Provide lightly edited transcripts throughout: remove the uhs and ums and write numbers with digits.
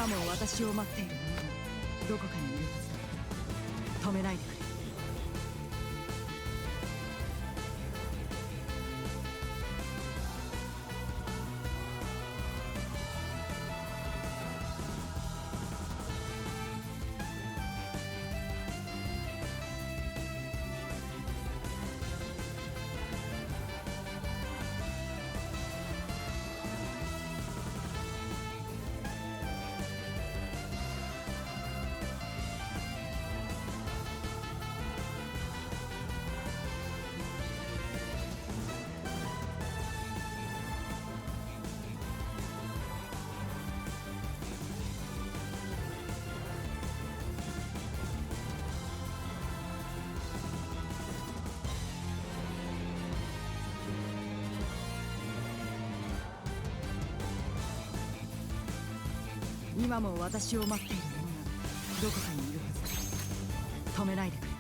今も私を待っている者がどこかにいるはずだ。止めないでくれ。今も私を待っている者がどこかにいるはずだ。止めないでくれ。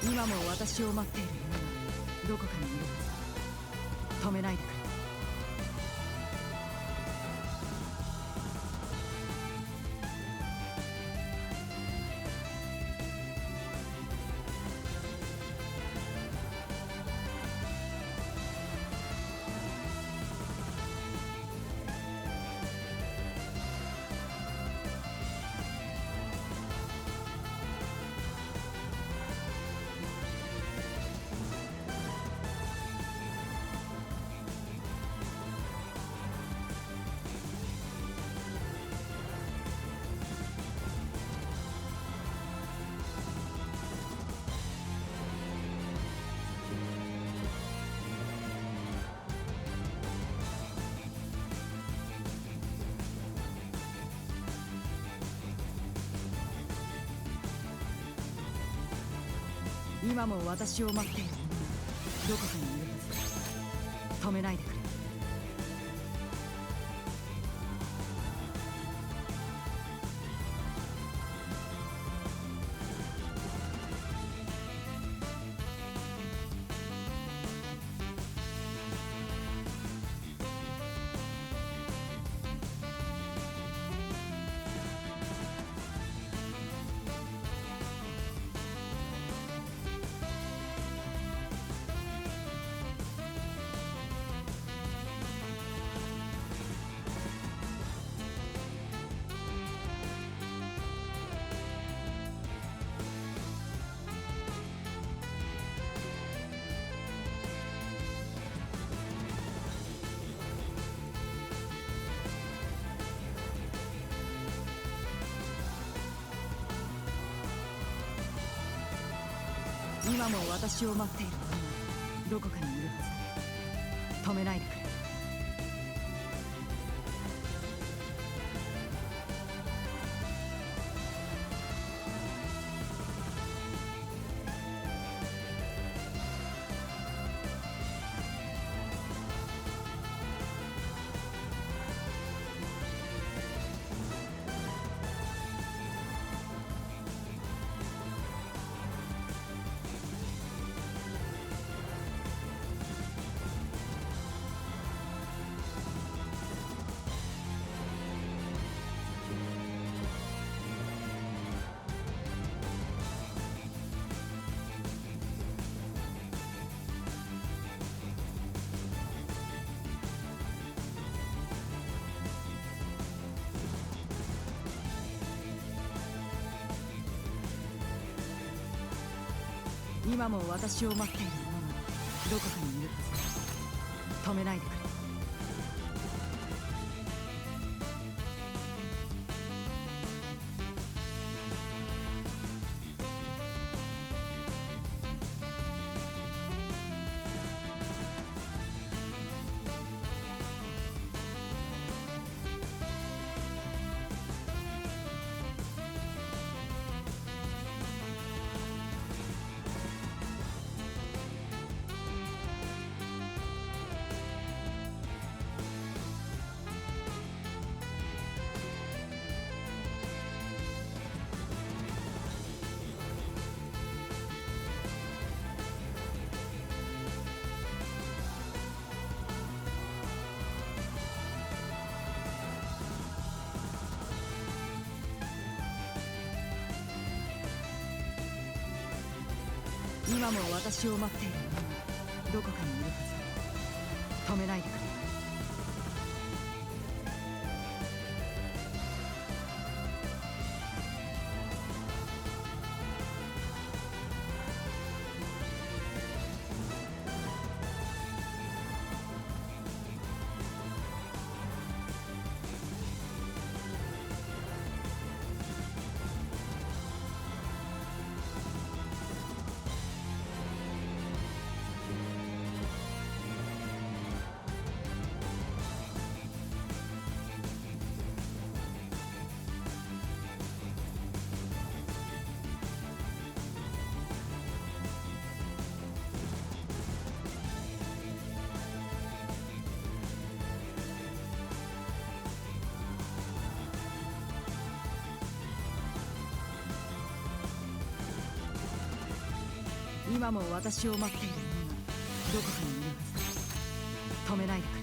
今も私を待っている者がどこかにいるはずだ。止めないでくれ。今も私を待っている者がどこかにいるはずだ。止めないでくれ。今も私を待っている者がどこかにいるはずだ。止めないでくれ。今も私を待っている者がどこかにいるはずだ。止めないでくれ。今も私を待っている者がどこかにいるはずだ。止めないでくれ。今も私を待っている者がどこかにいるはずだ。止めないでくれ。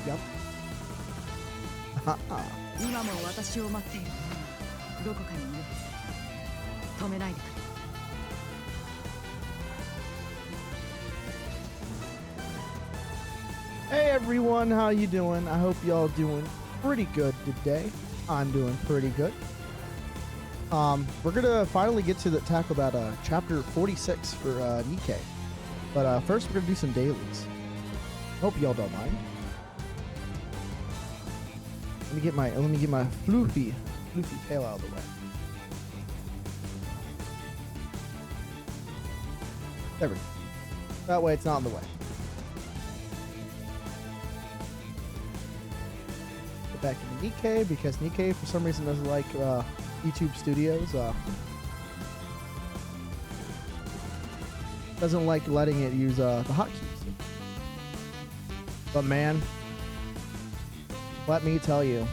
Yep. 今も私を待っている者がどこかにいるはずだ。止めないでくれ。Hey everyone, how you doing? I hope y'all doing pretty good today. I'm doing pretty good. We're gonna finally get to tackle that chapter 46 for Nikkei. But first we're gonna do some dailies. Hope y'all don't mind. Let me get my floofy tail out of the way. There we go. That way it's not in the way. Get back into Nikkei because Nikkei for some reason doesn't like YouTube Studios. Doesn't like letting it use the hotkeys. But man, let me tell you,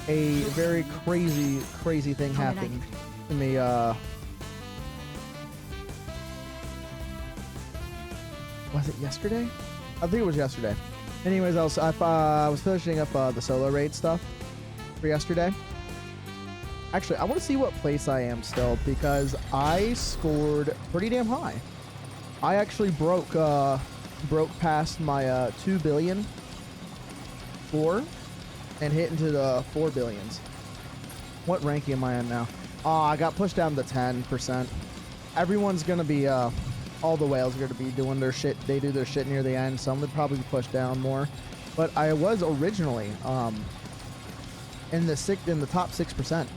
a very crazy thing happened to me. Was it yesterday? I think it was yesterday. Anyways, I was finishing up the solo raid stuff for yesterday. Actually, I want to see what place I am still because I scored pretty damn high. I actually broke past my 2 billion floor and hit into the 4 billions. What ranking am I in now? I got pushed down to 10%. Everyone's gonna be all the whales are gonna be doing their shit. They do their shit near the end. Some would probably push down more, but I was originally in the top 6%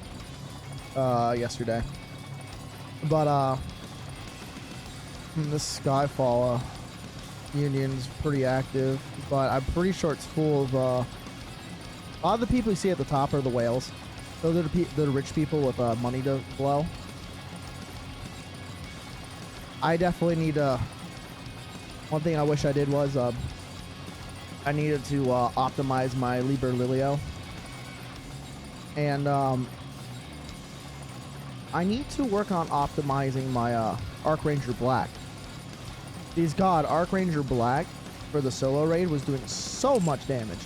yesterday. But this Skyfall union's pretty active, but I'm pretty sure it's full of A lot of the people you see at the top are the whales. Those are the rich people with money to blow. I definitely need to... One thing I wish I did was I needed to optimize my Liber Lilio. And I need to work on optimizing my Archranger Black. Because God, Archranger Black for the solo raid was doing so much damage.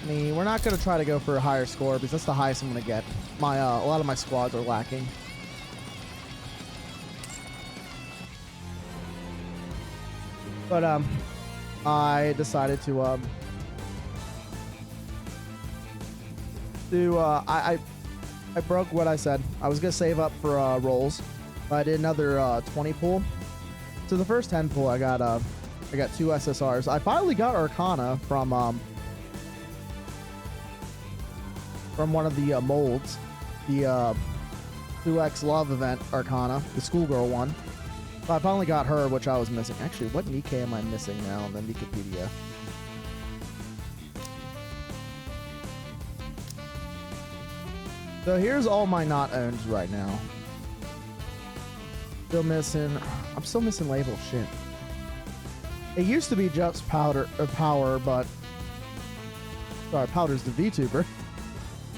I mean, we're not going to try to go for a higher score because that's the highest I'm going to get. My a lot of my squads are lacking. But I decided to I broke what I said. I was gonna save up for rolls, but I did another 20 pull. So the first 10 pull, I got 2 SSRs. I finally got Arcana from one of the molds, the 2X Love event Arcana, the schoolgirl one. So I finally got her, which I was missing. Actually, what Nikkei am I missing now on the Wikipedia? So here's all my not owns right now. Still missing. I'm still missing label shit. It used to be just power, but sorry, Powder's the VTuber.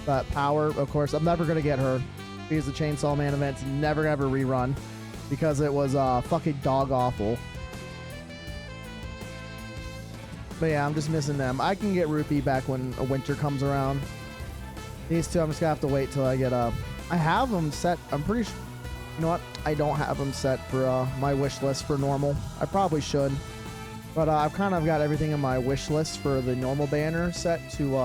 But Power, of course, I'm never gonna get her because the Chainsaw Man event's never gonna ever rerun because it was fucking dog awful. But yeah, I'm just missing them. I can get Rupee back when winter comes around. These two, I'm just gonna have to wait till I get I have them set. I'm pretty sure. You know what? I don't have them set for my wish list for normal. I probably should, but I've kind of got everything in my wish list for the normal banner set to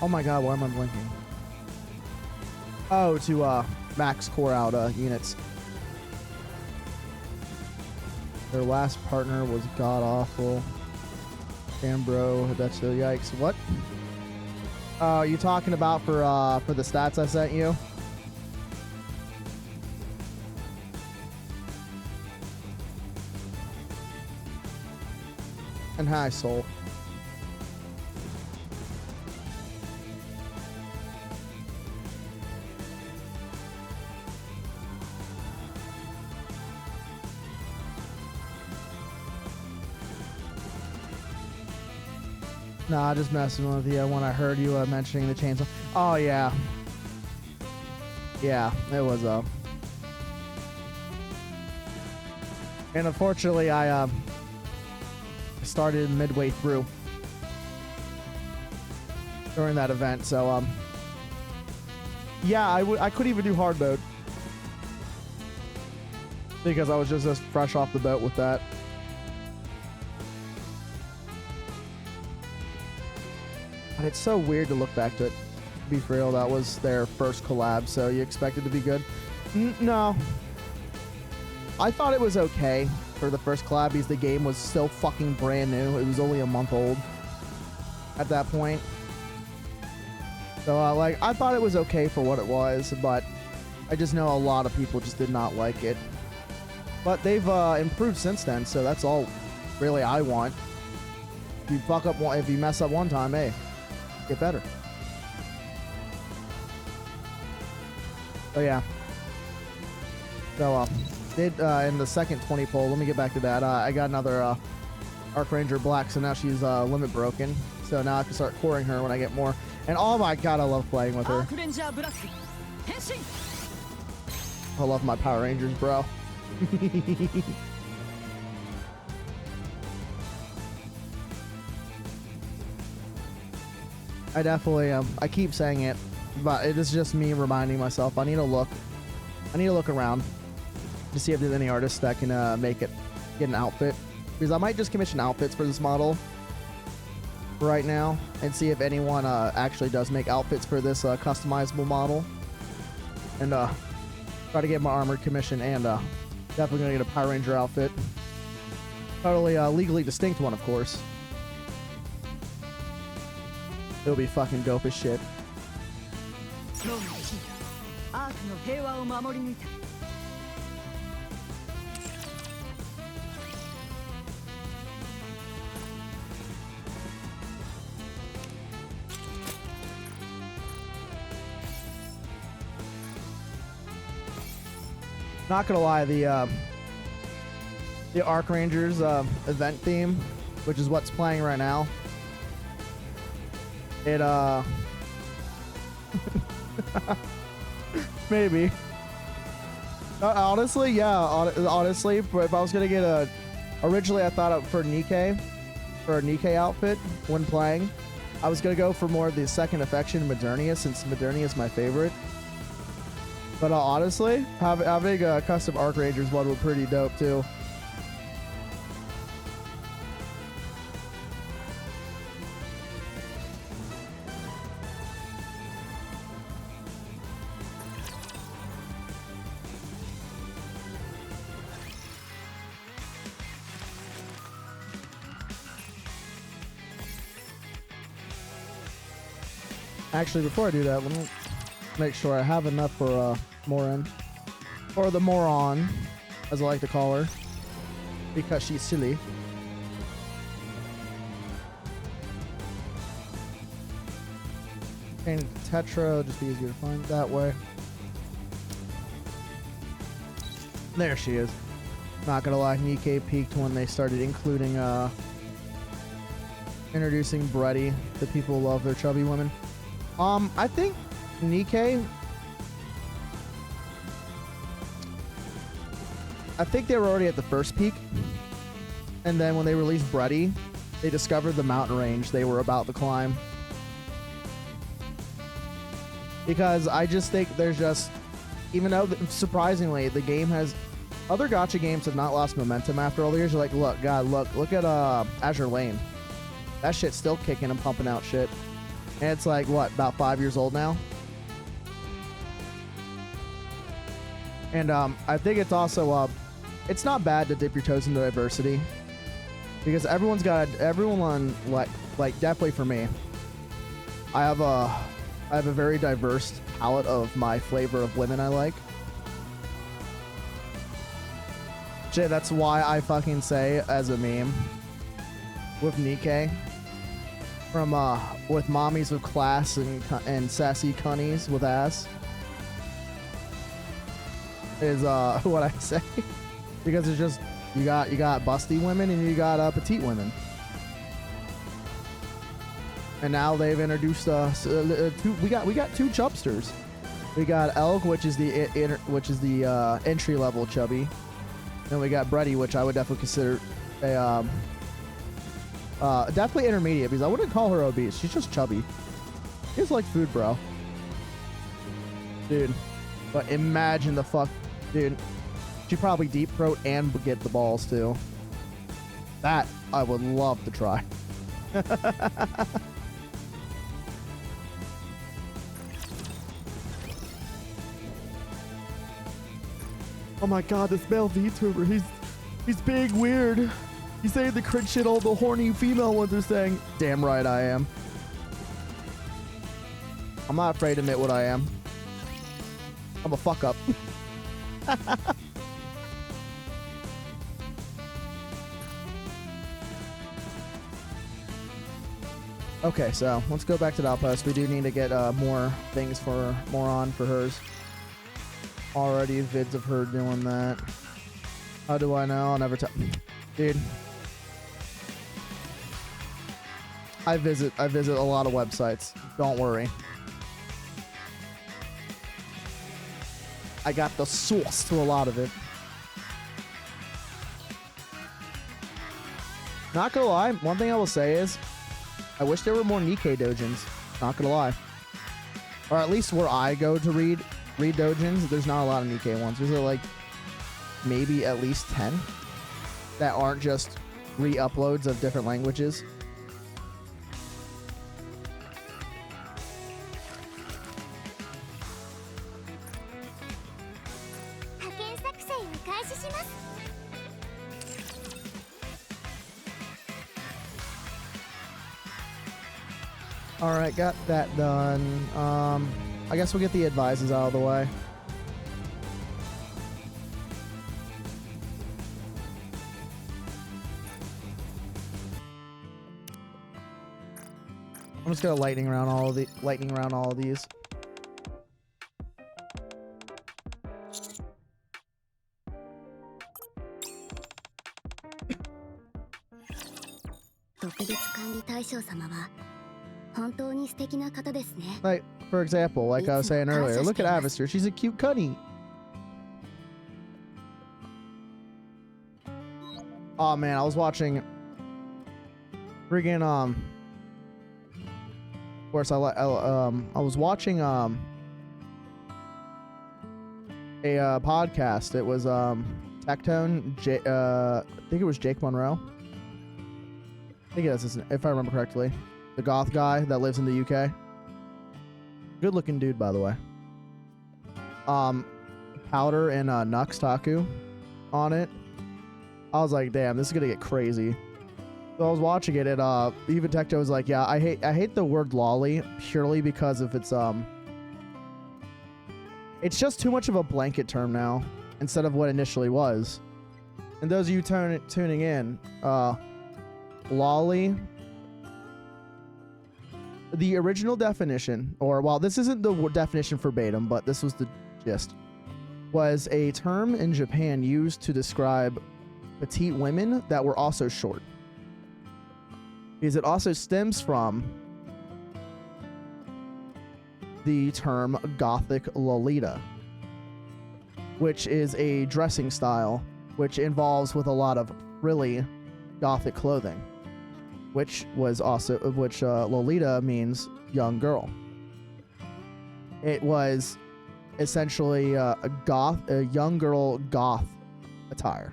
oh my god, why am I blinking? Oh, to max core out units. Their last partner was god awful. Damn bro, that's the yikes. What? Oh, you talking about for the stats I sent you? And hi, Soul. Nah, just messing with you when I heard you mentioning the chainsaw. Oh, yeah. Yeah, it was, and unfortunately, I started midway through during that event, so, yeah, I couldn't even do hard mode because I was just fresh off the boat with that. But it's so weird to look back to it. To be real, that was their first collab, so you expect it to be good? No. I thought it was okay for the first collab because the game was still fucking brand new. It was only a month old at that point. So, like, I thought it was okay for what it was, but I just know a lot of people just did not like it. But they've improved since then, so that's all really I want. If you fuck up one, if you mess up one time, hey, get better. Oh yeah. So in the second 20 pull, let me get back to that. I got another Archranger Black, so now she's limit broken. So now I can start coring her when I get more. And oh my god, I love playing with her. I love my Power Rangers, bro. I definitely I keep saying it, but it is just me reminding myself I need to look around to see if there's any artists that can get an outfit, because I might just commission outfits for this model right now and see if anyone actually does make outfits for this customizable model, and try to get my armored commission and Definitely gonna get a Power Ranger outfit. Totally legally distinct one, of course. It'll be fucking dope as shit. 今日のチームアークの平和を守り抜いた。Not gonna lie, the Archrangers event theme, which is what's playing right now, it maybe. Honestly, yeah. Honestly, if I was gonna get originally I thought for a Nikkei outfit when playing, I was gonna go for more of the second affection Modernia, since Modernia is my favorite. But honestly, having a custom Archrangers one would pretty dope too. Actually, before I do that, let me make sure I have enough for Morin. Or the Moron, as I like to call her. Because she's silly. And Tetra, just be easier to find that way. There she is. Not gonna lie, Nikkei peaked when they started including, introducing Breddy. The people love their chubby women. I think Nikkei, I think they were already at the first peak, and then when they released Breddy, they discovered the mountain range they were about to climb. Because I just think there's just, even though surprisingly the game has, other gacha games have not lost momentum after all the years. You're like, look, God, look at Azure Lane. That shit's still kicking and pumping out shit. And it's like, what, about 5 years old now? And I think it's also, it's not bad to dip your toes into diversity. Because everyone, like definitely for me, I have a very diverse palette of my flavor of women I like. Shit, that's why I fucking say as a meme with Nikkei, from with mommies with class and sassy cunnies with ass, is what I say. Because it's just, you got busty women and you got petite women. And now they've introduced we got two chubsters. We got Elk, which is the entry level chubby. Then we got Breddy, which I would definitely consider a definitely intermediate, because I wouldn't call her obese. She's just chubby. She's like food, bro. Dude, but imagine the fuck, dude. She probably deep throat and get the balls too. That I would love to try. Oh my god, this male VTuber, he's being weird. He's saying the cringe shit all the horny female ones are saying. Damn right I am. I'm not afraid to admit what I am. I'm a fuck up. Okay, so let's go back to the outpost. We do need to get more things for Moron for hers. Already vids of her doing that. How do I know? I'll never tell. Dude. I visit a lot of websites. Don't worry. I got the source to a lot of it. Not gonna lie, one thing I will say is, I wish there were more Nikkei dojins. Not gonna lie. Or at least where I go to read dojins, there's not a lot of Nikkei ones. There's like maybe at least 10 that aren't just re-uploads of different languages. All right, got that done. I guess we'll get the advices out of the way. I'm just gonna lightning round all of these. Like, for example, like I was saying earlier, look at Avister. She's a cute cunny. Oh man, I was watching friggin' of course I was watching a podcast. It was Tectone, I think it was Jake Monroe. I think it is, if I remember correctly. The goth guy that lives in the UK. Good looking dude, by the way. Powder and Nux Taku on it. I was like, damn, this is gonna get crazy. So I was watching it, and even Tecto was like, yeah, I hate the word lolly purely because of it's just too much of a blanket term now instead of what initially was. And those of you tuning in, lolly, the original definition, or while this isn't the definition verbatim, but this was the gist, was a term in Japan used to describe petite women that were also short. Because it also stems from the term Gothic Lolita, which is a dressing style which involves with a lot of frilly Gothic clothing, which Lolita means young girl. It was essentially a young girl goth attire,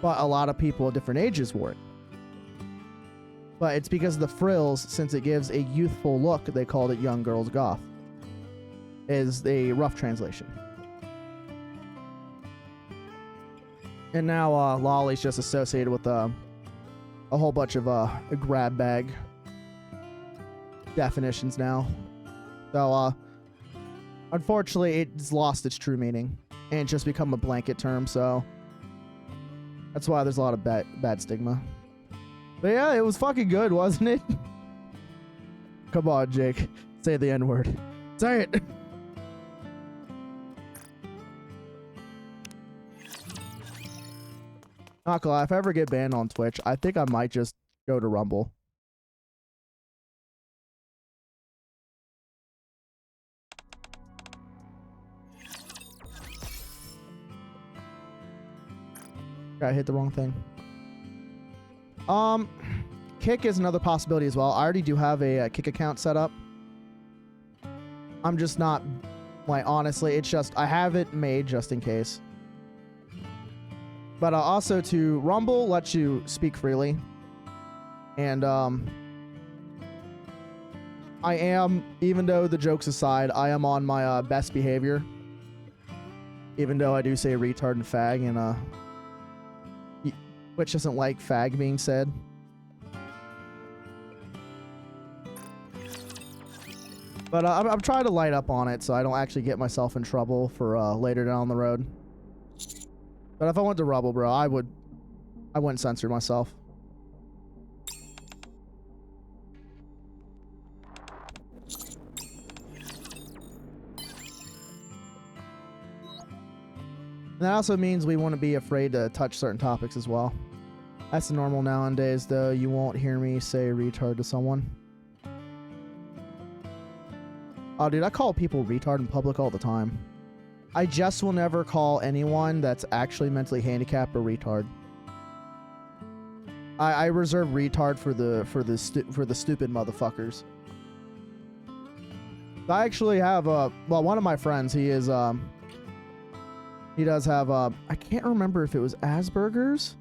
but a lot of people at different ages wore it. But it's because of the frills, since it gives a youthful look, they called it young girls goth, is a rough translation. And now lolly's just associated with a whole bunch of grab bag definitions now. So unfortunately, it's lost its true meaning and it's just become a blanket term. So that's why there's a lot of bad stigma. But yeah, it was fucking good, wasn't it? Come on, Jake. Say the N-word. Say it. Not gonna lie, if I ever get banned on Twitch, I think I might just go to Rumble. I hit the wrong thing. Kick is another possibility as well. I already do have a Kick account set up. I'm just not, like, honestly, it's just, I have it made just in case. But also to Rumble lets you speak freely. And, I am, even though the jokes aside, I am on my best behavior. Even though I do say retard and fag, and which doesn't like fag being said. But I'm trying to light up on it so I don't actually get myself in trouble for later down the road. But if I went to Rumble, bro, I wouldn't censor myself. And that also means we wouldn't be afraid to touch certain topics as well. That's normal nowadays, though. You won't hear me say retard to someone. Oh, dude, I call people retard in public all the time. I just will never call anyone that's actually mentally handicapped a retard. I reserve retard for the stupid motherfuckers. I actually have well, one of my friends, he is he does have I can't remember if it was Asperger's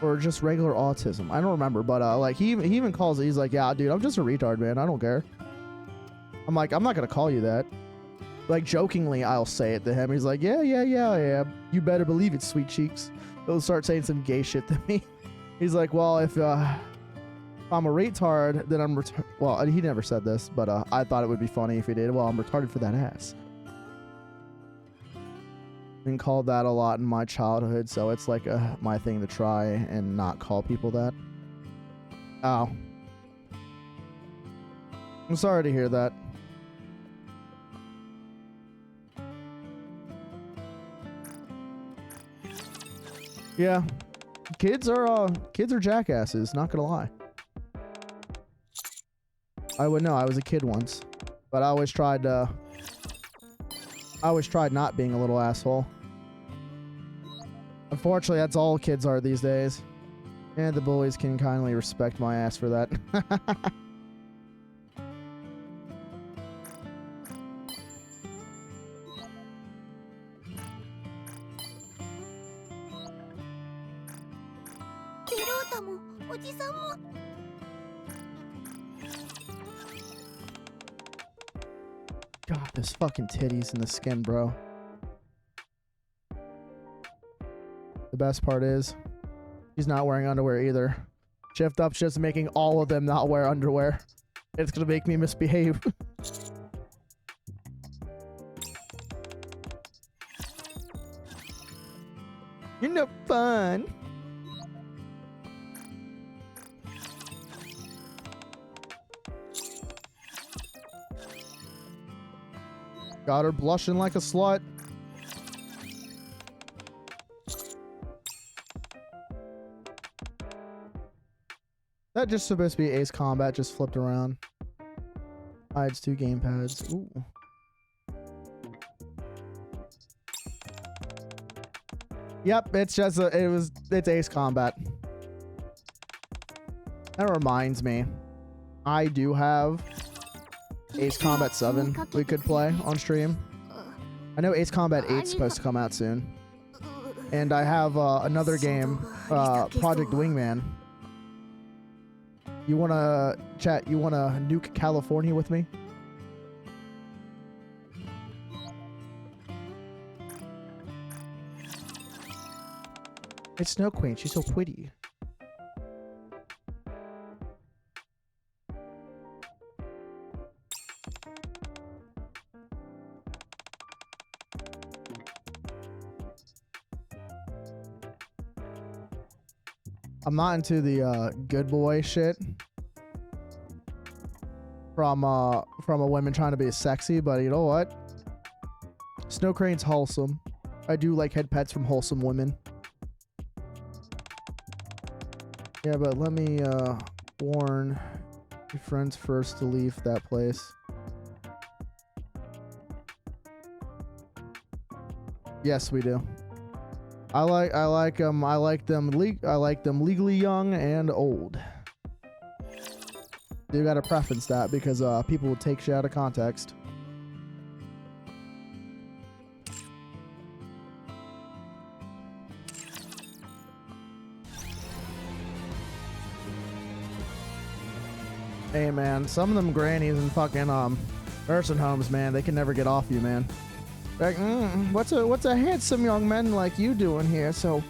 or just regular autism. I don't remember, but like he even calls it. He's like, yeah, dude, I'm just a retard, man. I don't care. I'm like, I'm not gonna call you that. Like, jokingly, I'll say it to him. He's like, yeah. You better believe it, sweet cheeks. He'll start saying some gay shit to me. He's like, well, if If I'm a retard, then I'm well, he never said this, but I thought it would be funny if he did. Well, I'm retarded for that ass. Been called that a lot in my childhood, so it's like my thing to try and not call people that. Oh. I'm sorry to hear that. Yeah. Kids are jackasses, not gonna lie. I would know, I was a kid once. But I always tried not being a little asshole. Unfortunately, that's all kids are these days. And the bullies can kindly respect my ass for that. God, there's fucking titties in the skin, bro. The best part is, he's not wearing underwear either. Shift Up's just making all of them not wear underwear. It's gonna make me misbehave. You're no fun. Got her blushing like a slut. That just supposed to be Ace Combat, just flipped around. Hides 2 gamepads. Ooh. Yep, it's just it's Ace Combat. That reminds me, I do have Ace Combat 7 we could play on stream. I know Ace Combat 8's supposed to come out soon. And I have another game, Project Wingman. You wanna chat, you wanna nuke California with me? It's Snow Queen, she's so pretty. I'm not into the good boy shit from a woman trying to be sexy, but you know what? Snow Crane's wholesome. I do like head pets from wholesome women. Yeah, but let me warn your friends first to leave that place. Yes, we do. I like them legally young and old. You gotta preference that because people will take shit out of context. Hey man, some of them grannies in fucking nursing homes, man, they can never get off you, man. Like, what's a handsome young man like you doing here, so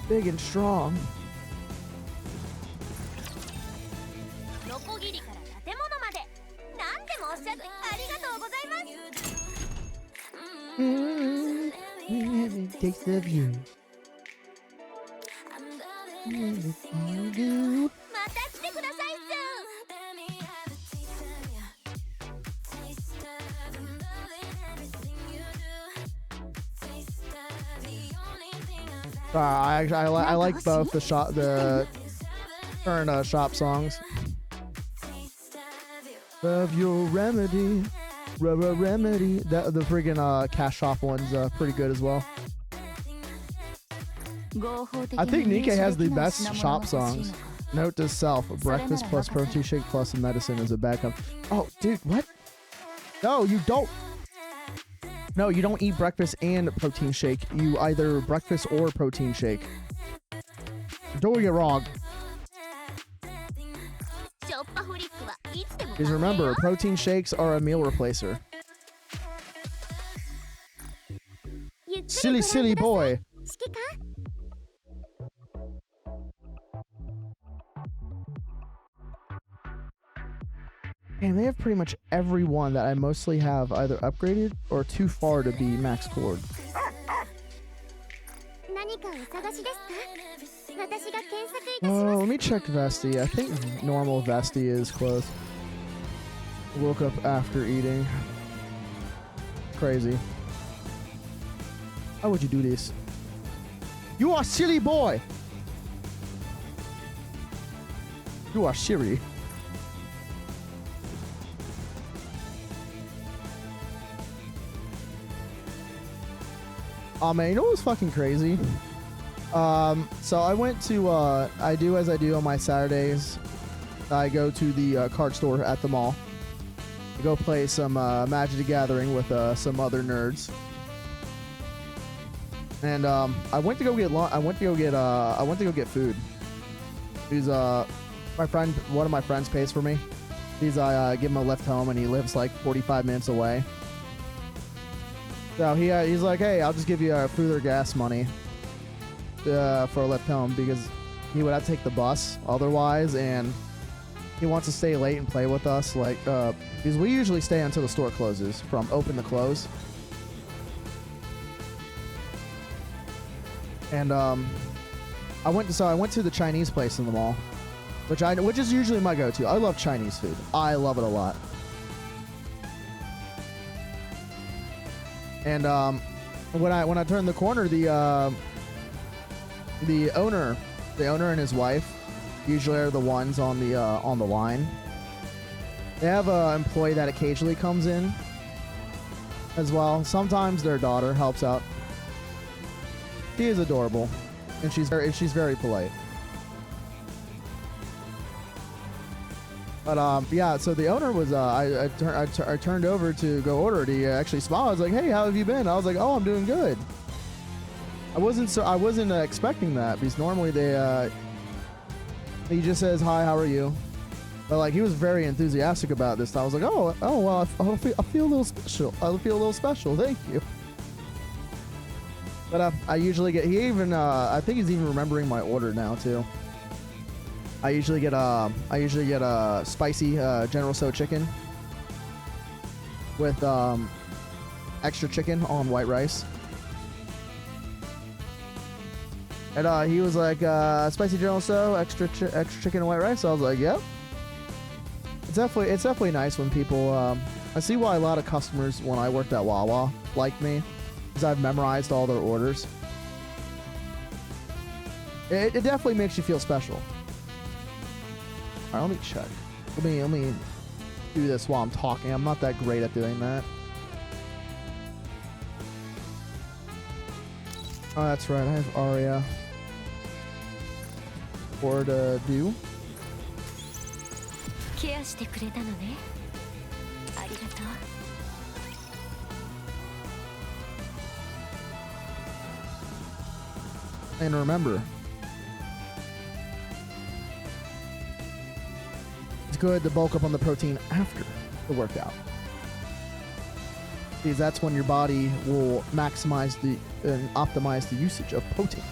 big and strong? Taste of you. I like both the current shop songs. Love your remedy, remedy. The friggin' cash shop one's pretty good as well. I think Nikkei has the best shop songs. Note to self: breakfast plus protein shake plus medicine is a backup. Oh, dude, what? No, you don't. No, you don't eat breakfast and protein shake. You either breakfast or protein shake. You're doing it wrong. Because remember, protein shakes are a meal replacer. Silly, silly boy. And they have pretty much every one that I mostly have either upgraded or too far to be max cord. Let me check Vesti. I think normal Vesti is closed. Woke up after eating. Crazy. How would you do this? You are silly boy! You are silly. Oh man, you know what's fucking crazy? So I went to, I do as I do on my Saturdays. I go to the card store at the mall. I go play some Magic the Gathering with some other nerds. And I went to go get food. He's my friend, one of my friends pays for me. I give him a lift home, and he lives like 45 minutes away. So he's like, hey, I'll just give you food or gas money for a lift home, because he would have to take the bus otherwise, and he wants to stay late and play with us, like because we usually stay until the store closes, from open to close. And I went to the Chinese place in the mall, which is usually my go-to. I love Chinese food. I love it a lot. And when I turned the corner, the owner and his wife usually are the ones on the line. They have an employee that occasionally comes in as well. Sometimes their daughter helps out. She is adorable, and she's very polite. But yeah, so the owner was I turned over to go order it. He actually smiled. I was like, "Hey, how have you been?" I was like, "Oh, I'm doing good." I wasn't expecting that, because normally he just says, "Hi, how are you?" But like, he was very enthusiastic about this. I was like, "Oh, well, I feel a little special. I feel a little special. Thank you." But I usually get. He even I think he's even remembering my order now too. I usually get a spicy General Tso chicken with extra chicken on white rice. And he was like, spicy General Tso, extra chicken and white rice. So I was like, yep. It's definitely nice when people. I see why a lot of customers when I worked at Wawa like me, because I've memorized all their orders. It definitely makes you feel special. All right, let me check. Let me do this while I'm talking. I'm not that great at doing that. Oh, that's right. I have Aria for to do. And remember, it's good to bulk up on the protein after the workout, because that's when your body will maximize and optimize the usage of protein.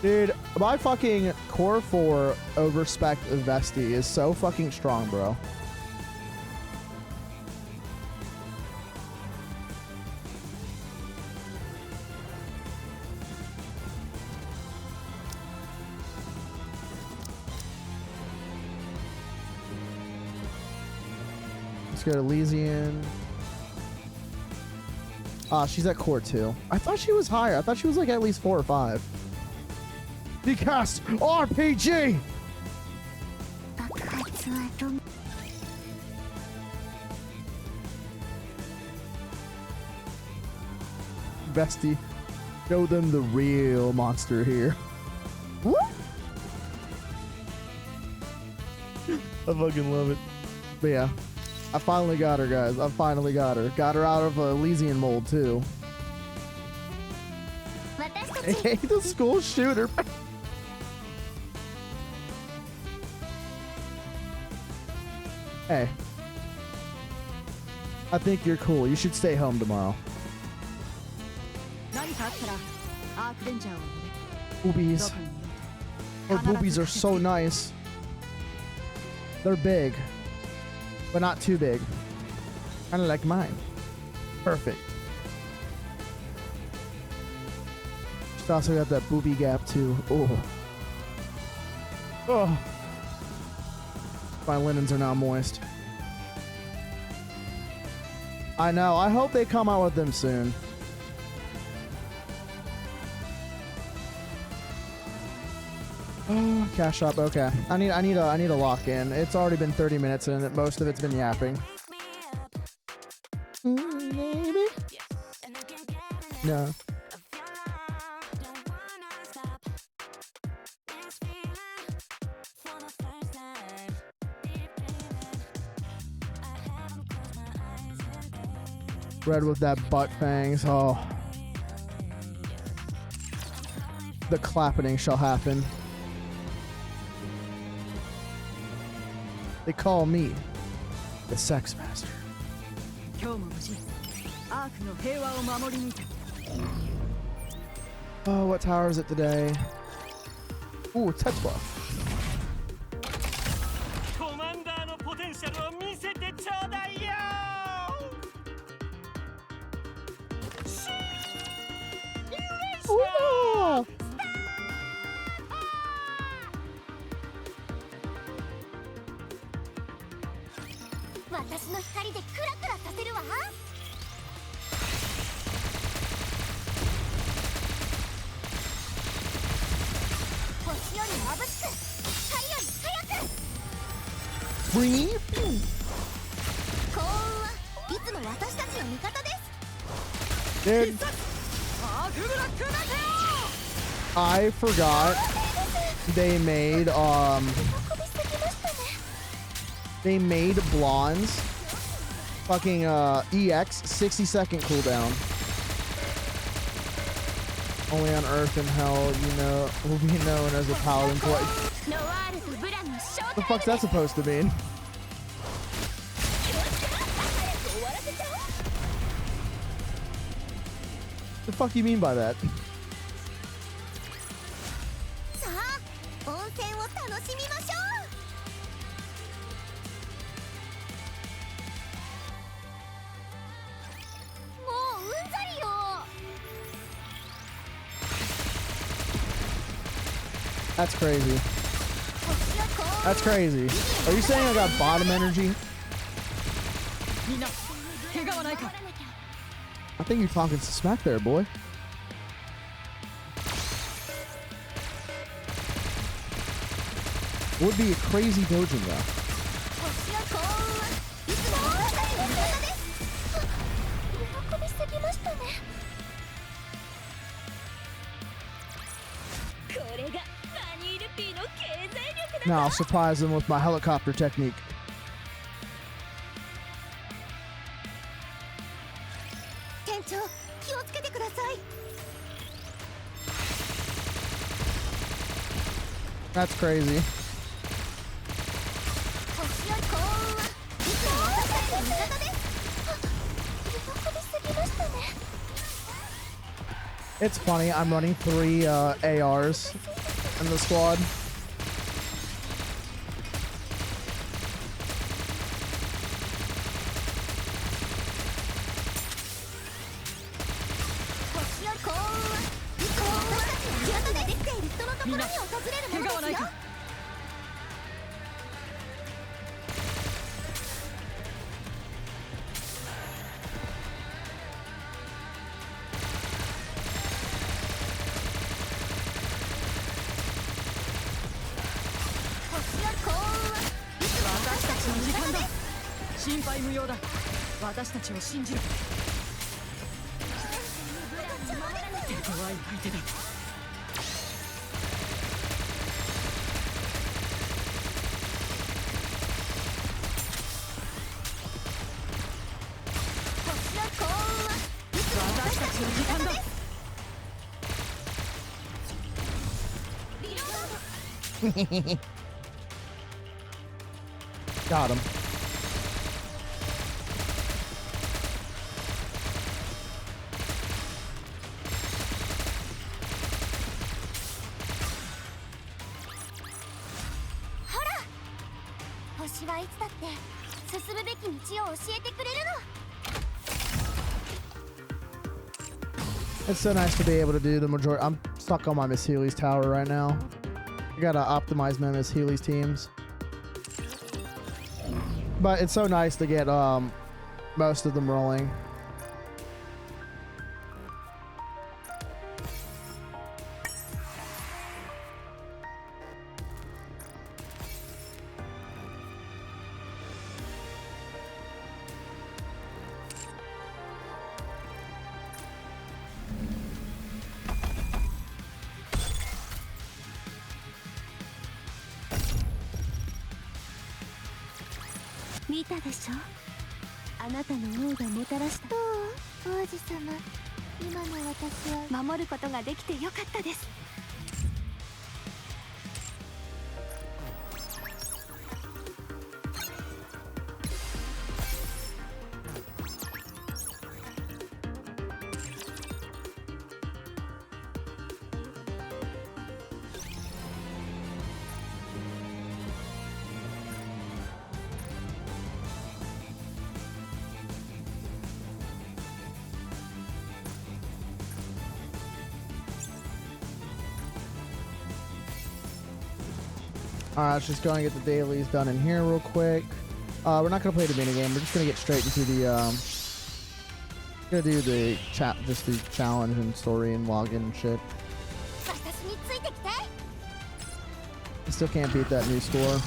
Dude, my fucking core 4 overspec Vesti is so fucking strong, bro. Let's go to Elysian. She's at core 2. I thought she was higher. I thought she was like at least 4 or 5. Because RPG! Bestie, show them the real monster here. What? I fucking love it. But yeah, I finally got her, guys. I finally got her. Got her out of a Elysian mold, too. Hey, the school shooter. Hey, I think you're cool. You should stay home tomorrow. Boobies. Her boobies are so nice. They're big, but not too big. Kind of like mine. Perfect. Just also got that booby gap too. Oh. Oh. My linens are now moist. I know. I hope they come out with them soon. Oh, cash shop. Okay. I need a lock in. It's already been 30 minutes and most of it's been yapping. Maybe. No. Red with that butt fangs. Oh. The clappening shall happen. They call me the Sex Master. Oh, what tower is it today? Ooh, Tetsuo. Ooh. Free? Dude, I forgot they made blondes fucking EX 60-second cooldown. Only on Earth and Hell, you know, will be known as a paladin play. What the fuck's that supposed to mean? The fuck you mean by that? That's crazy. That's crazy. Are you saying I got bottom energy? I think you're talking some smack there, boy. Would be a crazy dojin though. Now I'll surprise them with my helicopter technique. That's crazy. It's funny, I'm running 3 ARs in the squad. Got him. 私はいつだって進むべき道を教えてくれるの。 It's so nice to be able to do the majority. I'm stuck on my Miss Healy's tower right now. I gotta optimize my Miss Healy's teams. But it's so nice to get most of them rolling.見たでしょ、あなたの王がもたらした。どう王子様、今の私は守ることができてよかったです。Alright, let's just go and get the dailies done in here real quick. We're not gonna play the minigame. We're just gonna get straight into the gonna do the chat, just the challenge and story and login and shit. 私についてきて。 I still can't beat that new score.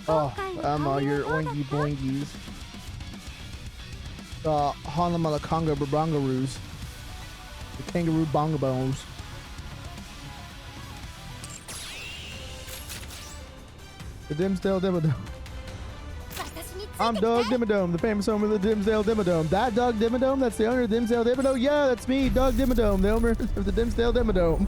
Oh, your oingy boingies. Hanama the Congo Bongaroos. The kangaroo bongabos. The Dimsdale Dimmadome. I'm Doug Dimmadome, the famous owner of the Dimsdale Dimmadome. That Doug Dimmadome? That's the owner of the Dimsdale Dimmadome? Yeah, that's me, Doug Dimmadome, the owner of the Dimsdale Dimmadome.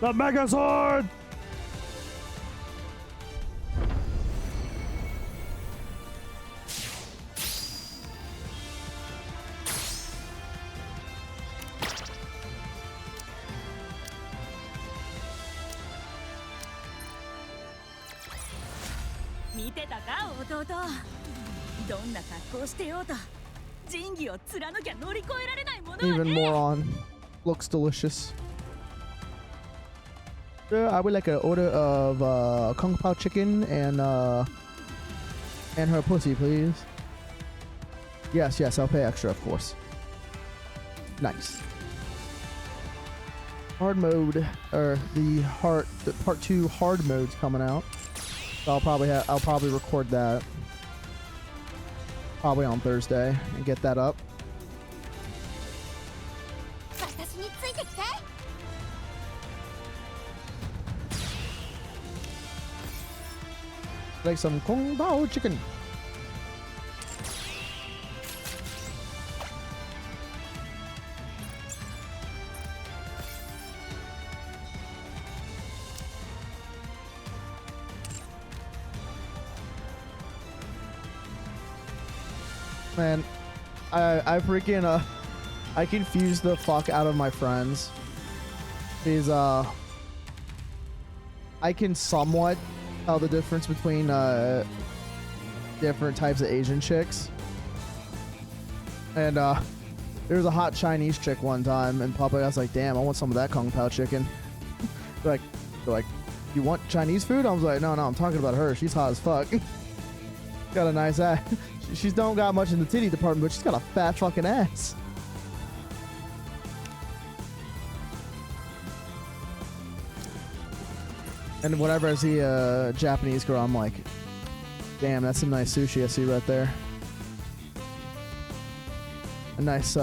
The Mega Sword! Even more on. Looks delicious. I would like an order of Kung Pao chicken and her pussy, please. Yes, yes, I'll pay extra, of course. Nice. Hard mode, or the part 2 hard mode's coming out. So I'll probably record that probably on Thursday and get that up. Like some Kung Pao chicken. Man, I freaking I confuse the fuck out of my friends. Because I can somewhat tell the difference between different types of Asian chicks. And there was a hot Chinese chick one time in public. I was like, damn, I want some of that Kung Pao chicken. they're like, you want Chinese food? I was like, no, I'm talking about her. She's hot as fuck. Got a nice ass. She's don't got much in the titty department, but she's got a fat fucking ass. And whenever I see a Japanese girl, I'm like, damn, that's some nice sushi I see right there. A nice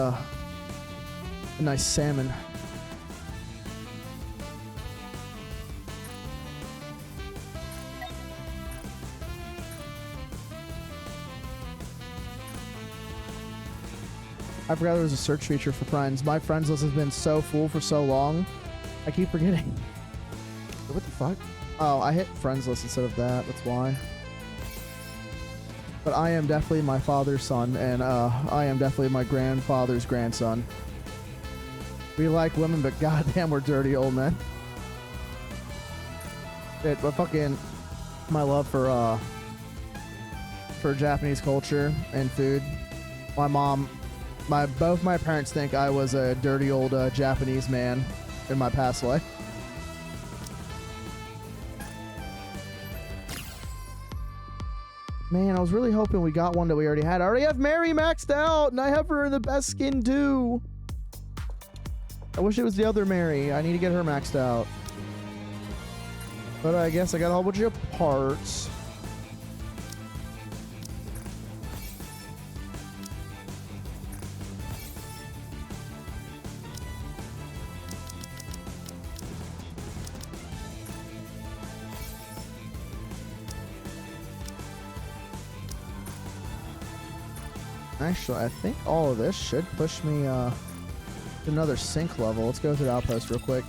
salmon. I forgot there was a search feature for friends. My friends list has been so full for so long. I keep forgetting. What the fuck? Oh, I hit friends list instead of that. That's why. But I am definitely my father's son, and I am definitely my grandfather's grandson. We like women, but goddamn, we're dirty old men. Shit, but fucking my love for Japanese culture and food. My mom, both my parents think I was a dirty old Japanese man in my past life. Man, I was really hoping we got one that we already had. I already have Mary maxed out, and I have her in the best skin too. I wish it was the other Mary. I need to get her maxed out. But I guess I got a whole bunch of parts. Actually, I think all of this should push me to another sync level. Let's go through the outpost real quick.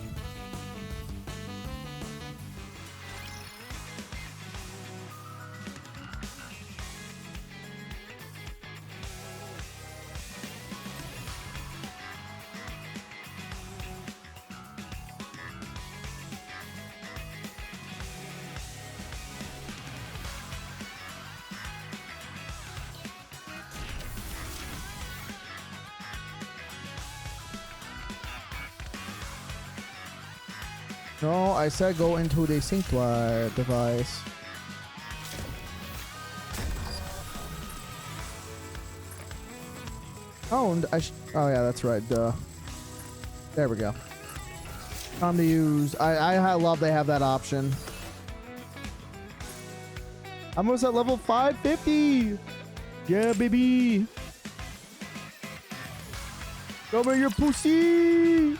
No, I said go into the sync device. Oh, and oh yeah, that's right. Duh. There we go. Time to use. I love they have that option. I'm almost at level 550. Yeah, baby. Come here, your pussy.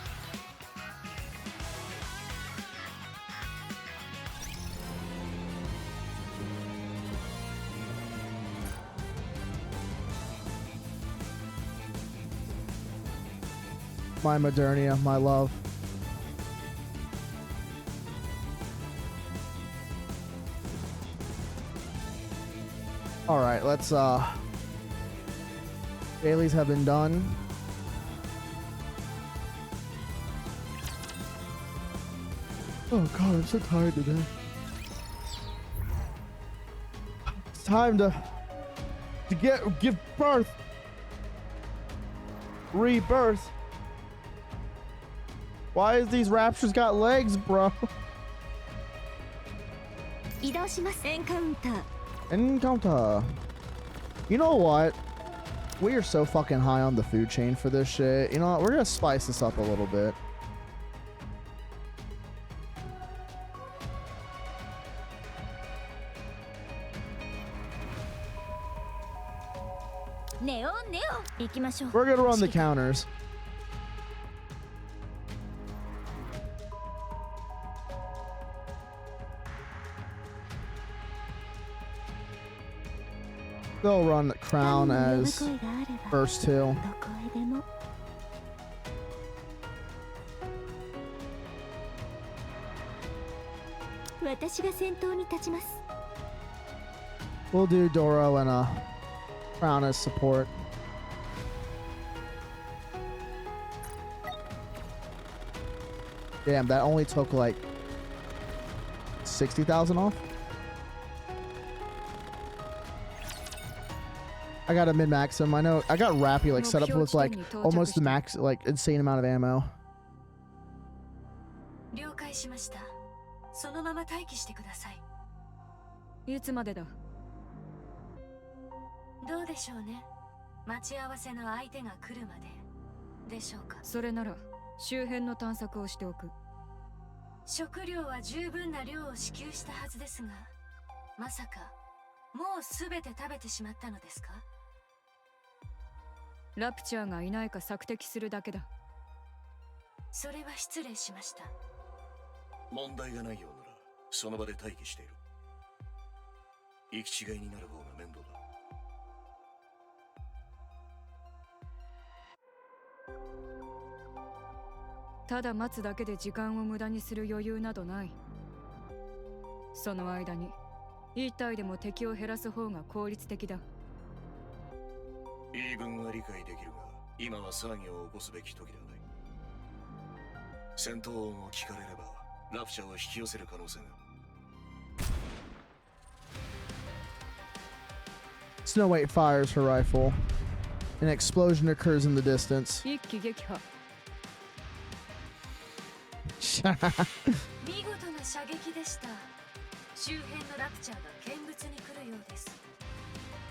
My Modernia, my love. All right, let's dailies have been done. Oh god, I'm so tired today. It's time to give birth. Rebirth. Why is these raptors got legs, bro? Encounter. You know what? We are so fucking high on the food chain for this shit. You know what? We're gonna spice this up a little bit. We're gonna run the counters. They'll run Crown as first two. We'll do Doro and Crown as support. Damn, that only took like 60,000 off. I got a mid-maxim. I know I got Rappy like set up with like almost the max, like insane amount of ammo. ただ待つだけで時間を無駄にする余裕などない。その間に一体でも敵を減らす方が効率的だ。言い分は理解できるが、今は騒ぎを起こすべき時ではない。戦闘音を聞かれればラプチャーを引き寄せる可能性が。Snow White fires her rifle. An explosion occurs in the distance. 一気撃破。見事な射撃でした。周辺のラプチャーが見物に来るようです。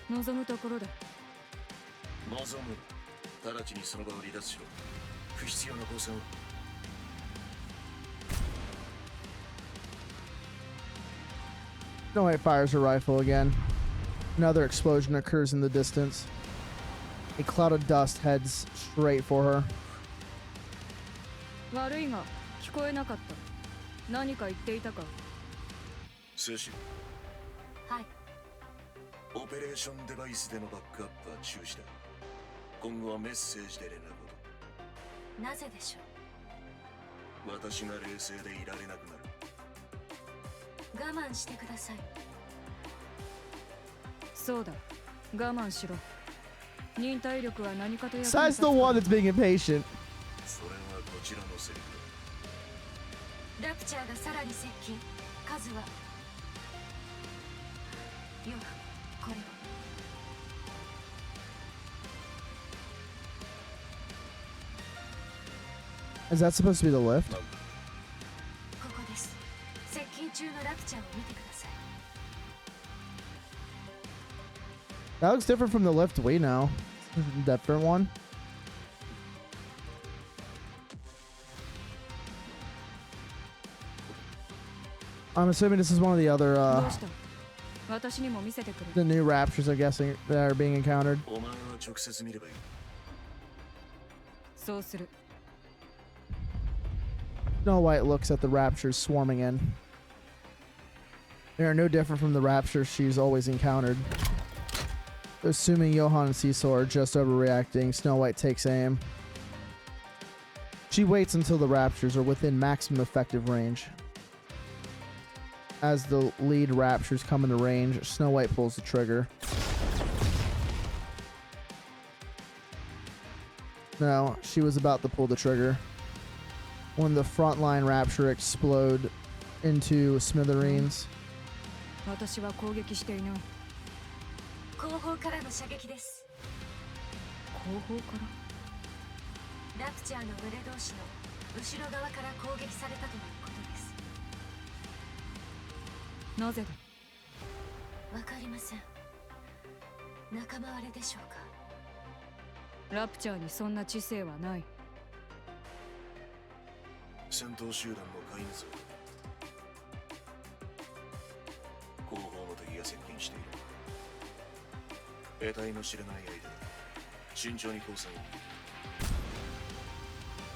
望むところだ。望む。直ちにその場を離脱しろ。不必要な交戦を。Snow White fires her rifle again. Another explosion occurs in the distance. A cloud of dust heads straight for her. 悪いが聞こえなかった。何か言っていたか。セシル。はい。オペレーションデバイスでのバックアップは中止だ。今後はメッセージで連絡をと。なぜでしょう。私が冷静でいられなくなる。我慢してください。そうだ、我慢しろ。忍耐力は何かと役に立つ。 Besides the one that's being impatient. それはこちらのセリフだ。ラプチャーがさらに接近。数はヨハ、これを。Is that supposed to be the lift? ここです。接近中のラプチャーを見てください。 That looks different from the lift we know. Different one. I'm assuming this is one of the other, どうした？私にも見せてくれ。 the new raptures, I'm guessing, that are being encountered. お前は直接見ればいい。そうする。 Snow White looks at the raptures swarming in. They are no different from the raptures she's always encountered. Assuming Johan and Cecil are just overreacting, Snow White takes aim. She waits until the raptures are within maximum effective range. As the lead raptures come into range, Snow White pulls the trigger. No, she was about to pull the trigger when the frontline rapture explode into smithereens. 私は攻撃していない。後方からの射撃です。後方から？ラプチャーの群れ同士の後ろ側から攻撃されたということです。なぜだ？わかりません。仲間割れでしょうか。ラプチャーにそんな知性はない。戦闘集団の飼い主。後方の敵が接近している。得体の知れない間、慎重に交戦を。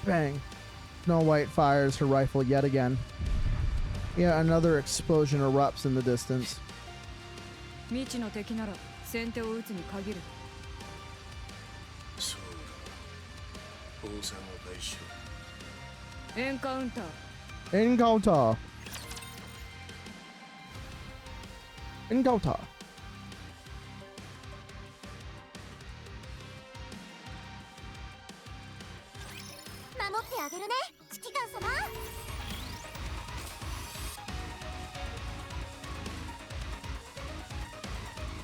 Bang. Snow White fires her rifle yet again. Yet another explosion erupts in the distance. 未知の敵なら先手を撃つに限る。そうだ。交戦を開始しろ。エンカウンター。 Encounter. Encounter. 守ってあげるね、指揮官様。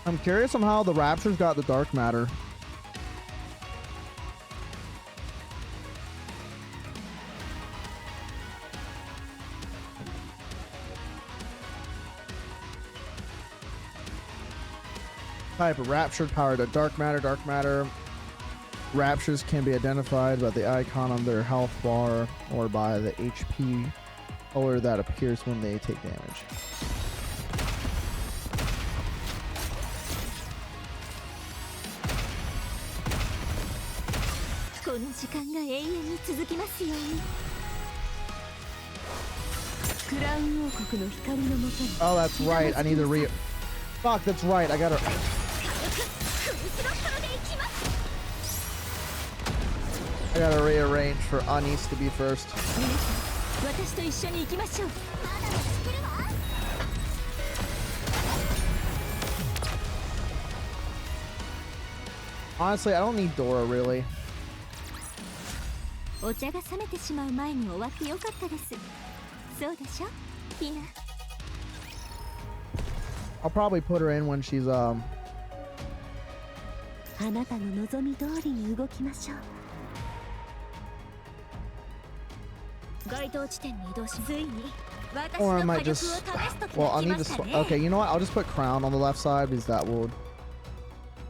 I'm curious on how the raptors got the dark matter. Type of raptured power to dark matter. Dark matter raptures can be identified by the icon on their health bar or by the HP color that appears when they take damage. この時間が永遠に続きますように。クラウン王国の光のもとに。 Oh, that's right. I need to re. Fuck, that's right. I gotta. I gotta rearrange for Anis to be first. 私と一緒に行きましょう。 Honestly, I don't need Dora really. お茶が冷めてしまう前に終わってよかったです。そうでしょ、ひな。 I'll probably put her in when she's あなたの望み通りに動きましょう。該当地点に移動し、ついに私 or I の火 might 力を試 just す時 well が I'll 来 need ま to したね。 okay, you know what? I'll just put Crown on the left side because that will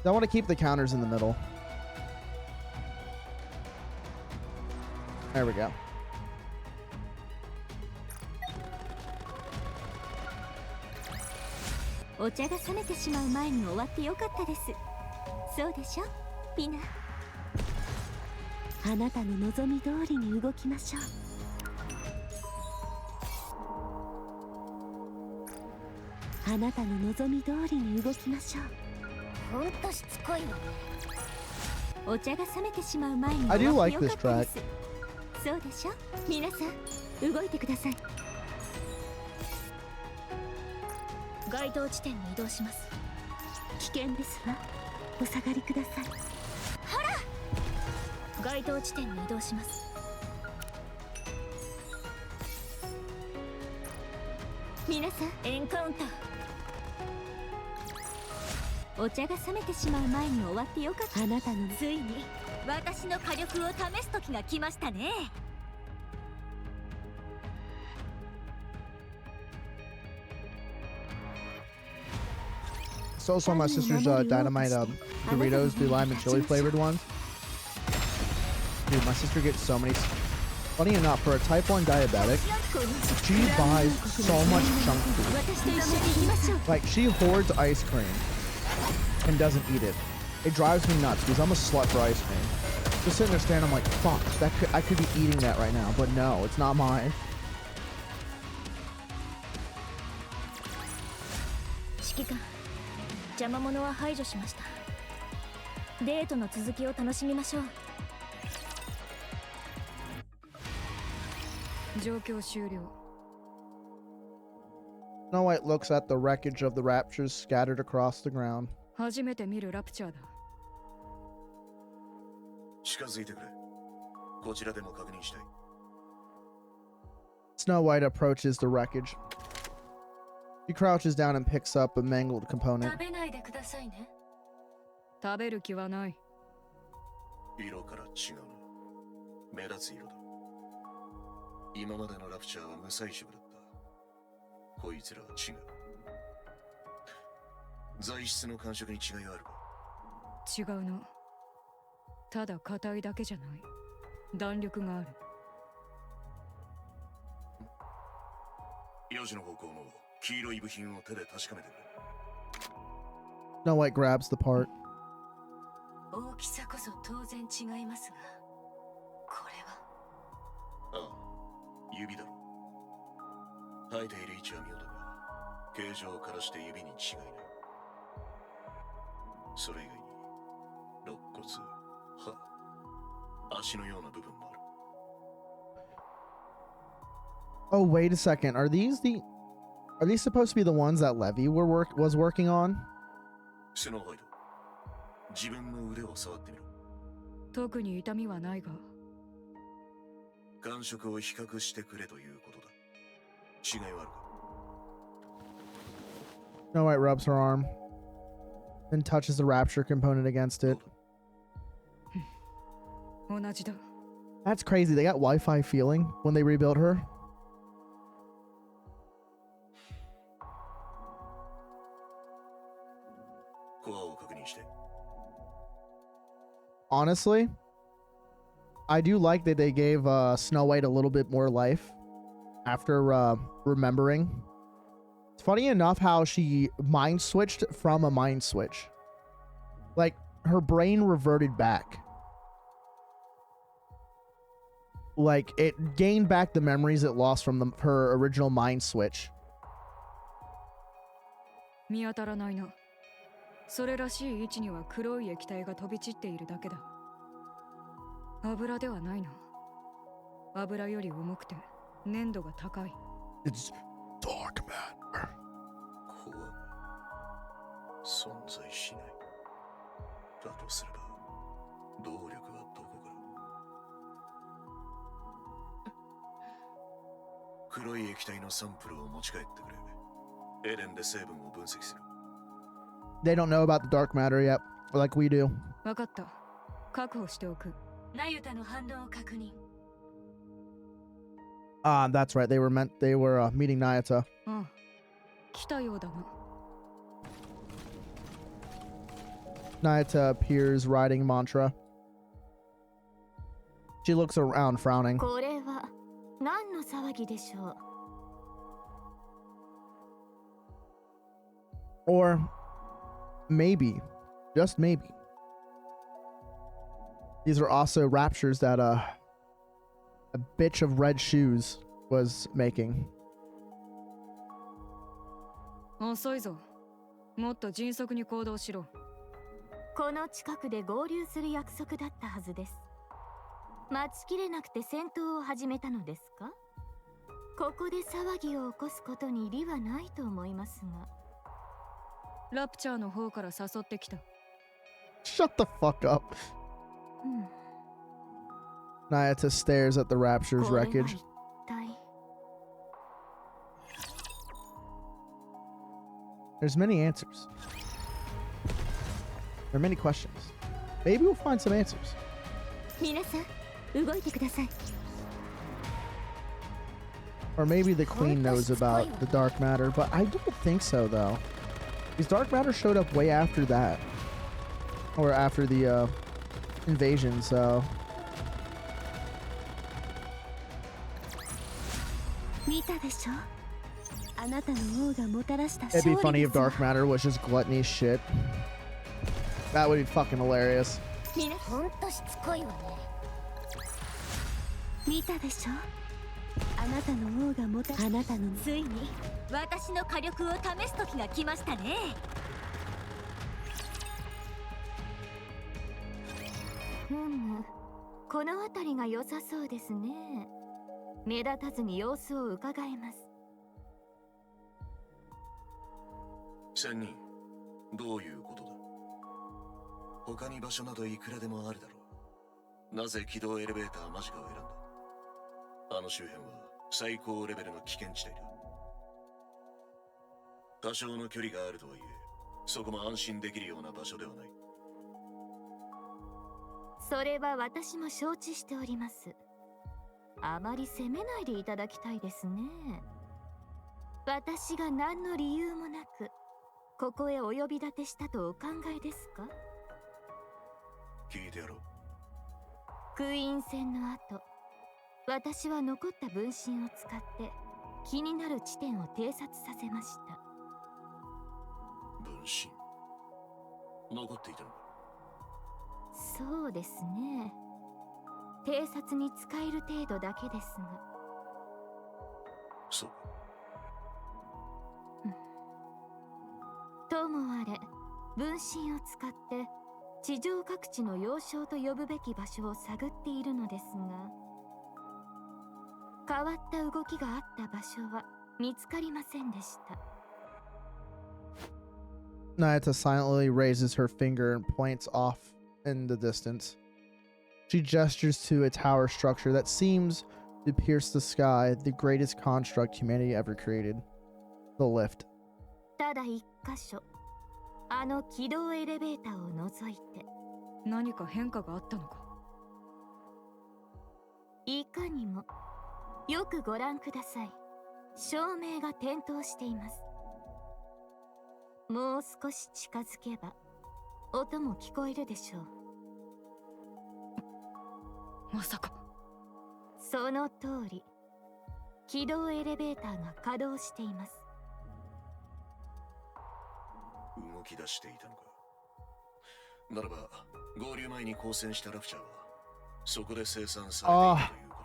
I want to keep the counters in the middle. There we go. お茶が冷めてしまう前に終わってよかったです。そうでしょ、みんな。あなたの望み通りに動きましょう。あなたの望み通りに動きましょう。ほんとしつこいの。お茶が冷めてしまう前に I 終 do わって like よか this ったで track. す。そうでしょ、皆さん動いてください。該当地点に移動します。危険ですわ、お下がりください。ほら、該当地点に移動します。皆さんエンカウンター。お茶が冷めてしまう前に終わってよかった。あなたのついに私の火力を試す時が来ましたね。 So my sister's dynamite Doritos, the lime and chili flavored ones. Dude, my sister gets so many. Funny enough, for a type 1 diabetic, she buys so much junk food. Like, she hoards ice cream and doesn't eat it. It drives me nuts because I'm a slut for ice cream. Just sitting there staring, I'm like, fuck, I could be eating that right now, but no, it's not mine. 指揮官、邪魔者は排除しました。デートの続きを楽しみましょう。状況終了。 Snow White looks at the wreckage of the raptures scattered across the ground. 初めて見るラプチャーだ。近づいてくれ。こちらでも確認したい。Snow White approaches the wreckage. She crouches down and picks up a mangled component. 食べないでくださいね。食べる気はない。色から違うな。目立つ色だ。今までのラプチャーは無彩色だった。こいつらは違う。材質の感触に違いはあるか？違うな。ただ硬いだけじゃない。弾力がある。4時の方向の黄色い部品を手で確かめてくれ。Snow White grabs the part. 大きさこそ当然違いますが、これは。ああ、指だろ。生えている位置は妙だが、形状からして指に違いない。それ以外に、肋骨、歯、足のような部分もある。Oh, wait a second. Are these supposed to be the ones that Levy was working on? スノーホワイト、自分の腕を触ってみろ。特に痛みはないが。感触を比較してくれということだ。違いはあるか？ Snow White rubs her arm, then touches the rapture component against it. 同じだ。 That's crazy. They got Wi-Fi feeling when they rebuilt her. コアを確認して。 Honestly, I do like that they gave Snow White a little bit more life after remembering. It's funny enough how she mind switched from a mind switch. Like, her brain reverted back. Like, it gained back the memories it lost from her original mind switch. 見当たらないな。それらしい位置には黒い液体が飛び散っているだけだ。油ではないな。油より重くて粘度が高い。 It's dark matter. 怖い。存在しない。だとすれば動力はどこから。黒い液体のサンプルを持ち帰ってくれ。エレンで成分を分析する。 They don't know about the dark matter yet, like we do. わかった。確保しておく。ナユタの反応を確認。That's right. They were meeting Nayata. うん。来たようだな。 Nayata appears riding Mantra. She looks around, frowning. これは何の騒ぎでしょう。 Or maybe, just maybe, these are also raptures that a bitch of red shoes was making. 遅いぞ。もっと迅速に行動しろ。この近くで合流する約束だったはずです。待ちきれなくて戦闘を始めたのですか？ここで騒ぎを起こすことに利はないと思いますが。ラプチャーの方から誘ってきた。 Shut the fuck up. Nayata stares at the rapture's これは wreckage. 一体 There's many answers. There are many questions. Maybe we'll find some answers. 皆さん、動いてください。 Or maybe the queen knows about the dark matter, but I don't think so though. Because dark matter showed up way after that. Or after the invasion, so 見たでしょ？あなたの王がもたらした it'd be 勝 funny 利 if ですわ。 dark matter was just gluttony shit. That would be fucking hilarious. みんなほんとしつこいわね。見たでしょ？あなたの王がもたあなたのついに私の火力を試す時が来ましたね。この辺りが良さそうですね。目立たずに様子を伺えます。仙人、どういうことだ。他に場所などいくらでもあるだろう。なぜ軌道エレベーター間近を選んだ。あの周辺は最高レベルの危険地帯だ。多少の距離があるとはいえ、そこも安心できるような場所ではない。それは私も承知しております。あまり責めないでいただきたいですね。私が何の理由もなくここへお呼び立てしたとお考えですか？聞いてやろう。クイーン戦の後、私は残った分身を使って気になる地点を偵察させました。分身残っていたのか。そうですね。偵察に使える程度だけですが。そう。ともあれ、分身を使って地上各地の要衝と呼ぶべき場所を探っているのですが、変わった動きがあった場所は見つかりませんでした。Nayata silently raises her finger and points off in the distance. She gestures to a tower structure that seems to pierce the sky, the greatest construct humanity ever created. The lift. ただ一箇所、あの軌道エレベーターを除いて。何か変化があったのか。いかにも。よくご覧ください。照明が点灯しています。もう少し近づけば音も聞こえるでしょう。まさか。その通り、軌道エレベーターが稼働しています。動き出していたのか。ならば合流前に交戦したラプチャーはそこで生産されていたということか。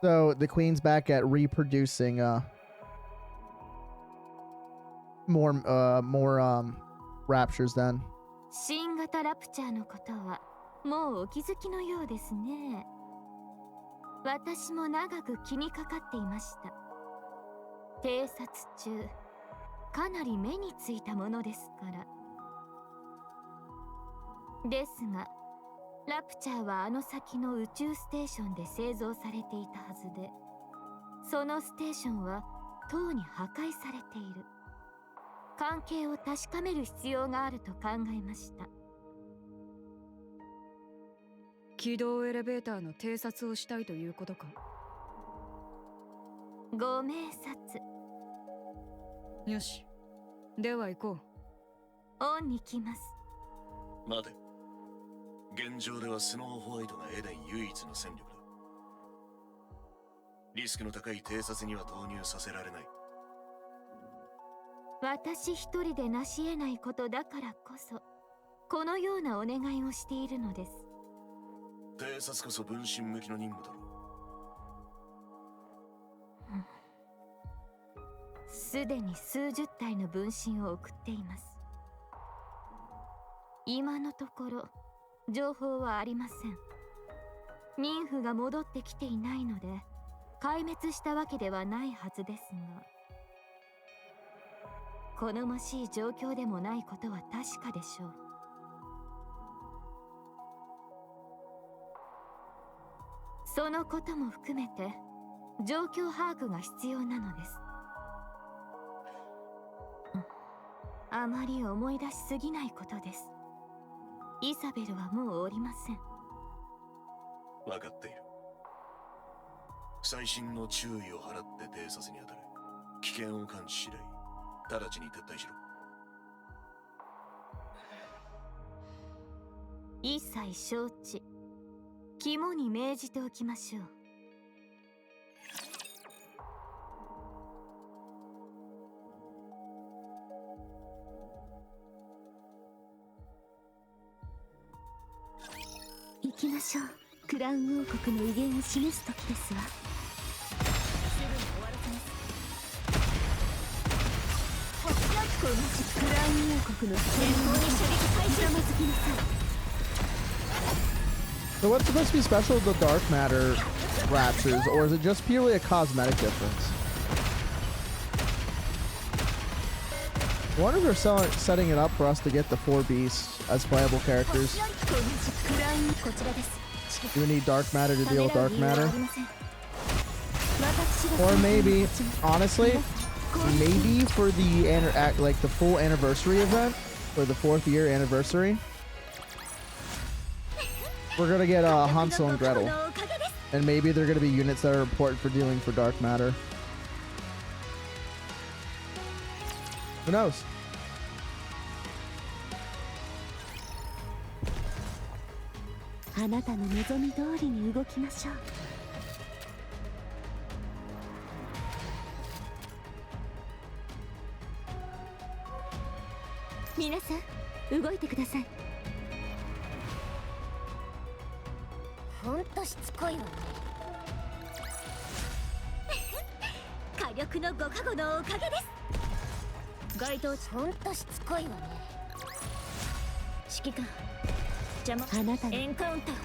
So the queen's back at reproducing more raptures then. 新型ラプチャーのことはもうお気づきのようですね。私も長く気にかかっていました。偵察中かなり目についたものですから。ですがラプチャーはあの先の宇宙ステーションで製造されていたはずで、そのステーションはとうに破壊されている。関係を確かめる必要があると考えました。軌道エレベーターの偵察をしたいということか。ご明察。よし、では行こう。オンに来ます。待て。現状ではスノーホワイトがエデン唯一の戦力だ。リスクの高い偵察には投入させられない。私一人で成し得ないことだからこそこのようなお願いをしているのです。偵察こそ分身向きの任務だろう。すでに数十体の分身を送っています。今のところ情報はありません。妊婦が戻ってきていないので壊滅したわけではないはずですが、好ましい状況でもないことは確かでしょう。そのことも含めて状況把握が必要なのです。あまり思い出しすぎないことです。イザベルはもうおりません。分かっている。細心の注意を払って偵察に当たる。危険を感知次第直ちに撤退しろ。一切承知。肝に銘じておきましょう。行きましょう。クラウン王国の威厳を示す時ですわ。すぐに終わらせます。このクラウン王国の戦闘に射撃開始。ざまずきなさい。 So what's supposed to be special with the dark matter raptures, or is it just purely a cosmetic difference? I wonder if they're setting it up for us to get the 4 beasts as playable characters. Do we need dark matter to deal with dark matter? Or maybe, honestly, maybe for the like the full anniversary event, for the 4th year anniversary, we're gonna get Hansel and Gretel, and maybe they're gonna be units that are important for dealing for dark matter. Who knows? Minasan, 動いてください。ほんとしつこいわね。火力のご加護のおかげです。該当値ほんとしつこいわね。指揮官、邪魔。あなたエンカウンター。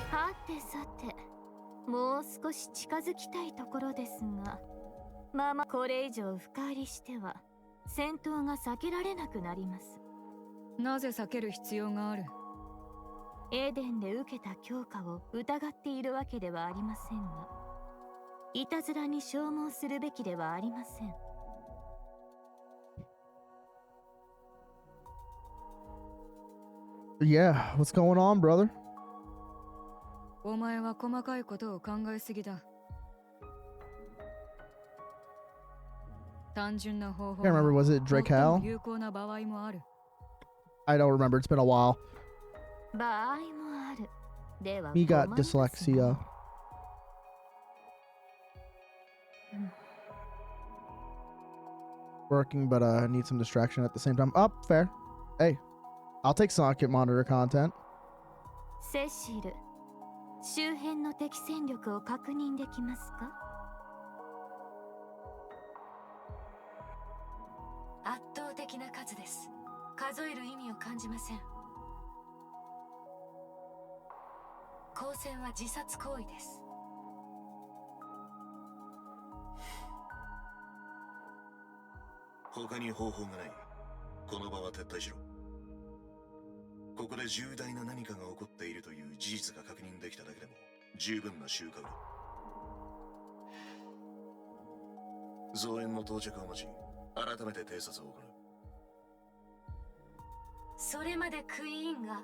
はてさて、もう少し近づきたいところですが、これ以上深入りしては戦闘が避けられなくなります。なぜ避ける必要がある？エデンで受けた強化を疑っているわけではありませんが、いたずらに消耗するべきではありません。Yeah, what's going on, brother? お前は細かいことを考えすぎだ。単純な方法 I can't remember, was it Drakel? 有効な場合もある。I don't remember, it's been a while. 場合もある。では Me got 困りますね。 dyslexia. Working, but need some distraction at the same time. Up, fair. Hey, I'll take socket monitor content. セシル、周辺の敵戦力を確認できますか？圧倒的な数です。数える意味を感じません。交戦は自殺行為です。他に方法がない。この場は撤退しろ。ここで重大な何かが起こっているという事実が確認できただけでも十分な収穫だ。増援の到着を待ち、改めて偵察を行う。それまでクイーンが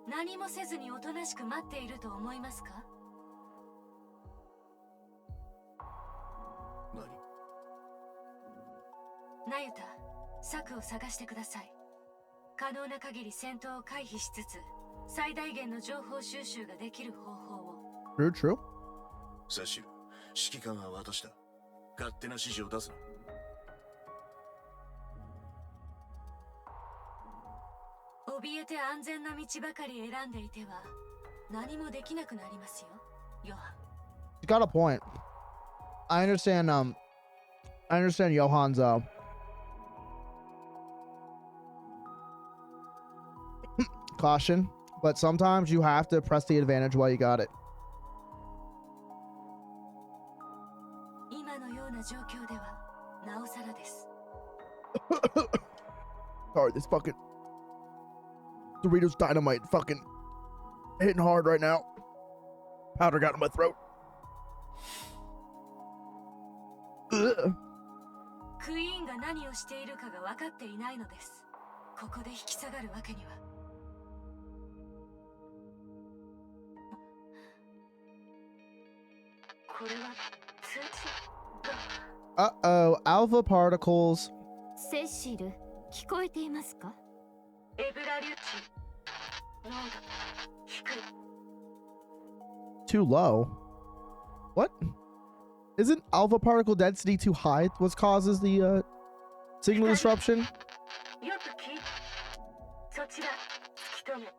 何もせずにおとなしく待っていると思いますか？何？ナユタ、策を探してください。可能な限り戦闘を回避しつつ、最大限の情報収集ができる方法を。True. セシル、指揮官は私だ。勝手な指示を出すな。怯えて安全な道ばかり選んでいては何もできなくなりますよ、ヨハン。You got a point. I understand Johan's caution, but sometimes you have to press the advantage while you got it. 今のような状況ではなおさらです。Sorry, this fucking Doritos Dynamite fucking hitting hard right now. Powder got in my throat. Ugh. クイーンが何をしているかが分かっていないのです。ここで引き下がるわけには。これは通知が。Uh-oh, alpha particles. セシル、聞こえていますか？エブラリュチ、濃度低い。 Too low. What? Isn't alpha particle density too high? What causes the signal disruption? よく聞いて。そちら突き止め帰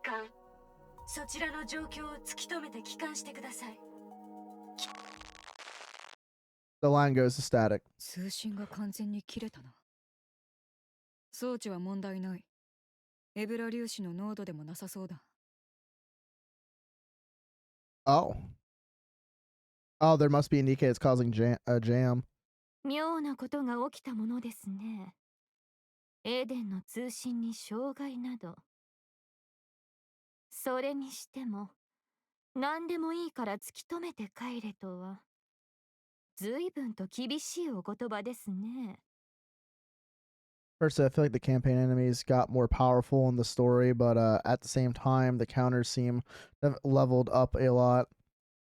還。そちらの状況を突き止めて帰還してください。 The line goes to static. 通信が完全に切れたな。装置は問題ない。エブラ粒子の濃度でもなさそうだ。Oh. Oh, there must be an indicate it's causing a jam. 妙なことが起きたものですね。エーデンの通信に障害など。それにしても、何でもいいから突き止めて帰れとは、随分と厳しいお言葉ですね。First, I feel like the campaign enemies got more powerful in the story, but at the same time, the counters seem to have leveled up a lot.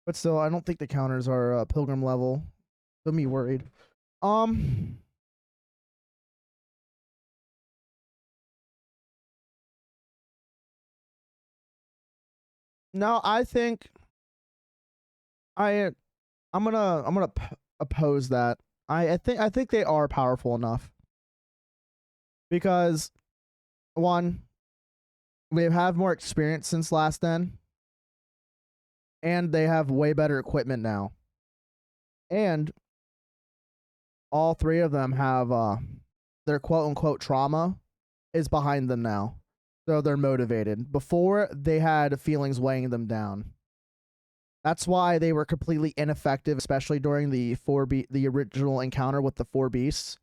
But still, I don't think the counters are pilgrim level. Got me worried. No, I think I'm gonna oppose that. I think they are powerful enough. Because one, they have more experience since last then. And they have way better equipment now. And all three of them have their quote unquote trauma is behind them now. So they're motivated. Before, they had feelings weighing them down. That's why they were completely ineffective, especially during the original encounter with the four beasts,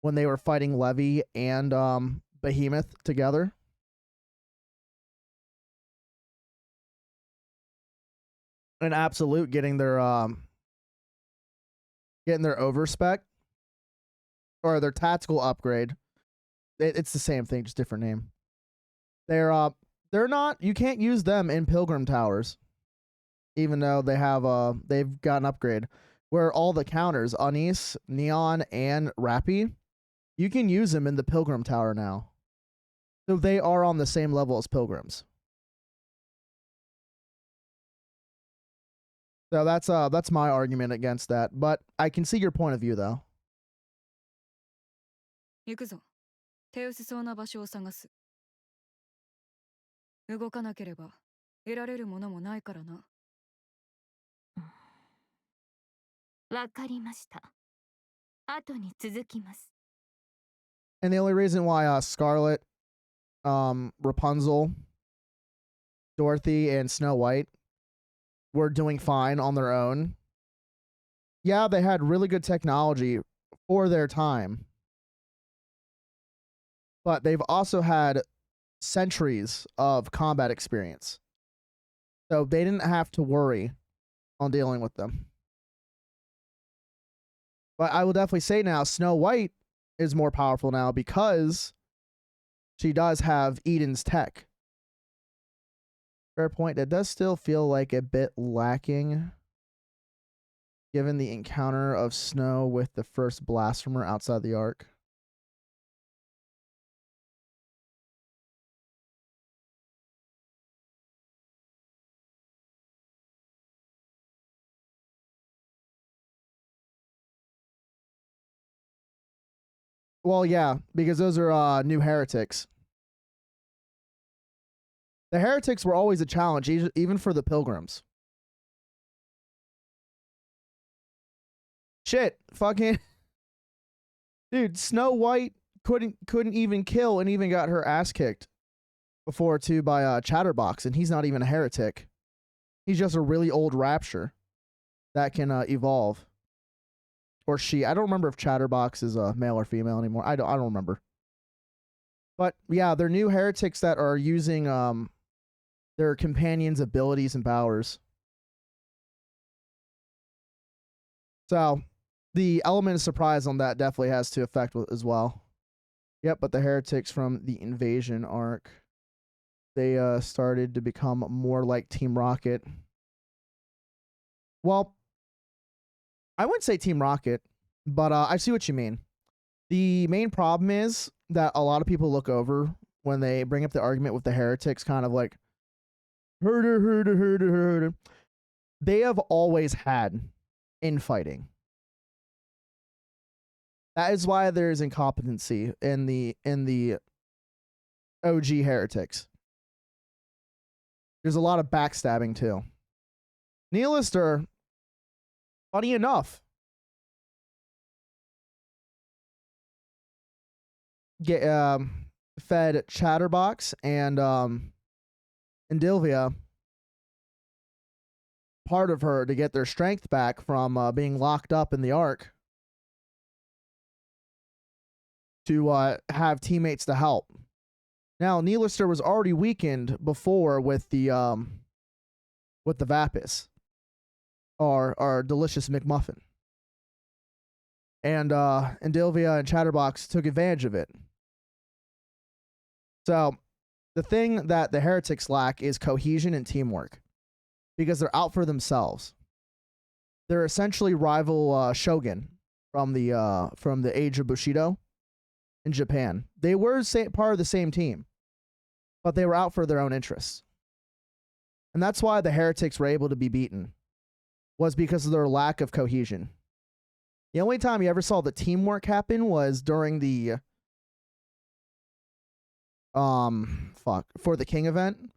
when they were fighting Levy and Behemoth together. And Absolute getting their overspec or their tactical upgrade. It's the same thing, just different name. They're not, you can't use them in Pilgrim Towers, even though they've got an upgrade. Where all the counters, Anise, Neon, and Rappy, you can use them in the Pilgrim Tower now. So they are on the same level as Pilgrims. So that's my argument against that. But I can see your point of view, though. 行くぞ。手薄そうな場所を探す。動かなければ得られるものもないからな。わかりました。後に続きます。 And the only reason why Scarlet, Rapunzel, Dorothy, and Snow White were doing fine on their own. Yeah, they had really good technology for their time, but they've also had centuries of combat experience. So they didn't have to worry on dealing with them. But I will definitely say now, Snow White is more powerful now because she does have Eden's tech. Fair point. It does still feel like a bit lacking, given the encounter of Snow with the first blasphemer outside the Ark. Well, yeah, because those are new heretics. The heretics were always a challenge, even for the pilgrims. Shit, fucking dude, Snow White couldn't even kill and even got her ass kicked before too by Chatterbox, and he's not even a heretic. He's just a really old rapture that can evolve. Or she. I don't remember if Chatterbox is a male or female anymore. I don't remember. But yeah, they're new heretics that are using their companions' abilities and powers. So the element of surprise on that definitely has to affect as well. Yep, but the heretics from the Invasion arc, they started to become more like Team Rocket. Well, I wouldn't say Team Rocket, but I see what you mean. The main problem is that a lot of people look over when they bring up the argument with the heretics, kind of like, herder. They have always had infighting. That is why there is incompetency in the OG heretics. There's a lot of backstabbing too. Nihilister, funny enough, fed Chatterbox and Indilvia part of her to get their strength back from being locked up in the Ark, to have teammates to help. Now, Nihilister was already weakened before with the Vapis, our delicious McMuffin. And Indilvia and Chatterbox took advantage of it. So, the thing that the heretics lack is cohesion and teamwork, because they're out for themselves. They're essentially rival shogun from the age of Bushido in Japan. They were part of the same team, but they were out for their own interests. And that's why the heretics were able to be beaten, was because of their lack of cohesion. The only time you ever saw the teamwork happen was during the for the King event,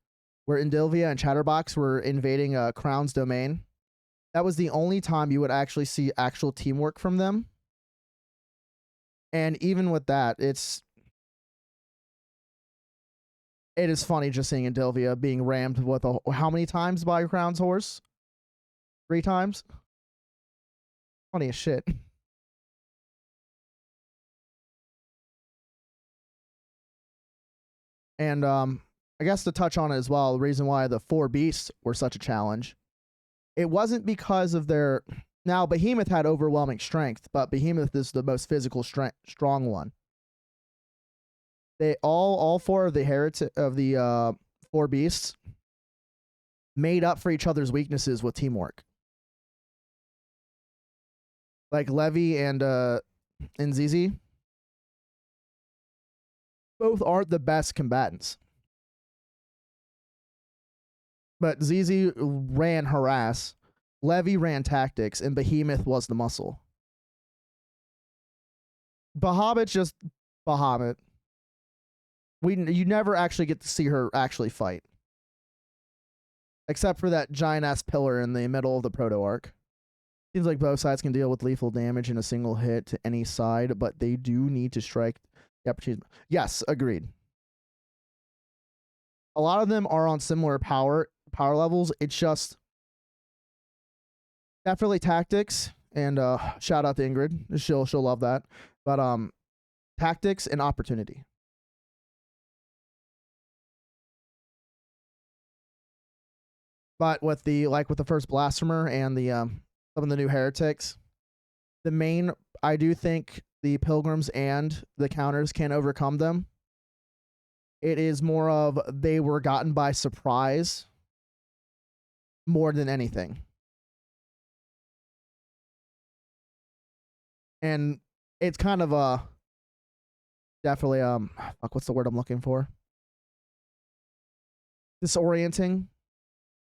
where Indilvia and Chatterbox were invading Crown's domain. That was the only time you would actually see actual teamwork from them. And even with that, it is funny just seeing Indilvia being rammed with how many times by Crown's horse? 3 times? Funny as shit. And I guess to touch on it as well, the reason why the 4 beasts were such a challenge, it wasn't because of their... Now, Behemoth had overwhelming strength, but Behemoth is the most physical strong one. They all 4 of the 4 beasts made up for each other's weaknesses with teamwork. Like Levi and Zizi both aren't the best combatants. But Zizi ran harass, Levi ran tactics, and Behemoth was the muscle. Bahamut's just Bahamut. You never actually get to see her actually fight. Except for that giant-ass pillar in the middle of the proto-arc. Seems like both sides can deal with lethal damage in a single hit to any side, but they do need to strike the opportunity. Yes, agreed. A lot of them are on similar power levels. It's just definitely tactics, and shout out to Ingrid. She'll love that. But tactics and opportunity. But with the with the first blasphemer and the some of the new heretics, the main, I do think the pilgrims and the counters can overcome them. It is more of they were gotten by surprise more than anything. And it's kind of definitely fuck, what's the word I'm looking for? Disorienting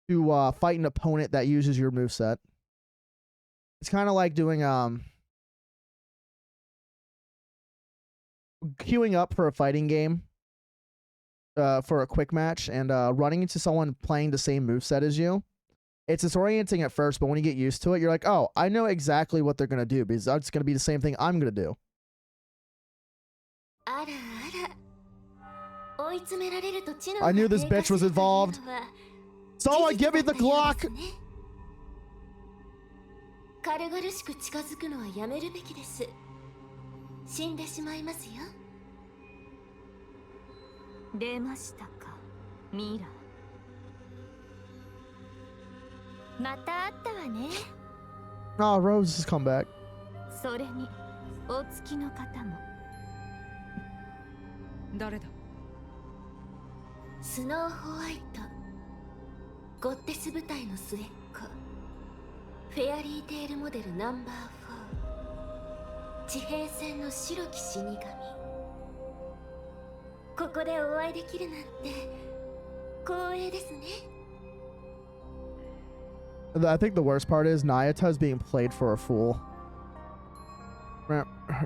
to fight an opponent that uses your moveset. It's kind of like doing queuing up for a fighting game for a quick match and running into someone playing the same moveset as you. It's disorienting at first, but when you get used to it, you're like, oh, I know exactly what they're going to do because it's going to be the same thing I'm going to do. I knew this bitch was involved. Someone give me the Glock! 軽々しく近づくのはやめるべきです。死んでしまいますよ。出ましたか、ミラ。また会ったわね。Oh, Rose has come back. それに、お付きの方も。誰だ？スノーホワイト。ゴッテス部隊の末っ子。フェアリーテールモデルナンバー4。地平線の白き死神。ここでお会いできるなんて光栄ですね。I think the worst part is Nayata is being played for a fool.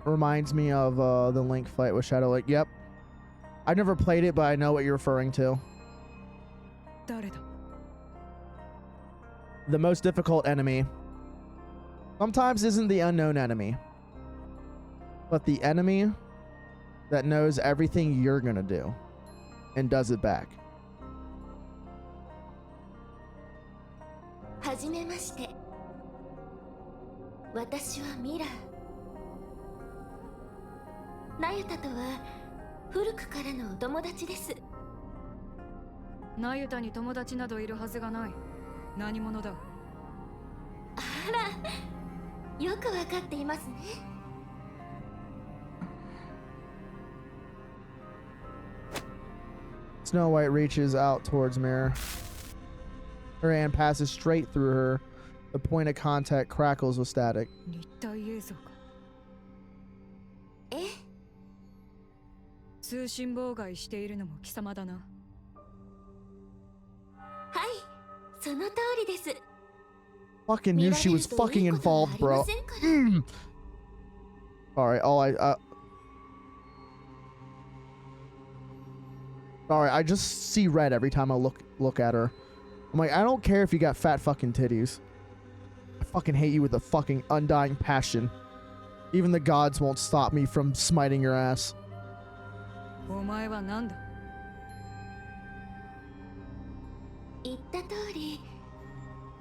Reminds me of the Link fight with Shadow Link. Yep. I've never played it, but I know what you're referring to. 誰だ？ The most difficult enemy sometimes isn't the unknown enemy, but the enemy that knows everything you're gonna do and does it back. はじめまして。私はミラー。ナユタとは古くからのお友達です。ナユタに友達などいるはずがない。何者だ？あら、よくわかっていますね。Snow White reaches out towards Mirror. Her hand passes straight through her. The point of contact crackles with static. 立体映像か。え？通信妨害しているのも貴様だな。はい、その通りです。Fucking knew she was fucking involved, bro. Alright, Alright, I just see red every time I look at her. I'm like, I don't care if you got fat fucking titties. I fucking hate you with a fucking undying passion. Even the gods won't stop me from smiting your ass. お前は何だ？言った通り、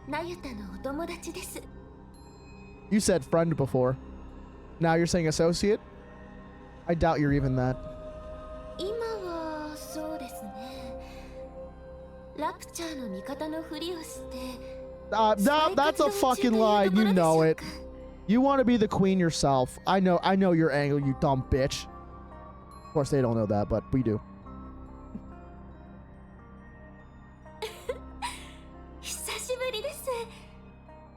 ナユタのお友達です。You said friend before. Now you're saying associate? I doubt you're even that. 今はそうですね。ラプチャーの味方のふりをして。That's a fucking lie. You know it. You want to be the queen yourself. I know your angle, you dumb bitch. Of course, they don't know that, but we do. 久しぶりです。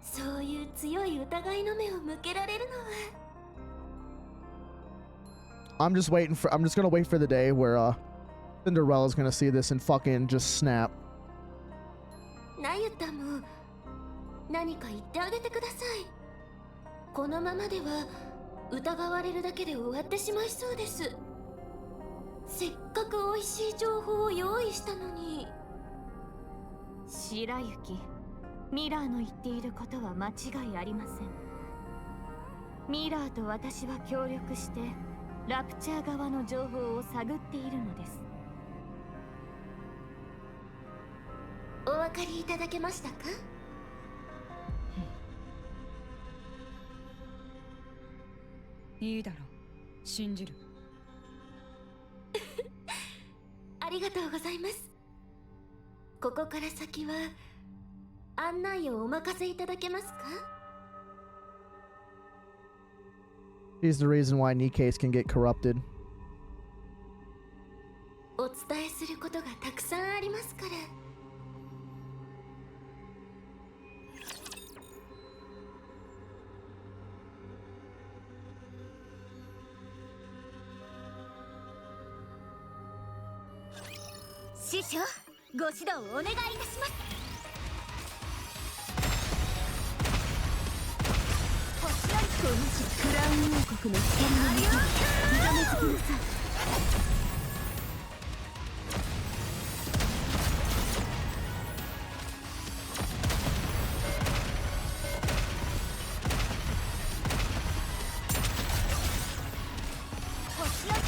そういう強い疑いの目を向けられるのは。I'm just gonna wait for the day where Cinderella's gonna see this and fucking just snap. ナユタも何か言ってあげてください。このままでは疑われるだけで終わってしまいそうです。せっかく美味しい情報を用意したのに。白雪、ミラーの言っていることは間違いありません。ミラーと私は協力してラプチャー側の情報を探っているのです。お分かりいただけましたか？いいだろう、信じる。ありがとうございます。ここから先は案内をお任せいただけますか？ She's the reason why Nikkei's can get corrupted. お伝えすることがたくさんありますから。師匠、ご指導をお願いいたします。星よりこのクラウン王国の危険な目に痛めつきなさい。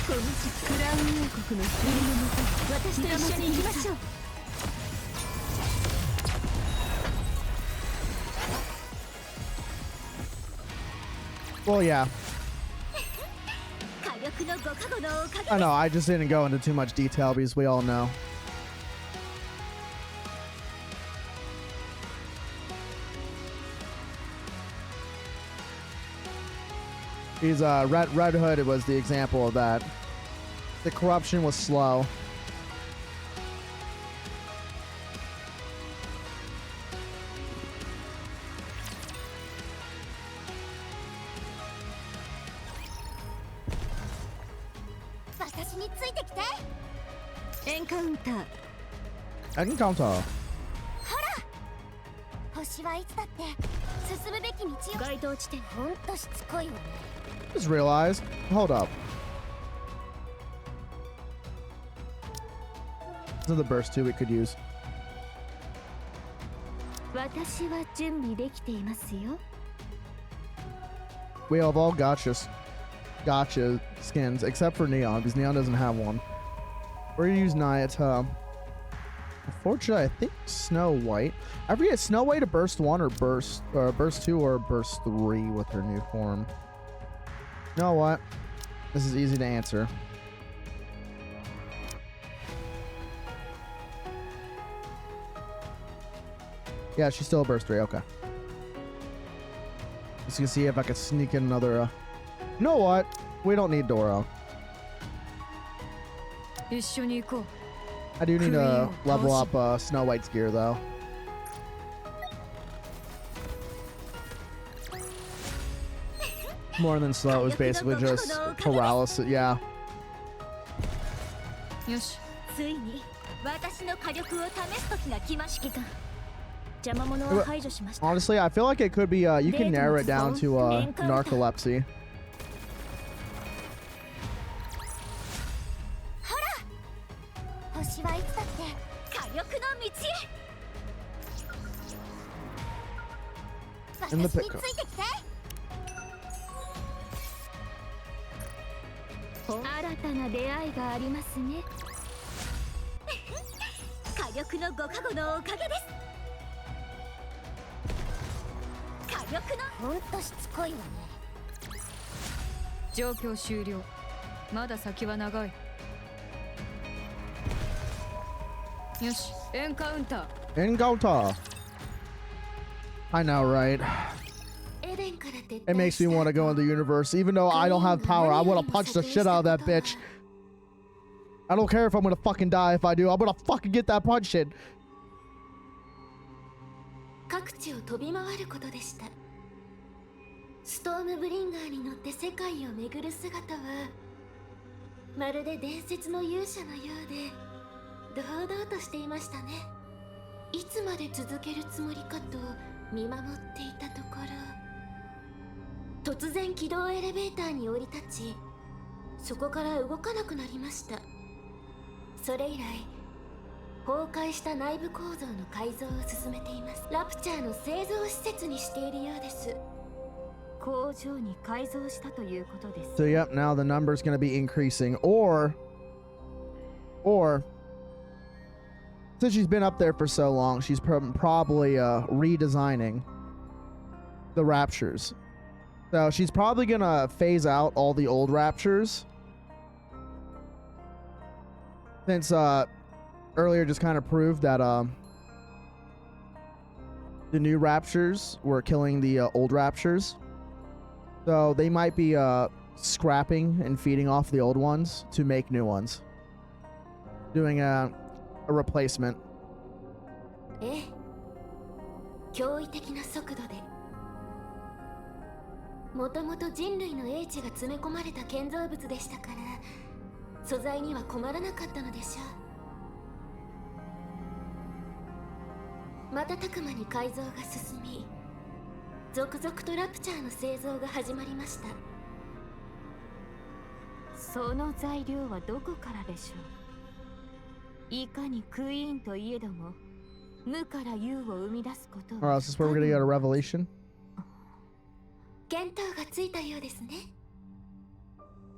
このクラウン王国の光のもと、私と一緒に行きましょう。Well, yeah. 火力のご加護のおかげ I know, I just didn't go into too much detail because we all know. He's Red Hood was the example of that. The corruption was slow. 私についてきて。エンカウンター。 Encounter. 星はいつだって進むべき道を。該当地点。ほんとしつこいわね。 Just realized. Hold up. This is the burst too we could use. 私は準備できていますよ。 We have all gotcha skins except for Neon because Neon doesn't have one. We're gonna use Nayata. Unfortunately, I think Snow White. I forget Snow White to burst 1 or burst 2 or burst 3 with her new form. You know what? This is easy to answer. Yeah, she's still a burst 3. Okay. Just gonna see if I can sneak in another. You know what? We don't need Doro. 一緒に行こう。 I do need to level up Snow White's gear though. More than slow, it was basically just paralysis. Yeah. よし。ついに私の火力を試す時が来ました。邪魔者は排除しました。 Honestly, I feel like it could be you can narrow it down to narcolepsy. 星はいつだって火力の道へ。 In the 私に pickup. ついてきて。新たな出会いがありますね。火力のご加護のおかげです。火力のほんとしつこいわね。状況終了。まだ先は長い。よし、エンカウンター。 Encounter. I know, right? エデンから撤退した It makes me want to go in the universe, even though I don't have power. I want to punch the shit out of that bitch. I don't care if I'm gonna fucking die. If I do, I'm gonna fucking get that punch in. 各地を飛び回ることでした。ストームブリンガーに乗って世界を巡る姿はまるで伝説の勇者のようで堂々としていましたね。いつまで続けるつもりかと見守っていたところ、突然軌道エレベーターに降り立ち、そこから動かなくなりました。それ以来崩壊した内部構造の改造を進めています。ラプチャーの製造施設にしているようです。工場に改造したということです。 So yep, now the number's going to be increasing. Or since she's been up there for so long, she's probably redesigning the Raptures. So she's probably going to phase out all the old Raptures. Since earlier just kind of proved that the new Raptures were killing the old Raptures. So they might be scrapping and feeding off the old ones to make new ones. Doing a replacement. ええ、驚異的な速度で。もともと人類の英知が詰め込まれた建造物でしたから、素材には困らなかったのでしょう。瞬く間に改造が進み、続々とラプチャーの製造が始まりました。その材料はどこからでしょう。いかにクイーンといえども無から有を生み出すことは。 Or else this is where we're gonna get a revelation. 見当がついたようですね。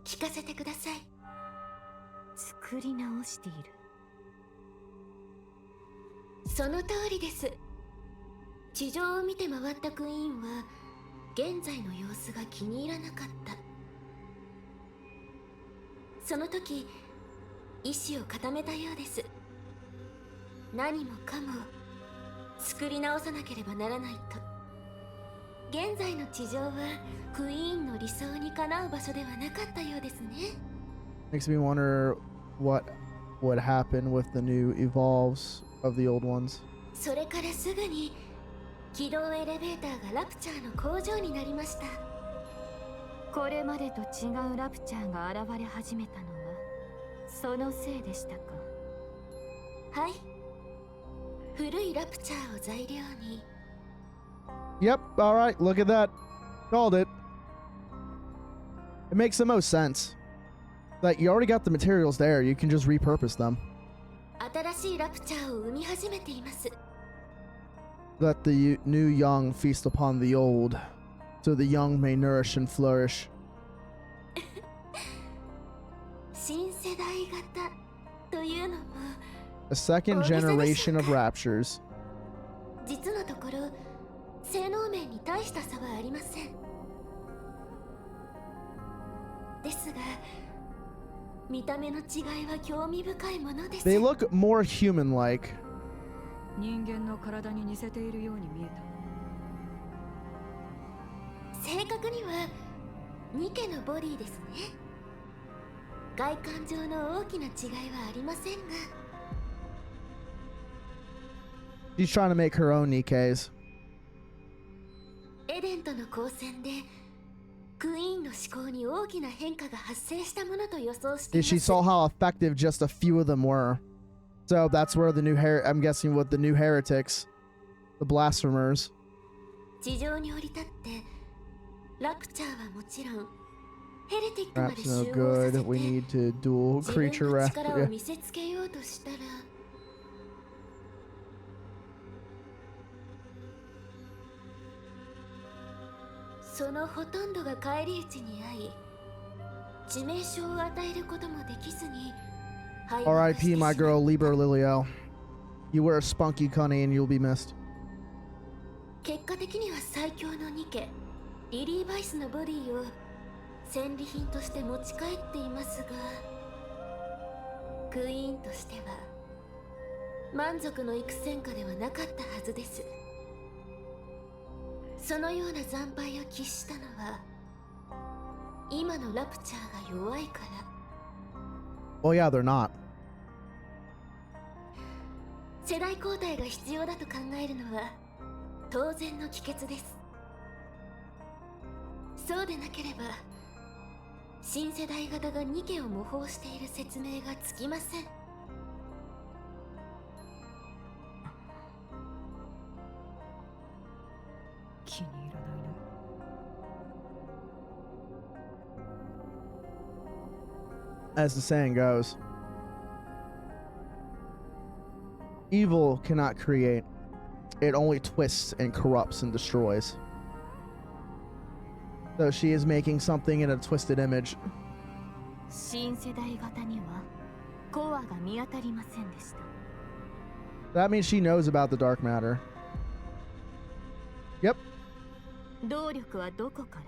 聞かせてください。作り直している。その通りです。地上を見て回ったクイーンは現在の様子が気に入らなかった。その時意志を固めたようです。何もかも作り直さなければならないと。現在の地上はクイーンの理想にかなう場所ではなかったようですね。 Makes me wonder what would happen with the new evolves of the old ones. それからすぐに軌道エレベーターがラプチャーの工場になりました。これまでと違うラプチャーが現れ始めたのはそのせいでしたか。はい。古いラプチャーを材料に。 Yep, all right, look at that. Called it. It makes the most sense. Like, you already got the materials there, you can just repurpose them. 新しいラプチャーを生み始めています。 Let the new young feast upon the old, so the young may nourish and flourish. 新世代型というのも A second generation of Raptures. 実のところ性能面に大した差はありません。ですが見た目の違いは興味深いものです。 They look more human-like. 人間の体に似せているように見えた。正確にはニケのボディですね。外観上の大きな違いはありませんが。 She's trying to make her own Nikes. エデンとの交戦でクイーンの思考に大きな変化が発生したものと予想しています。 She saw how effective just a few of them were. So that's where the new I'm guessing with the new heretics, the blasphemers. 地上に降り立ってラプチャーはもちろんヘレティックまで Perhaps 集 no 合さ good. せて We need to dual 自分 creature の wrath. 力を Yeah. 見せつけようとしたらそのほとんどが返り討ちに遭い致命傷を与えることもできずに敗北して R.I.P. しま my った。 girl Lieber Lilio. You were a spunky cunny and you'll be missed. 結果的には最強のニケリリー・バイスのボディを戦利品として持ち帰っていますがクイーンとしては満足のいく戦果ではなかったはずです。そのような惨敗を喫したのは今のラプチャーが弱いから。 Well, yeah, they're not. 世代交代が必要だと考えるのは当然の帰結です。そうでなければ新世代型がニケを模倣している説明がつきません。気に入らないな。As the saying goes. Evil cannot create. It only twists and corrupts and destroys. So she is making something in a twisted image. 新世代型にはコアが見当たりませんでした。 That means she knows about the dark matter. Yep. 動力はどこか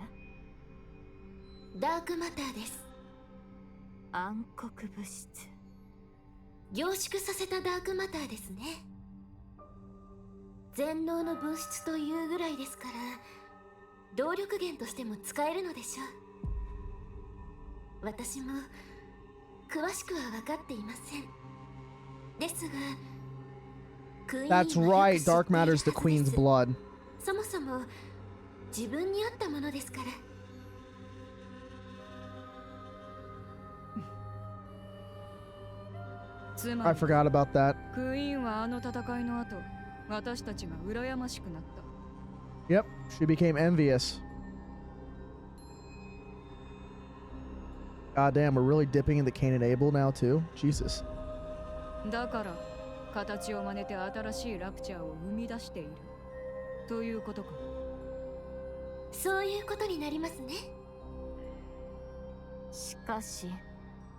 ら？ダークマターです。暗黒物質。凝縮させたダークマターですね。全能の物質というぐらいですから動力源としても使えるのでしょう。私も詳しくは分かっていません。ですがクイーンはよく知 That's っている right. はず Dark matter is the です。 queen's blood. そもそも自分に合ったものですから。つま I り forgot about that. クイーンはあの戦いの後私たちが羨ましくなった。 Yep. She became envious. God damn, we're really dipping in the Cain and Abel now too. Jesus. だから形を真似て新しいラプチャーを生み出しているということか。そういうことになりますね。しかし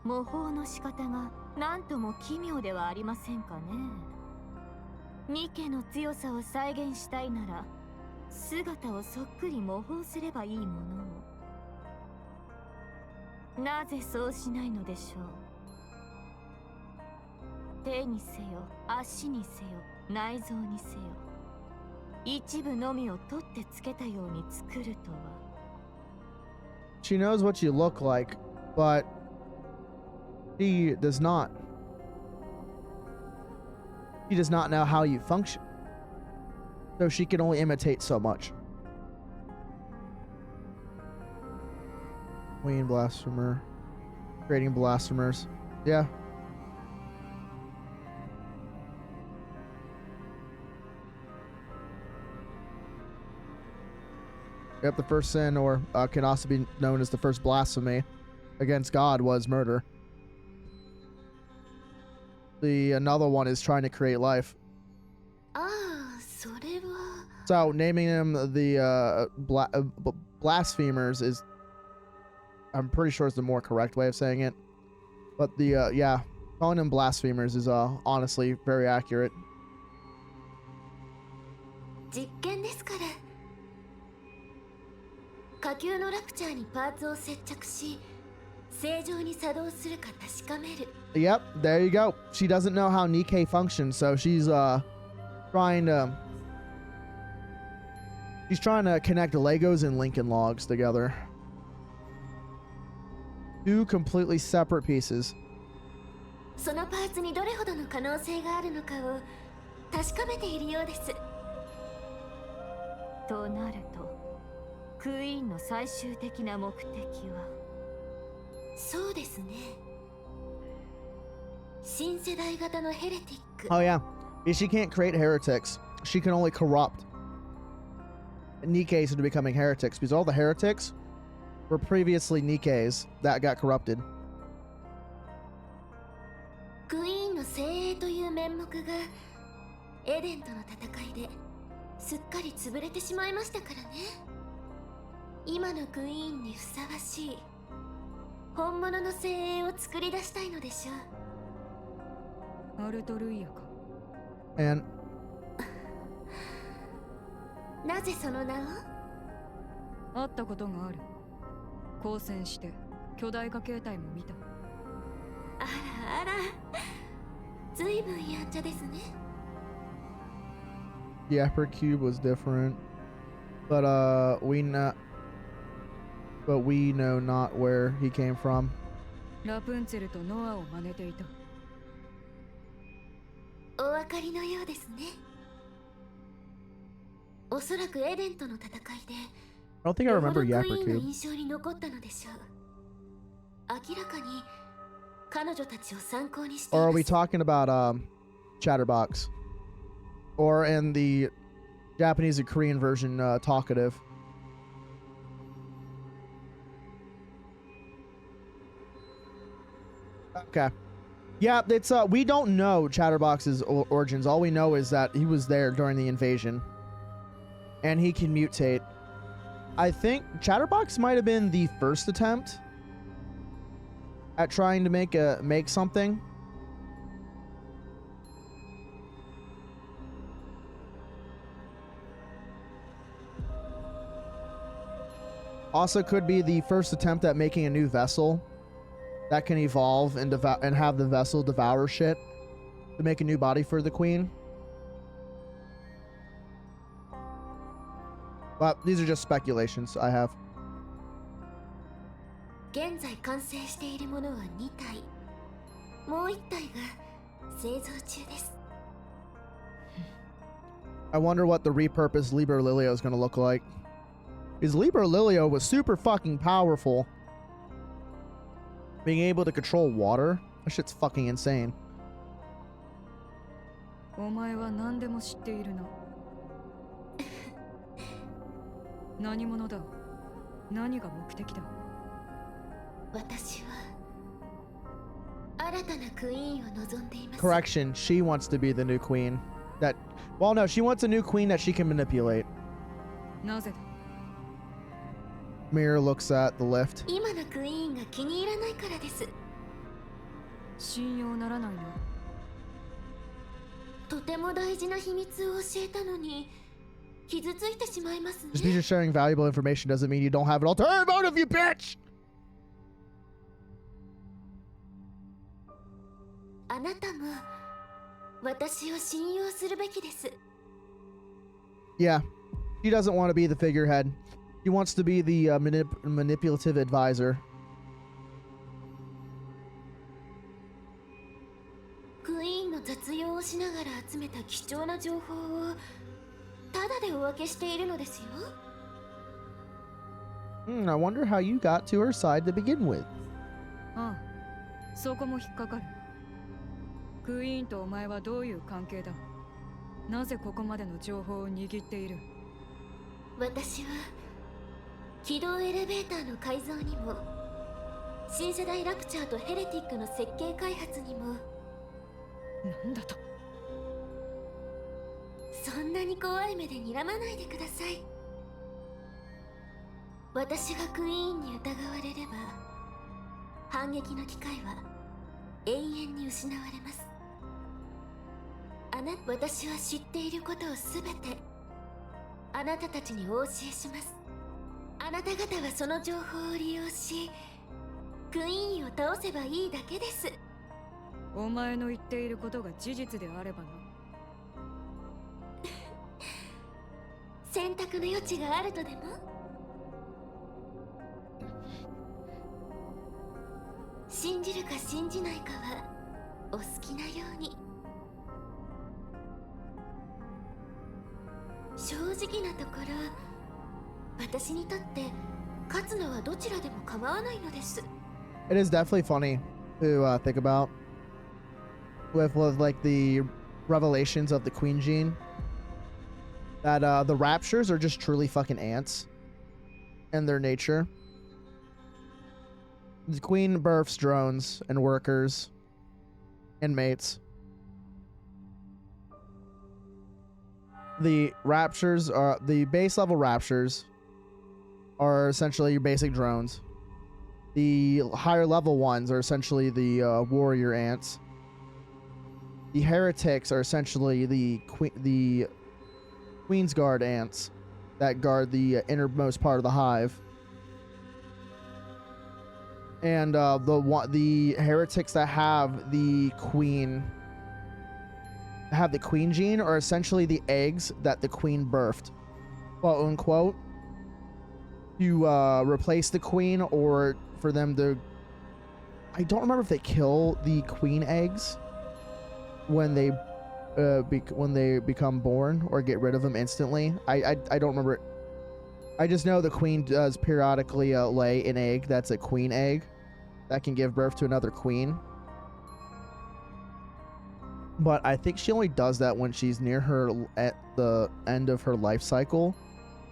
模倣の仕方が何とも奇妙ではありませんかね。ニケの強さを再現したいなら姿をそっくり模倣すればいいものを。なぜそうしないのでしょう。手にせよ足にせよ内臓にせよ一部のみを取ってつけたように作るとは。 She knows what you look like, but she does not. She does not know how you function. So she can only imitate so much. Queen blasphemer. Creating blasphemers. Yeah. Yep, the first sin, or can also be known as the first blasphemy against God, was murder. Another one is trying to create life. ああ、それは。 So naming them the blasphemers is, I'm pretty sure, is the more correct way of saying it. But yeah, calling them blasphemers is honestly very accurate. 実験ですから。火球のラプチャーにパーツを接着し正常に作動するか確かめる。 Yep, there you go. She doesn't know how Nikkei functions, so she's trying to connect Legos and Lincoln Logs together. Two completely separate pieces. そのパーツにどれほどの可能性があるのかを確かめているようです。となるとクイーンの最終的な目的は。そうですね。新世代型のヘレティック。 Oh yeah, she can't create heretics. She can only corrupt Nikkeis into becoming heretics, because all the heretics were previously Nikkeis that got corrupted. クイーンの精鋭という面目がエデンとの戦いですっかり潰れてしまいましたからね。今のクイーンにふさわしい本物の精鋭を作り出したいのでしょう。アルトルイヤか。 And なぜその名を？会ったことがある。交戦して巨大化形態も見た。あらあら、ずいぶんやんちゃですね。 the upper cube was different, but we know not where he came from. ラプンツェルとノアを真似ていた。お分かりのようですね。おそらくエデンとの戦いで I don't think I よほ remember どクイ Yapper ーンの Cube. 印象に残ったのでしょう。明らかに彼女たちを参考にしてい Or are ま we す。 talking about Chatterbox? Or in the Japanese and Korean version, talkative? Okay. Yeah, it's we don't know Chatterbox's origins. All we know is that he was there during the invasion, and he can mutate. I think Chatterbox might have been the first attempt at trying to make something. Also could be the first attempt at making a new vessel that can evolve and have the vessel devour shit to make a new body for the queen. But these are just speculations I have. 現在完成しているものは2体。もう1体が製造中です。I wonder what the repurposed Liber Lilio is going to look like. Because Liber Lilio was super fucking powerful. Being able to control water? That shit's fucking insane. お前は何でも知っているな。何者だ。何が目的だ。私は新たなクイーンを望んでいます。 Correction, she wants to be the new queen. Well, no, she wants a new queen that she can manipulate. なぜだ。 Mirror looks at the lift. 今のクイーンが気に入らないからです。信用ならないな。とても大事な秘密を教えたのに傷ついてしまいますね。 Just because you're sharing valuable information doesn't mean you don't have an ulterior motive, you bitch! あなたも私を信用するべきです。 Yeah, she doesn't want to be the figurehead. She wants to be the manipulative advisor. クイーンの雑用をしながら集めた貴重な情報をタダでお分けしているのですよ。 I wonder how you got to her side to begin with. ああ、そこも引っかかる。クイーンとお前はどういう関係だ。なぜここまでの情報を握っている。私は軌道エレベーターの改造にも新世代ラプチャーとヘレティックの設計開発にも。なんだと。そんなに怖い目で睨まないでください。私がクイーンに疑われれば反撃の機会は永遠に失われます。私は知っていることをすべてあなたたちにお教えします。あなた方はその情報を利用しクイーンを倒せばいいだけです。お前の言っていることが事実であればな。選択の余地があるとでも。信じるか信じないかはお好きなように。正直なところ私にとって勝つのはどちらでも構わないのです。 It is definitely funny to think about with like the revelations of the Queen Gene that the Raptures are just truly fucking ants in their nature. The Queen births drones and workers and mates. The Raptures are the base level Raptures are essentially your basic drones. The higher level ones are essentially the warrior ants. The heretics are essentially the Queen's Guard ants that guard the innermost part of the hive. And the heretics that have the queen gene are essentially the eggs that the queen birthed, quote unquote, to replace the queen or for them to. I don't remember if they kill the queen eggs when they become born or get rid of them instantly. I don't remember. I just know the queen does periodically lay an egg that's a queen egg that can give birth to another queen. But I think she only does that when she's near her at the end of her life cycle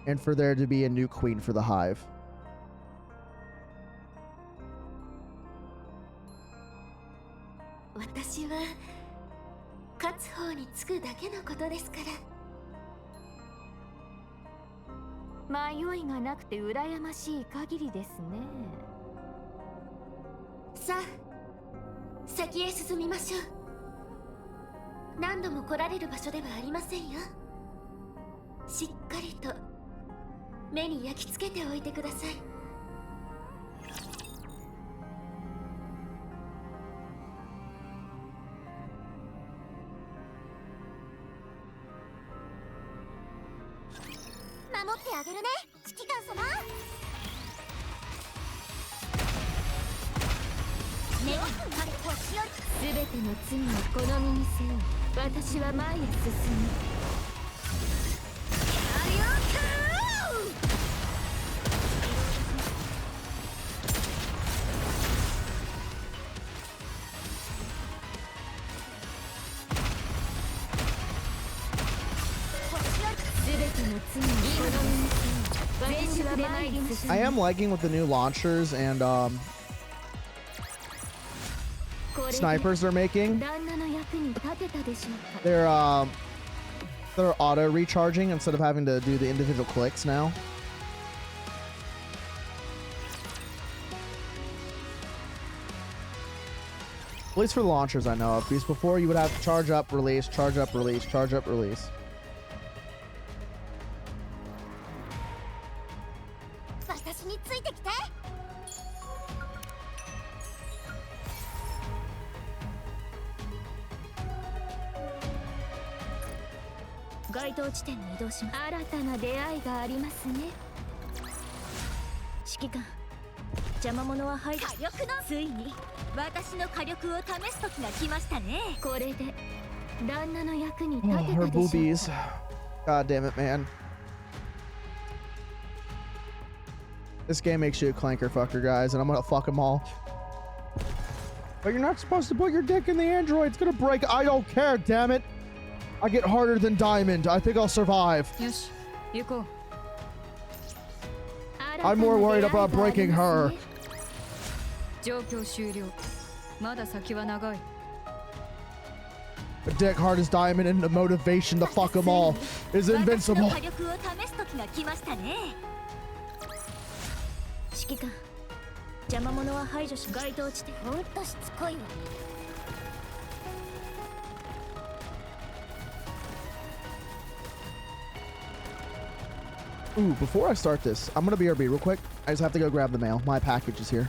and for there to be a new queen for the hive. 私は勝つ方につくだけのことですから。迷いがなくて羨ましい限りですね。さあ、先へ進みましょう。何度も来られる場所ではありませんよ。しっかりと目に焼き付けておいてください。守ってあげるね、指揮官様。全ての罪をこの身に背負い、私は前へ進む。I am liking with the new launchers and snipers they're making. They're auto recharging instead of having to do the individual clicks now. At least for the launchers I know of, because before you would have to charge up, release, charge up, release, charge up, release. 私についてきて。該当地点に移動します。新たな出会いがありますね。指揮官、邪魔者は排除。火力のついに私の火力を試す時が来ましたね。これで旦那の役に立てたでしょう。 Her boobies. God damn it, man. This game makes you a clanker fucker, guys, and I'm gonna fuck them all. But you're not supposed to put your dick in the android. It's gonna break. I don't care, damn it. I get harder than Diamond. I think I'll survive. I'm more worried about breaking her. A dick hard as Diamond and the motivation to fuck them all is invincible. 指揮官、邪魔者は排除し、該当地点。ほんとしつこいわ。Ooh, before I start this, I'm gonna BRB real quick. I just have to go grab the mail. My package is here.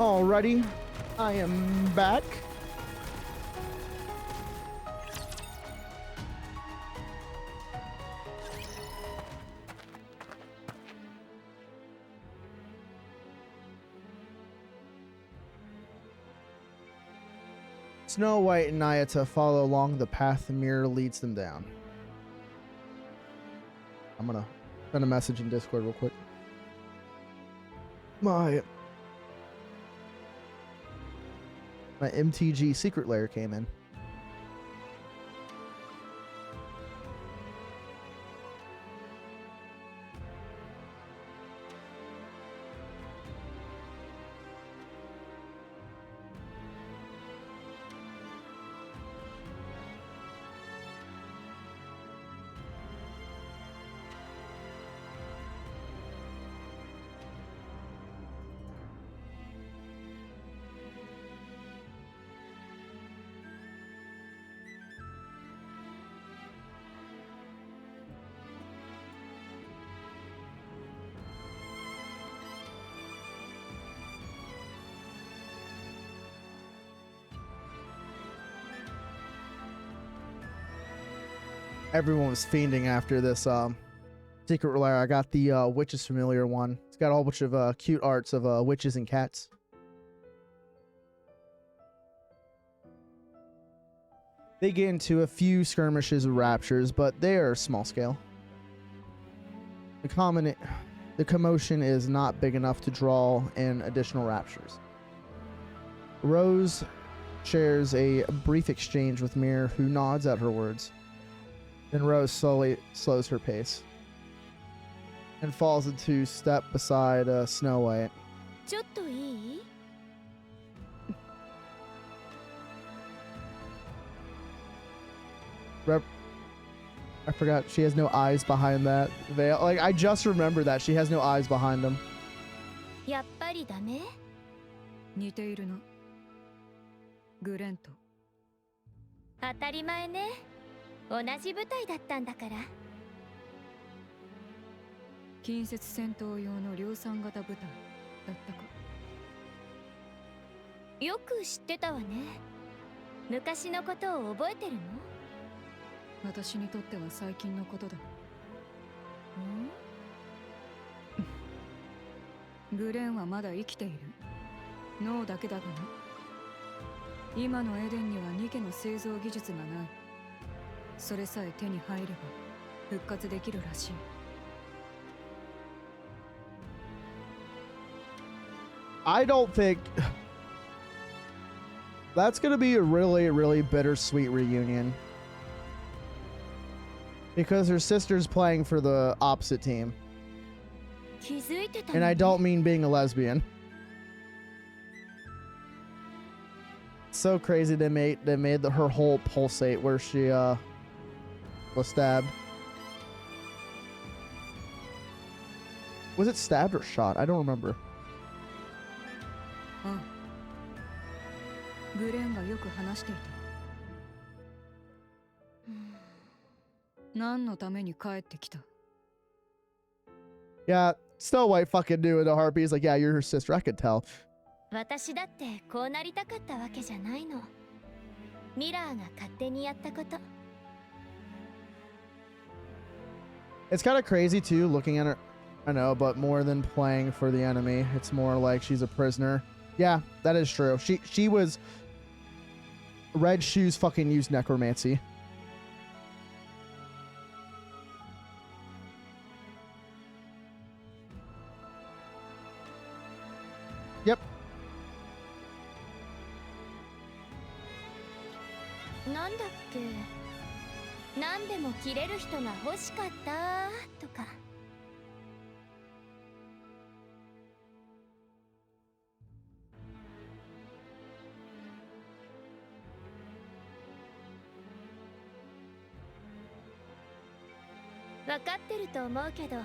Alrighty, I am back. Snow White and Nayata follow along the path the mirror leads them down. I'm gonna send a message in Discord real quick. My MTG secret lair came in. Everyone was fiending after this secret lair. I got the Witch's Familiar one. It's got a whole bunch of cute arts of witches and cats. They get into a few skirmishes with raptures, but they are small scale. The commotion is not big enough to draw in additional raptures. Rose shares a brief exchange with Mir, who nods at her words. Then Rose slowly slows her pace and falls into step beside Snow White. ちょっといい? I forgot she has no eyes behind that veil. Like, I just remember that she has no eyes behind them. やっぱりダメ? 似ているの。グレンと。当たり前ね。同じ部隊だったんだから。近接戦闘用の量産型部隊だったか。よく知ってたわね。昔のことを覚えてるの？私にとっては最近のことだ。グレンはまだ生きている。脳だけだがな。今のエデンにはニケの製造技術がない。それさえ手に入れば復活できるらしい。I don't think that's gonna be a really, really bittersweet reunion. Because her sister's playing for the opposite team. 気づいてたの？ And I don't mean being a lesbian. So crazy they made her whole pulsate where she was stabbed. Was it stabbed or shot? I don't remember. ああ。グレンがよく話していた。何のために帰ってきた？ Yeah, Snow White fucking knew in a heartbeat. He's like, yeah, you're her sister. I could tell. 私だってこうなりたかったわけじゃないの。ミラーが勝手にやったこと。It's kind of crazy too, looking at her. I know, but more than playing for the enemy, it's more like she's a prisoner. Yeah, that is true. She was. Red Shoes fucking used necromancy. Yep. なんだっけ？何でも切れる人が欲しかったとか。わかってると思うけど、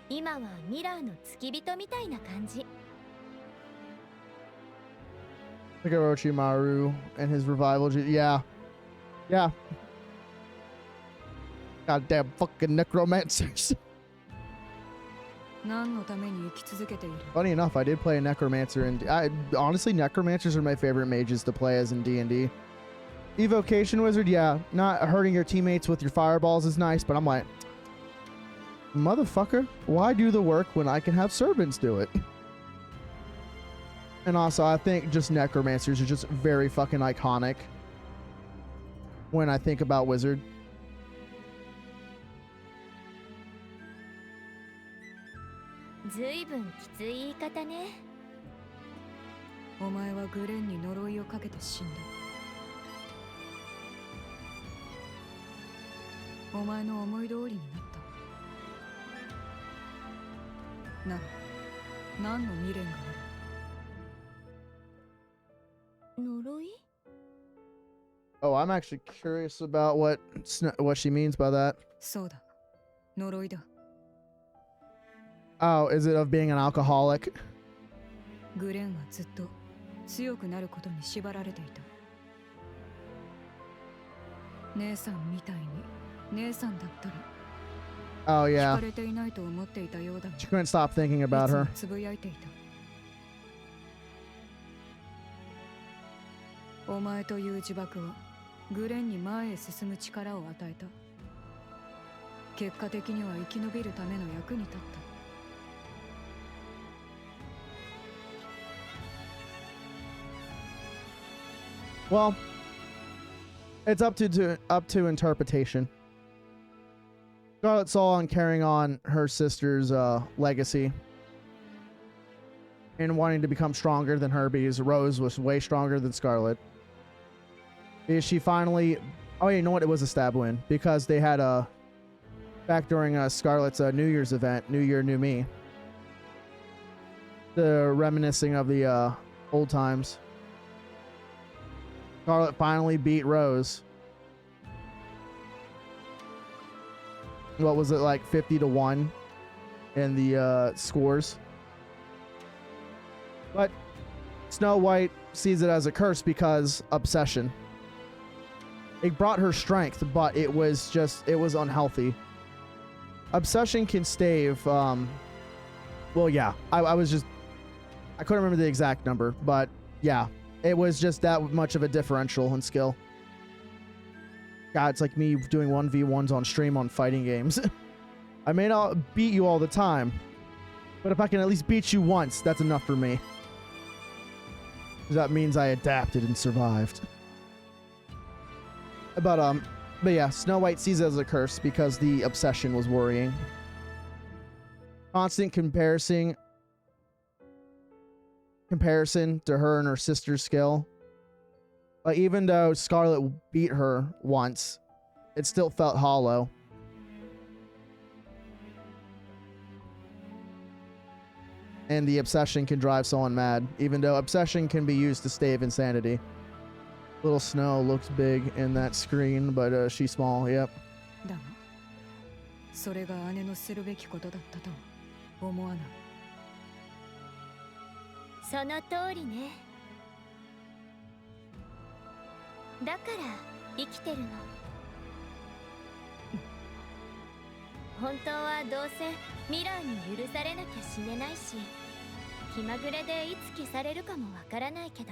今はミラーの付き人みたいな感じ。Look at Orochimaru and his revival. Yeah. Yeah. Goddamn fucking necromancers. 何のために生き続けている？ Funny enough, I did play a necromancer, and honestly, necromancers are my favorite mages to play as in D&D. Evocation wizard, yeah, not hurting your teammates with your fireballs is nice, but I'm like, motherfucker, why do the work when I can have servants do it? And also, I think just necromancers are just very fucking iconic when I think about wizard. ずいぶんきつい言い方ね。お前はグレンに呪いをかけて死んだ。お前の思い通りになった。なら、何の未練がある？呪い？ Oh, I'm actually curious about what she means by that. そうだ、呪いだ。Oh, is it of being an alcoholic? グレンはずっと強くなることに縛られていた。姉さんみたいに姉さんだったら Oh 惹 yeah. かれていないと思っていたようだが、 She couldn't stop thinking い about つも her. つぶやいていた。お前という呪縛はグレンに前へ進む力を与えた。結果的には生き延びるための役に立った。 Well, it's up to interpretation. Scarlet saw on carrying on her sister's legacy and wanting to become stronger than her because Rose was way stronger than Scarlet. Is she finally? Oh, yeah, you know what? It was a stab wound because they had a back during Scarlet's New Year's event, New Year, New Me. The reminiscing of the old times. Scarlet finally beat Rose. What was it, like 50-1 in the scores? But Snow White sees it as a curse because obsession. It brought her strength, but it was unhealthy. Obsession can stave, well, yeah, I couldn't remember the exact number, but yeah. It was just that much of a differential in skill. God, it's like me doing 1v1s on stream on fighting games. I may not beat you all the time, but if I can at least beat you once, that's enough for me. That means I adapted and survived. But yeah, Snow White sees it as a curse because the obsession was worrying. Constant comparison to her and her sister's skill. Like, even though Scarlet beat her once, it still felt hollow. And the obsession can drive someone mad, even though obsession can be used to stave insanity. Little Snow looks big in that screen, but she's small, yep. だが、それが姉のするべきことだったと思わない。 その通りね。だから生きてるの。本当はどうせミラーに許されなきゃ死ねないし、気まぐれでいつ消されるかもわからないけど、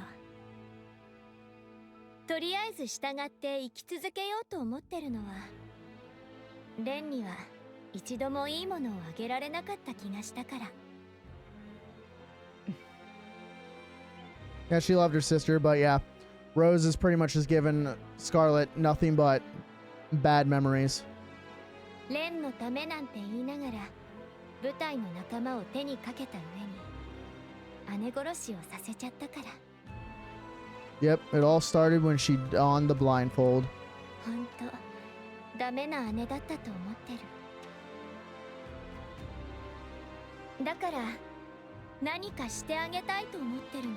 とりあえず従って生き続けようと思ってるのは、レンには一度もいいものをあげられなかった気がしたから。 Yeah, she loved her sister, but yeah, Rose is pretty much just given Scarlet nothing but bad memories. レンのためなんて言いながら、部隊の仲間を手にかけた上に、姉殺しをさせちゃったから。 Yep, it all started when she donned the blindfold. 本当、ダメな姉だったと思ってる。だから、何かしてあげたいと思ってるの。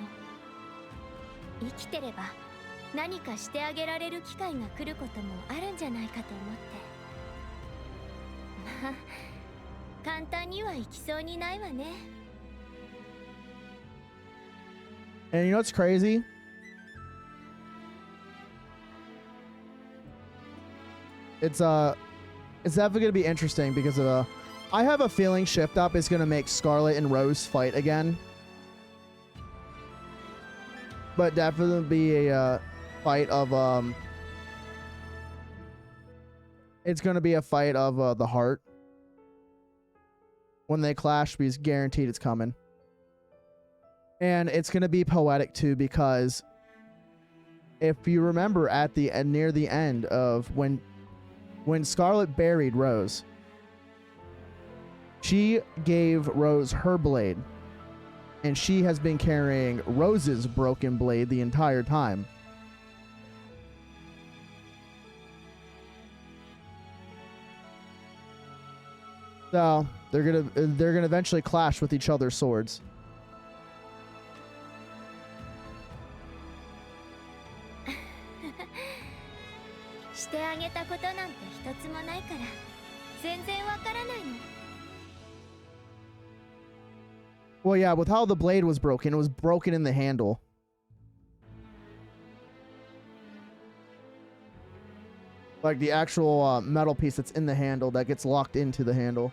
生きてれば何かしてあげられる機会が来ることもあるんじゃないかと思って。まあ、簡単にはいきそうにないわね。 And you know what's crazy? It's definitely gonna be interesting because of I have a feeling Shift Up is going to make Scarlet and Rose fight again. But definitely be a fight of, it's going to be a fight of the heart. When they clash, because guaranteed it's coming. And it's going to be poetic too, because if you remember at the end, near the end of when Scarlet buried Rose, she gave Rose her blade, and she has been carrying Rose's broken blade the entire time. So they're gonna eventually clash with each other's swords. Well, yeah, with how the blade was broken, it was broken in the handle. Like the actual metal piece that's in the handle that gets locked into the handle.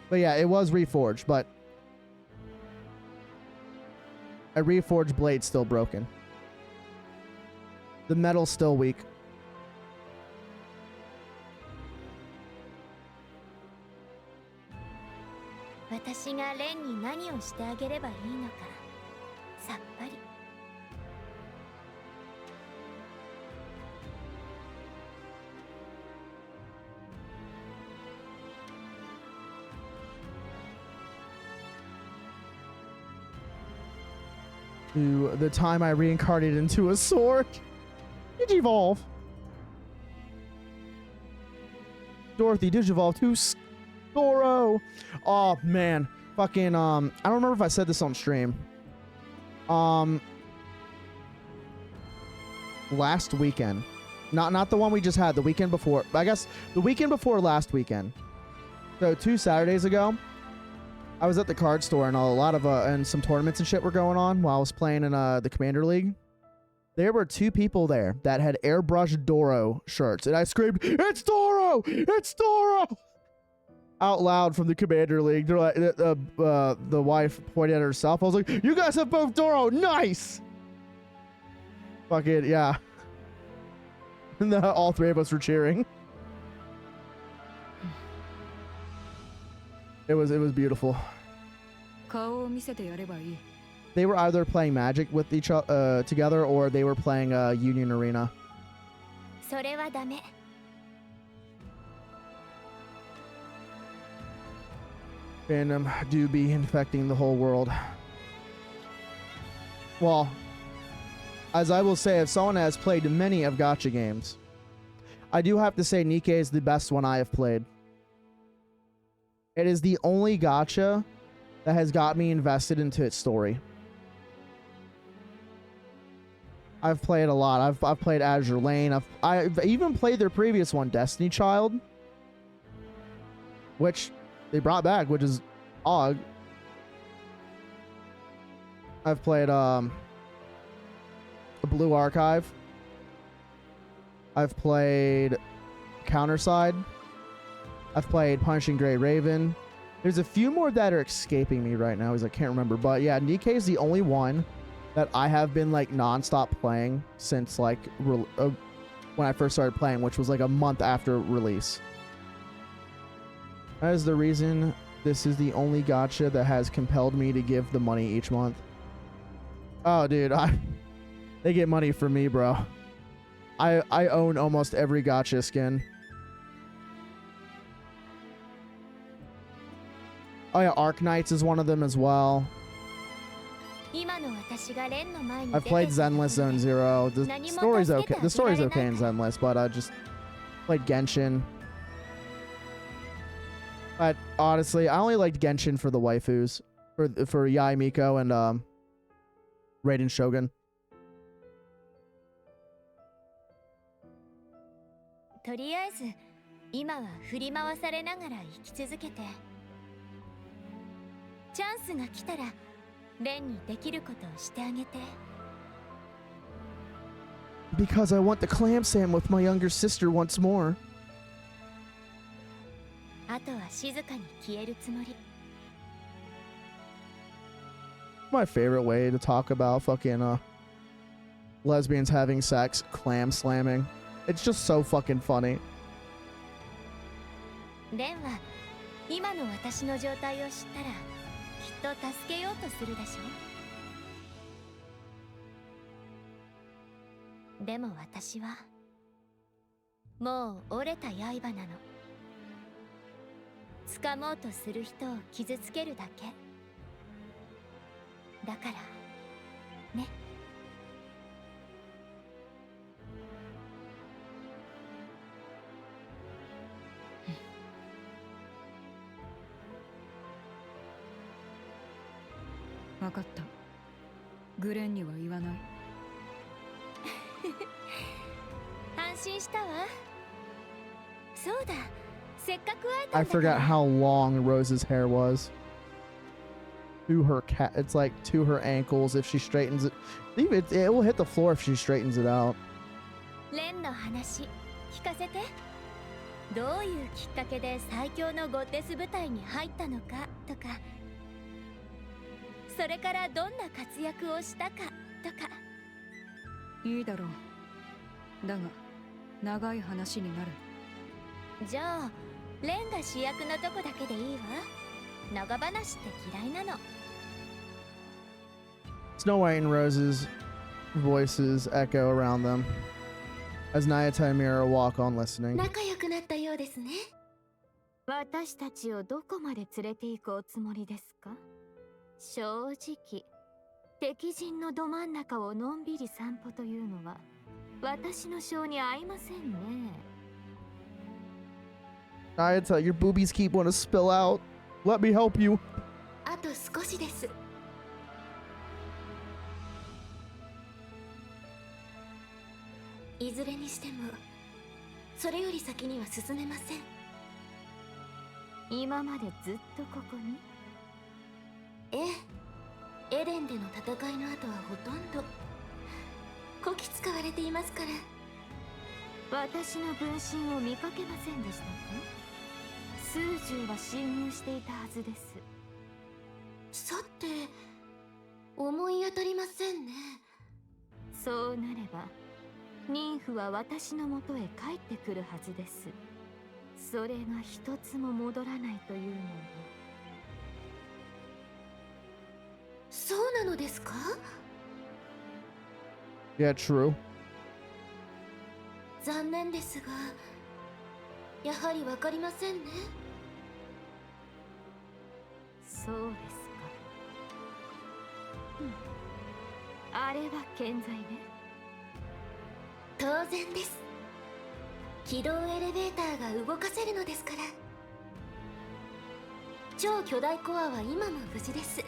But yeah, it was reforged, but a reforged blade's still broken. The metal's still weak. To the time I reincarnated into a sword. Digivolve. Dorothy, Digivolve to Goro. Oh man, fucking I don't remember if I said this on stream. Last weekend, not the one we just had, the weekend before. I guess the weekend before last weekend. So 2 Saturdays ago, I was at the card store and a lot of and some tournaments and shit were going on while I was playing in the Commander League. There were 2 people there that had airbrushed Doro shirts, and I screamed, "It's Doro! It's Doro!" out loud from the Commander League. They're like, the wife pointed at herself. I was like, "You guys have both Doro! Nice!" Fucking yeah. And all 3 of us were cheering. It was beautiful. They were either playing Magic with each other together, or they were playing Union Arena. Fandom do be infecting the whole world. Well, as I will say, if someone has played many of gacha games, I do have to say Nikkei is the best one I have played. It is the only gacha that has got me invested into its story. I've played a lot. I've played Azure Lane. I've even played their previous one, Destiny Child, which they brought back, which is odd. I've played the Blue Archive. I've played Counterside. I've played Punishing Grey Raven. There's a few more that are escaping me right now because I can't remember. But yeah, Nikkei is the only one that I have been like non-stop playing since like when I first started playing, which was like a month after release. That is the reason this is the only gacha that has compelled me to give the money each month. Oh, dude, they get money from me, bro. I own almost every gacha skin. Oh yeah, Arc Knights is one of them as well. I've played Zenless Zone Zero. The story's okay. The story's okay in Zenless, but I just played Genshin. But honestly, I only liked Genshin for the waifus, for Yai Miko and Raiden Shogun. Because I want the clam Sam with my younger sister once more. あとは静かに消えるつもり。 My favorite way to talk about fucking lesbians having sex, clam slamming. It's just so fucking funny. レンは今の私の状態を知ったらきっと助けようとするでしょ。でも私はもう折れた刃なの。掴もうとする人を傷つけるだけだからね。分かった。グレンには言わない。安心したわ。そうだ、せっかく会えた I んだから。 forgot how long Rose's hair was. To her cat, it's like to her ankles if she straightens it. Even it will hit the floor if she straightens it out. レンの話聞かせて。どういうきっかけで最強のゴッテス部隊に入ったのかとか、それからどんな活躍をしたかとか。いいだろう。だが長い話になる。じゃあレンが主役のとこだけでいいわ。長話って嫌いなの。 Snow White and Rose's voices echo around them as Nayata and Mira walk on listening. 仲良くなったようですね。私たちをどこまで連れて行くおつもりですか。正直敵陣のど真ん中をのんびり散歩というのは私の性に合いませんね。 Nayata, your boobies keep wanting to spill out. Let me help you. あと少しです。いずれにしてもそれより先には進めません。今までずっとここに。ええ、エデンでの戦いの後はほとんどこき使われていますから。私の分身を見かけませんでしたか。数十は侵入していたはずです。さて、思い当たりませんね。そうなれば妊婦は私のもとへ帰ってくるはずです。それが一つも戻らないというのも。そうなのですか？ Yeah, true. 残念ですが、やはりわかりませんね。そうですか。あれは健在ね。当然です。起動エレベーターが動かせるのですから。超巨大コアは今も無事です。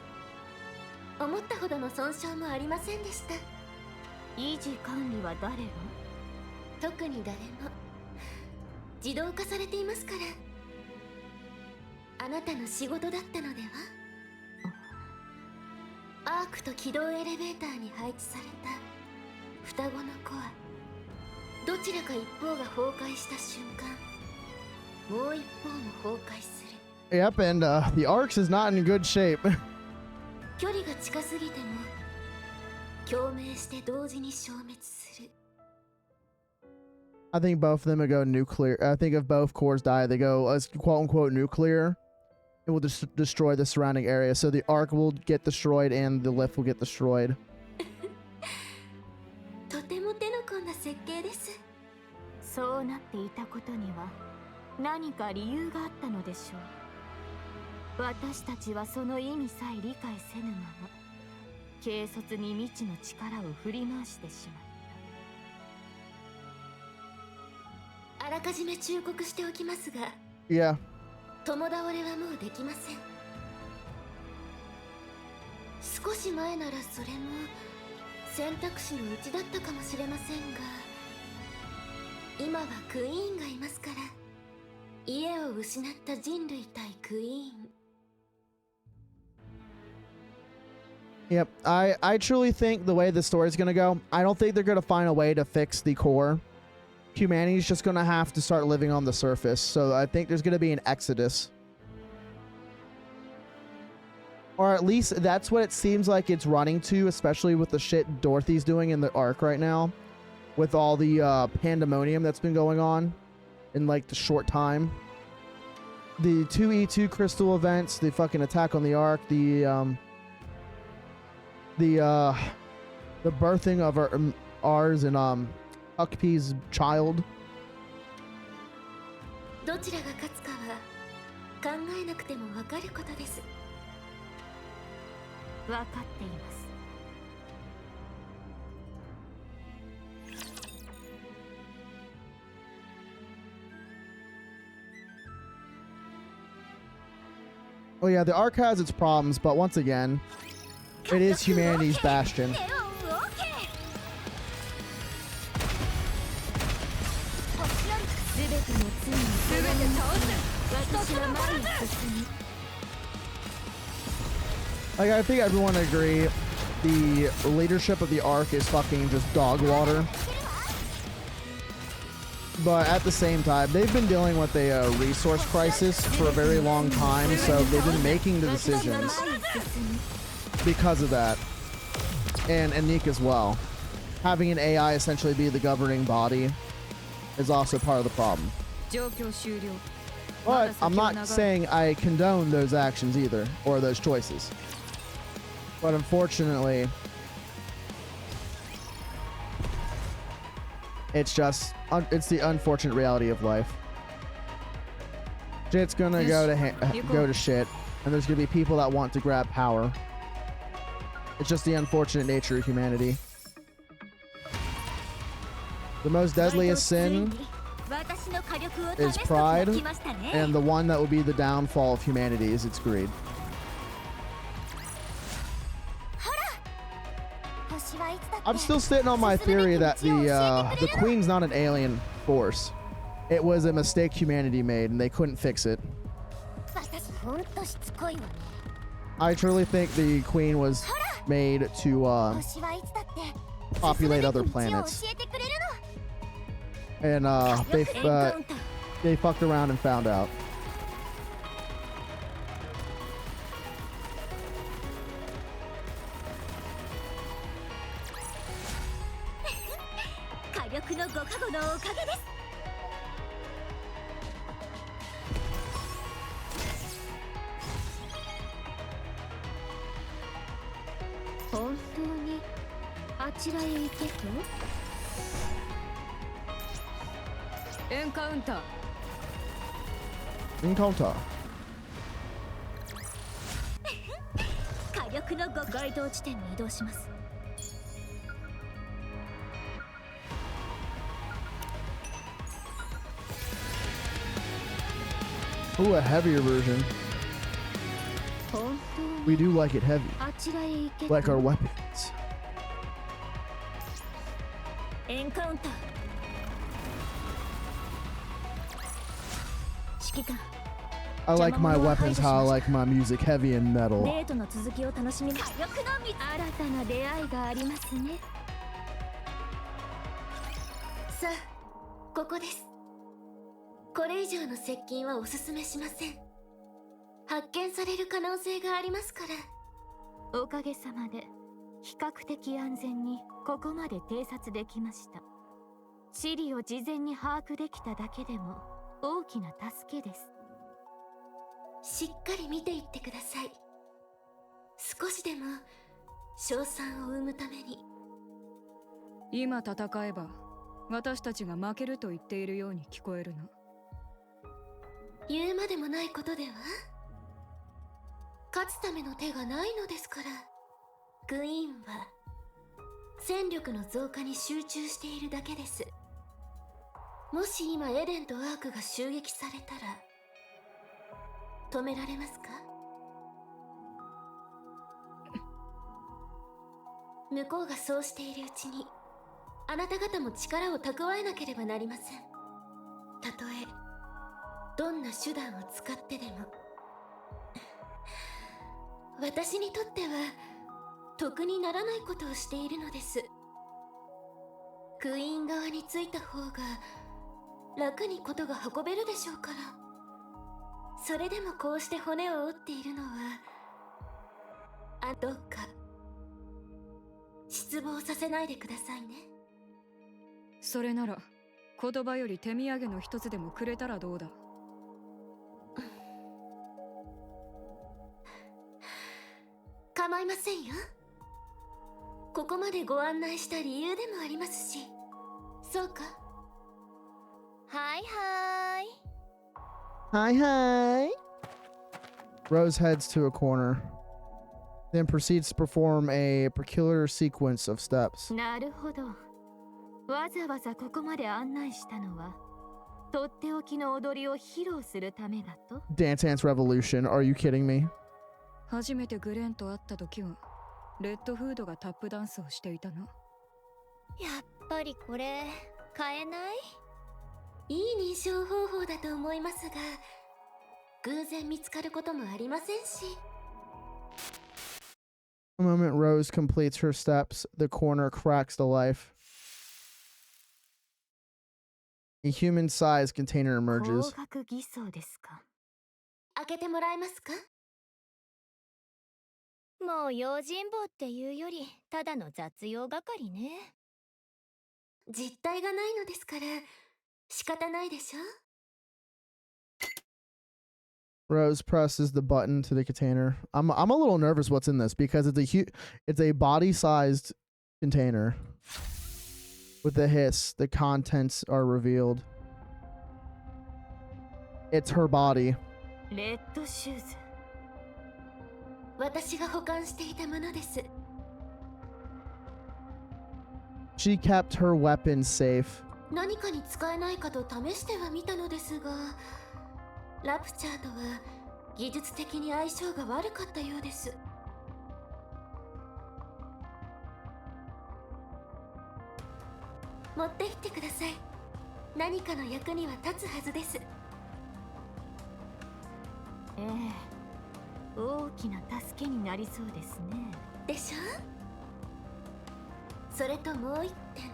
思ったほどの損傷もありませんでした。維持管理は誰が？特に誰も。自動化されていますから。あなたの仕事だったのでは？アークと起動エレベーターに配置された双子のコア。どちらか一方が崩壊した瞬間、もう一方も崩壊する。 Yep, and the Arcs is not in good shape. 距離が近すぎても共鳴して同時に消滅する。 I think both of them would go nuclear. I think if both cores die, they go quote unquote nuclear. It will destroy the surrounding area. So the Arc will get destroyed and the lift will get destroyed. とても手の込んだ設計です。そうなっていたことには何か理由があったのでしょう。私たちはその意味さえ理解せぬまま軽率に未知の力を振り回してしまった。あらかじめ忠告しておきますが、 Yeah. 共倒れはもうできません。少し前ならそれも選択肢のうちだったかもしれませんが、今はクイーンがいますから。家を失った人類対クイーン。 Yep. I truly think the way the story's gonna go, I don't think they're gonna find a way to fix the core. humanity's just gonna have to start living on the surface. So I think there's gonna be an exodus. Or at least that's what it seems like it's running to, especially with the shit Dorothy's doing in the arc right now. With all the pandemonium that's been going on in like the short time. The 2E2 crystal events, the fucking attack on the ark, the birthing of ours and Huckpy's child. どちらが勝つかは考えなくてもわかることです。わかっています。Oh yeah, the arc has its problems, but once again, it is humanity's bastion. 全ての罪に全て倒す。私は前に進み。Like, I think everyone agree the leadership of the arc is fucking just dog water. But at the same time, they've been dealing with a resource crisis for a very long time, so they've been making the decisions because of that. And Nick as well. Having an AI essentially be the governing body is also part of the problem. But I'm not saying I condone those actions either, or those choices. But unfortunately, it's just, it's the unfortunate reality of life. Shit's gonna go to shit, and there's gonna be people that want to grab power. It's just the unfortunate nature of humanity. The most deadliest sin is pride, and the one that will be the downfall of humanity is its greed. I'm still sitting on my theory that the Queen's not an alien force. It was a mistake humanity made, and they couldn't fix it. I truly think the Queen was made to populate other planets. And they fucked around and found out. Encounter. 火力の該当地点に移動します。 Ooh, a heavier version. We do like it heavy. Like our weapons. Encounter. I like my weapons how I like my music heavy and metal. デートの続きを楽しみます。新たな出会いがありますね。さあ、ここです。これ以上の接近はおすすめしません。発見される可能性がありますから。おかげさまで比較的安全にここまで偵察できました。地理を事前に把握できただけでも大きな助けです。しっかり見ていってください。少しでも賞賛を生むために。今戦えば私たちが負けると言っているように聞こえるな。言うまでもないことでは。勝つための手がないのですから。クイーンは戦力の増加に集中しているだけです。もし今エデンとアークが襲撃されたら止められますか？向こうがそうしているうちにあなた方も力を蓄えなければなりません。たとえどんな手段を使ってでも私にとっては得にならないことをしているのです。クイーン側についた方が楽にことが運べるでしょうから。それでもこうして骨を折っているのは、どうか失望させないでくださいね。それなら言葉より手土産の一つでもくれたらどうだ。構いませんよ。ここまでご案内した理由でもありますし。そうか。はいはーい。 Hi, hi. Rose heads to a corner, then proceeds to perform a peculiar sequence of steps. なるほど。わざわざここまで案内したのは、とっておきの踊りを披露するためだと。 Dance Dance Revolution. Are you kidding me? 初めてグレンと会った時はレッドフードがタップダンスをしていたな。やっぱりこれ買えない？いい認証方法だと思いますが、偶然見つかることもありませんし。 The moment Rose completes her steps, the corner cracks to life. A human-sized container 高 emerges. 額偽装ですか。開けてもらえますか？もう用心棒っていうよりただの雑用係ね。実体がないのですから仕方ないでしょ。 Rose presses the button to the container. I'm a little nervous what's in this because it's a body-sized container. With a hiss, the contents are revealed. It's her body. レッドシューズ。私が保管していたものです。 She kept her weapons safe. 何かに使えないかと試してはみたのですが、ラプチャーとは技術的に相性が悪かったようです。持って行ってください。何かの役には立つはずです。ええ、大きな助けになりそうですね。でしょ？それともう一点。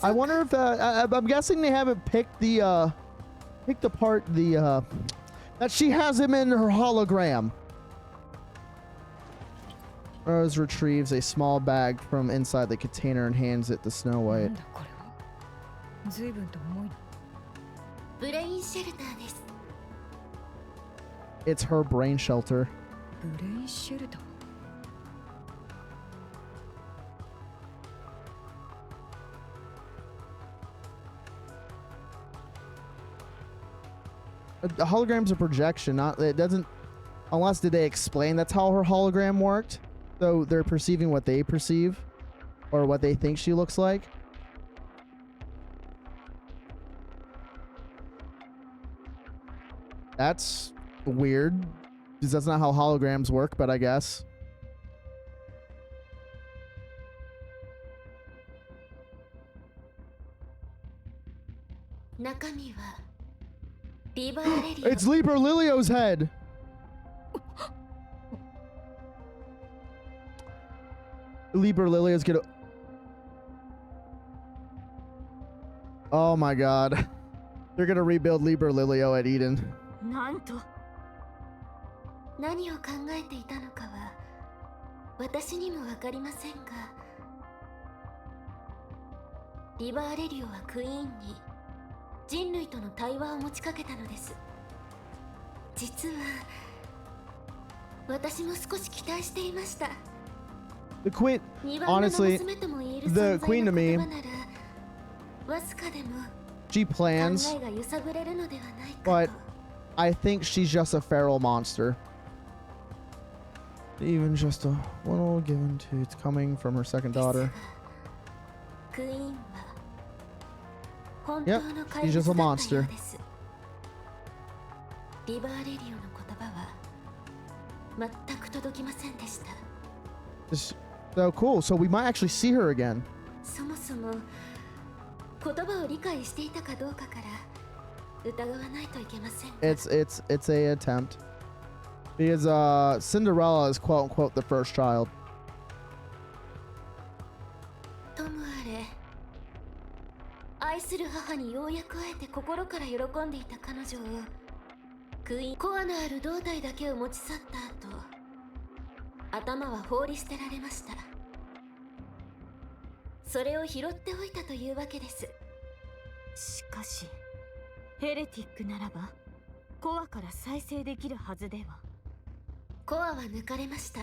I wonder if I'm guessing they haven't picked apart that she has him in her hologram. Rose retrieves a small bag from inside the container and hands it to Snow な White. んだこれは。随分と重いな。ブレインシェルターです。 It's her brain shelter. ブレインシェルター。The hologram's a projection, not it doesn't unless did they explain that's how her hologram worked? So they're perceiving what they perceive or what they think she looks like. That's weird because that's not how holograms work, but I guess. 中身はリバーレリオ。 It's Libra Lilio's head. Libra Lilio's gonna. Oh my god. They're gonna rebuild Libra Lilio at Eden. なんと。何を考えていたのかは私にもわかりませんが、リバーレリオはクイーンに人類との対話を持ちかけたのです。実は私も少し期待していました。 The queen, 2番目の honestly, 娘とも言える the 存在 queen の to me, 言葉ならわずかでも she 考 plans, えが揺さぶれるのではないか but と。 I think she's just a feral monster. Even just a little given to it's coming from her second ですが daughter. クイーンは本当 Yep, の she's 怪 just a 物だったよ monster. うです。リバーレリオの言葉は全く届きませんでした。 This- So cool. So we might actually see her again. そもそも言葉を理解していたかどうかから疑わないといけませんが。 It's a attempt. Because Cinderella is quote unquote the first child. ともあれ愛する母母にようやく会えて心から喜んでいた彼女をクイーンコアのある胴体だけを持ち去った後、頭は放り捨てられました。それを拾っておいたというわけです。しかしヘレティックならばコアから再生できるはずでは。コアは抜かれました。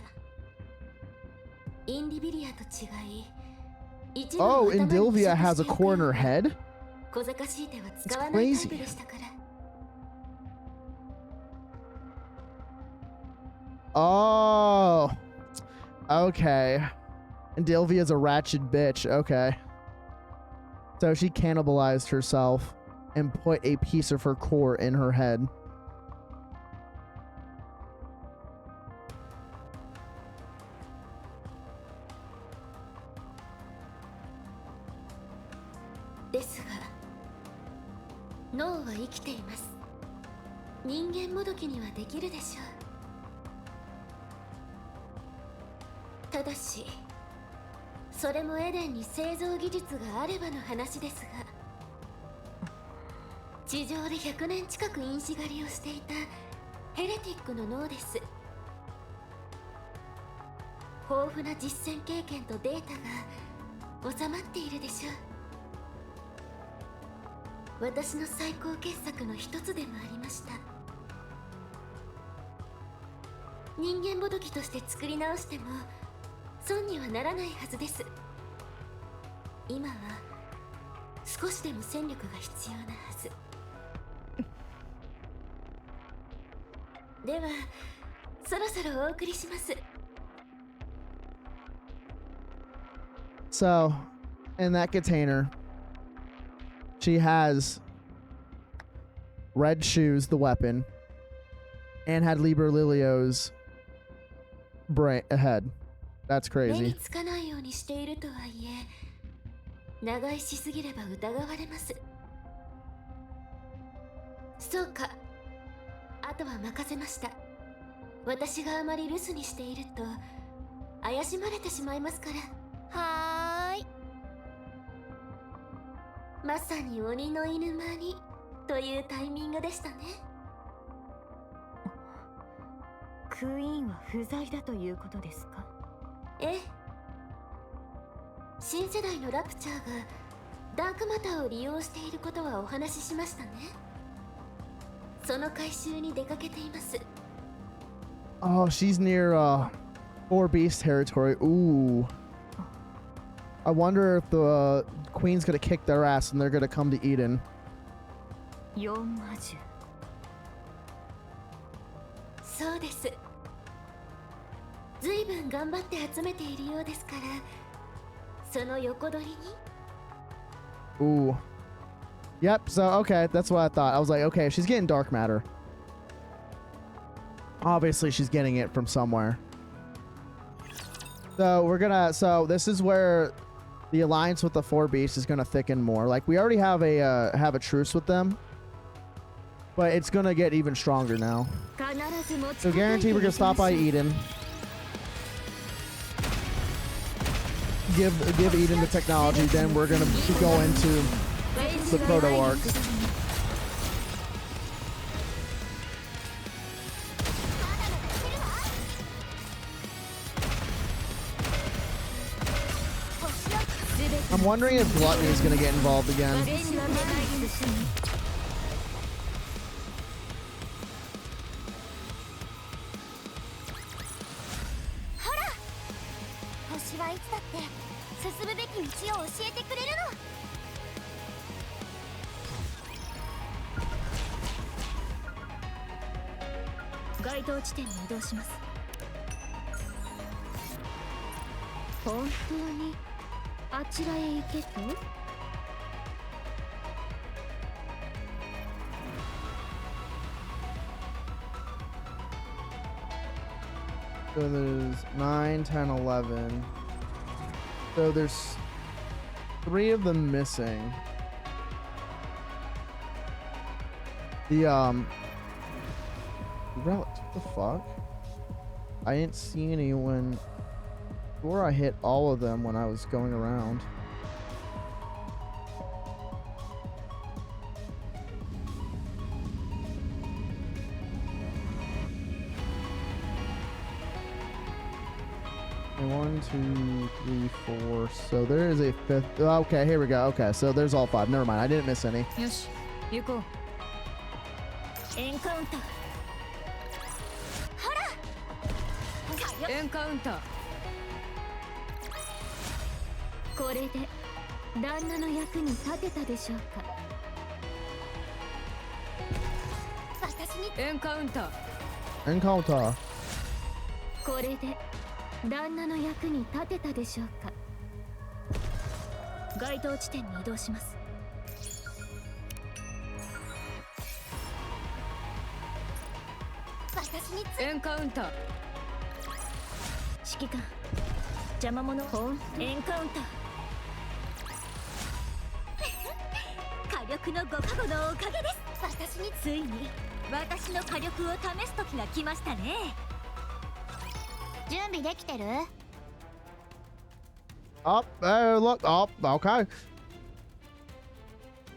インディビリアと違い、一部の Oh, 頭に Indilvia 付 has 着 a しておく corner head? 小賢しい手は使わないタイプ crazy. でしたから。 Oh. Okay. Indilvia's a ratchet bitch. Okay. So she cannibalized herself and put a piece of her core in her head. ですが脳は生きています。人間もどきにはできるでしょう。ただしそれもエデンに製造技術があればの話ですが、地上で100年近く因子狩りをしていたヘレティックの脳です。豊富な実践経験とデータが収まっているでしょう。私の最高傑作の一つでもありました。人間もどきとして作り直しても損にはならないはずです。今は少しでも戦力が必要なはず。ではそろそろお送りします。 So, in that container, she has Red Shoes, the weapon, and had Liber Lilio's brain head. That's 目に crazy. つかないようにしているとはいえ、長居しすぎれば疑われます。そうか、あとは任せました。私があまり留守にしていると怪しまれてしまいますから。はーい。まさに鬼の犬間にというタイミングでしたね。クイーンは不在だということですか？ええ。新世代のラプチャーがダークマターを利用していることはお話ししましたね。その回収に出かけています。 Oh, she's near Four Beast territory. Ooh. I wonder if the Queen's gonna kick their ass and they're gonna come to Eden. 4魔獣。そうです。ずいぶん頑張って集めているようですから、その横取りに。 Ooh. Yep, so okay, that's what I thought. I was like, okay, she's getting dark matter. Obviously, she's getting it from somewhere. So this is where the alliance with the Four Beasts is gonna thicken more. Like, we already have a truce with them, but it's gonna get even stronger now. So guarantee we're gonna stop by Eden. Give Eden the technology, then we're gonna go into the proto-arc. I'm wondering if Gluttony is gonna get involved again. 星はいつだって進むべき道を教えてくれるの。該当地点に移動します。本当にあちらへ行けと？ So there's 9, 10, 11. So there's 3 of them missing. The relic, what the fuck? I didn't see anyone. Before I hit all of them when I was going around. Okay, 1, 2, 3, 4. So there is a fifth. Oh, okay, here we go. Okay, so there's all 5. Never mind. I didn't miss any. よし行こう。エンカウンター。エンカウンター。これで旦那の役に立てたでしょうか。私にエンカウンター。 Encounter. これで旦那の役に立てたでしょうか。該当地点に移動します。私にエンカウンター。指揮官、邪魔者エンカウンター。火力のご加護のおかげです。私についに私の火力を試す時が来ましたね。準備できてる？ Up. Look. Oh, okay.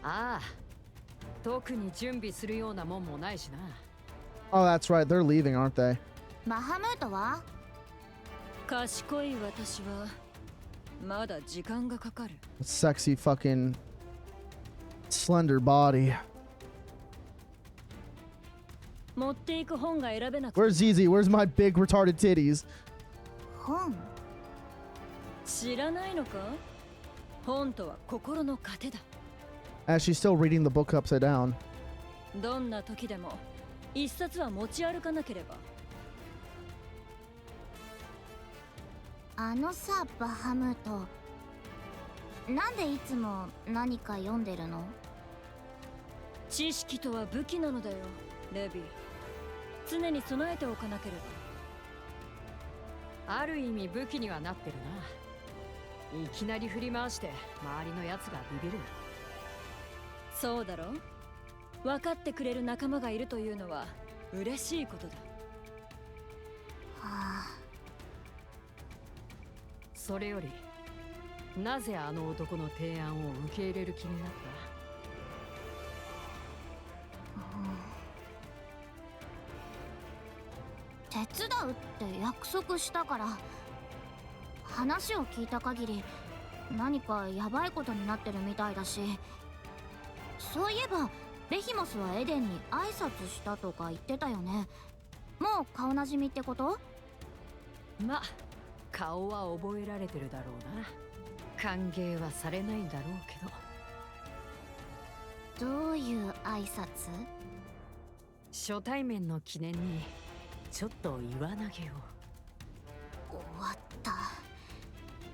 ああ、特に準備するようなもんもないしな。 Oh, that's right. They're leaving, aren't they? マハムートは？賢い私はまだ時間がかかる。 Sexy fucking slender body. 持っていく本が選べなくて。 Where's Zizi? Where's my big retarded titties? 本？知らないのか？本とは心の糧だ。 As she's still reading the book upside down. どんな時でも一冊は持ち歩かなければ。あのさ、バハムート。なんでいつも何か読んでるの？知識とは武器なのだよ、レビー。常に備えておかなければ。ある意味武器にはなってるな。いきなり振り回して周りのやつがビビる。そうだろ？分かってくれる仲間がいるというのは嬉しいことだ。はあ。それよりなぜあの男の提案を受け入れる気になった？手伝うって約束したから。話を聞いた限り何かヤバいことになってるみたいだし。そういえばベヒモスはエデンに挨拶したとか言ってたよね。もう顔なじみってこと？ま、顔は覚えられてるだろうな。歓迎はされないんだろうけど。どういう挨拶？初対面の記念にちょっと岩投げを。終わった。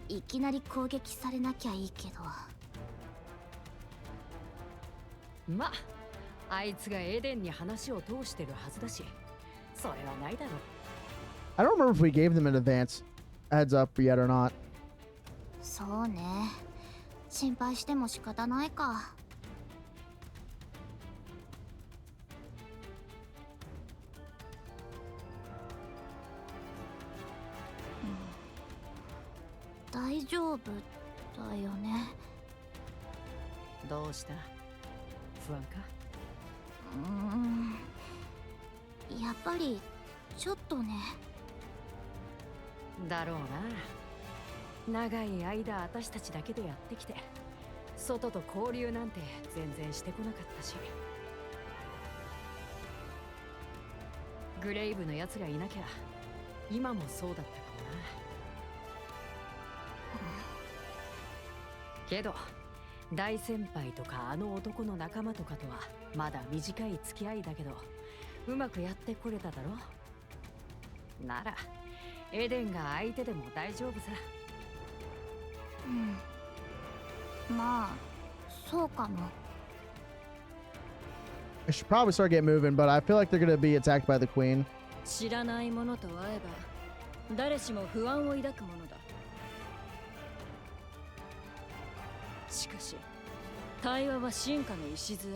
いきなり攻撃されなきゃいいけど。ま、あいつがエデンに話を通してるはずだし、それはないだろう。 I don't remember if we gave them an advance heads up yet or not. そうね。心配しても仕方ないか。大丈夫だよね。どうした？不安か？やっぱりちょっとね。だろうな。長い間私たちだけでやってきて、外と交流なんて全然してこなかったし。グレイブのやつがいなきゃ今もそうだったかもな。けど大先輩とかあの男の仲間とかとはまだ短い付き合いだけど、うまくやってこれただろ。ならエデンが相手でも大丈夫さ。まあそうかも。 I should probably start getting moving, but I feel like they're gonna be attacked by the queen. 知らないものと会えば誰しも不安を抱くものだ。しかし対話は進化の礎。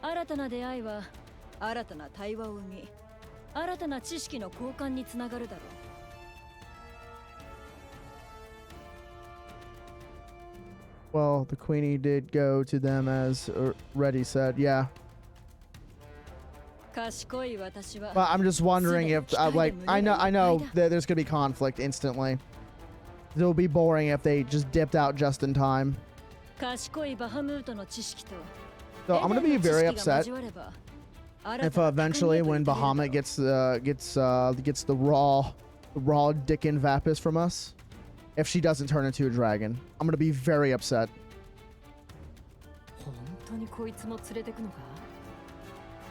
新たな出会いは新たな対話を生み、新たな知識の交換につながるだろう。 Well, the queenie did go to them as Reddy said, yeah. 賢い私は But I'm just wondering if, like, I know that there's gonna be conflict instantly. It'll be boring if they just dipped out just in time. 賢いバハムートの知識と So I'm gonna be very upset エデンの知識が交われば if eventually when Bahamut gets the raw Dickin Vapis from us, if she doesn't turn into a dragon, I'm gonna be very upset. 本当にこいつも連れてくのか？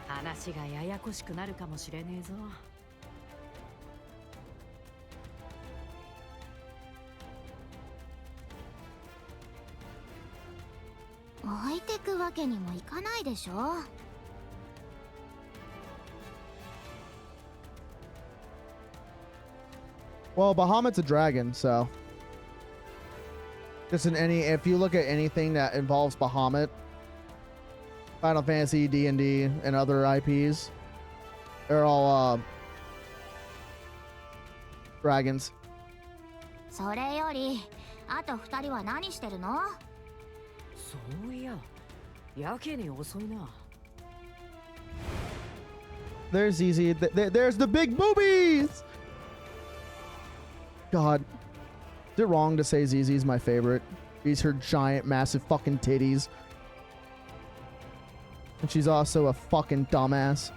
話がややこしくなるかもしれねえぞ。置いてくわけにもいかないでしょ。Well, Bahamut's a dragon, so just if you look at anything that involves Bahamut, Final Fantasy, D&D, and other IPs, they're all dragons. それよりあと2人は何してるの？そういや、やけに遅いな。There's Easy. There's the big boobies! God. Is it wrong to say Zizi's my favorite? She's her giant, massive fucking titties. And she's also a fucking dumbass.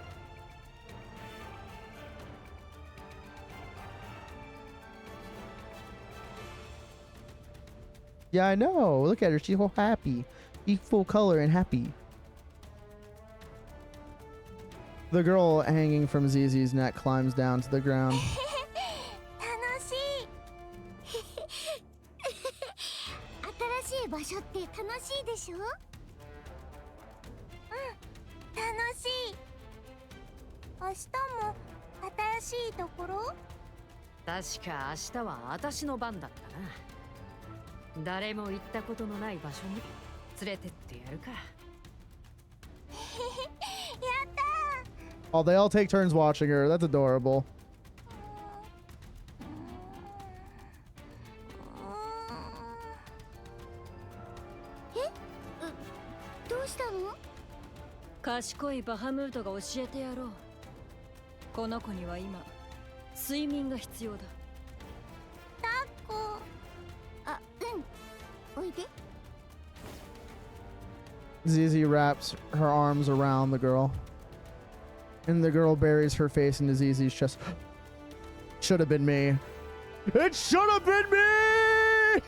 Yeah, I know. Look at her. She's all happy. She's full color and happy. The girl hanging from Zizi's neck climbs down to the ground. 楽しい。新しい場所って楽しいでしょ？うん、楽しい。明日も新しいところ？確か明日は私の番だったな。誰も行ったことのない場所に連れてってやるか。やったー。 Oh, they all take turns watching her. That's adorable. どうしたの？賢いバハムートが教えてやろう。この子には今睡眠が必要だ。抱っこ。あ、うん。おいで。 Zizi wraps her arms around the girl. And the girl buries her face into Zizi's chest. Should have been me. It should have been me!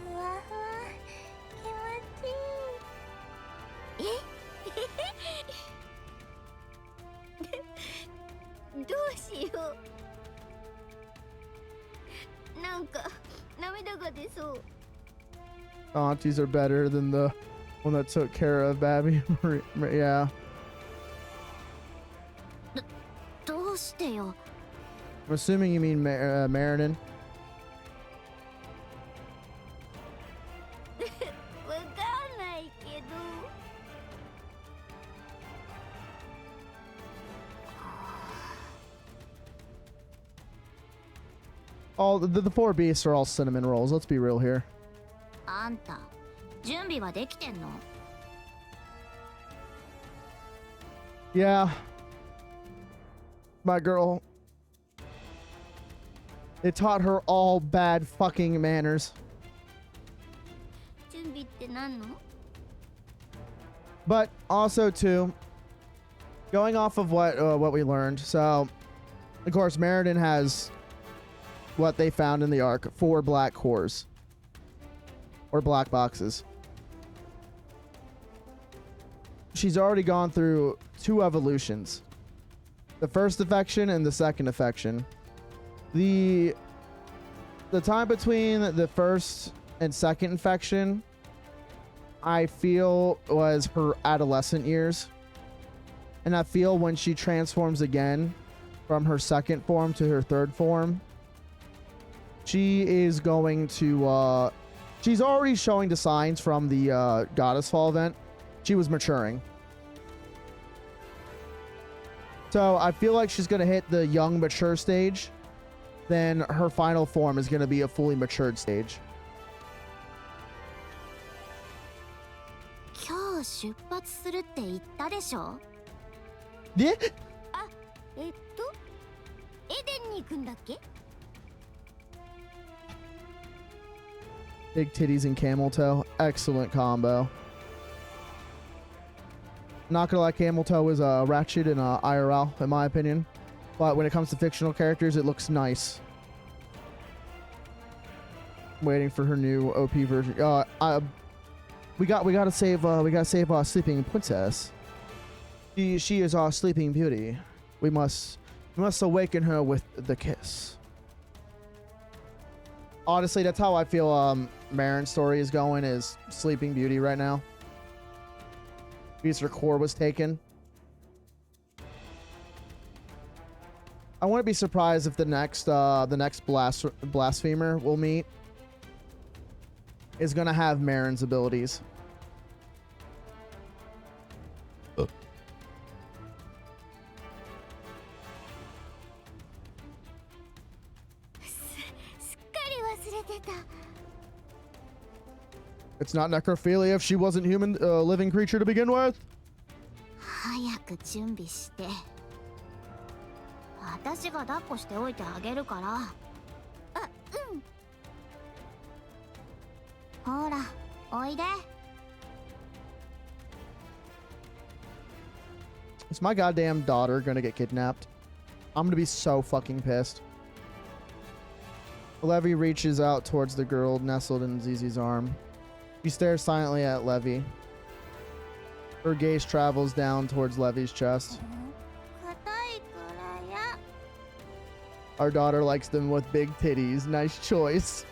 ふわふわ。気持ちいい。え？どうしよう。なんか涙が出そう。 Aunties are better than the one that took care of Babby. Yeah. どうしてよ。 I'm assuming you mean Marinin. わかんないけど。 All the four beasts are all cinnamon rolls. Let's be real here. あんた、準備はできてんの？ Yeah. My girl. They taught her all bad fucking manners. 準備って何の？ But also too, going off of what we learned. So, of course, Meriden has what they found in the Ark: 4 black cores. Or black boxes. She's already gone through 2 evolutions. The first affection and the second affection. The time between the first and second infection, I feel, was her adolescent years. And I feel when she transforms again from her second form to her third form, she is going to she's already showing the signs from the Goddess Fall event. She was maturing. So I feel like she's going to hit the young mature stage. Then her final form is going to be a fully matured stage. 教師。出発するって言ったでしょ。 Yeah. エデンに行くんだっけ。 Big titties and camel toe. Excellent combo. Not gonna lie, camel toe is ratchet in IRL, in my opinion. But when it comes to fictional characters, it looks nice. Waiting for her new OP version. We gotta save Sleeping Princess. She is our Sleeping Beauty. We must awaken her with the kiss. Honestly, that's how I feel Marin's story is going, is Sleeping Beauty right now. Because her core was taken. I wouldn't be surprised if the next blasphemer we'll meet is gonna have Marin's abilities. It's not necrophilia if she wasn't human, living creature to begin with. 早く準備して。私が抱っこしておいてあげるから。あ、うん。ほら、おいで。Is my goddamn daughter gonna get kidnapped? I'm gonna be so fucking pissed. Levy reaches out towards the girl nestled in Zizi's arm. She stares silently at Levy. Her gaze travels down towards Levy's chest. Our daughter likes them with big titties. Nice choice.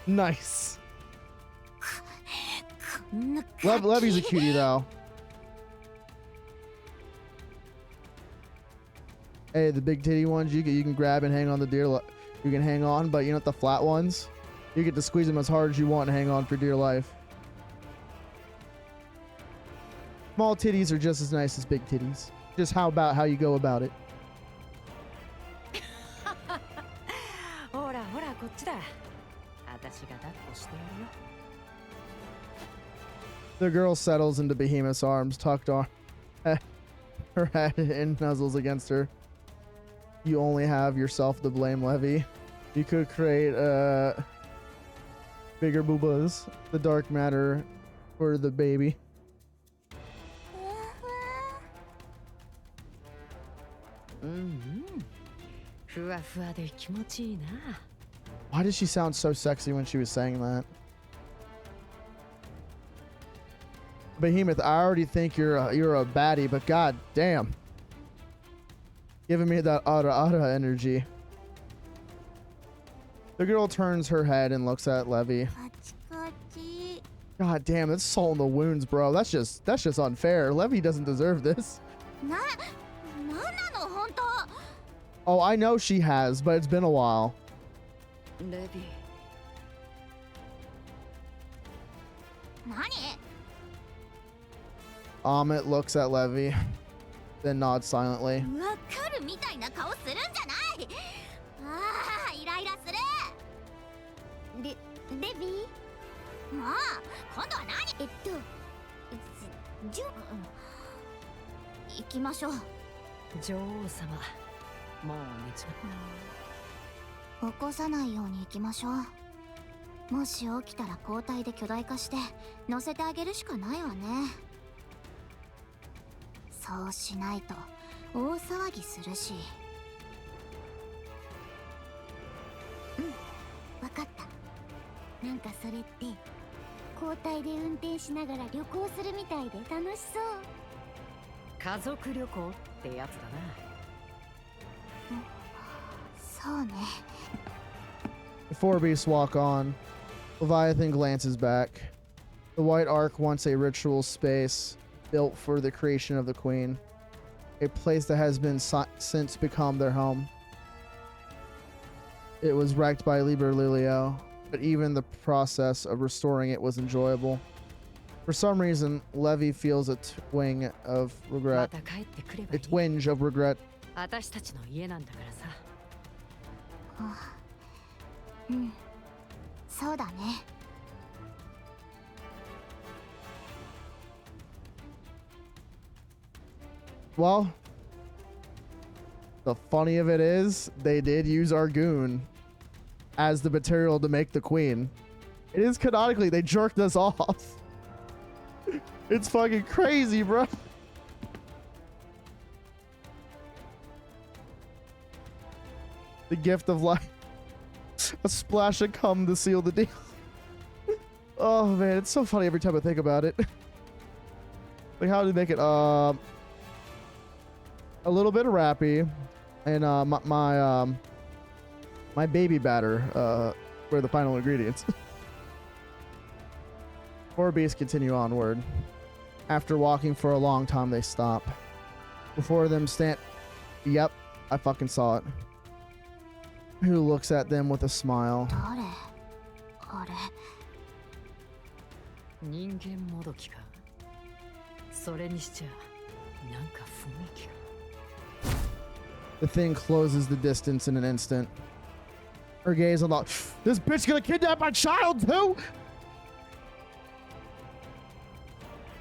Nice. Levy's a cutie though. Hey, the big titty ones you can grab and hang on the dear. You can hang on, but you know the flat ones, you get to squeeze them as hard as you want and hang on for dear life. Small titties are just as nice as big titties. Just how you go about it. The girl settles into Behemoth's arms, tucked on her head and nuzzles against her. You only have yourself to blame, Levy. You could create bigger boobas, the dark matter for the baby. Why did she sound so sexy when she was saying that? Behemoth, I already think you're a baddie, but god damn. Giving me that Ara energy. The girl turns her head and looks at Levy. God damn, that's salt in the wounds, bro. That's just unfair. Levy doesn't deserve this. Oh, I know she has, but it's been a while. Levy. Amit looks at Levy, then nods silently. The four beasts walk on. Leviathan glances back. The White Ark once a ritual space built for the creation of the Queen. A place that has been since become their home. It was wrecked by Liber Lilio, but even the process of restoring it was enjoyable. For some reason, Levy feels a twinge of regret. A twinge of regret. Well, the funny of it is, they did use Argoon as the material to make the queen. It is canonically, they jerked us off. It's fucking crazy, bro. The gift of life. A splash of cum to seal the deal. Oh man, it's so funny every time I think about it. Like, how did they make it? A little bit of rappy, and my baby batter were the final ingredients. Four beasts continue onward. After walking for a long time, they stop. Before them stand... Yep, I fucking saw it. Who looks at them with a smile. あれ人間もどきか。それにしちゃなんか雰囲気が。 The thing closes the distance in an instant. Her gaze unlocked. This bitch gonna kidnap my child too?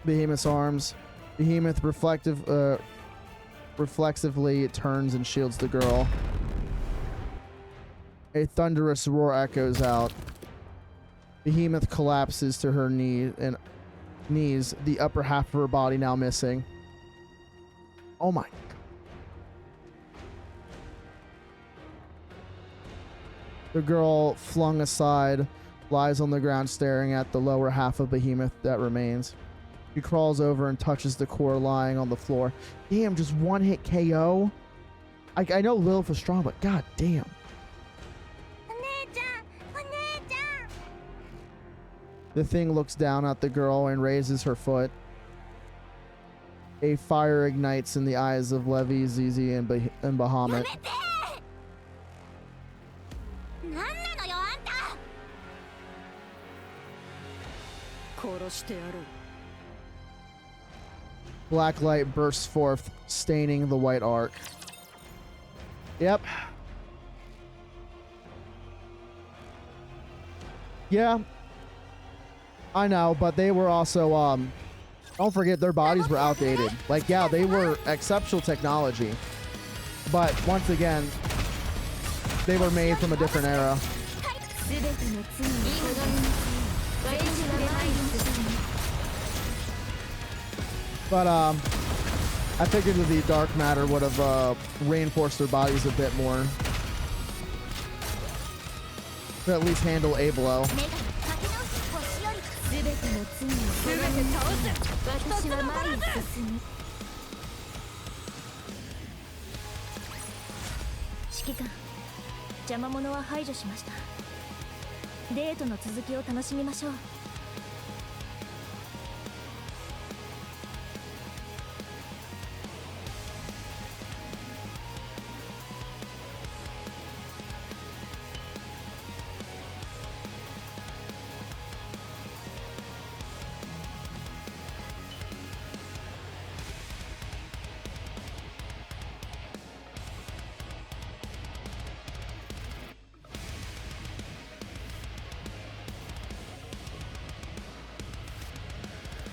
Behemoth's arms. Behemoth reflexively turns and shields the girl. A thunderous roar echoes out. Behemoth collapses to her knees, the upper half of her body now missing. Oh my. The girl, flung aside, lies on the ground staring at the lower half of Behemoth that remains. She crawls over and touches the core lying on the floor. Damn, just one hit KO? I know Lilith was strong, but god damn. The thing looks down at the girl and raises her foot. A fire ignites in the eyes of Levi, Zizi, and Bahamut. Black light bursts forth, staining the white arc. Yep. Yeah. I know, but they were also, don't forget, their bodies were outdated. Like, yeah, they were exceptional technology. But, once again, they were made from a different era. But, I figured that the dark matter would have, reinforced their bodies a bit more. To at least handle a blow.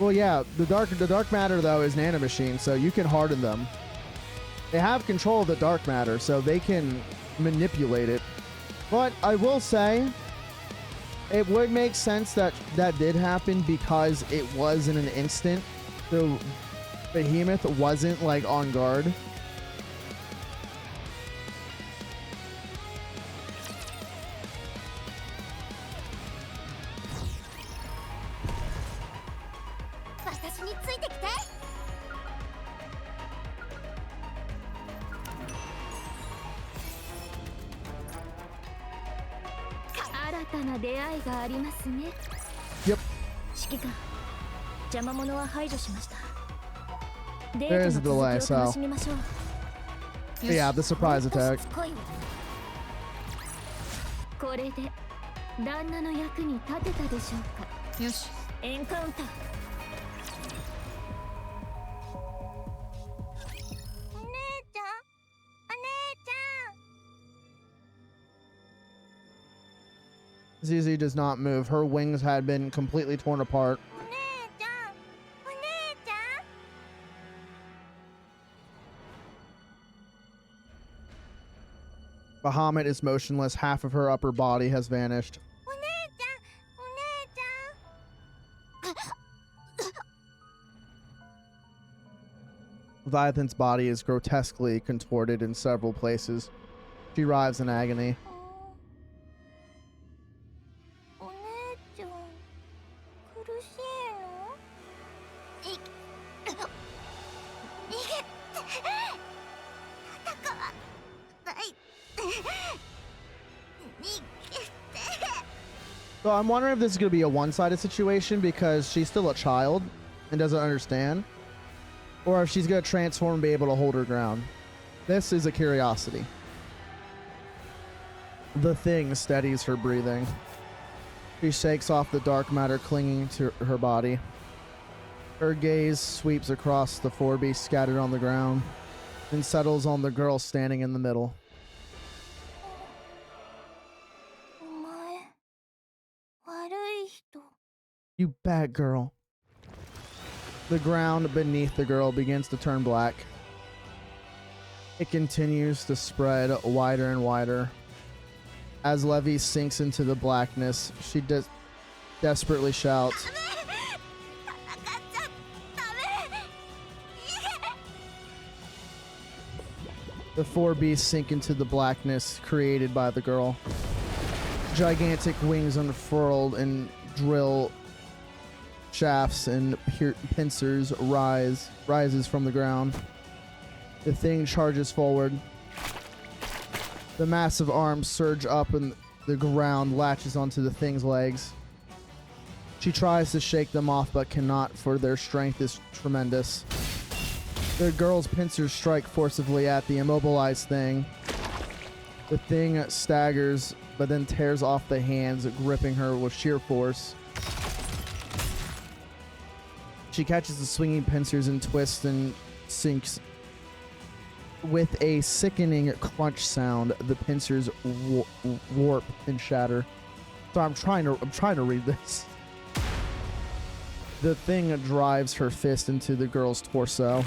Well, yeah, the dark matter though is nanomachine, so you can harden them. They have control of the dark matter, so they can manipulate it. But I will say, it would make sense that that did happen because it was in an instant. So Behemoth wasn't like on guard. Yep. There's a delay, so yeah, the surprise attack. ZZ does not move. Her wings had been completely torn apart. Bahamut is motionless. Half of her upper body has vanished. お姉ちゃん、お姉ちゃん。 Leviathan's body is grotesquely contorted in several places. She writhes in agony. お姉ちゃん、苦しいの？逃げて。戦わないで。逃げて。 So I'm wondering if this is going to be a one-sided situation because she's still a child and doesn't understand, or if she's going to transform and be able to hold her ground. This is a curiosity. The thing steadies her breathing. She shakes off the dark matter clinging to her body. Her gaze sweeps across the four beasts scattered on the ground and settles on the girl standing in the middle. お前、悪い人。 You bad girl. The ground beneath the girl begins to turn black. It continues to spread wider and wider. As Levy sinks into the blackness, she desperately shouts. 戦っちゃダメ。The four beasts sink into the blackness created by the girl. Gigantic wings unfurled and drill shafts and pincers rises from the ground. The thing charges forward. The massive arms surge up and the ground latches onto the thing's legs. She tries to shake them off but cannot, for their strength is tremendous. The girl's pincers strike forcibly at the immobilized thing. The thing staggers but then tears off the hands gripping her with sheer force. She catches the swinging pincers and twists and sinks. With a sickening crunch sound, the pincers warp and shatter. So I'm trying to read this. The thing drives her fist into the girl's torso.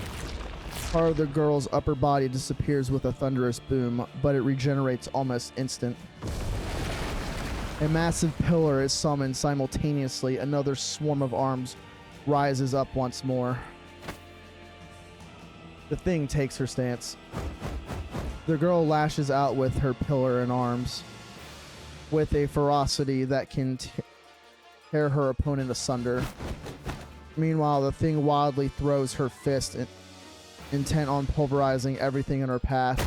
Part of the girl's upper body disappears with a thunderous boom, but it regenerates almost instant. A massive pillar is summoned simultaneously. Another swarm of arms rises up once more. The thing takes her stance. The girl lashes out with her pillar and arms with a ferocity that can tear her opponent asunder. Meanwhile, the thing wildly throws her fist, intent on pulverizing everything in her path.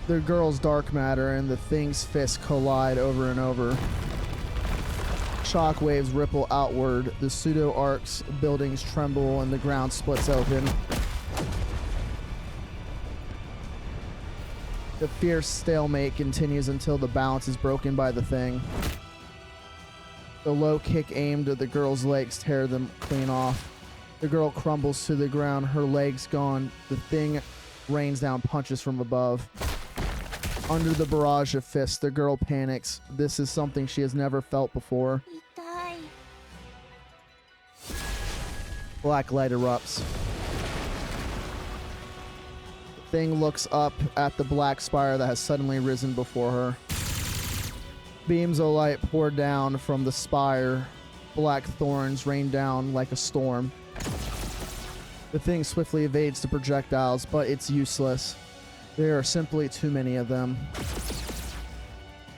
The girl's dark matter and the thing's fist collide over and over. Shockwaves ripple outward, the pseudo-arcs buildings tremble, and the ground splits open. The fierce stalemate continues until the balance is broken by the thing. The low kick aimed at the girl's legs tear them clean off. The girl crumbles to the ground, her legs gone. The thing rains down punches from above. Under the barrage of fists, the girl panics. This is something she has never felt before. 痛い。 Black light erupts. The thing looks up at the black spire that has suddenly risen before her. Beams of light pour down from the spire. Black thorns rain down like a storm. The thing swiftly evades the projectiles, but it's useless. There are simply too many of them.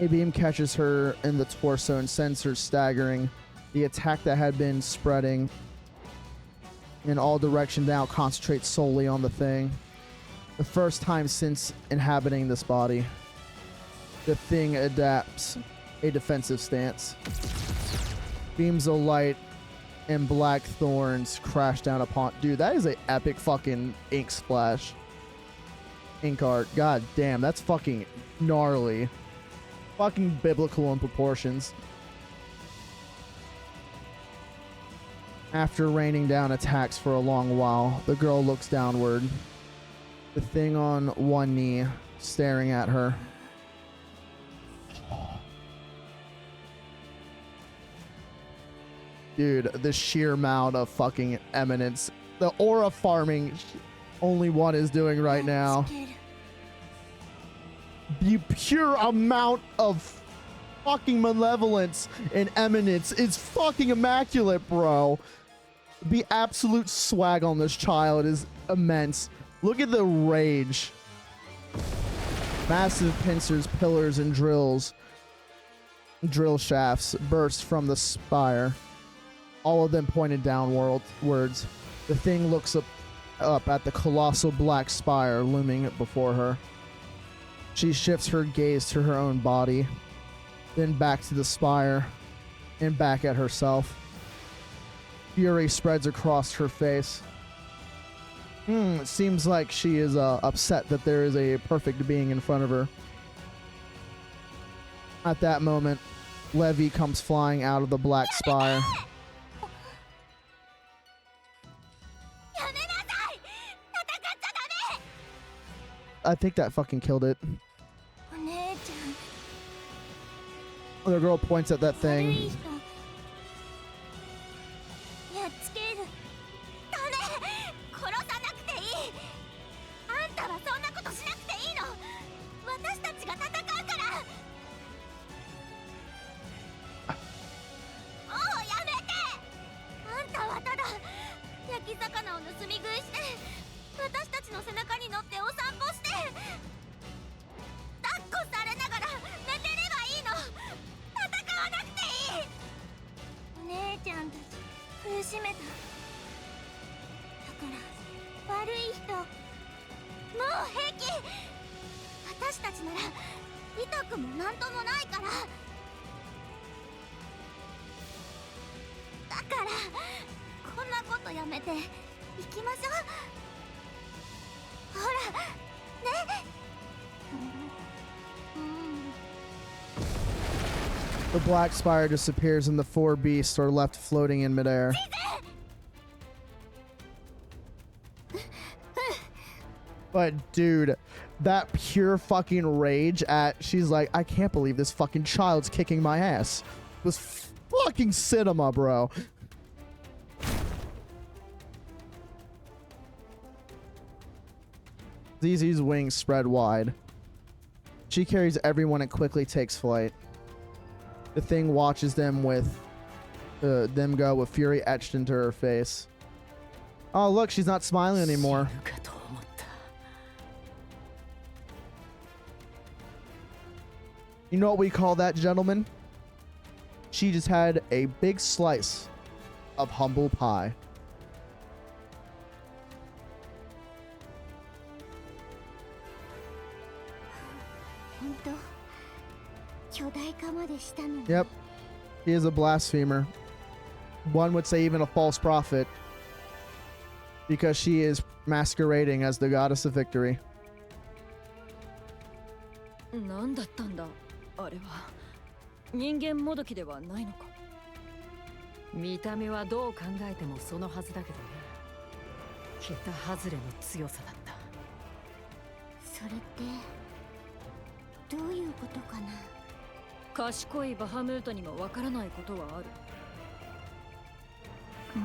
A beam catches her in the torso and sends her staggering. The attack that had been spreading in all directions now concentrates solely on the thing. The first time since inhabiting this body, the thing adapts a defensive stance. Beams of light and black thorns crash down upon... Dude, that is an epic fucking ink splash. Ink art. God damn, that's fucking gnarly. Fucking biblical in proportions. After raining down attacks for a long while, the girl looks downward. The thing on one knee, staring at her. Dude, the sheer amount of fucking eminence. The aura farming only one is doing right now. つける The pure amount of fucking malevolence and eminence is fucking immaculate, bro. The absolute swag on this child is immense. Look at the rage. Massive pincers, pillars, and drill shafts burst from the spire. All of them pointed downwards. The thing looks up at the colossal black spire looming before her. She shifts her gaze to her own body, then back to the spire, and back at herself. Fury spreads across her face. It seems like she is upset that there is a perfect being in front of her. At that moment, Levi comes flying out of the black spire. やめなさい戦っちゃダメ I think that fucking killed it. お姉ち The girl points at that ゃん悪い thing. 人やっつけるダメ殺さなくていいあんたはそんなことしなくていいの私たちが戦うからもうやめてあんたはただ焼き魚を盗み食いして私たちの背中に乗ってお散歩して抱っこされながら寝てればいいの戦わなくていいお姉ちゃんたち苦しめただから悪い人もう平気私たちなら痛くもなんともないからだからこんなことやめて行きましょうほらねThe black spire disappears and the four beasts are left floating in midair. But dude, that pure fucking rage at she's like, I can't believe this fucking child's kicking my ass. It was fucking cinema, bro. Zizi's wings spread wide. She carries everyone and quickly takes flight. The thing watches them go with fury etched into her face. Oh, look, she's not smiling anymore. You know what we call that, gentlemen? She just had a big slice of humble pie. Yep. He is a blasphemer. One would say even a false prophet. Because she is masquerading as the goddess of victory. 何だったんだあれは人間もどきではないのか見た目はどう考えてもそのはずだけどね桁外れの強さだったそれってどういうことかな賢いバハムートにもわからないことはあるお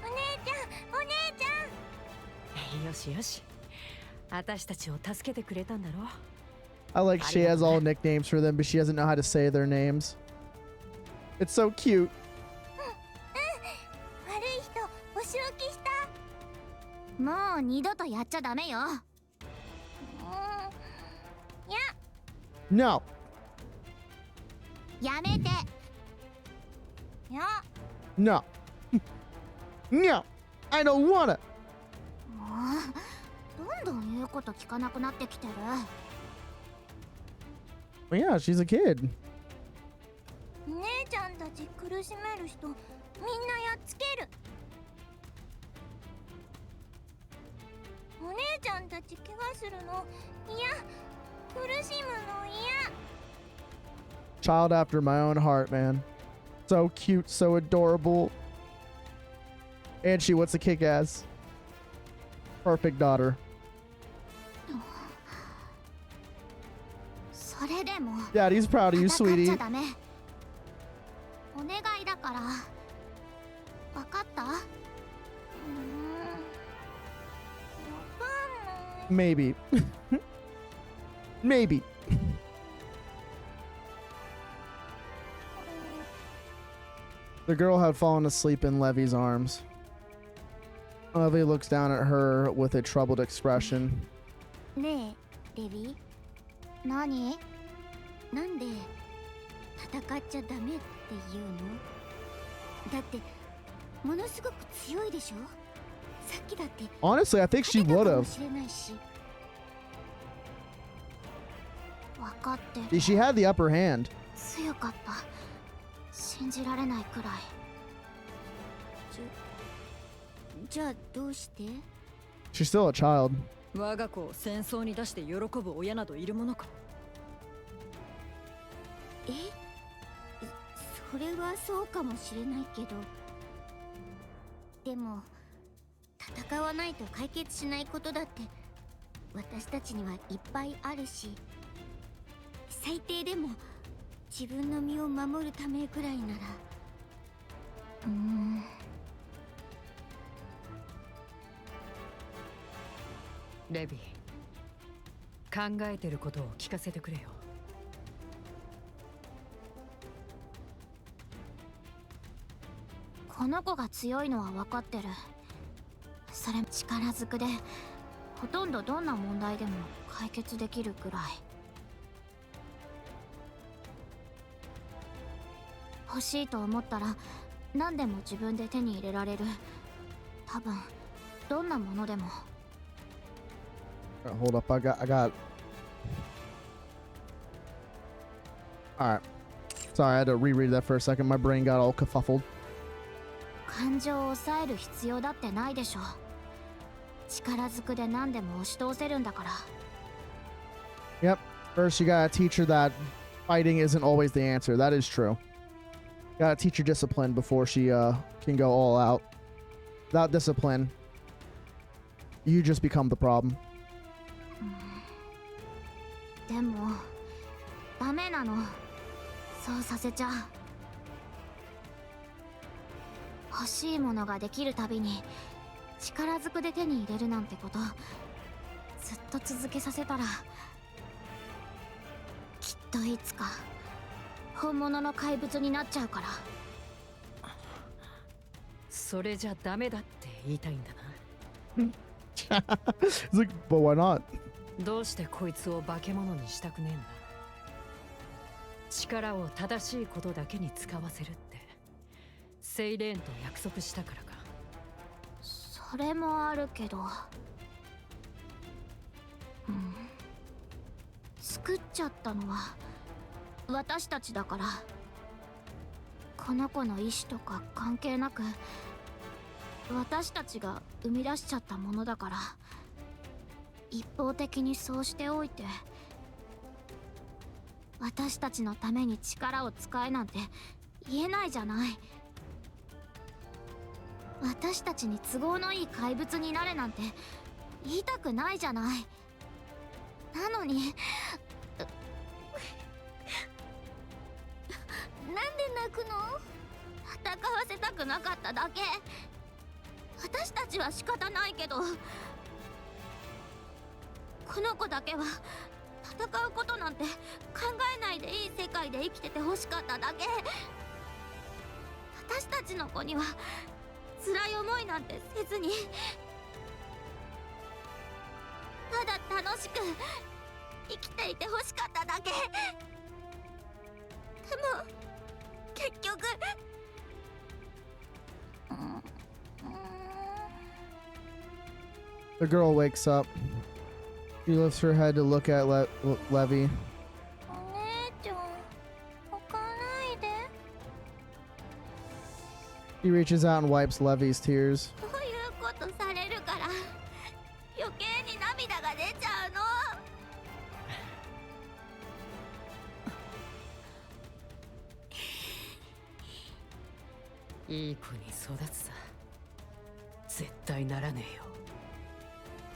姉ちゃんお姉ちゃんよしよし私たちを助けてくれたんだろ I like she has all nicknames for them, but she doesn't know how to say their names. It's so cute. 悪い人お仕置きしたもう二度とやっちゃダメよいや No. やめていや No. No. I don't wanna. もうどんどん言うこと聞かなくなってきてる Well, yeah, she's a kid. 姉ちゃんたち苦しめる人みんなやっつけるお姉ちゃんたち怪我するの嫌苦しむの嫌 Child after my own heart, man. So cute, so adorable. And she wants to kick ass. Perfect daughter. それでも Daddy's proud of you, 戦っ sweetie. ちゃダメお願いだからわかった Maybe. Maybe. The girl had fallen asleep in Levy's arms. Levy looks down at her with a troubled expression. ねえレビー、何？なんで戦っちゃダメって言うの？だってものすごく強いでしょ。さっきだって Honestly, I think she 勝てた would かも have. しれないし。分かってる。 She had the upper hand. 強かった。信じられないくらい。じゃあどうして？ She's still a child. 我が子を戦争に出して喜ぶ親などいるものか。え？それはそうかもしれないけど、でも戦わないと解決しないことだって私たちにはいっぱいあるし、最低でも自分の身を守るためくらいなら。レビー、考えてることを聞かせてくれよ。この子が強いのは分かってる。それも力ずくでほとんどどんな問題でも解決できるくらい。欲しいと思ったら何でも自分で手に入れられる。多分どんなものでも。Hold up, I got. Alright. Sorry, I had to reread that for a second. My brain got all kerfuffled. 感情を抑える必要だってないでしょ。力ずくで何でも押し通せるんだから。Yep. First, you gotta teach her that fighting isn't always the answer. That is true. Gotta teach her discipline before she can go all out. Without discipline, you just become the problem. でもダメなの。そうさせちゃ。欲しいものができるたびに力ずくで手に入れるなんてことずっと続けさせたら、きっといつか本物の怪物になっちゃうから。それじゃダメだって言いたいんだな。It's like, but why not? どうしてこいつを化け物にしたくねえんだ。力を正しいことだけに使わせるってセイレーンと約束したからか。それもあるけど、作っちゃったのは私たちだから。この子の意志とか関係なく私たちが生み出しちゃったものだから、一方的にそうしておいて私たちのために力を使えなんて言えないじゃない。私たちに都合のいい怪物になれなんて言いたくないじゃない。なのになんで泣くの？戦わせたくなかっただけ。私たちは仕方ないけど、この子だけは戦うことなんて考えないでいい世界で生きてて欲しかっただけ。私たちの子には辛い思いなんてせずに、ただ楽しく生きていて欲しかっただけ。でも結局The girl wakes up. She lifts her head to look at Levy. お姉ちゃん、置かないで。 She reaches out and wipes Levy's tears. こういうことされるから余計に涙が出ちゃうの。いい子に育つさ。絶対ならねえよ、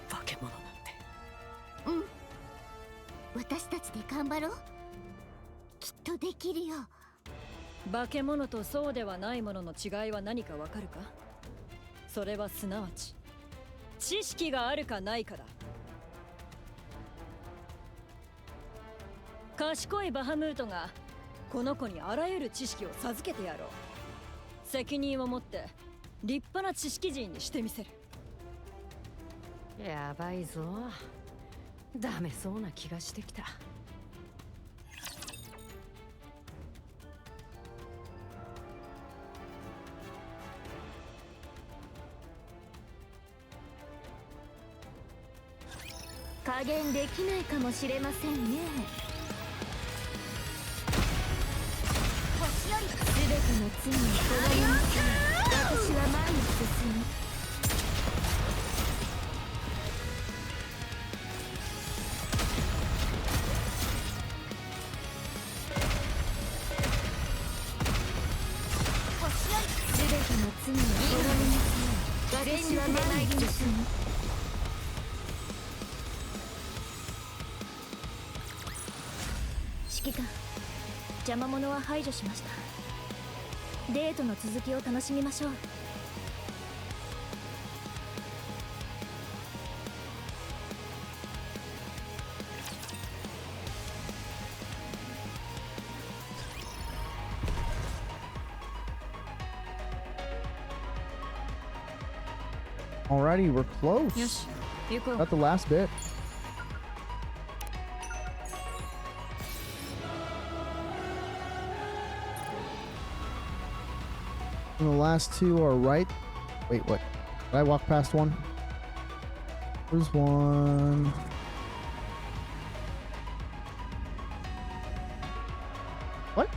化け物なんて。私たちで頑張ろう。きっとできるよ。化け物とそうではないものの違いは何かわかるか？それはすなわち知識があるかないかだ。賢いバハムートがこの子にあらゆる知識を授けてやろう。責任を持って立派な知識人にしてみせる。やばいぞ。ダメそうな気がしてきた。加減できないかもしれませんね。星より全ての罪をこの世に背負い、私は前に進む。星より全ての罪をこの世に背負い、私は前に進む。指揮官、邪魔者は排除しました。デートの続きを楽しみましょう。Alrighty, we're close. よし、行こう。 Got the last bit. And the last two are right. Wait, what? Did I walk past one? There's one. What?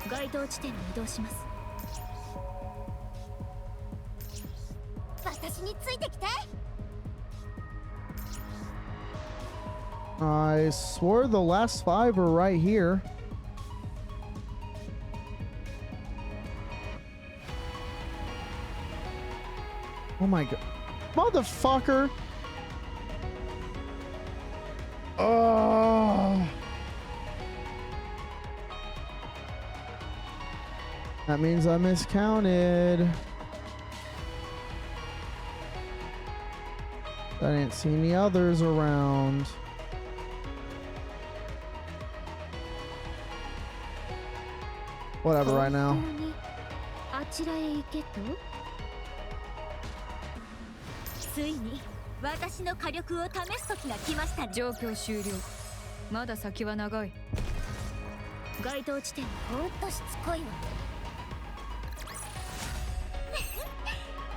該当地点に移動します。私についてきて。I swore the last five were right here. Oh my god. Motherfucker! Oh. That means I miscounted. I didn't see any others around. Whatever right now. あちらへ行けと。ついに私の火力を試す時が来ましたね。状況終了。まだ先は長い。該当地点ほんとしつこいわ。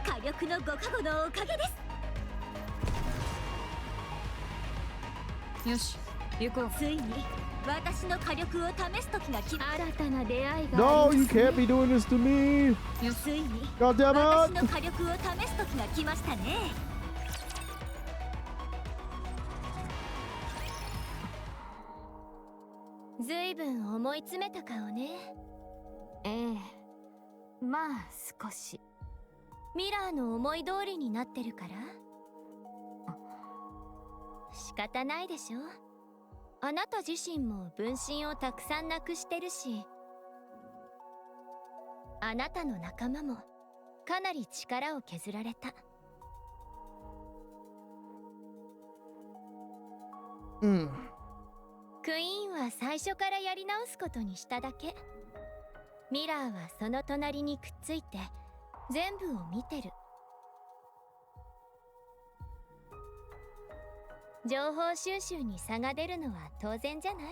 火力のご加護のおかげです。よし、行こう。ついに私の火力を試す時が来ました。新たな出会いが No, you can't be doing this to me. ついに God damn 私 it. の火力を試す時が来ましたね。ずいぶん思い詰めた顔ね。ええ、まあ少し。ミラーの思い通りになってるから仕方ないでしょ。あなた自身も分身をたくさんなくしてるし、あなたの仲間もかなり力を削られた。クイーンは最初からやり直すことにしただけ。ミラーはその隣にくっついて全部を見てる。情報収集に差が出るのは当然じゃない？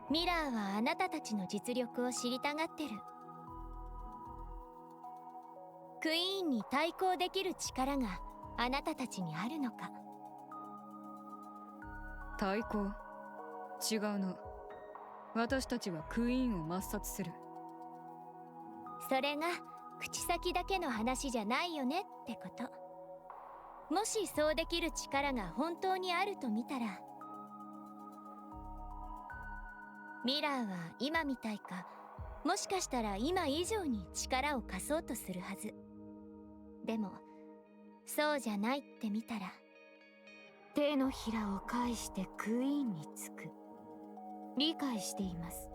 ミラーはあなたたちの実力を知りたがってる。クイーンに対抗できる力があなたたちにあるのか。対抗？違うな。私たちはクイーンを抹殺する。それが口先だけの話じゃないよねってこと。もしそうできる力が本当にあると見たら、ミラーは今みたいか、もしかしたら今以上に力を貸そうとするはず。でもそうじゃないって見たら、手のひらを返してクイーンにつく。理解しています。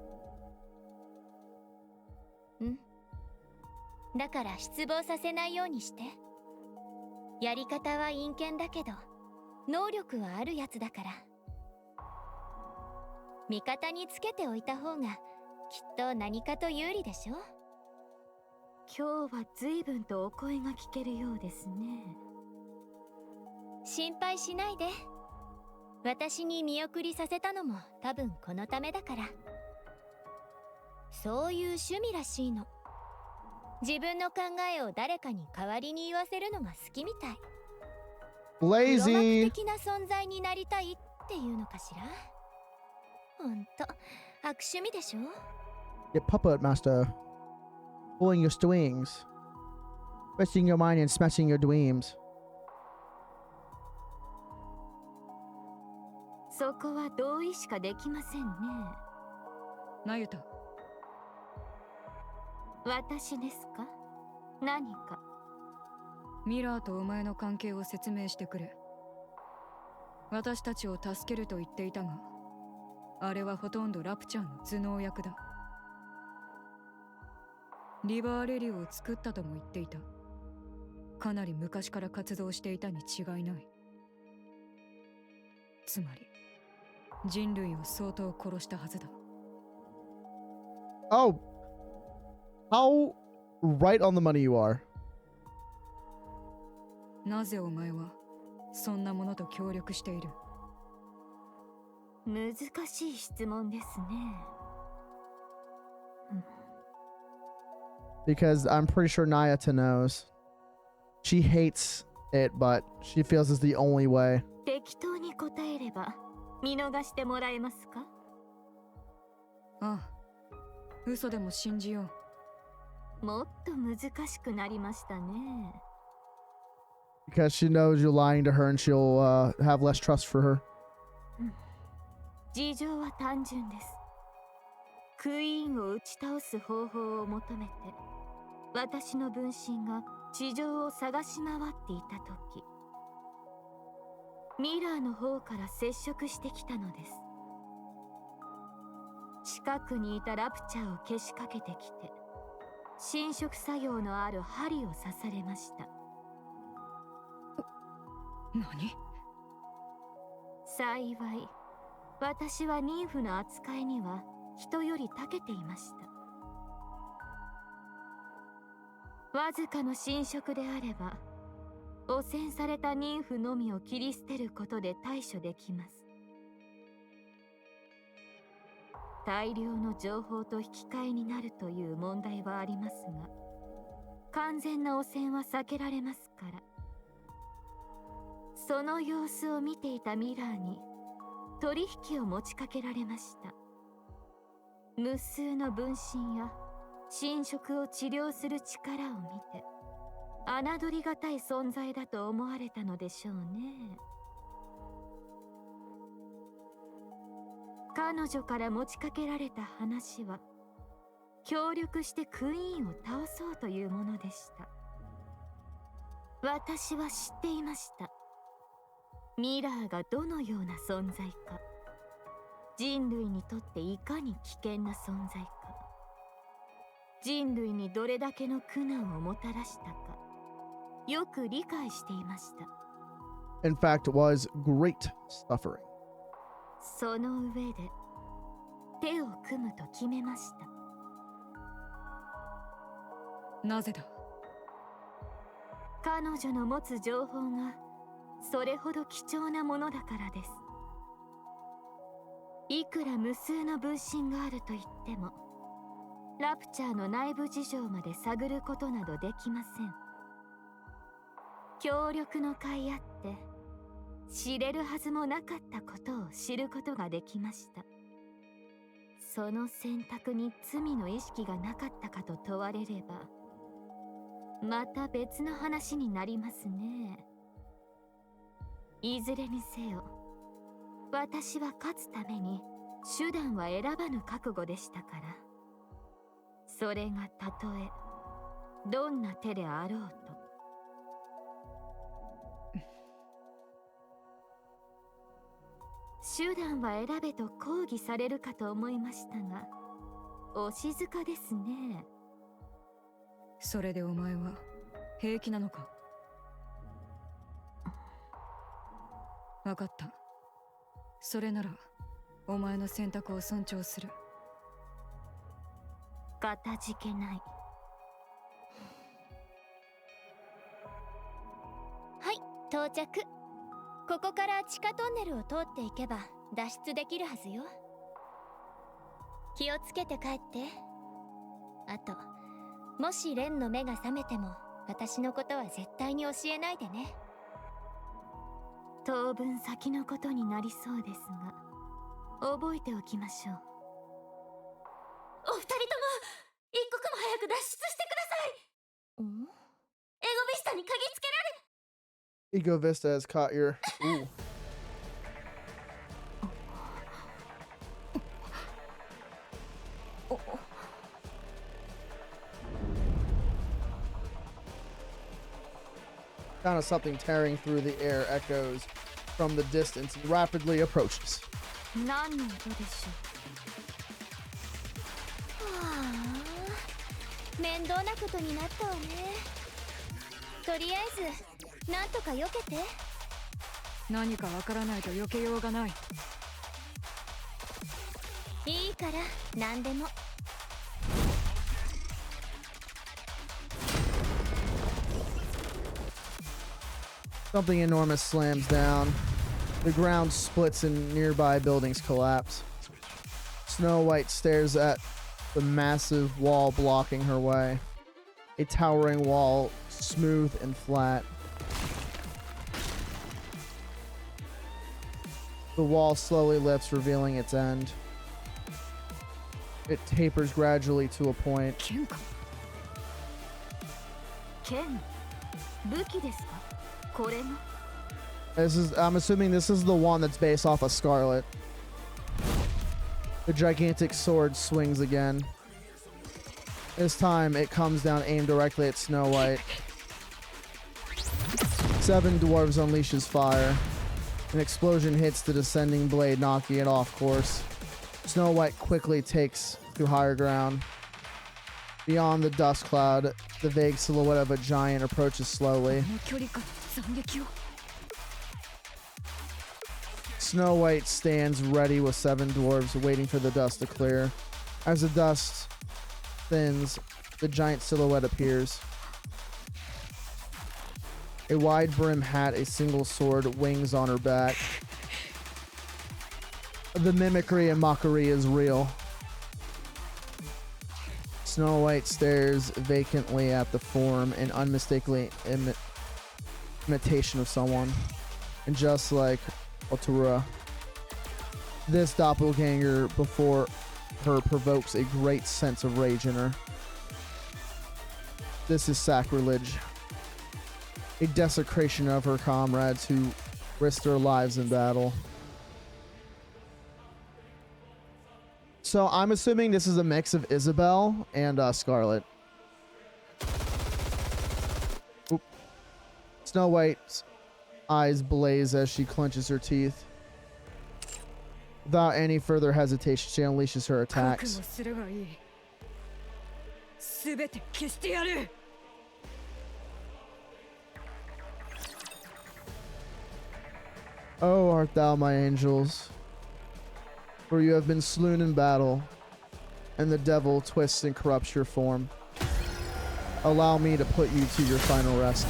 だから失望させないようにして。やり方は陰険だけど能力はあるやつだから、味方につけておいた方がきっと何かと有利でしょ。今日は随分とお声が聞けるようですね。心配しないで。私に見送りさせたのも多分このためだから。そういう趣味らしいの。自分の考えを誰かに代わりに言わせるのが好きみたい。黒幕 Lazy. 的な存在になりたいっていうのかしら。ほんと悪趣味でしょ。 Get puppet master. Pulling your strings. Twisting your mind and smashing your dreams. そこは同意しかできませんね。なゆた、私ですか？何か？ミラーとお前の関係を説明してくれ。私たちを助けると言っていたが、あれはほとんどラプチャーの頭脳役だ。リバーレリューを作ったとも言っていた。かなり昔から活動していたに違いない。つまり人類を相当殺したはずだ。 Oh. How right on the money you are. なぜお前はそんなものと協力している？難しい質問ですね。Because I'm pretty sure Nayata knows. She hates it, but she feels it's the only way. 適当に答えれば見逃してもらえますか？ああ、嘘でも信じよう。もっと難しくなりましたね。Because she knows you're lying to her and she'll have less trust for her. 事情は単純です。クイーンを打ち倒す方法を求めて私の分身が地上を探し回っていた時、ミラーの方から接触してきたのです。近くにいたラプチャーをけしかけてきて侵食作用のある針を刺されました。何？幸い私は妊婦の扱いには人より長けていました。わずかの侵食であれば汚染された妊婦のみを切り捨てることで対処できます。大量の情報と引き換えになるという問題はありますが、完全な汚染は避けられますから。その様子を見ていたミラーに取引を持ちかけられました。無数の分身や侵食を治療する力を見て侮りがたい存在だと思われたのでしょうね。彼女から持ちかけられた話は協力してクイーンを倒そうというものでした。私は知っていました。ミラーがどのような存在か、人類にとっていかに危険な存在か、人類にどれだけの苦難をもたらしたか、よく理解していました。In fact, it was great suffering. その上で手を組むと決めました。なぜだ？彼女の持つ情報がそれほど貴重なものだからです。いくら無数の分身があると言っても、ラプチャーの内部事情まで探ることなどできません。協力の甲斐あって知れるはずもなかったことを知ることができました。その選択に罪の意識がなかったかと問われれば、また別の話になりますね。いずれにせよ、私は勝つために手段は選ばぬ覚悟でしたから。それがたとえどんな手であろうと。手段は選べと抗議されるかと思いましたが、お静かですね。それでお前は平気なのか？分かった。それならお前の選択を尊重する。かたじけない。はい、到着。ここから地下トンネルを通っていけば脱出できるはずよ。気をつけて帰って。あと、もしレンの目が覚めても私のことは絶対に教えないでね。当分先のことになりそうですが、覚えておきましょう。お二人とも一刻も早く脱出してください。エゴビスタに鍵つけられ。Ego Vista has caught your. Ooh. Kind of something tearing through the air echoes from the distance and rapidly approaches. 何の音でしょう。はあ、面倒なことになったわね。とりあえずなんとか避けて。何かわからないと避けようがない。いいから何でも。Something enormous slams down. The ground splits and nearby buildings collapse. Snow White stares at the massive wall blocking her way. A towering wall, smooth and flat. The wall slowly lifts, revealing its end. It tapers gradually to a point. 剣か。剣、武器ですか？これも。I'm assuming this is the one that's based off of Scarlet. The gigantic sword swings again. This time it comes down aimed directly at Snow White. 7 dwarves unleashes fire. An explosion hits the descending blade, knocking it off course. Snow White quickly takes to higher ground. Beyond the dust cloud, the vague silhouette of a giant approaches slowly. Snow White stands ready with 7 dwarves waiting for the dust to clear. As the dust thins, the giant silhouette appears. A wide brim hat, a single sword, wings on her back. The mimicry and mockery is real. Snow White stares vacantly at the form, an unmistakably imitation of someone. And just like Otura, this doppelganger before her provokes a great sense of rage in her. This is sacrilege. A desecration of her comrades who risked their lives in battle. So I'm assuming this is a mix of Isabel and Scarlet. Oop. Snow White's eyes blaze as she clenches her teeth. Without any further hesitation, she unleashes her attacks. Oh, art thou my angels? For you have been slain in battle, and the devil twists and corrupts your form. Allow me to put you to your final rest.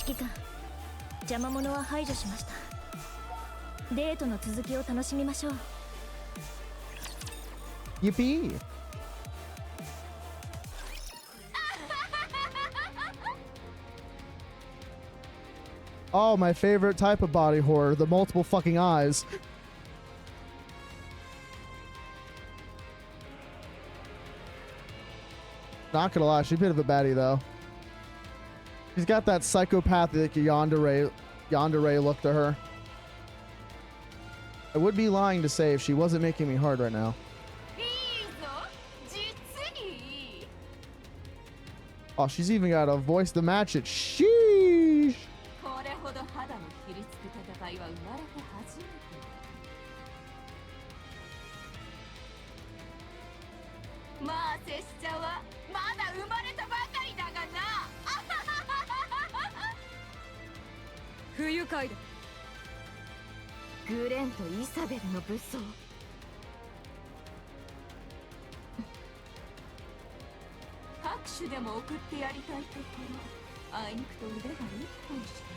指揮官、邪魔者は排除しました。デートの続きを楽しみましょう。Yippee! Oh, my favorite type of body horror, the multiple fucking eyes. Not gonna lie, she's a bit of a baddie though. She's got that psychopathic yandere look to her. I would be lying to say if she wasn't making me hard right now. Oh, she's even got a voice to match it. Sheesh!「グレンとイサベルの武装」拍手でも送ってやりたいところ、あいにくと腕が一本しか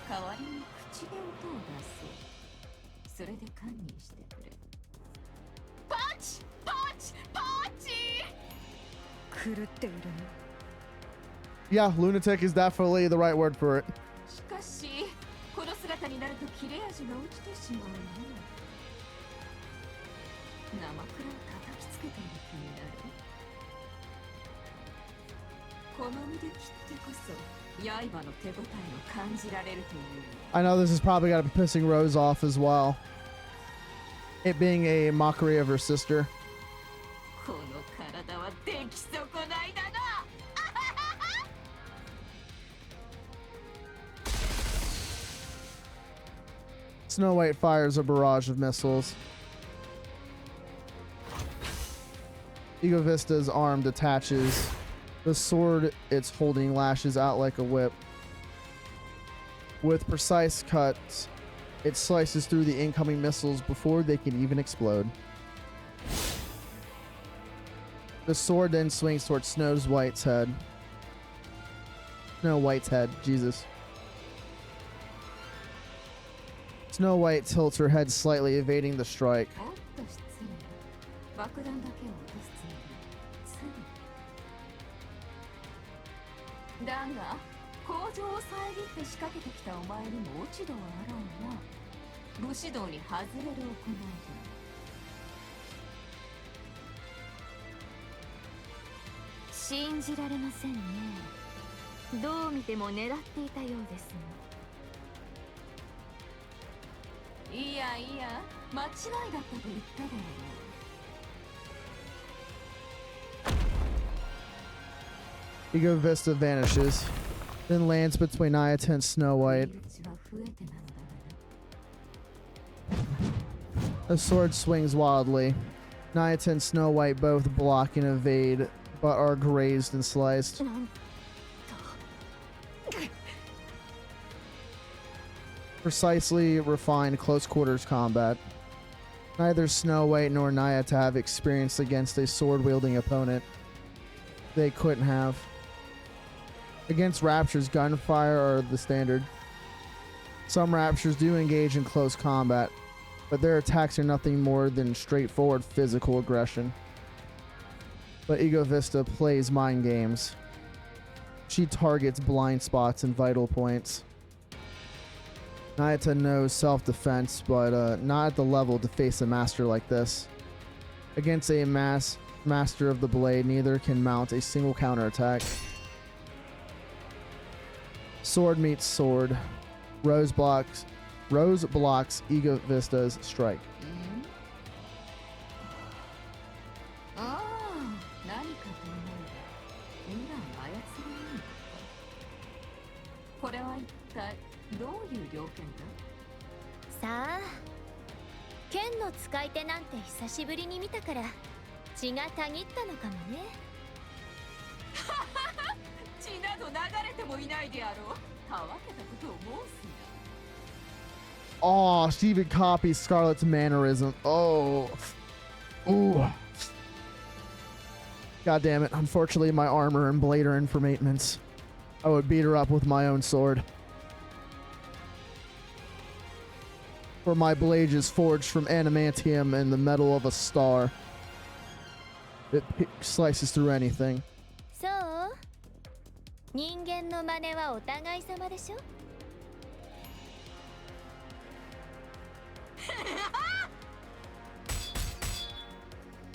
ない。代わりに口で音を出そう。それで堪忍してくれ。パチパチパチ。狂っているの。 Yeah, lunatic is definitely the right word for it. しかし、この姿になると切れ味が落ちてしまうな。生クラを叩きつけている気になる。この身で切ってこそ刃の手応えを感じられるという。 I know this is probably got to be pissing Rose off as well. It being a mockery of her sister. この体は出来損ないだな。 Snow White fires a barrage of missiles. Ego Vista's arm detaches. The sword it's holding lashes out like a whip. With precise cuts, it slices through the incoming missiles before they can even explode. The sword then swings towards Snow White's head. Jesus. Snow White tilts her head slightly, evading the strike. おっと失礼。爆弾だけを落とすつもり。だが、工場を遮って仕掛けてきたお前にも落ち度はあろうな。武士道に外れる行いだ。信じられませんね。どう見ても狙っていたようですが。 いやいや、間違いだったと言っただろう。 Ego Vista vanishes, then lands between Ayata and Snow White. The sword swings wildly. Nayata and Snow White both block and evade, but are grazed and sliced. Precisely refined close quarters combat. Neither Snow White nor Nayata have experience against a sword-wielding opponent. They couldn't have. Against Raptures, gunfire are the standard. Some Raptures do engage in close combat, but their attacks are nothing more than straightforward physical aggression. But Ego Vista plays mind games. She targets blind spots and vital points. Nayata knows self-defense, but not at the level to face a master like this. Against a master of the blade, neither can mount a single counterattack. Sword meets sword. Rose blocks Ego Vista's strike. ああ、何かと思えば、ミラーの操り人か。これは一体どういう条件だ？さあ、剣の使い手なんて久しぶりに見たから血がたぎったのかもね。血など流れてもいないであろう。たわけたことを申すな。 Oh, she even copies Scarlet's mannerism. Oh. Ooh. God damn it. Unfortunately, my armor and blade are in for maintenance. I would beat her up with my own sword. For my blade is forged from adamantium and the metal of a star. It slices through anything. そう人間の真似はお互い様でしょ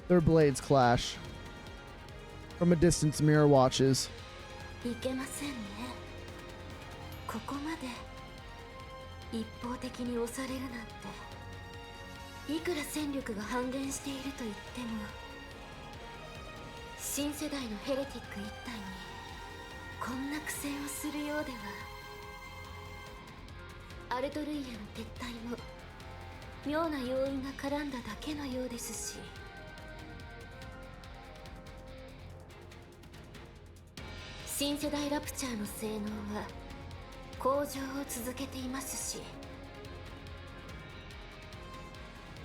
Their blades clash. From a distance, Mirror watches. いけませんね。ここまで一方的に押されるなんて。いくら戦力が半減していると言っても、新世代のヘレティック一体にこんな苦戦をするようでは。アルトルイヤの撤退も妙な要因が絡んだだけのようですし。新世代ラプチャーの性能は向上を続けていますし、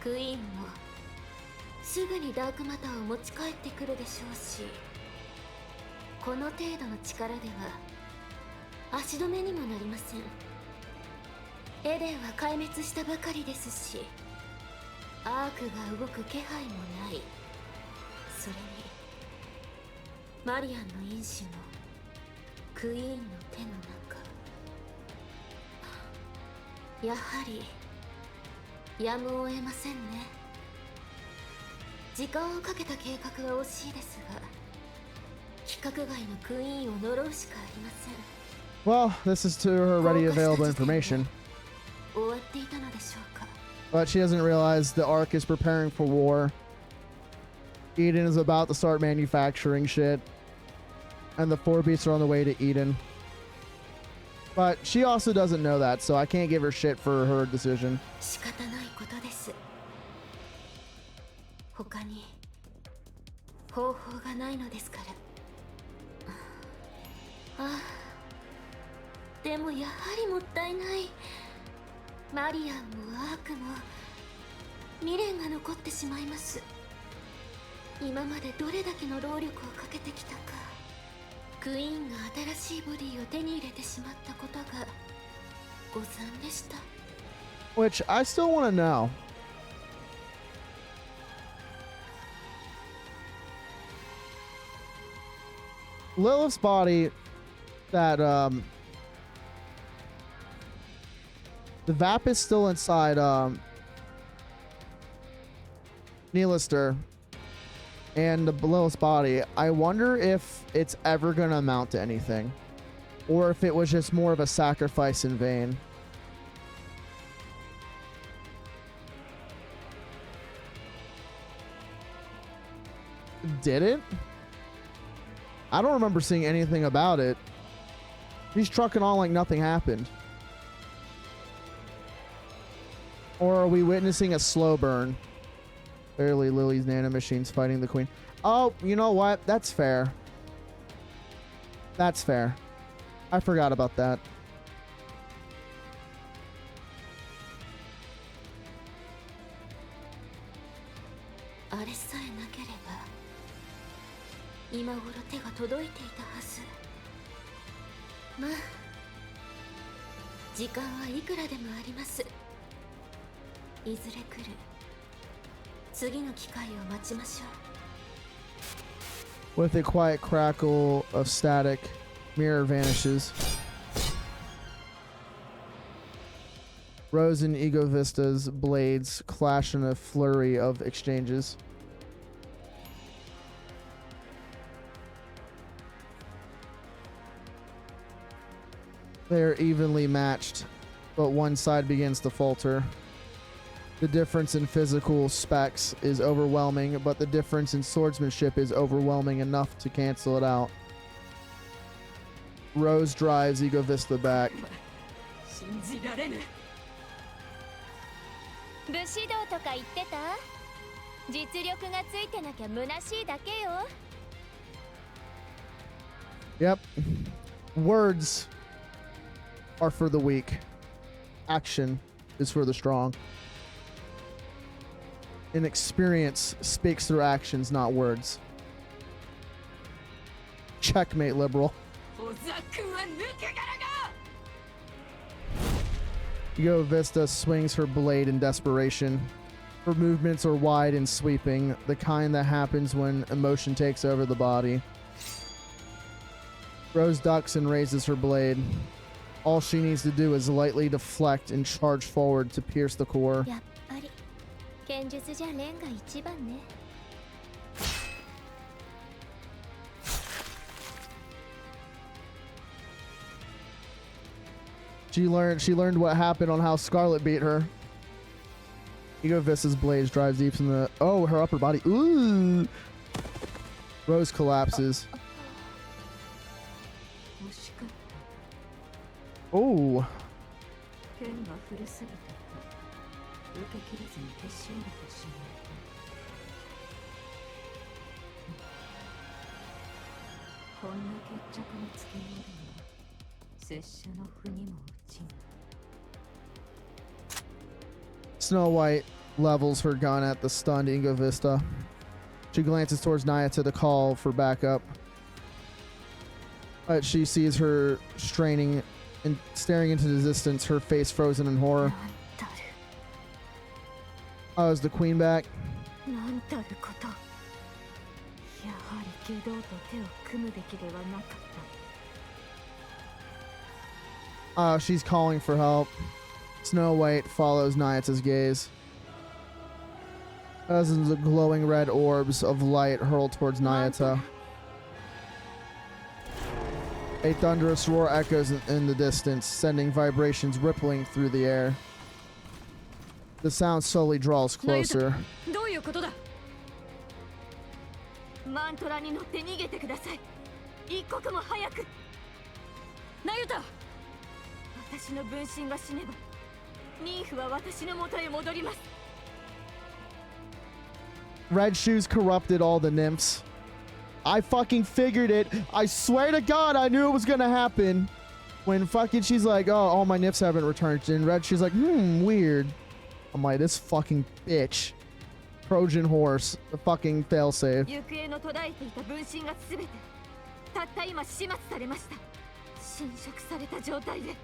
クイーンもすぐにダークマターを持ち帰ってくるでしょうし、この程度の力では足止めにもなりません。エデンは壊滅したばかりですし、アークが動く気配もない。それにマリアンの因子もクイーンの手の中。やはりやむを得ませんね。時間をかけた計画は惜しいですが、規格外のクイーンを呪うしかありません。 Well, this is to her ready available information. 終わっていたのでしょうか。 But she doesn't realize the Ark is preparing for war. Eden is about to start manufacturing shit. And the four beasts are on the way to Eden. But she also doesn't know that, so I can't give her shit for her decision. 仕方ないことです。他に方法がないのですから。ああ、でもやはりもったいない。マリアンもアークも未練が残ってしまいます。今までどれだけの労力をかけてきたか。クイーンが新しいボディを手に入れてしまったことが誤算でした。 Which I still want to know. Lilith's body, that the VAP is still inside Neelister and the Lilith's body. I wonder if it's ever going to amount to anything, or if it was just more of a sacrifice in vain. Did it? I don't remember seeing anything about it. He's trucking on like nothing happened. Or are we witnessing a slow burn? Barely Lily's nanomachines fighting the queen. Oh, you know what? That's fair. That's fair. I forgot about that. With a quiet crackle of static, Mirror vanishes. Rose and Ego Vista's blades clash in a flurry of exchanges. They are evenly matched, but one side begins to falter. The difference in physical specs is overwhelming, but the difference in swordsmanship is overwhelming enough to cancel it out. Rose drives Ego Vista back. 武士道とか言ってた？実力がついてなきゃ虚しいだけよ。 Yep. Words are for the weak. Action is for the strong. And experience speaks through actions, not words. Checkmate, liberal. Ego Vista swings her blade in desperation. Her movements are wide and sweeping, the kind that happens when emotion takes over the body. Rose ducks and raises her blade. All she needs to do is lightly deflect and charge forward to pierce the core. やっぱり剣術じゃレンが一番ね。 She learned what happened on how Scarlet beat her. Ego Vista's blade drives deep in the her upper body. Ooh. Rose collapses. Oh. 剣が古すぎたと受け切れずに手しおれてしまった。こんな決着のつけようでも拙者の腑にも落ちん。 Snow White levels her gun at the stunned Ego Vista. She glances towards Nayata to call for backup. But she sees her straining and staring into the distance, her face frozen in horror. なんたる Oh, is the queen back? なんたること。やはり下道と手を組むべきではなかった。 She's calling for help. Snow White follows Nayata's gaze. Dozens of glowing red orbs of light hurl towards Nayata. A thunderous roar echoes in the distance, sending vibrations rippling through the air. The sound slowly draws closer. どういうことだ。マントラに乗って逃げてください。一刻も早く。ナユタ。私の分身が死ねば、ニーフは私の元へ戻ります。 Red Shoes corrupted all the nymphs. I fucking figured it. I swear to God, I knew it was gonna happen. When fucking she's like, oh, all my nymphs haven't returned. And Red Shoes like, weird. I'm like, this fucking bitch. Trojan horse. The fucking failsafe. 行方の途絶えていた分身が全て、たった今始末されました。侵食された状態で。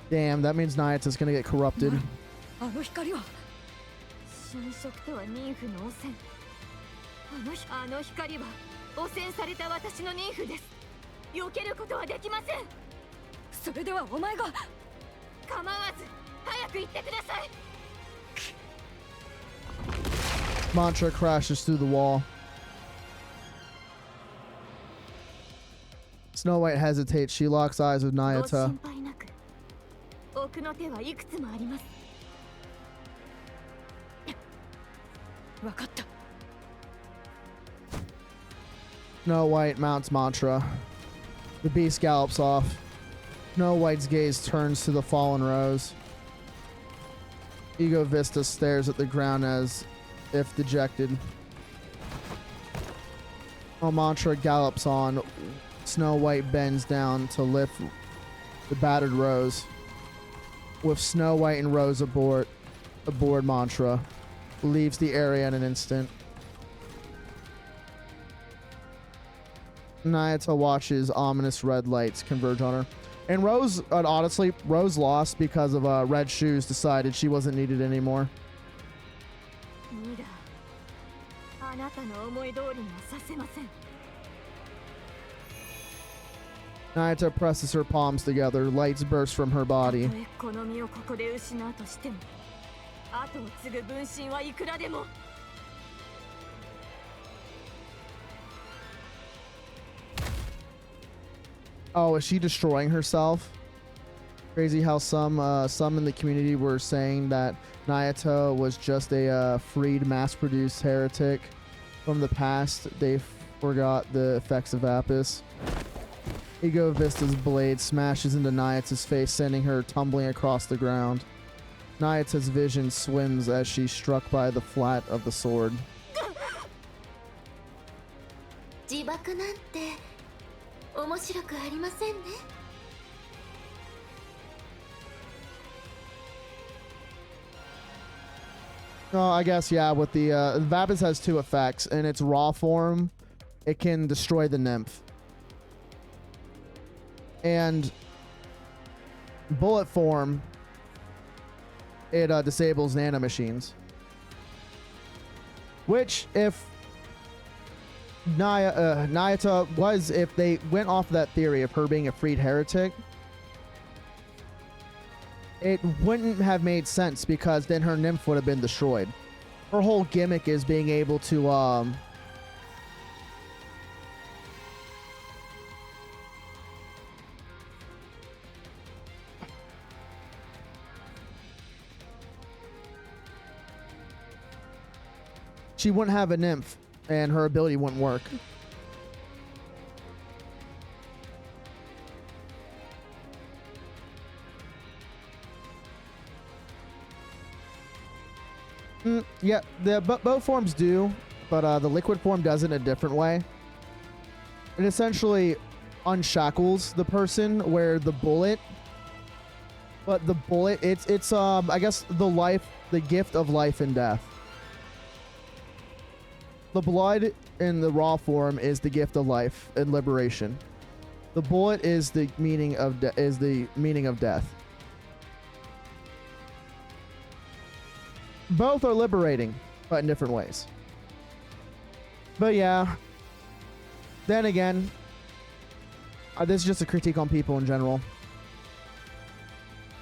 Damn, that means Nayata's gonna get corrupted. あの光は。侵食とはニンフの汚染。あの光は汚染された私のニンフです。避けることはできません。それではお前が。構わず早く行ってください。 Mantra crashes through the wall. Snow White hesitates. She locks eyes with ご Nayata. 心配なく。奥の手はいくつもあります。 わかった。 Snow White mounts Mantra. The beast gallops off. Snow White's gaze turns to the fallen Rose. Ego Vista stares at the ground as if dejected. While Mantra gallops on, Snow White bends down to lift the battered Rose. With Snow White and Rose aboard Mantra, leaves the area in an instant. Nayata watches ominous red lights converge on her. And Rose, honestly, Rose lost because of Red Shoes decided she wasn't needed anymore. ミラ、あなたの思い通りにはさせません。 Nayata presses her palms together. Lights burst from her たと body. えこの身をここで失うとしても、後を継ぐ分身はいくらでも。 Oh, is she destroying herself? Crazy how some in the community were saying that Nayata was just a freed, mass-produced heretic from the past. They forgot the effects of Apis. Ego Vista's blade smashes into Nayata's face, sending her tumbling across the ground. Nayata's vision swims as she's struck by the flat of the sword. 自爆なんて面白くありませんね。 No, I guess, yeah, with the Vapis has two effects. In its raw form, it can destroy the nymph. And bullet form, it disables nanomachines. Which, if Nayata was, if they went off that theory of her being a freed heretic, it wouldn't have made sense, because then her nymph would have been destroyed. Her whole gimmick is being able to she wouldn't have a nymph, and her ability wouldn't work. Yeah, both forms do, but the liquid form does it in a different way. It essentially unshackles the person, where the bullet, it's I guess the gift of life and death. The blood in the raw form is the gift of life and liberation. The bullet is the meaning of death. Both are liberating, but in different ways. But yeah. Then again, this is just a critique on people in general.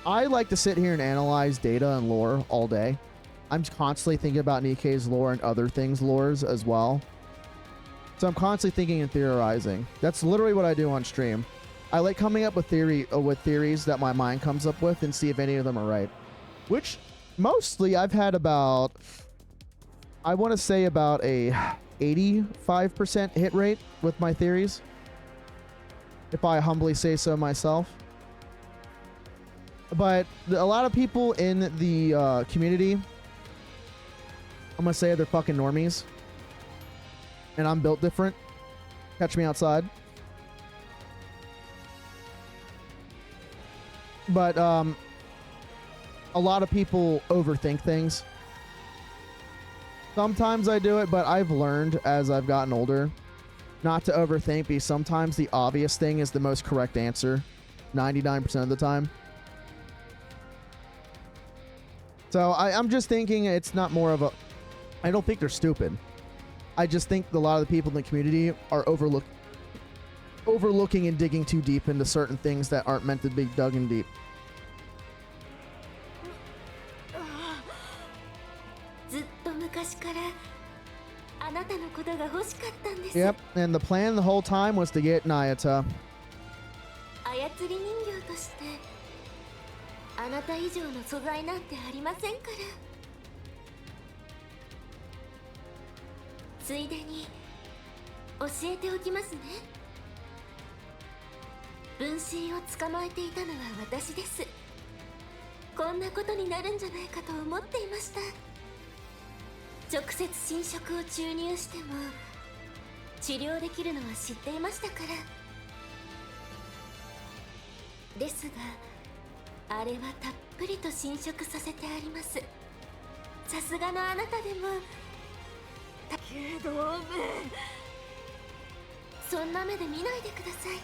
I like to sit here and analyze data and lore all day. I'm constantly thinking about Nikkei's lore and other things' lores as well. So I'm constantly thinking and theorizing. That's literally what I do on stream. I like coming up with theories that my mind comes up with and see if any of them are right. Which mostly I've had about, I want to say about a 85% hit rate with my theories, if I humbly say so myself. But a lot of people in the community, I'm gonna say they're fucking normies, and I'm built different. Catch me outside. But a lot of people overthink things. Sometimes I do it, but I've learned as I've gotten older not to overthink, because sometimes the obvious thing is the most correct answer 99% of the time. So I'm just thinking it's not more of a, I don't think they're stupid. I just think a lot of the people in the community are overlooking and digging too deep into certain things that aren't meant to be dug in deep. Yep, and the plan the whole time was to get Nayata. あなた以上の素材なんてありませんから。ついでに教えておきますね。分身を捕まえていたのは私です。こんなことになるんじゃないかと思っていました。直接侵食を注入しても治療できるのは知っていましたから。ですがあれはたっぷりと侵食させてあります。さすがのあなたでも。けどそんな目で見ないでください。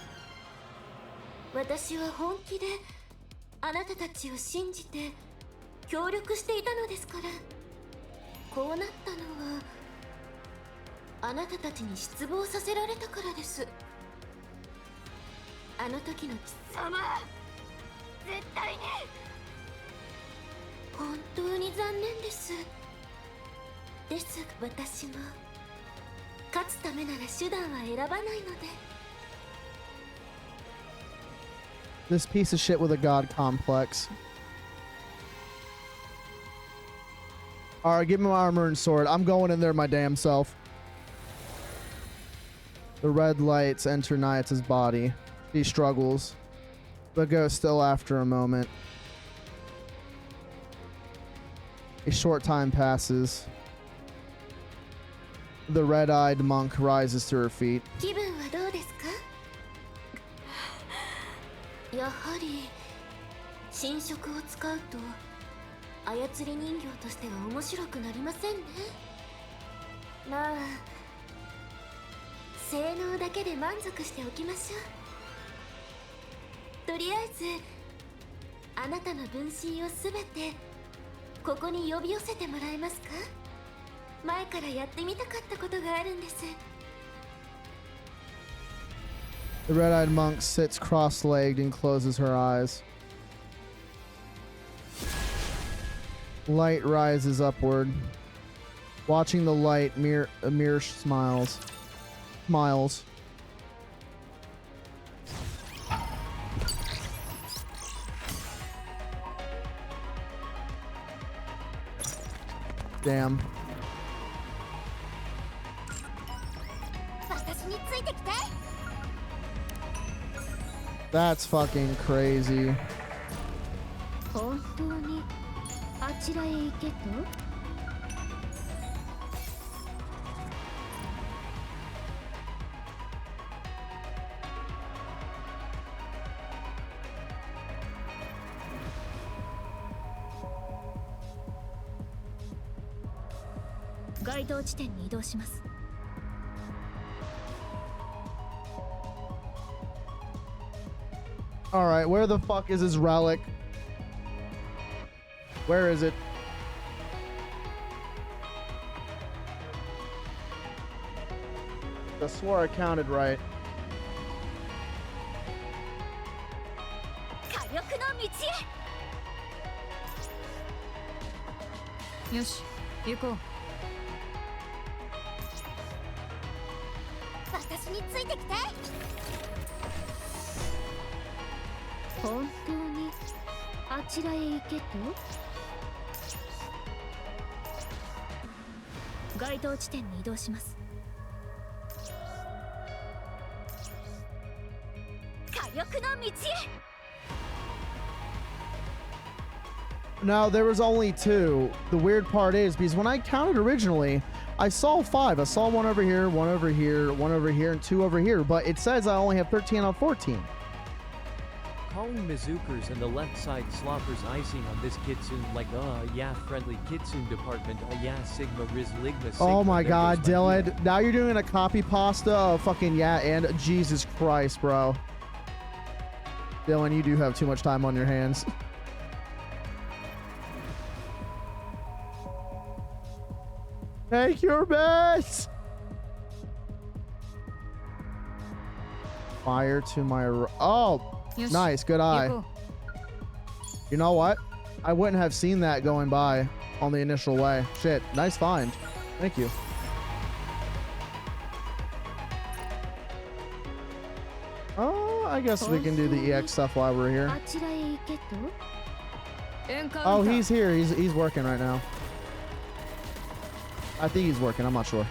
私は本気であなたたちを信じて協力していたのですから。こうなったのはあなたたちに失望させられたからです。あの時の貴様、絶対に本当に残念です。ですが私も勝つためなら手段は選ばないので。 This piece of shit with a god complex. Alright, give me my armor and sword. I'm going in there my damn self. The red lights enter Nayata's body. She struggles, but goes still after a moment. A short time passes. The red-eyed monk rises to her feet. 気分はどうですか？やはり侵食を使うと操り人形としては面白くなりませんね。まあ性能だけで満足しておきましょとりあえずあなたの分身をすべてここに呼び寄せてもらえますか？前からやってみたかったことがあるんです。 The red-eyed monk sits cross-legged and closes her eyes. Light rises upward. Watching the light, Mir smiles. Damn. 私についてきて。 That's fucking crazy. 本当にあちらへ行けと？該当地点に移動します。 All right, where the fuck is his relic? Where is it? I swore I counted right. 火力の道へ。よし行こう。私についてきて。本当にあちらへ行けと？該当地点に移動します。火力の道へ。 Now, there was only 2. The weird part is, because when I counted originally, I saw 5. I saw one over here, one over here, one over here, and 2 over here. But it says I only have 13 out of 14. Calling Mizukers and the left side sloppers icing on this kitsune like yeah friendly kitsune department yeah sigma riz ligma sigma. Oh my There god, goes my Dylan. ego. Now you're doing a copy pasta of fucking yeah and Jesus Christ, bro. Dylan, you do have too much time on your hands. Take your best. Fire to my oh, nice, good eye. You know what? I wouldn't have seen that going by on the initial way. Shit, nice find. Thank you. Oh, I guess we can do the EX stuff while we're here. あちらへ行けと？ Oh, he's here. He's working right now. I think he's working. I'm not sure.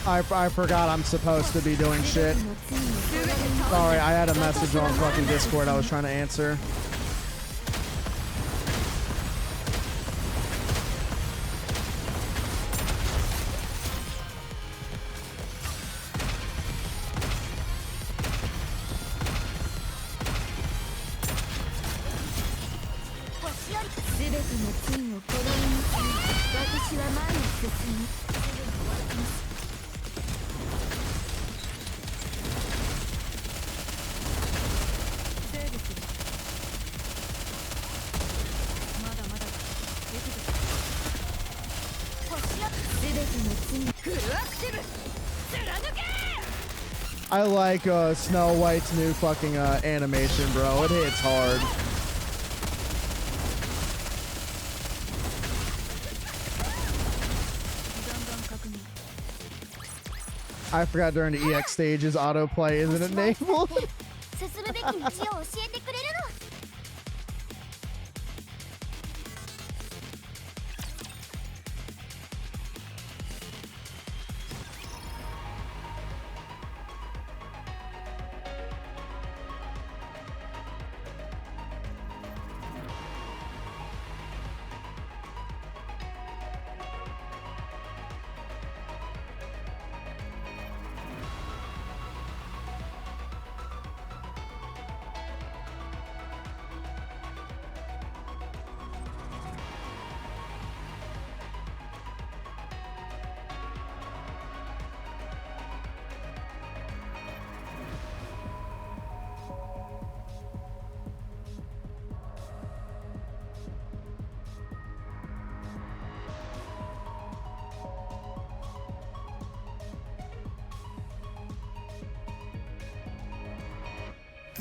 I forgot I'm supposed to be doing shit. Sorry, I had a message on fucking Discord I was trying to answer. I like Snow White's new fucking animation, bro. It hits hard. I forgot during the EX stages autoplay isn't enabled. 進むべき道を教えてくれるの。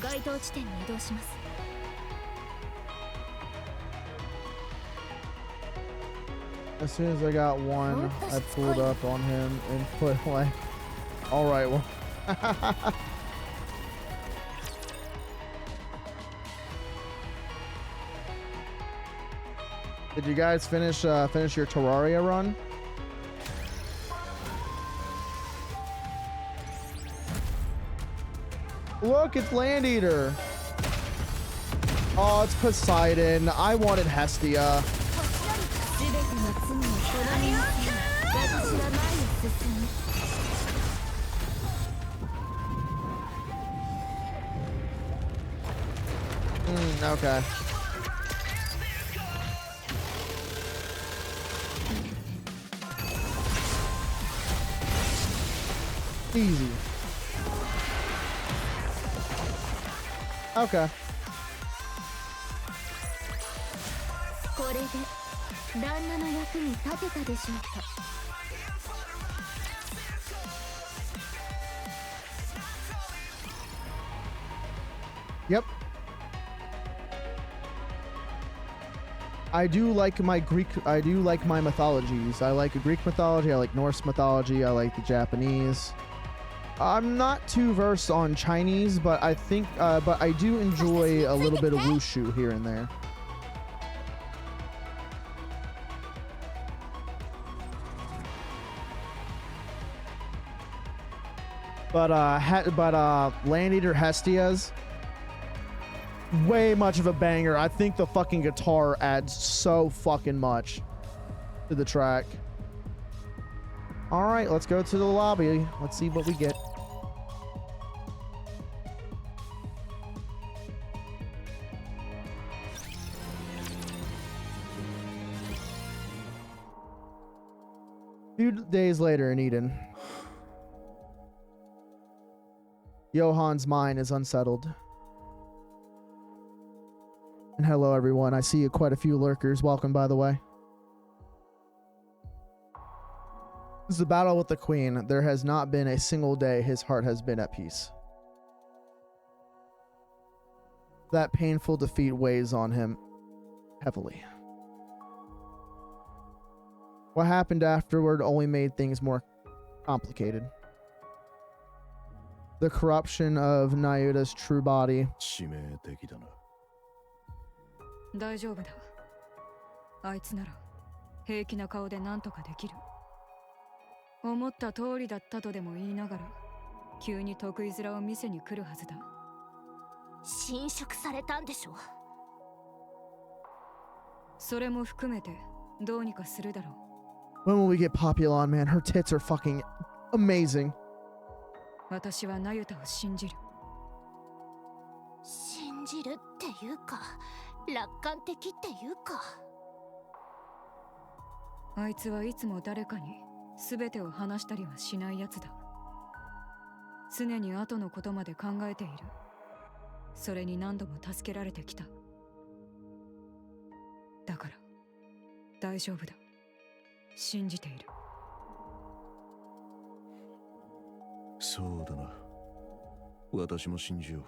該当地点に移動します。 As soon as I got one, I pulled up on him and put like, all right, well. Did you guys finish your Terraria run? Look, it's Land Eater. Oh, it's Poseidon. I wanted Hestia. Okay. Easy. Okay. これで旦那の役に立てたでしょうか。 Yep. I do like my mythologies. I like Greek mythology, I like Norse mythology, I like the Japanese. I'm not too versed on Chinese, but I think but I do enjoy a little bit of wushu here and there. But Land Eater Hestia's way much of a banger. I think the fucking guitar adds so fucking much to the track. All right, let's go to the lobby. Let's see what we get. Few days later in Eden, Johan's mind is unsettled. And hello, everyone. I see quite a few lurkers. Welcome, by the way. This is a battle with the Queen. There has not been a single day his heart has been at peace. That painful defeat weighs on him heavily. What happened afterward only made things more complicated. The corruption of Nayuta's true body. 致命的だな。大丈夫だ。あいつなら平気な顔で何とかできる。思った通りだったとでも言いながら、急に得意面を見せに来るはずだ。侵食されたんでしょ。それも含めてどうにかするだろう。When will we get Populon, man? Her tits are fucking amazing. 私はナユタを信じる。信じるっていうか、楽観的っていうか。あいつはいつも誰かに全てを話したりはしないやつだ。常に後のことまで考えている。それに何度も助けられてきた。だから大丈夫だ。信じている。そうだな。私も信じよう。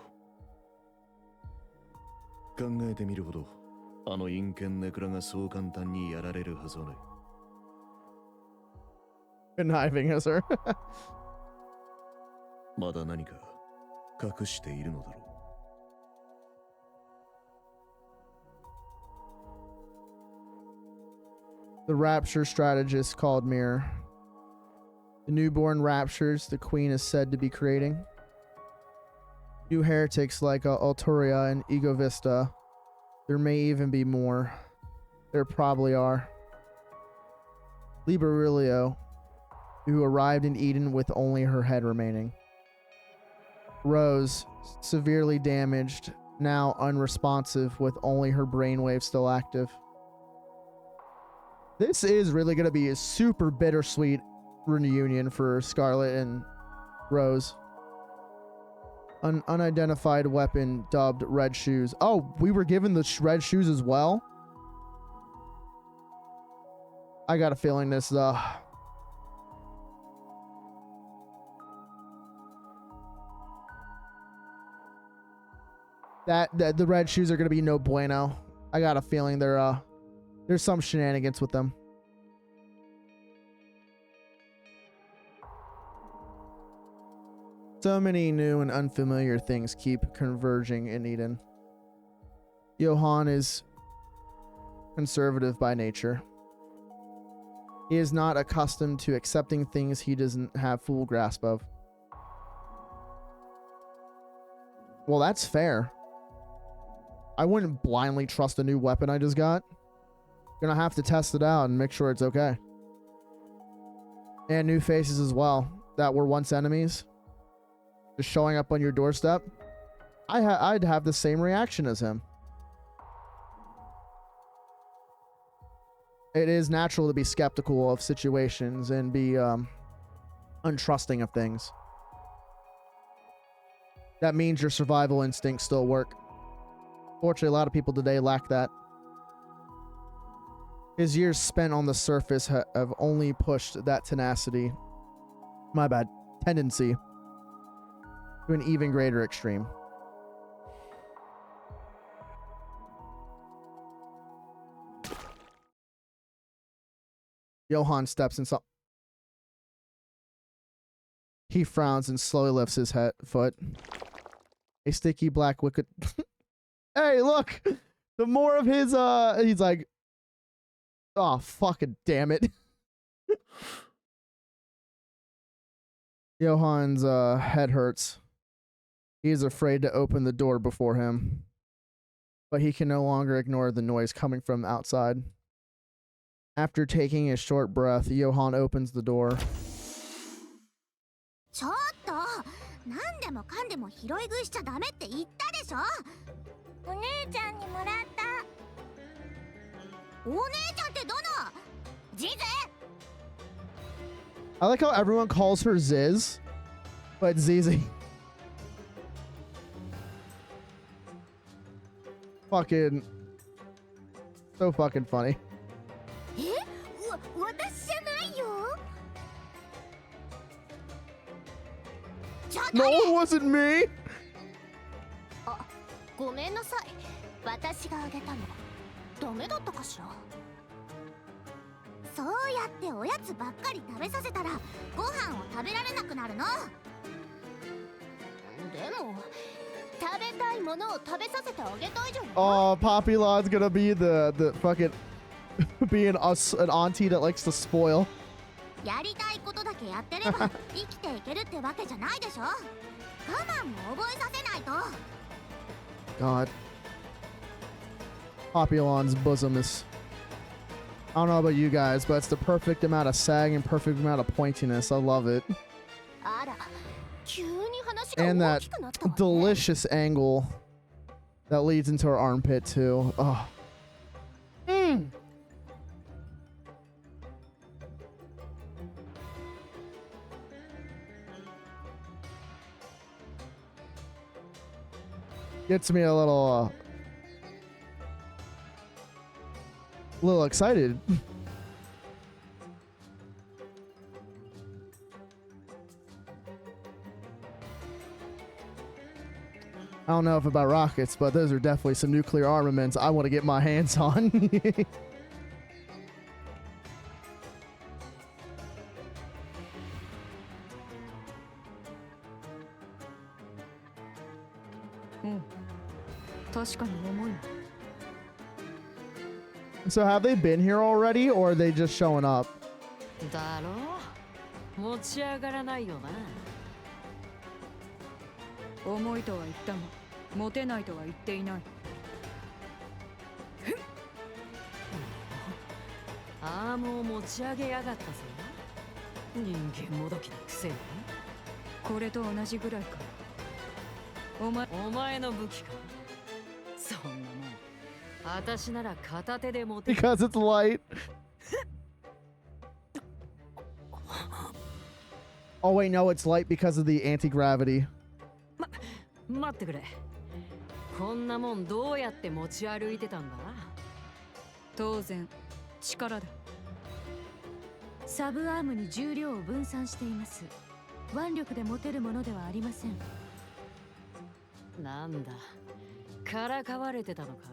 考えてみるほど、あの陰険ネクラがそう簡単にやられるはずはない。Conniving as her. まだ何か隠しているのだろう。The rapture strategist called Mirror. The newborn raptures the queen is said to be creating. New heretics like Alturia and Ego Vista. There may even be more. There probably are. Liberilio, who arrived in Eden with only her head remaining. Rose, severely damaged, now unresponsive with only her brainwave still active. This is really going to be a super bittersweet reunion for Scarlet and Rose. An unidentified weapon dubbed Red Shoes. Oh, we were given the Red Shoes as well? I got a feeling this, that the Red Shoes are going to be no bueno. I got a feeling there's some shenanigans with them. So many new and unfamiliar things keep converging in Eden. Johann is conservative by nature. He is not accustomed to accepting things he doesn't have full grasp of. Well, that's fair. I wouldn't blindly trust a new weapon I just got. Gonna have to test it out and make sure it's okay. And new faces as well that were once enemies. Just showing up on your doorstep. I'd have the same reaction as him. It is natural to be skeptical of situations and be untrusting of things. That means your survival instincts still work. Fortunately, a lot of people today lack that. His years spent on the surface have only pushed that tenacity, my bad, tendency, to an even greater extreme. Johann steps inside. He frowns and slowly lifts his foot. A sticky black wicked. Hey, look! The more of his, he's like, oh, fucking damn it. Johann's head hurts. He is afraid to open the door before him, but he can no longer ignore the noise coming from outside. After taking a short breath, Johann opens the door. ちょっと何でもかんでも拾い食いしちゃダメって言ったでしょ。お姉ちゃんにもらった。お姉ちゃんってどのジゼ？ I like how everyone calls her Ziz, but Zizi. Fucking so fucking funny. 私じゃないよ。 No, it wasn't me. あ、ごめんなさい。私があげたの。ダメだったかしら。そうやっておやつばっかり食べさせたらご飯を食べられなくなるの。でも食べたいものを食べさせてあげたいじゃない。 Oh, Populon's gonna be the fucking being an auntie that likes to spoil. やりたいことだけやってれば生きていけるってわけじゃないでしょ。我慢も覚えさせないと。 God. Populon's bosom is... I don't know about you guys, but it's the perfect amount of sag and perfect amount of pointiness. I love it. あら、急に話が And 大 that きくなったわね。 delicious angle that leads into her armpit too. Oh. Gets me a little excited. I don't know if about rockets, but those are definitely some nuclear armaments I want to get my hands on. 確かに重いな。 So have they been here already, or are they just showing up? だろう、持ち上がらないよな。重いとは言ったが持てないとは言っていない。アームを持ち上げやがったぜ。人間もどきのくせに。これと同じぐらいか。お前の武器か。そんなもん私なら片手で持てる。 Because it's light. Oh wait, no, it's light because of the anti-gravity. 待ってくれ。こんなもんどうやって持ち歩いてたんだ。当然力だ。サブアームに重量を分散しています。腕力で持てるものではありません。なんだ、からかわれてたのか。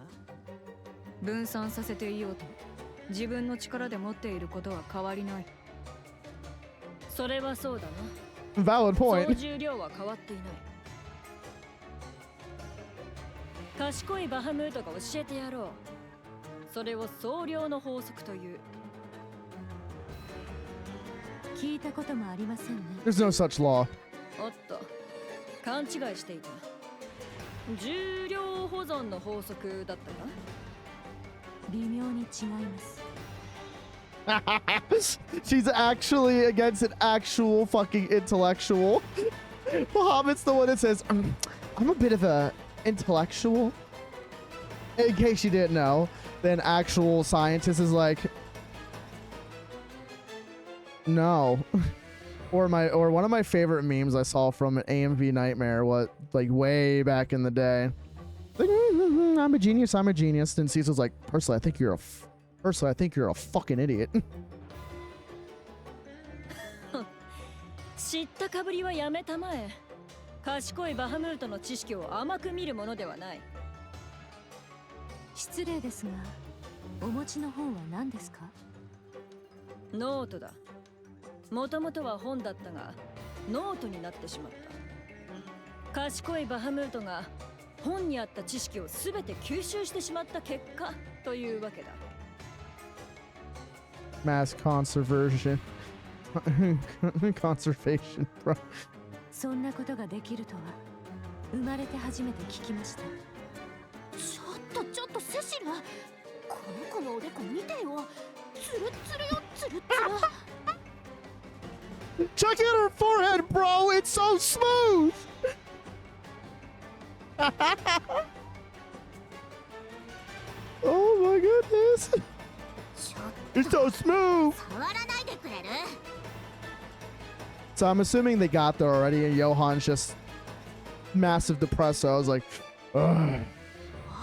分散させていようと自分の力で持っていることは変わりない。それはそうだな。 Valid 総 point. 重量は変わっていない。賢いバハムートが教えてやろう。それを総量の法則という。聞いたこともありませんね。 There's no such law. おっと、勘違いしていた。重量保存の法則だったか。微妙に違います。 She's actually against an actual fucking intellectual. Muhammad's the one that says, I'm a bit of a intellectual. In case you didn't know, then actual scientist is like, no. Or one of my favorite memes I saw from an AMV Nightmare, like way back in the day. Like, I'm a genius. Then Cecil's like, personally, I think you're a fucking idiot. 知ったかぶりはやめたまえ。賢いバハムートの知識を甘く見るものではない。失礼ですが、お持ちの本は何ですか？ノートだ。もともとは本だったが、ノートになってしまった。賢いバハムートが本にあった知識をすべて吸収してしまった結果というわけだ。Mass conservation. Conservation, bro. そんなことができるとは生まれて初めて聞きました。ちょっとセシル、この子のおでこ見てよ。ツルッツルよ、ツルッツル。 Check out her forehead, bro. It's so smooth. Oh my goodness. It's so smooth. 触らないでくれる？ So I'm assuming they got there already, and Johan's just massive depressed. So I was like, ugh.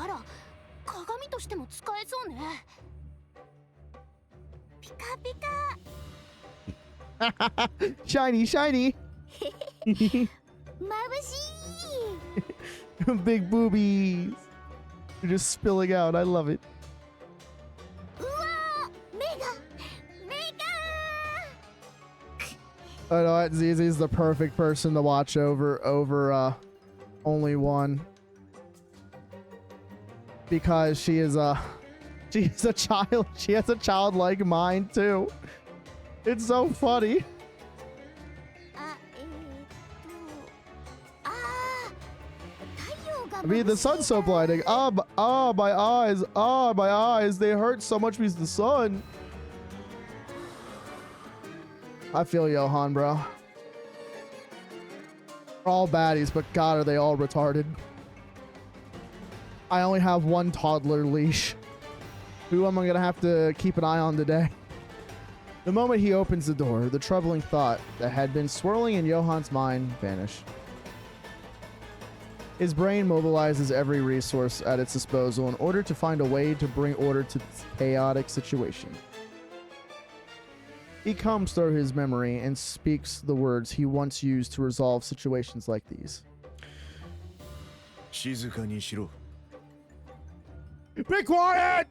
あら、鏡としても使えそうね。ピカピカ。Shiny, shiny. 眩しい。 Big boobies. They're just spilling out. I love it. うわー、目が。 I know what, Zizi's the perfect person to watch over only one, because she's a child. She has a childlike mind too. It's so funny. あ、太陽が I mean, the sun's so blinding. My eyes. My eyes. They hurt so much because of the sun. I feel Johan, bro. They're all baddies, but God, are they all retarded. I only have one toddler leash. Who am I gonna have to keep an eye on today? The moment he opens the door, the troubling thought that had been swirling in Johan's mind vanished. His brain mobilizes every resource at its disposal in order to find a way to bring order to this chaotic situation. He combs through his memory and speaks the words he once used to resolve situations like these. 静かにしろ。 Be quiet!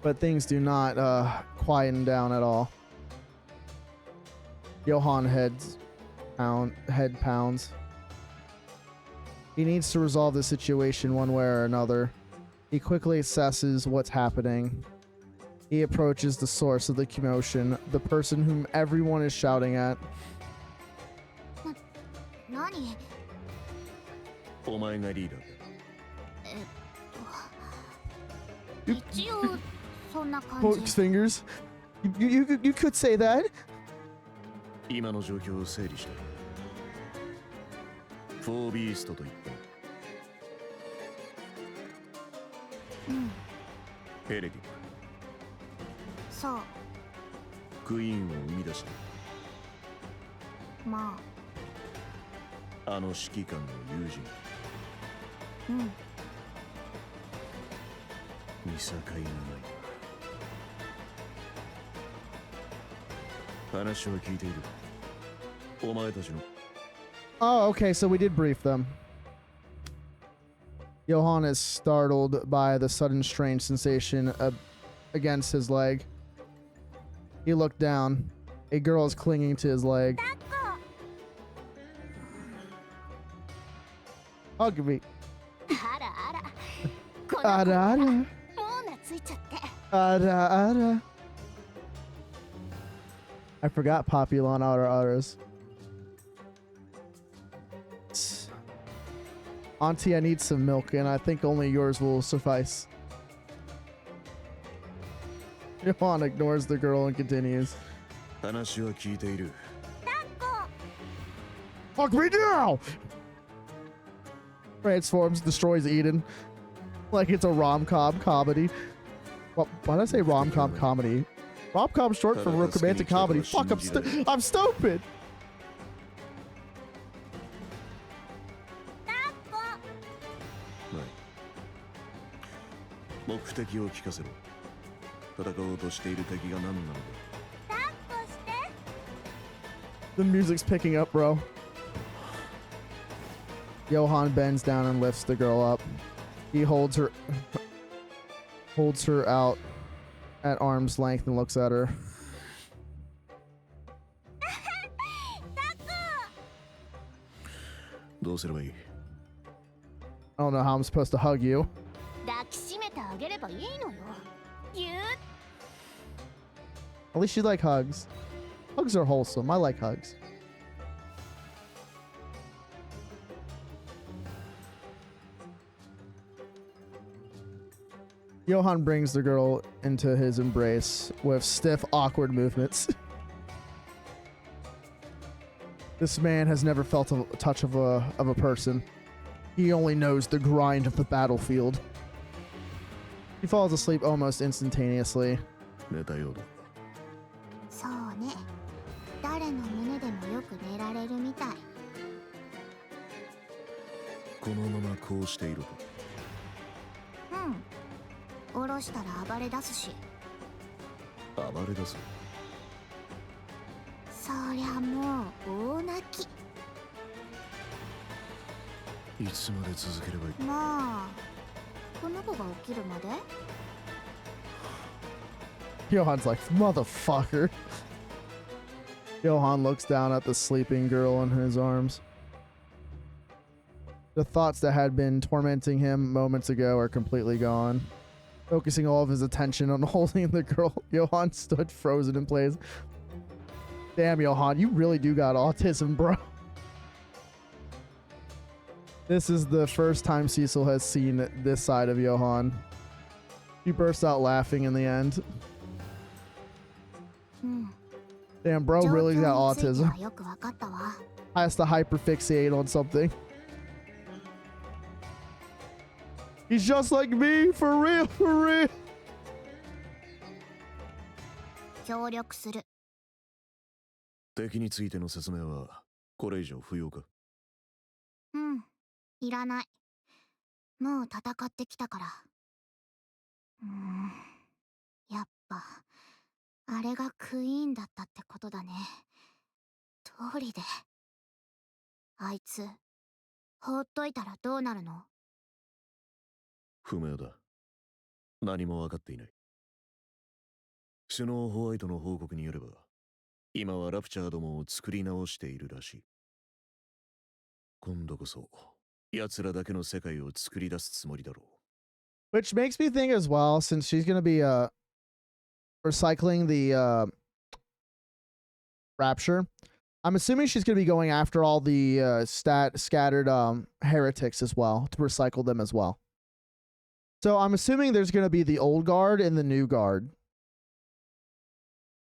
But things do not quieten down at all. Johan head pounds. He needs to resolve the situation one way or another. He quickly assesses what's happening. He approaches the source of the commotion, the person whom everyone is shouting at. 何？お前がリーダーか。一応そんな感 Pokes じ。 fingers. You could say that. 今の状況を整理したい。フォービーストと言った。うん。ヘレディッそう。ク。クイーンを生み出した。まあ。あの指揮官の友人。うん。見境がないな。話は聞いている。お前たちの。Oh, okay, so we did brief them. Johann is startled by the sudden strange sensation against his leg. He looked down. A girl is clinging to his leg. Hug me. あらあら。この子 Ara ara. もう懐いちゃって。Ara ara. I forgot Papillon Ara Aras. Auntie, I need some milk, and I think only yours will suffice. Johann ignores the girl and continues. 話は聞いている。 Fuck me now! Transforms, destroys Eden. Like it's a rom-com comedy. Well, why did I say rom-com comedy? Rom-com short for romantic comedy. Fuck, I'm stupid! 目的を聞かせろ。戦おうとしている敵が何なのだ。 The music's picking up, bro. Johann bends down and lifts the girl up. He holds her out at arm's length and looks at her. I don't know how I'm supposed to hug you. 抱きしめてあげればいいのよ。ぎゅーっ。 At least you like hugs. Hugs are wholesome. I like hugs. Johann brings the girl into his embrace with stiff, awkward movements. This man has never felt a touch of a person. He only knows the grind of the battlefield. He falls asleep almost instantaneously. 寝たようだ。そうね。誰の胸でもよく寝られるみたい。このままこうしていると。うん。下ろしたら暴れ出すし。暴れ出す。そりゃもう大泣き。いつまで続ければいい。まあ、この子が起きるまで。 Johann's like, motherfucker. Johann looks down at the sleeping girl in his arms. The thoughts that had been tormenting him moments ago are completely gone. Focusing all of his attention on holding the girl, Johann stood frozen in place. Damn, Johann, you really do got autism, bro. This is the first time Cecil has seen this side of Johann. He bursts out laughing in the end. うん。 Damn, bro really got 状況について autism. はよくわかったわ。 Has to hyperfixate on something. He's just like me, for real, for real. 協力する。敵についての説明はこれ以上不要か。うん。いらない。もう戦ってきたから。やっぱ、あれがクイーンだったってことだね。通りで。あいつ、放っといたらどうなるの？不明だ。何も分かっていない。スノーホワイトの報告によれば、今はラプチャーどもを作り直しているらしい。今度こそ奴らだけの世界を作り出すつもりだろ Which makes me think as well, since she's gonna be recycling the rapture. I'm assuming she's gonna be going after all the scattered heretics as well to recycle them as well. So I'm assuming there's gonna be the old guard and the new guard.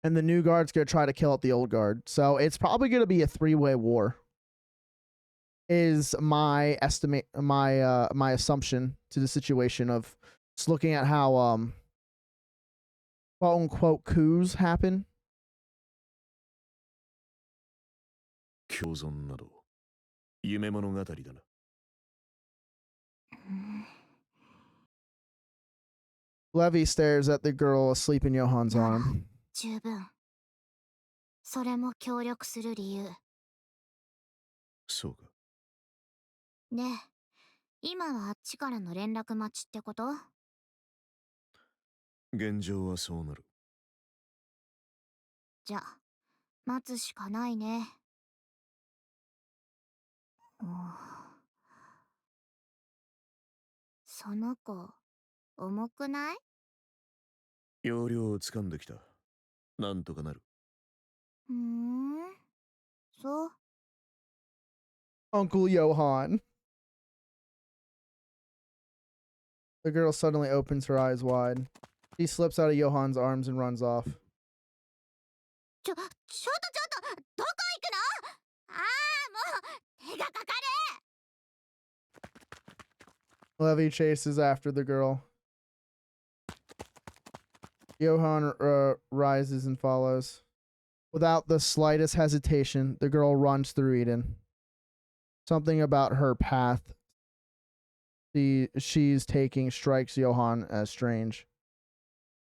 And the new guard's gonna try to kill out the old guard. So it's probably gonna be a three-way war. Is my estimate, my assumption to the situation of just looking at how quote unquote coups happen. う。共存など、夢物語だな。Levy stares at the girl asleep in Johan's arm. 十分。それも協力する理由。そうか。で、今はあっちからの連絡待ちってこと？現状はそうなる。じゃあ、待つしかないね。その子、重くない？要領をつかんできた。なんとかなる。そう。Uncle Johan. The girl suddenly opens her eyes wide. She slips out of Johan's arms and runs off. ちょっとどこ行くの？ああ、もう手がかかる。 Levy chases after the girl. Johan rises and follows. Without the slightest hesitation, the girl runs through Eden. Something about her path she's taking strikes Johan as strange.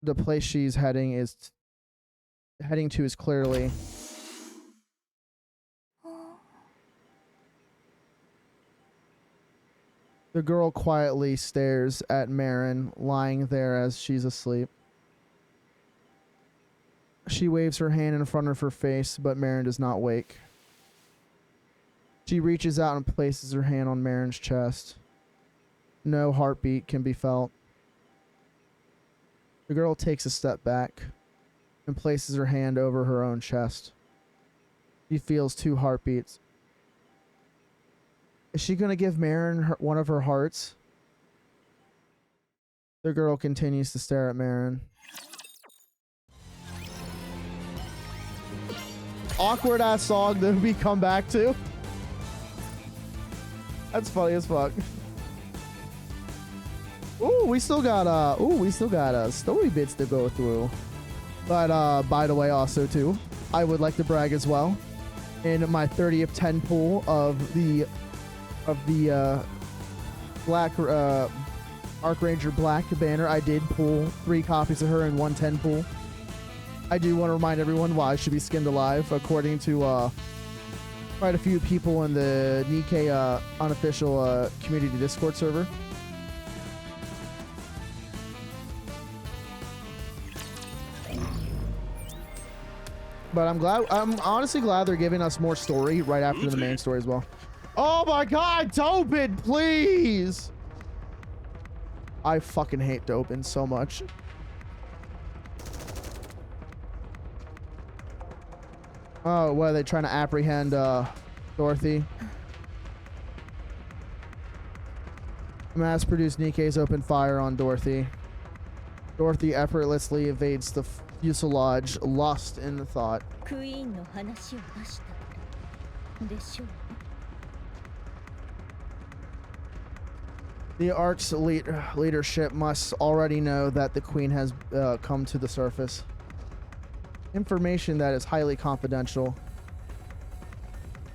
The place she's heading to is clearly the girl quietly stares at Marin lying there as she's asleep. She waves her hand in front of her face, but Marin does not wake. She reaches out and places her hand on Marin's chest. No heartbeat can be felt. The girl takes a step back and places her hand over her own chest. She feels 2 heartbeats. Is she going to give Marin one of her hearts? The girl continues to stare at Marin. Awkward ass song that we come back to. That's funny as fuck. Ooh, we still got story bits to go through. But by the way, also too, I would like to brag as well. In my 30th 10 pull of the Black Archranger Black banner, I did pull 3 copies of her in 110 pull. I do want to remind everyone why I should be skinned alive, according to quite a few people in the Nikkei unofficial community Discord server. But I'm honestly glad they're giving us more story right after the main story as well. Oh my god, Dopin, please! I fucking hate Dopin so much. Oh, what are they trying to apprehend Dorothy? Mass-produced Nikkei's open fire on Dorothy. Dorothy effortlessly evades the fuselage, lost in thought. The Ark's leadership must already know that the Queen has come to the surface. Information that is highly confidential.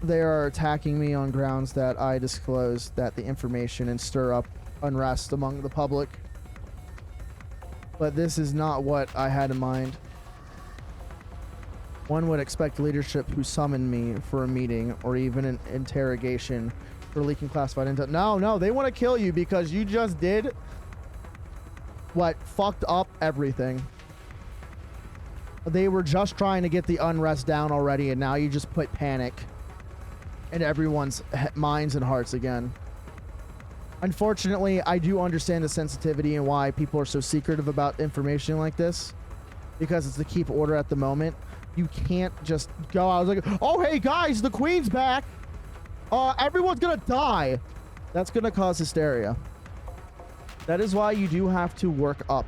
They are attacking me on grounds that I disclosed that the information and stir up unrest among the public. But this is not what I had in mind. One would expect leadership who summoned me for a meeting or even an interrogation for leaking classified intel. No, they want to kill you because you just did what fucked up everything. They were just trying to get the unrest down already, and now you just put panic in everyone's minds and hearts again. Unfortunately, I do understand the sensitivity and why people are so secretive about information like this, because it's to keep order at the moment. You can't just go out like, oh, hey guys, the queen's back. Everyone's gonna die. That's gonna cause hysteria. That is why you do have to work up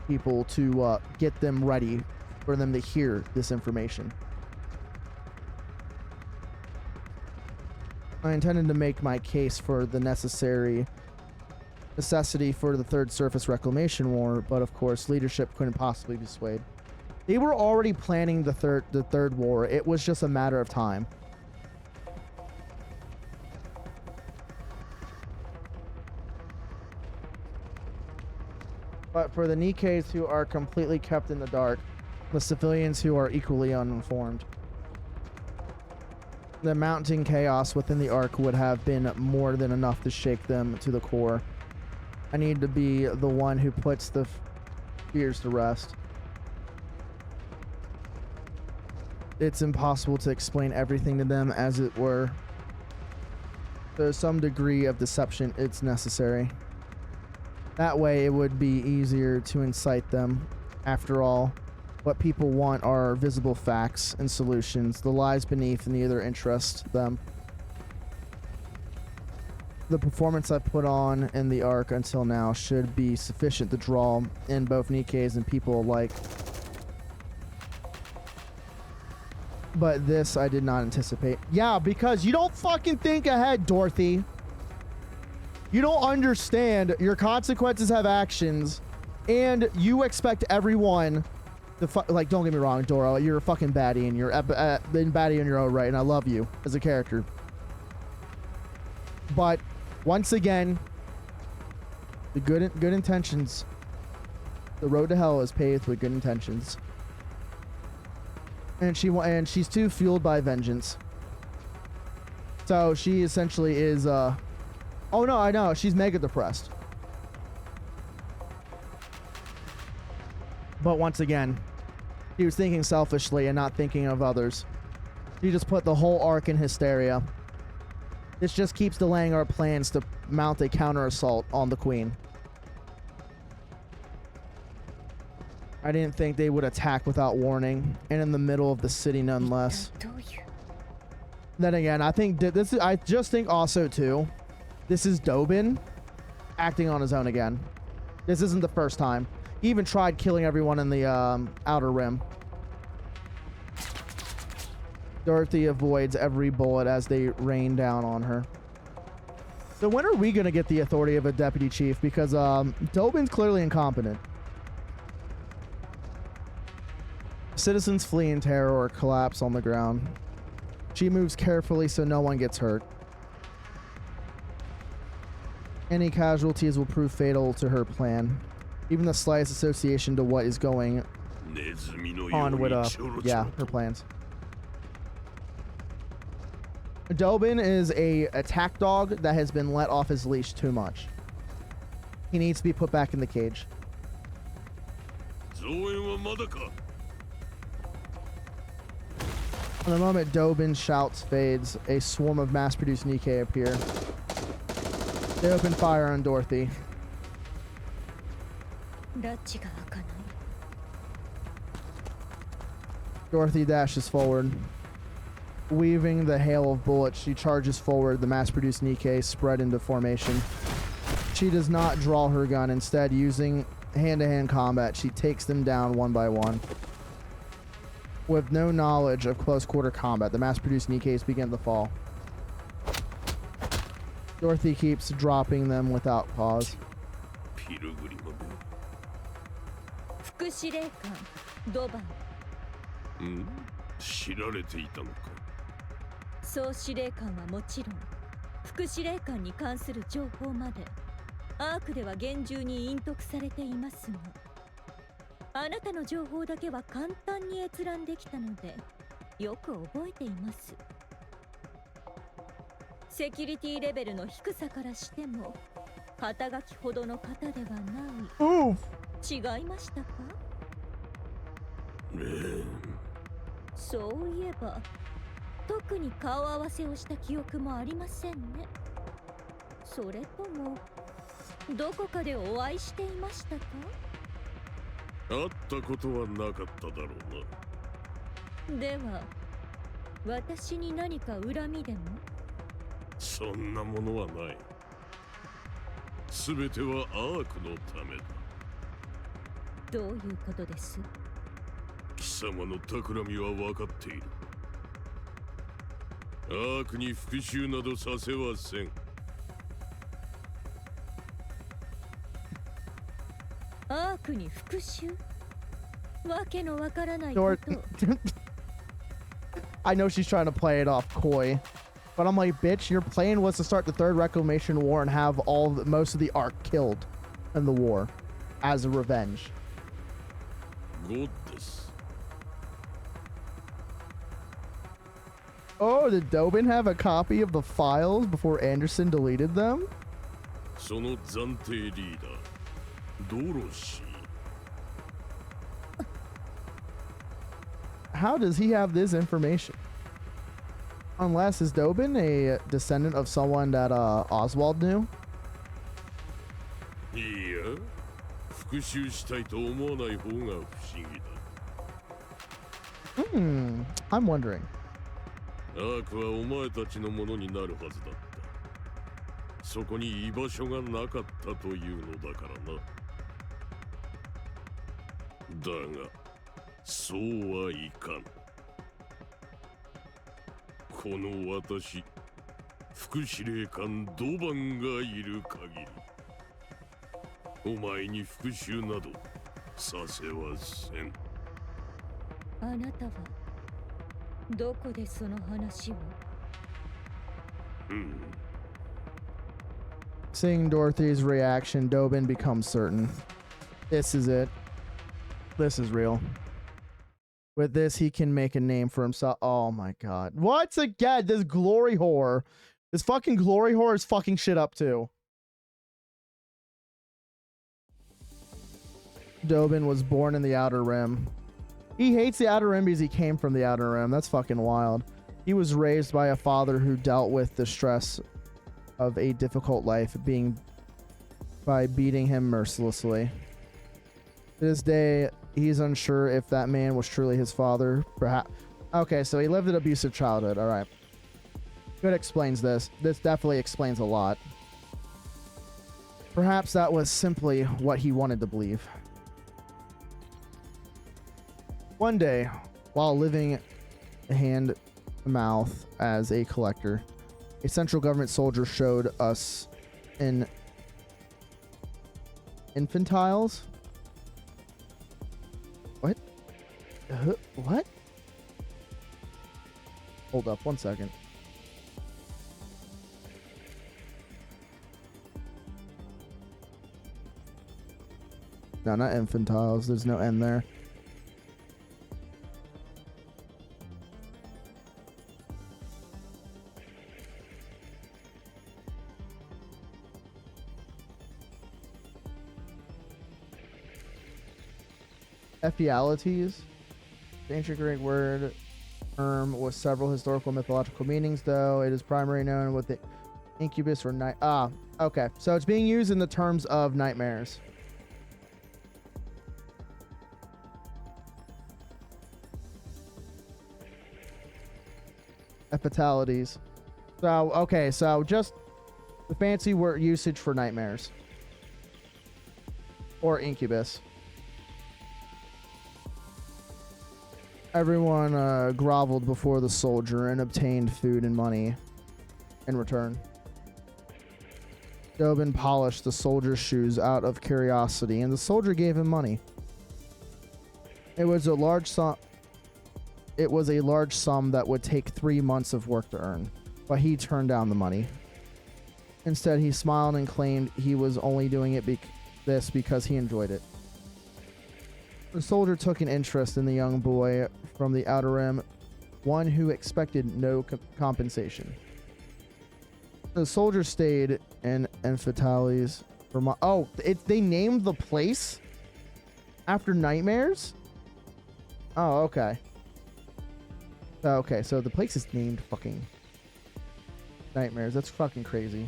people to get them ready for them to hear this information. I intended to make my case for the necessity for the Third Surface Reclamation War, but of course, leadership couldn't possibly be swayed. They were already planning the third war. It was just a matter of time. But for the Nikkeis who are completely kept in the dark, the civilians who are equally uninformed, the mounting chaos within the Ark would have been more than enough to shake them to the core. I need to be the one who puts the fears to rest. It's impossible to explain everything to them, as it were. There's some degree of deception it's necessary. That way it would be easier to incite them. After all, what people want are visible facts and solutions. The lies beneath neither interest them. The performance I put on in the Ark until now should be sufficient to draw in both Nikkeis and people alike. But this I did not anticipate. Yeah, because you don't fucking think ahead, Dorothy. You don't understand your consequences have actions, and you expect everyone to like, don't get me wrong, Dora, you're a fucking baddie, and you're been baddie in your own right, and I love you as a character. But once again, the good intentions, the road to hell is paved with good intentions. And she's too fueled by vengeance. So she essentially is oh no, I know, she's mega depressed. But once again, he was thinking selfishly and not thinking of others. He just put the whole Ark in hysteria. This just keeps delaying our plans to mount a counter assault on the Queen. I didn't think they would attack without warning, and in the middle of the city nonetheless. Then again, I think this is, I just think also too, this is Dobin acting on his own again. This isn't the first time. He even tried killing everyone in the Outer Rim. Dorothy avoids every bullet as they rain down on her. So when are we going to get the authority of a deputy chief? Because Dobin's clearly incompetent. Citizens flee in terror or collapse on the ground. She moves carefully so no one gets hurt. Any casualties will prove fatal to her plan. Even the slightest association to what is going on with her plans. Dobin is a attack dog that has been let off his leash too much. He needs to be put back in the cage. The moment Dobin's shouts fades, a swarm of mass-produced Nikkei appear. They open fire on Dorothy. Dorothy dashes forward. Weaving the hail of bullets, she charges forward, the mass-produced Nikkei spread into formation. She does not draw her gun. Instead, using hand-to-hand combat, she takes them down one by one. With no knowledge of close-quarter combat, the mass-produced Nikkeis begin to fall. Dorothy keeps dropping them without pause. それともどこかでお会いしていましたか？会ったことはなかっただろうな。では私に何か恨みでも？そんなものはない。すべてはアークのためだ。どういうことです？貴様の企みは分かっている。アークに復讐などさせはせん。アークに復讐？わけのわからないこと。I know she's trying to play it off coy, but I'm like, bitch, your plan was to start the Third Reclamation War and have most of the Ark killed in the war as a revenge. Good this. Oh, did Dobin have a copy of the files before Anderson deleted them? その暫定リーダー、ドロシー。How does he have this information? Unless is Dobin a descendant of someone that Oswald knew? いや、復讐したいと思わない方が不思議だ。I'm wondering. アークはお前たちのものになるはずだった。そこに居場所がなかったというのだからな。だが、そうはいかん。この私、副司令官ドバンがいる限り、お前に復讐などさせはせん。あなたはどこでその話を？Seeing Dorothy's reaction, Dobin becomes certain. This is it. This is real. With this, he can make a name for himself. Oh my god. Once again, this glory whore. This fucking glory whore is fucking shit up too. Dobin was born in the Outer Rim. He hates the Outer Rim because he came from the Outer Rim. That's fucking wild. He was raised by a father who dealt with the stress of a difficult life by beating him mercilessly. To this day, he's unsure if that man was truly his father. Perhaps. Okay, so he lived an abusive childhood. All right. Good explains this. This definitely explains a lot. Perhaps that was simply what he wanted to believe. One day, while living hand to mouth as a collector, a central government soldier showed us in infantiles. What? What? Hold up, 1 second. No, not infantiles. There's no N there. Ephialites, the ancient Greek word term with several historical mythological meanings, though it is primarily known with the incubus or night. Okay, so it's being used in the terms of nightmares. Epitalities. So okay, so just the fancy word usage for nightmares or incubus. Everyone groveled before the soldier and obtained food and money in return. Dobin polished the soldier's shoes out of curiosity, and the soldier gave him money. It was a large sum. It was a large sum that would take 3 months of work to earn, but he turned down the money. Instead, he smiled and claimed he was only doing it because he enjoyed it. The soldier took an interest in the young boy from the Outer Rim, one who expected no compensation. The soldier stayed in Infantales for they named the place after nightmares? Oh, okay. Okay, so the place is named fucking nightmares. That's fucking crazy.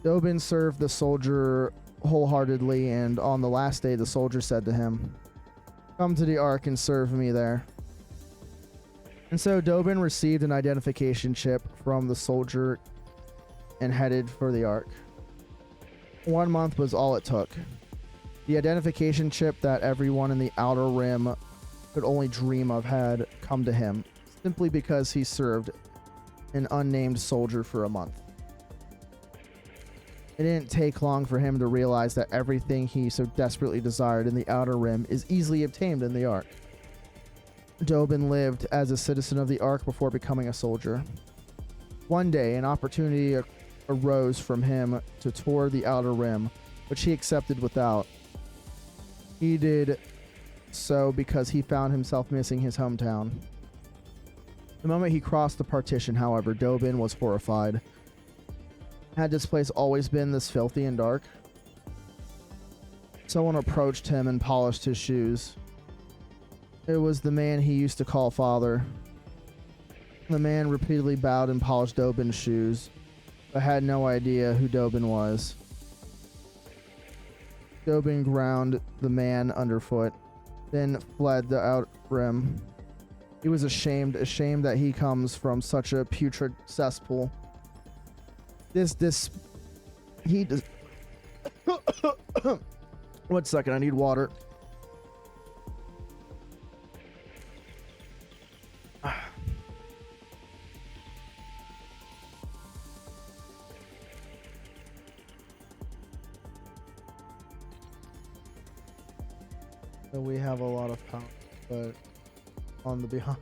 Dobin served the soldier wholeheartedly, and on the last day, the soldier said to him, "Come to the Ark and serve me there." And so Dobin received an identification chip from the soldier and headed for the Ark. 1 month was all it took. The identification chip that everyone in the Outer Rim could only dream of had come to him, simply because he served an unnamed soldier for a month. It didn't take long for him to realize that everything he so desperately desired in the Outer Rim is easily obtained in the Ark. Dobin lived as a citizen of the Ark before becoming a soldier. One day, an opportunity arose from him to tour the Outer Rim, which he accepted without. He did so because he found himself missing his hometown. The moment he crossed the partition, however, Dobin was horrified. Had this place always been this filthy and dark? Someone approached him and polished his shoes. It was the man he used to call father. The man repeatedly bowed and polished Dobin's shoes, but had no idea who Dobin was. Dobin ground the man underfoot, then fled the Outer Rim. He was ashamed that he comes from such a putrid cesspool. He does. 1 second, I need water. So we have a lot of power, but on the behind.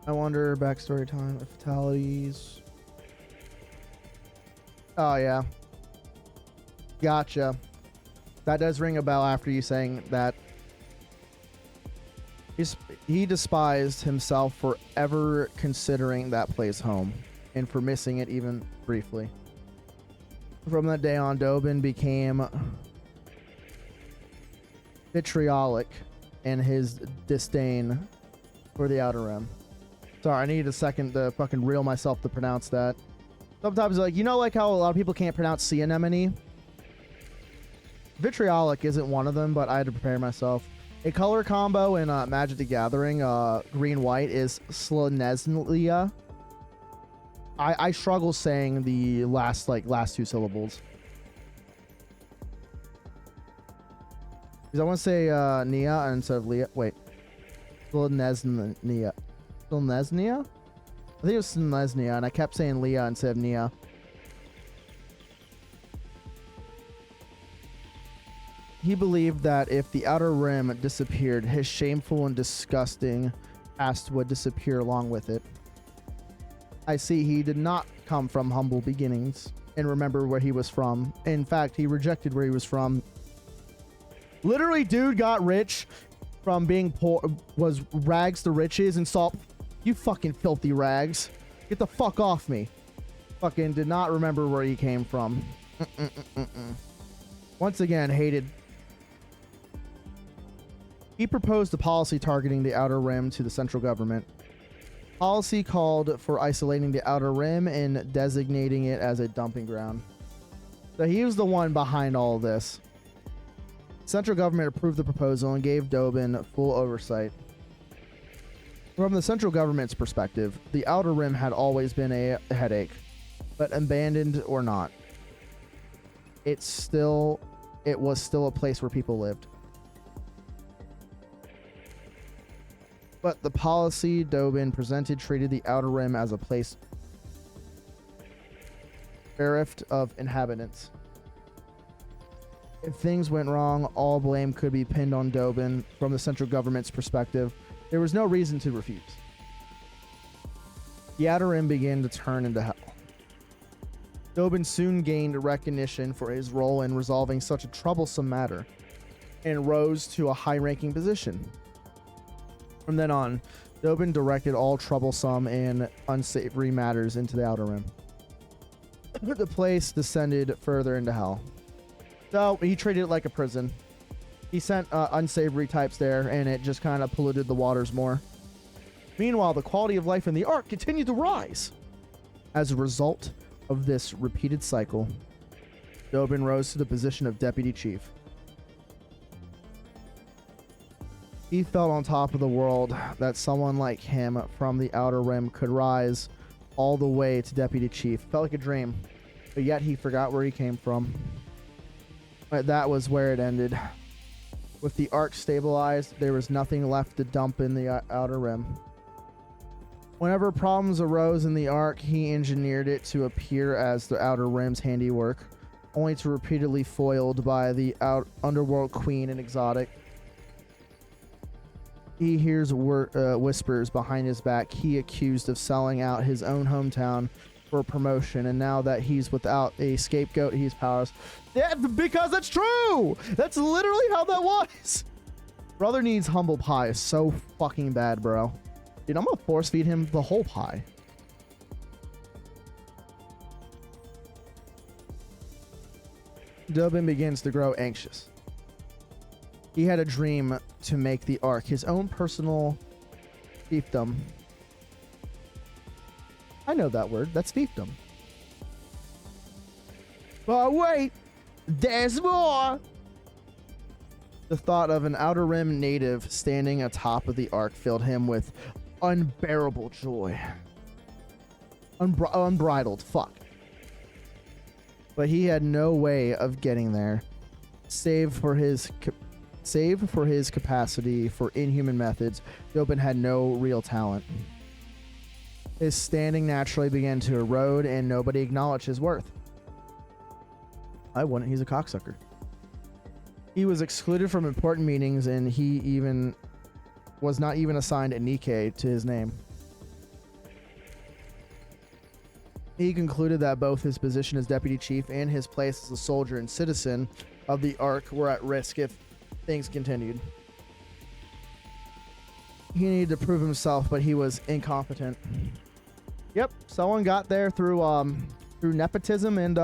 I wonder, backstory time, fatalities. Oh, yeah. Gotcha. That does ring a bell after you saying that. He despised himself for ever considering that place home, and for missing it even briefly. From that day on, Dobin became vitriolic in his disdain for the Outer Rim. Sorry, I need a second to fucking reel myself to pronounce that. Sometimes, like, you know, like how a lot of people can't pronounce sea anemone? Vitriolic isn't one of them, but I had to prepare myself. A color combo in Magic the Gathering, green-white, is Slaneslia. I struggle saying the last two syllables. Because I want to say Nia instead of Leah. Wait. Slanesnia. Slanesnia? I think it was Slanesnia, and I kept saying Leah instead of Nia. He believed that if the Outer Rim disappeared, his shameful and disgusting past would disappear along with it. I see he did not come from humble beginnings and remember where he was from. In fact, he rejected where he was from. Literally, dude got rich from being poor, was rags to riches, and saw, you fucking filthy rags. Get the fuck off me. Fucking did not remember where he came from. Once again, hated. He proposed a policy targeting the Outer Rim to the central government. Policy called for isolating the Outer Rim and designating it as a dumping ground. So he was the one behind all of this. Central government approved the proposal and gave Dobin full oversight. From the central government's perspective, the Outer Rim had always been a headache, but abandoned or not, it was still a place where people lived. But the policy Dobin presented treated the Outer Rim as a place bereft of inhabitants. If things went wrong, all blame could be pinned on Dobin. From the central government's perspective, there was no reason to refuse. The Outer Rim began to turn into hell. Dobin soon gained recognition for his role in resolving such a troublesome matter, and rose to a high-ranking position. From then on, Dobin directed all troublesome and unsavory matters into the Outer Rim. The place descended further into hell. So he treated it like a prison. He sent unsavory types there, and it just kind of polluted the waters more. Meanwhile, the quality of life in the Ark continued to rise. As a result of this repeated cycle, Dobin rose to the position of deputy chief. He felt on top of the world that someone like him from the Outer Rim could rise all the way to deputy chief. Felt like a dream, but yet he forgot where he came from. But that was where it ended. With the Ark stabilized, there was nothing left to dump in the Outer Rim. Whenever problems arose in the Ark, he engineered it to appear as the Outer Rim's handiwork, only to repeatedly foiled by the Underworld Queen and Exotic. He hears whispers behind his back. He accused of selling out his own hometown for promotion, and now that he's without a scapegoat, he's powerless. Yeah, because that's true! That's literally how that was! Brother needs humble pie so fucking bad, bro. Dude, I'm gonna force feed him the whole pie. Dobin begins to grow anxious. He had a dream to make the Ark his own personal fiefdom. I know that word. That's fiefdom. But wait, there's more! The thought of an Outer Rim native standing atop of the Ark filled him with unbearable joy. Unbridled. Fuck. But he had no way of getting there, save for his capacity for inhuman methods. Dobin had no real talent. His standing naturally began to erode, and nobody acknowledged his worth. I wouldn't. He's a cocksucker. He was excluded from important meetings, and he was not even assigned a Nikkei to his name. He concluded that both his position as deputy chief and his place as a soldier and citizen of the Ark were at risk if things continued. He needed to prove himself, but he was incompetent. Yep, someone got there through nepotism and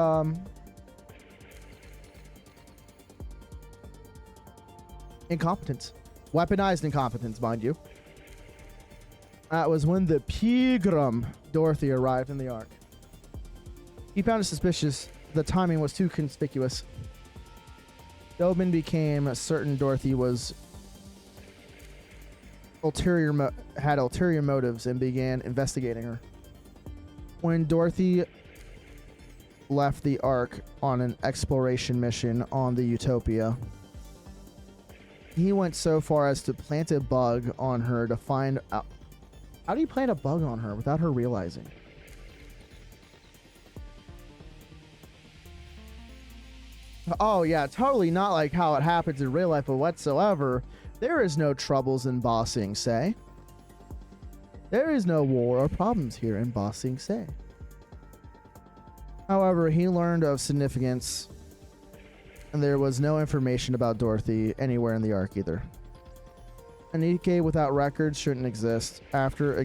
incompetence. Weaponized incompetence, mind you. That was when the pilgrim Dorothy arrived in the Ark. He found it suspicious. The timing was too conspicuous. Dobin became certain Dorothy was had ulterior motives and began investigating her. When Dorothy left the Ark on an exploration mission on the Utopia, he went so far as to plant a bug on her to find out. How do you plant a bug on her without her realizing? Oh yeah, totally not like how it happens in real life whatsoever. There is no troubles in Ba Sing Se. There is no war or problems here in Ba Sing Se. However, he learned of significance, and there was no information about Dorothy anywhere in the Ark either. An Nikkei without records shouldn't exist. After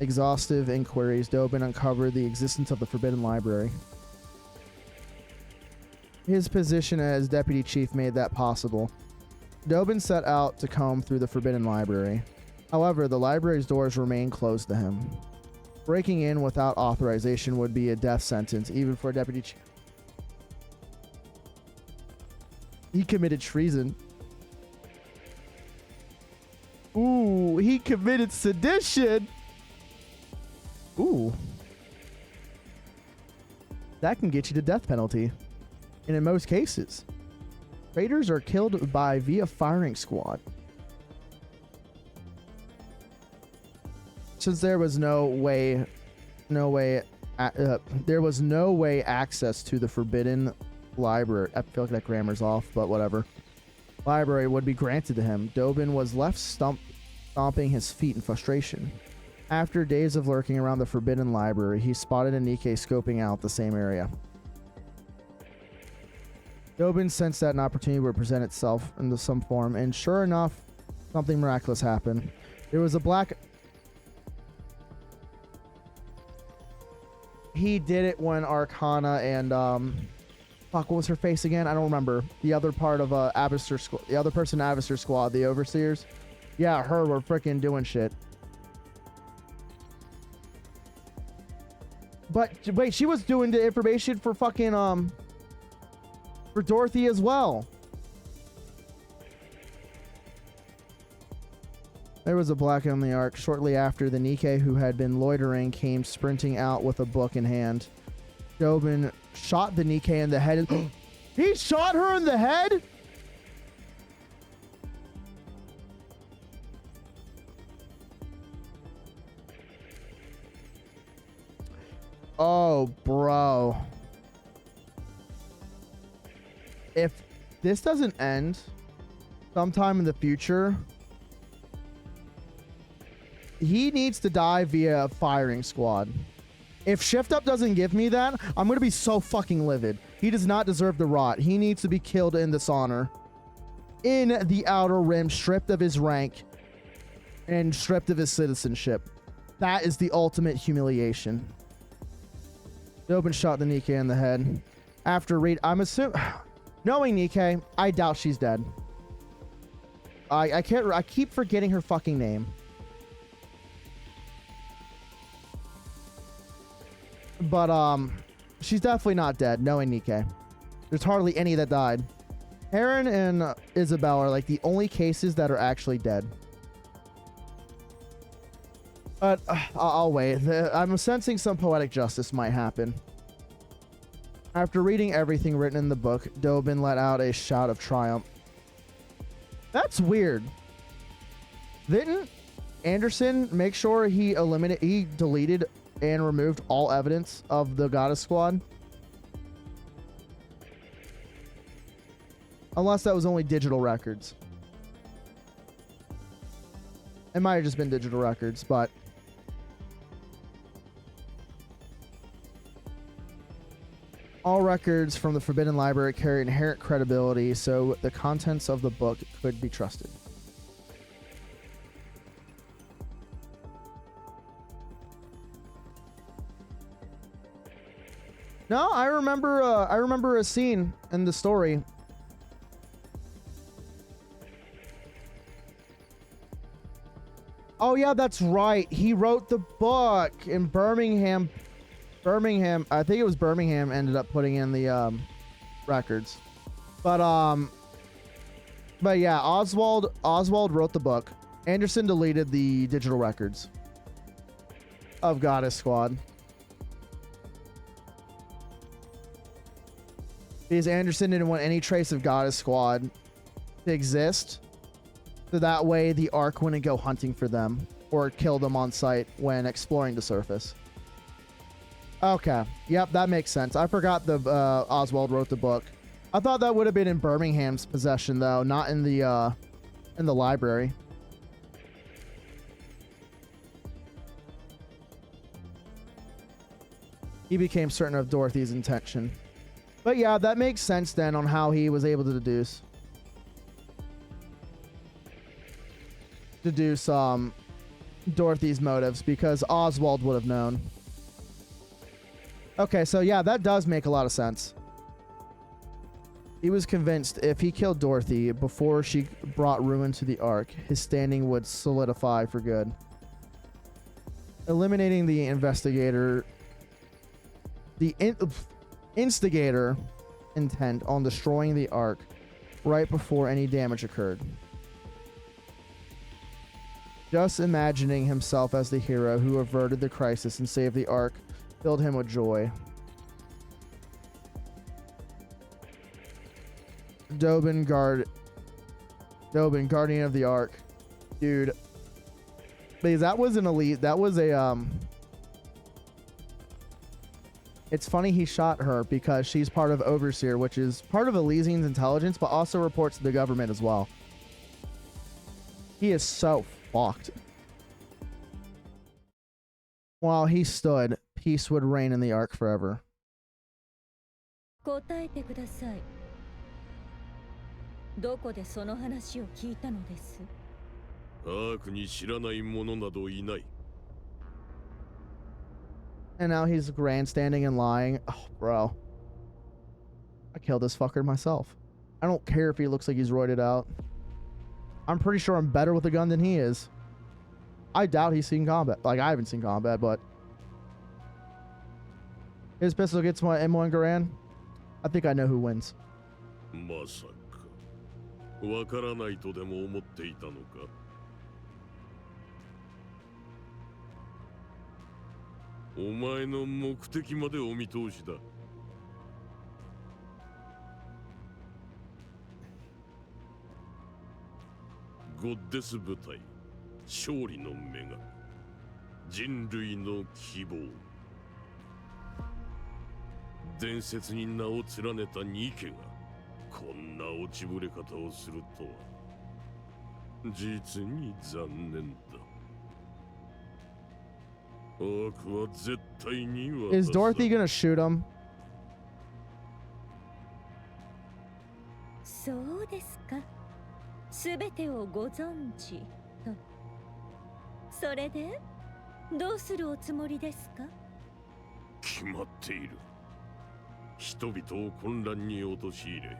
exhaustive inquiries, Dobin uncovered the existence of the Forbidden Library. His position as deputy chief made that possible. Dobin set out to comb through the Forbidden Library. However, the library's doors remained closed to him. Breaking in without authorization would be a death sentence, even for a deputy chief. He committed treason. Ooh, he committed sedition. Ooh. That can get you to death penalty. And in most cases, traitors are killed via firing squad. Since there was no way access to the Forbidden Library. I feel like that grammar's off, but whatever. Library would be granted to him. Dobin was left stomping his feet in frustration. After days of lurking around the Forbidden Library, he spotted a Nikkei scoping out the same area. Dobin sensed that an opportunity would present itself in some form, and sure enough, something miraculous happened. There was a black... He did it when Arcana and, fuck, what was her face again? I don't remember. The other part of, Avister Squad, the other person in Avister Squad, the Overseers. Yeah, her were freaking doing shit. But, wait, she was doing the information for fucking, for Dorothy as well. There was a blackout on the Ark. Shortly after, the Nikke who had been loitering came sprinting out with a book in hand. Dobin shot the Nikke in the head. He shot her in the head? Oh, bro. If this doesn't end sometime in the future, he needs to die via firing squad. If Shift Up doesn't give me that, I'm going to be so fucking livid. He does not deserve the rot. He needs to be killed in dishonor. In the Outer Rim, stripped of his rank and stripped of his citizenship. That is the ultimate humiliation. Dobin shot the Nikke in the head. After read, I'm assuming, knowing Nikke, I doubt she's dead. I keep forgetting her fucking name. But, she's definitely not dead, knowing Nikke. There's hardly any that died. Heron and Isabel are like the only cases that are actually dead. But I'll wait. I'm sensing some poetic justice might happen. After reading everything written in the book, Dobin let out a shout of triumph. That's weird. Didn't Anderson make sure he deleted and removed all evidence of the Goddess Squad? Unless that was only digital records. It might have just been digital records, but all records from the Forbidden Library carry inherent credibility, so the contents of the book could be trusted. No, I remember a scene in the story. Oh yeah, that's right. He wrote the book in Birmingham. I think it was Birmingham ended up putting in the records. But yeah, Oswald wrote the book. Anderson deleted the digital records of Goddess Squad. Because Anderson didn't want any trace of Goddess Squad to exist. So that way the Ark wouldn't go hunting for them or kill them on sight when exploring the surface. Okay. Yep, that makes sense. I forgot the Oswald wrote the book. I thought that would have been in Birmingham's possession though, not in the library. He became certain of Dorothy's intention. But yeah, that makes sense then on how he was able to deduce Dorothy's motives, because Oswald would have known. Okay, so yeah, that does make a lot of sense. He was convinced if he killed Dorothy before she brought ruin to the Ark, his standing would solidify for good. Eliminating the instigator intent on destroying the Ark right before any damage occurred. Just imagining himself as the hero who averted the crisis and saved the Ark filled him with joy. Dobin, Guardian of the Ark. Dude. Because that was an elite. That was a, It's funny he shot her because she's part of Overseer, which is part of Elysian's intelligence, but also reports to the government as well. He is so fucked. While he stood, peace would reign in the Ark forever. 答えてください。どこでその話を聞いたのです？アークに知らない者などいない。 And now he's grandstanding and lying. Oh, bro. I killed this fucker myself. I don't care if he looks like he's roided out. I'm pretty sure I'm better with a gun than he is. I doubt he's seen combat. Like, I haven't seen combat, but... His pistol gets my M1 Garand. I think I know who wins. まさかわからないとでも思っていたのか。お前の目的までお見通しだ。ゴッデス部隊、勝利の女神、人類の希望。伝説に名を連ねたニケがこんな落ちぶれ方をするとは実に残念だ。悪は絶対に渡 Is さ Dorothy gonna shoot him? そうですか。すべてをご存知と。それでどうするおつもりですか？決まっている。人々を混乱に陥れ、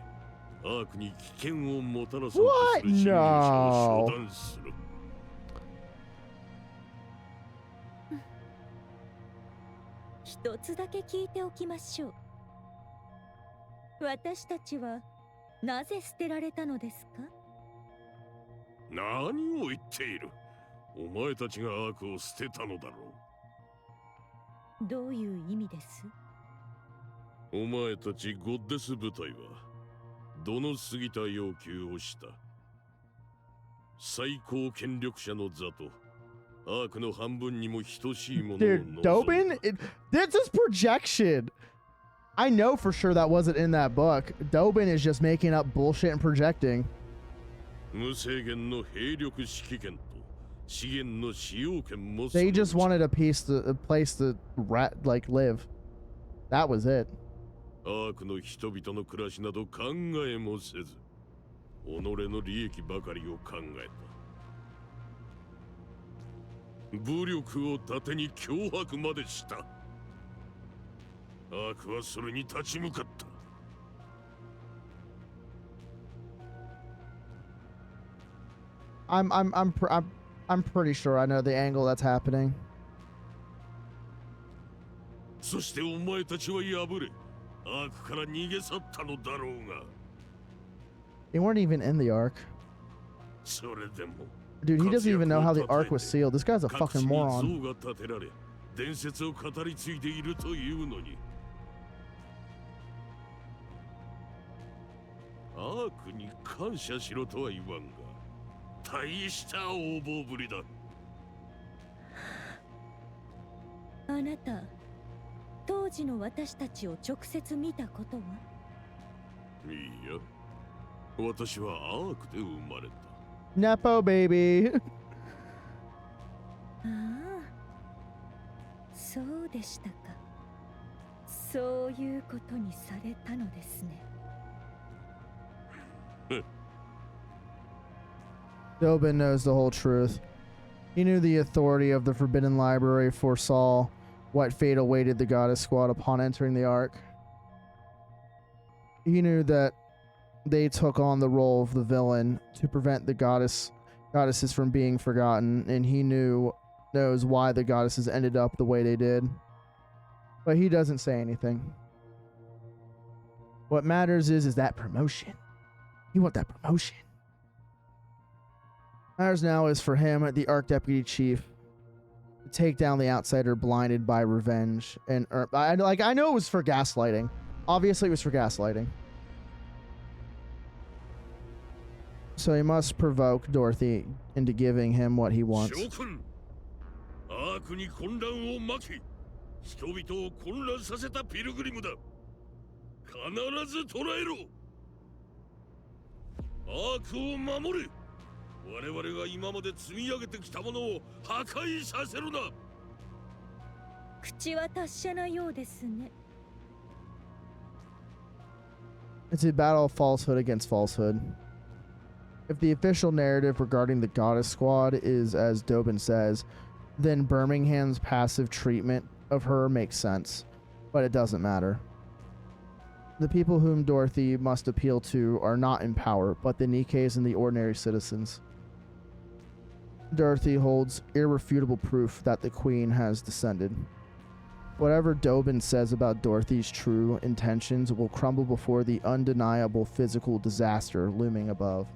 アークに危険をもたらそうとする侵入者を処断する。一つだけ聞いておきましょう。私たちはなぜ捨てられたのですか？何を言っている。お前たちがアークを捨てたのだろう。どういう意味です？お前たちゴッデス部隊はどの過ぎた要求をした。最高権力者の座とアークの半分にも等しいものを Dude, Dobin? This is projection. I know for sure that wasn't in that book. Dobin is just making up bullshit and projecting. 無制限の兵力指揮権と資源の使用権も They just wanted a place to live. That was it. アークの人々の暮らしなど考えもせず、己の利益ばかりを考えた。武力を盾に脅迫までした。アークはそれに立ち向かった。I'm pretty sure I know the angle that's happening. そしてお前たちは敗れ、アークから逃げ去ったのだろうが。They weren't even in the Ark. それでも Dude, he doesn't even know how the Ark was sealed. This guy's a fucking moron. 像が建てられ、伝説を語り継いでいるというのに。アークに感謝しろとは言わんが、大した横暴ぶりだ。あなた、当時の私たちを直接見たことは？いいや、私はアークで生まれた。Nepo baby. ああ、そうでしたか。そういうことにされたのですね。Dobin knows the whole truth. He knew the authority of the Forbidden Library foresaw what fate awaited the Goddess Squad upon entering the Ark. He knew that they took on the role of the villain to prevent the goddesses from being forgotten, and he knows why the goddesses ended up the way they did. But he doesn't say anything. What matters is that promotion. You want that promotion. Matters now is for him, the Ark Deputy Chief, to take down the outsider blinded by revenge. And I know it was for gaslighting. Obviously, it was for gaslighting. So he must provoke Dorothy into giving him what he wants. アークに混乱を巻き、人々を混乱させたピルグリムだ。必ず捕らえろ。アークを守れ。我々が今まで積み上げてきたものを破壊させるな。口は達者なようですね。It's a battle of falsehood against falsehood. If the official narrative regarding the Goddess Squad is as Dobin says, then Birmingham's passive treatment of her makes sense, but it doesn't matter. The people whom Dorothy must appeal to are not in power, but the Nikes and the ordinary citizens. Dorothy holds irrefutable proof that the Queen has descended. Whatever Dobin says about Dorothy's true intentions will crumble before the undeniable physical disaster looming above.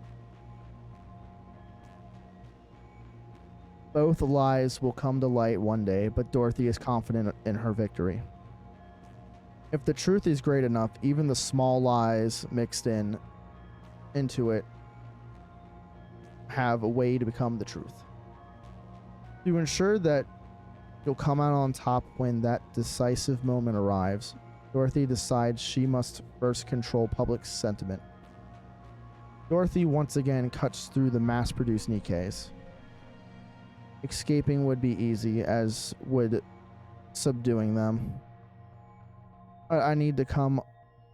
Both lies will come to light one day, but Dorothy is confident in her victory. If the truth is great enough, even the small lies mixed into it have a way to become the truth. To ensure that you'll come out on top when that decisive moment arrives, Dorothy decides she must first control public sentiment. Dorothy once again cuts through the mass-produced Nikkeis. Escaping would be easy, as would subduing them. I need to come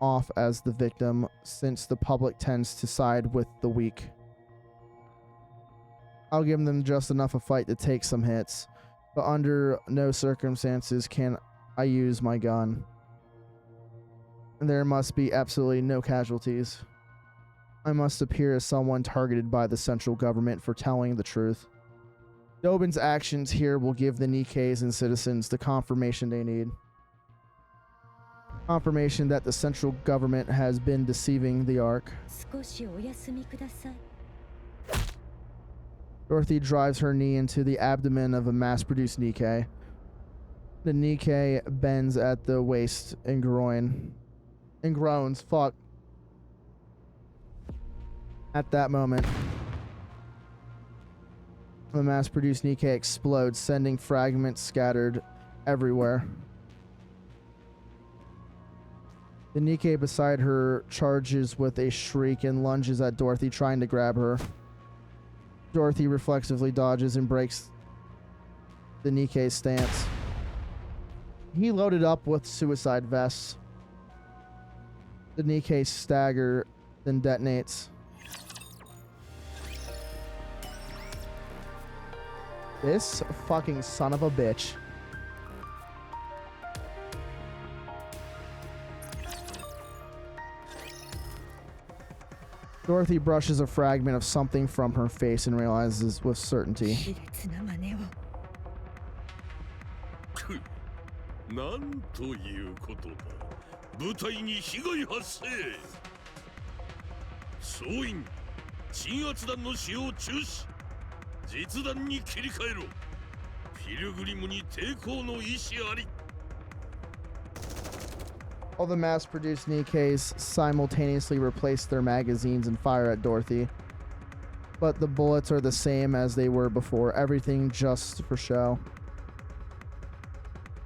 off as the victim, since the public tends to side with the weak. I'll give them just enough a fight to take some hits, but under no circumstances can I use my gun. There must be absolutely no casualties. I must appear as someone targeted by the central government for telling the truth. Dobin's actions here will give the Nikkeis and citizens the confirmation they need. Confirmation that the central government has been deceiving the Ark. Dorothy drives her knee into the abdomen of a mass-produced Nikke. The Nikke bends at the waist and groans. Fuck. At that moment, the mass-produced Nikke explodes, sending fragments scattered everywhere. The Nikke beside her charges with a shriek and lunges at Dorothy, trying to grab her. Dorothy reflexively dodges and breaks the Nikke's stance. He loaded up with suicide vests. The Nikke stagger, then detonates. This fucking son of a bitch. Dorothy brushes a fragment of something from her face and realizes with certainty. なんということだ。部隊に被害発生。総員、鎮圧弾の使用中止。実弾に切り替えろ。ピルグリムに抵抗の意志あり。 All the mass-produced Nikkeis simultaneously replace their magazines and fire at Dorothy. But the bullets are the same as they were before, everything just for show.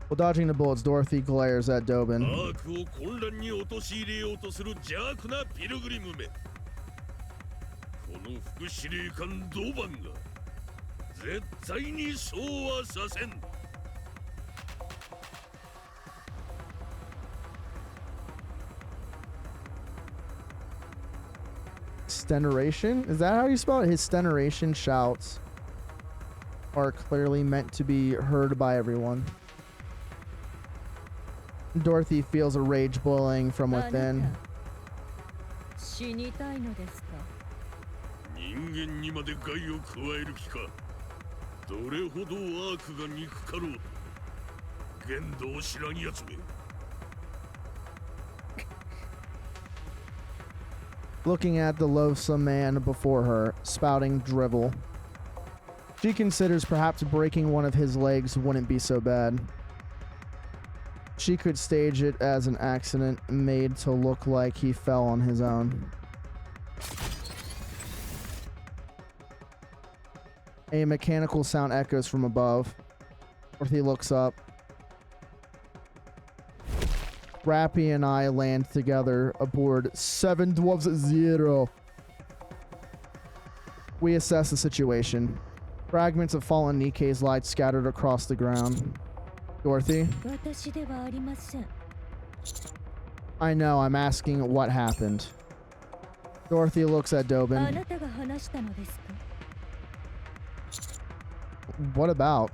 While dodging the bullets, Dorothy glares at Dobin. Stentoration? Is that how you spell it? His stentoration shouts are clearly meant to be heard by everyone. Dorothy feels a rage boiling from within. Looking at the loathsome man before her, spouting drivel. She considers perhaps breaking one of his legs wouldn't be so bad. She could stage it as an accident made to look like he fell on his own. A mechanical sound echoes from above. Dorothy looks up. Rappy and I land together aboard 7 Dwarves at 0. We assess the situation. Fragments of fallen Nikkeis lie scattered across the ground. Dorothy? I know, I'm asking what happened. Dorothy looks at Dobin. What about?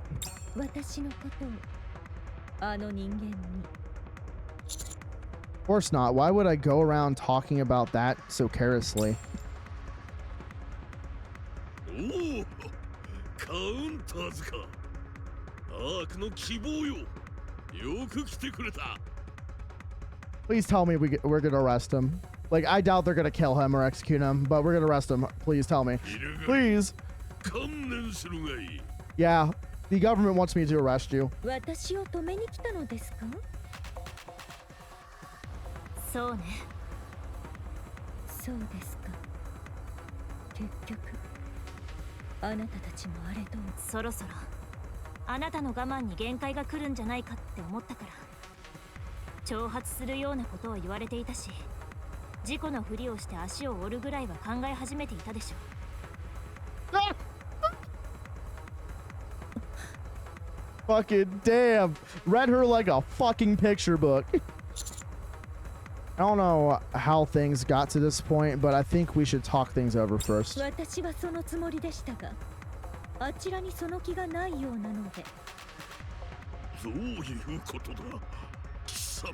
Of course not. Why would I go around talking about that so carelessly? よく来てくれた。 Please tell me we're gonna arrest him. Like, I doubt they're gonna kill him or execute him, but we're gonna arrest him. Please tell me. Please. 観念するがいい。 Yeah, the government wants me to arrest you. 私を止めに来たのですか？そうね。そうですか。結局あなたたちもあれともそろそろあなたの我慢に限界が来るんじゃないかって思ったから、挑発するようなことを言われていたし、事故のふりをして足を折るぐらいは考え始めていたでしょう。Fucking damn. Read her like a fucking picture book. I don't know how things got to this point, but I think we should talk things over first. 私はそのつもりでしたが、あちらにその気がないようなので。どういうことだ、貴様。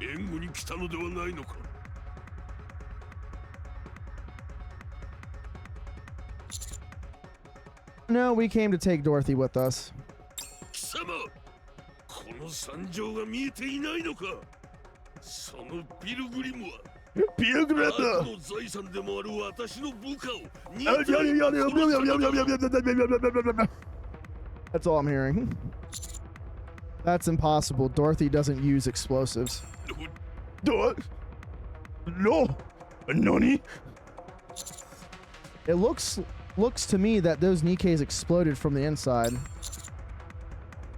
援護に来たのではないのか。 No, we came to take Dorothy with us. 貴様、この惨状が見えていないのか。そのピルグリムはピルグリムの財産でもある私の部下を That's all I'm hearing. That's impossible. Dorothy doesn't use explosives. No. Nani? It looks to me that those Nikes exploded from the inside.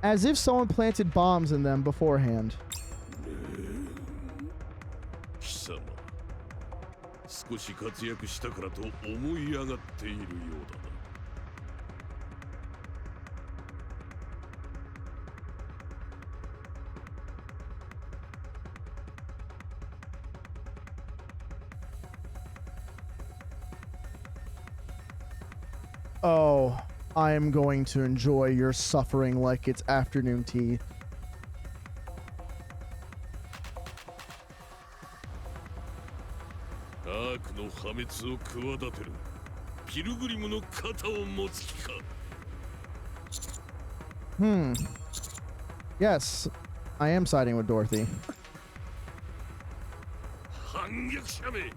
As if someone planted bombs in them beforehand. 貴様、少し活躍したからと思い上がっているようだな。 Oh, I am going to enjoy your suffering like it's afternoon tea. Yes, I am siding with Dorothy. 反逆者め、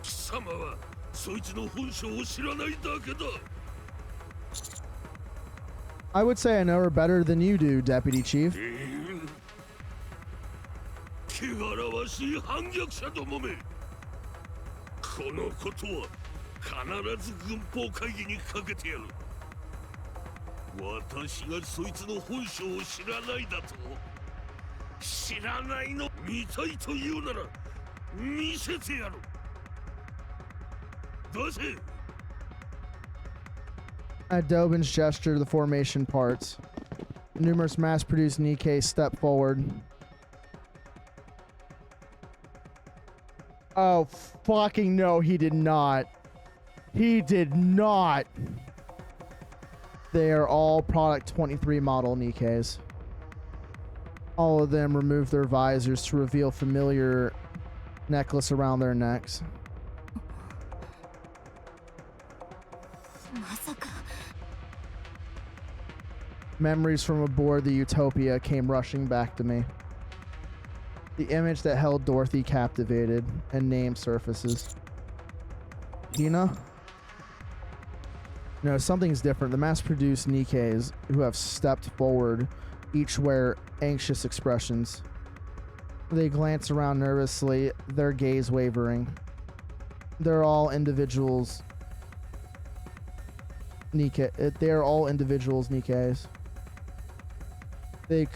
貴様はそいつの本性を知らないだけだ。 I would say I know her better than you do, Deputy Chief. 汚らわしい反逆者どもめ。このことは必ず軍法会議にかけてやる。私がそいつの本性を知らないだと。知らないの見たいというなら見せてやる。出せ。 At Dobin's gesture, the formation parts. Numerous mass-produced Nikkei step forward. Oh, fucking no, he did not. He did not. They are all Product 23 model Nikkeis. All of them remove their visors to reveal familiar necklace around their necks. Memories from aboard the Utopia came rushing back to me. The image that held Dorothy captivated, and name surfaces. Hina? No, something's different. The mass-produced Nikkeis who have stepped forward each wear anxious expressions. They glance around nervously, their gaze wavering. They're all individuals. They're all individuals Nikkeis. They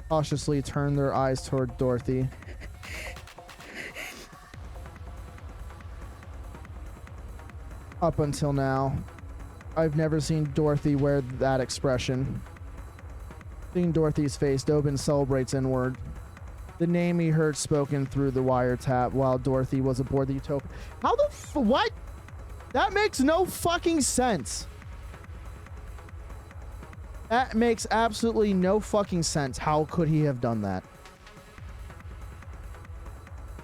cautiously turn their eyes toward Dorothy. Up until now, I've never seen Dorothy wear that expression. Seeing Dorothy's face, Dobin celebrates inward. The name he heard spoken through the wiretap while Dorothy was aboard the Utopia. How the what? That makes no fucking sense. That makes absolutely no fucking sense. How could he have done that?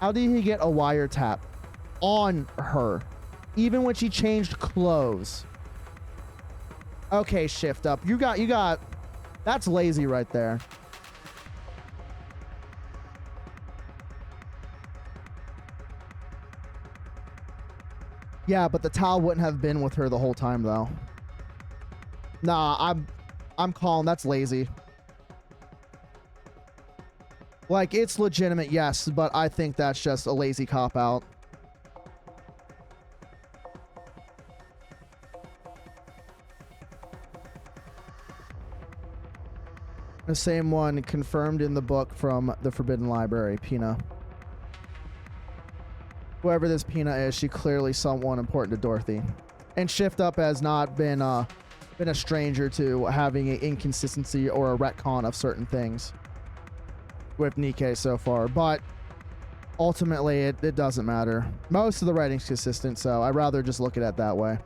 How did he get a wiretap on her? Even when she changed clothes. Okay, shift up. You got That's lazy right there. Yeah, but the towel wouldn't have been with her the whole time, though. Nah, I'm calling. That's lazy. Like, it's legitimate, yes, but I think that's just a lazy cop-out. The same one confirmed in the book from the Forbidden Library, Pina. Whoever this Pina is, she clearly someone important to Dorothy. And Shift Up has not been a stranger to having an inconsistency or a retcon of certain things with Nikkei so far, but ultimately it doesn't matter. Most of the writing's consistent, so I'd rather just look at it that way.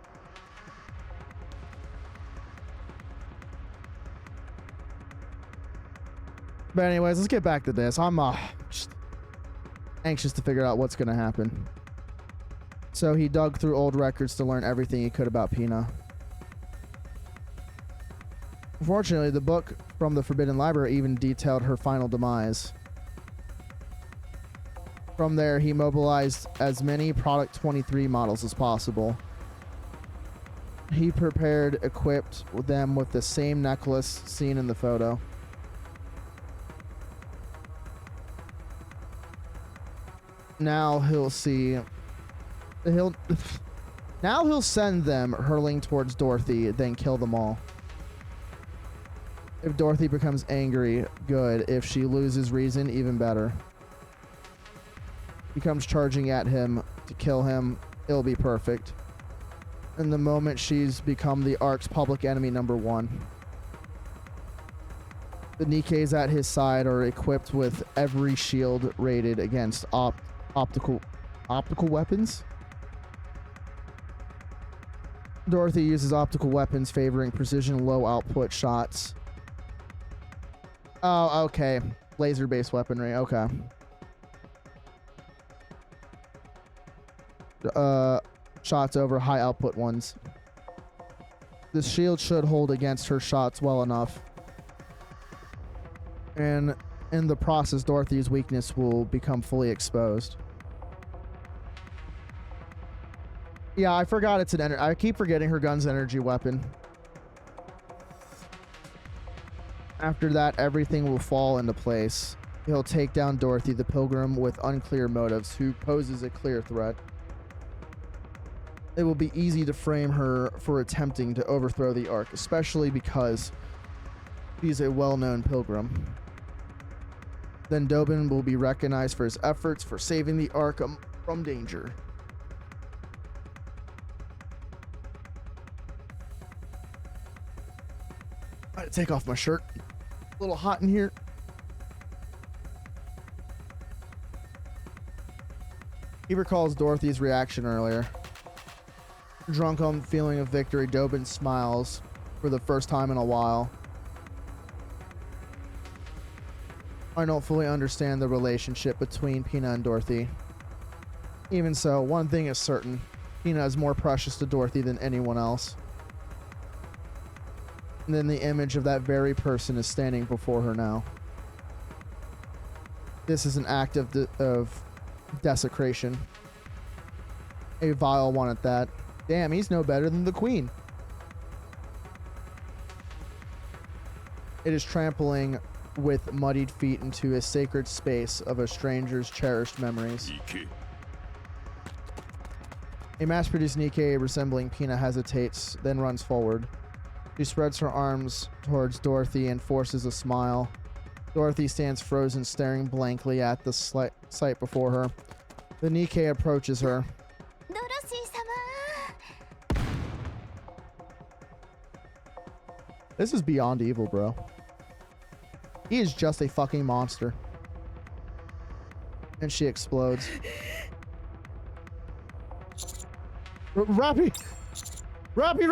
But anyways, let's get back to this. I'm just anxious to figure out what's going to happen. So he dug through old records to learn everything he could about Pina. Unfortunately, the book from the Forbidden Library even detailed her final demise. From there, he mobilized as many Product 23 models as possible. He equipped them with the same necklace seen in the photo. Now he'll send them hurling towards Dorothy, then kill them all. If Dorothy becomes angry, good. If she loses reason, even better. He comes charging at him to kill him, it'll be perfect. And the moment she's become the Ark's public enemy #1. The Nikkeis at his side are equipped with every shield rated against optical weapons. Dorothy uses optical weapons favoring precision low output shots. Oh, okay. Laser-based weaponry. Okay. Shots over high output ones. The shield should hold against her shots well enough. And in the process, Dorothy's weakness will become fully exposed. Yeah, I forgot it's an I keep forgetting her gun's an energy weapon. After that, everything will fall into place. He'll take down Dorothy the Pilgrim with unclear motives, who poses a clear threat. It will be easy to frame her for attempting to overthrow the Ark, especially because she's a well-known pilgrim. Then Dobin will be recognized for his efforts for saving the Ark from danger. I had to take off my shirt. A little hot in here. He recalls Dorothy's reaction earlier. Drunk on the feeling of victory, Dobin smiles for the first time in a while. I don't fully understand the relationship between Pina and Dorothy. Even so, one thing is certain. Pina is more precious to Dorothy than anyone else. And then the image of that very person is standing before her now. This is an act of desecration. A vile one at that. Damn, he's no better than the Queen. It is trampling with muddied feet into a sacred space of a stranger's cherished memories. A mass-produced Nikkei resembling Pina hesitates, then runs forward. She spreads her arms towards Dorothy and forces a smile. Dorothy stands frozen, staring blankly at the sight before her. The Nikkei approaches her. This is beyond evil, bro. He is just a fucking monster. And she explodes. Rappy! Rappy!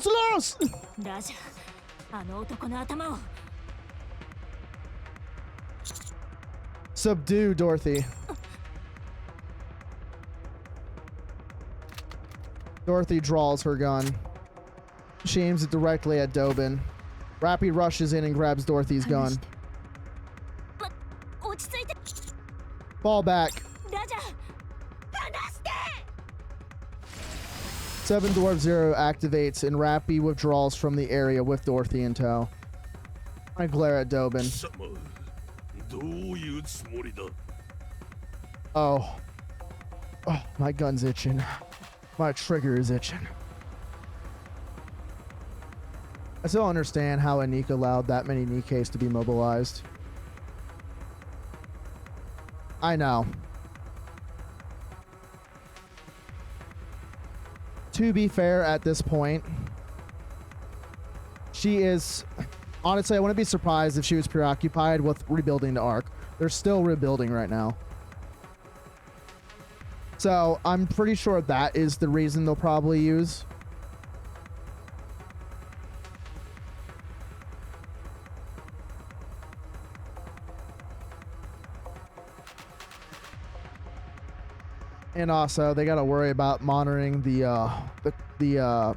Los! Subdue Dorothy. Dorothy draws her gun. She aims it directly at Dobin. Rappy rushes in and grabs Dorothy's gun. 落ち着いて Fall back. ラジャー離して Seven Dwarf Zero activates and Rappy withdraws from the area with Dorothy in tow. I glare at Dobin. 貴様どういうつもりだ Oh. Oh, my gun's itching. My trigger is itching. I still understand how Anika allowed that many Nikkes to be mobilized. I know. To be fair, at this point, she is... Honestly, I wouldn't be surprised if she was preoccupied with rebuilding the Ark. They're still rebuilding right now. So, I'm pretty sure that is the reason they'll probably use. And also, they got to worry about monitoring the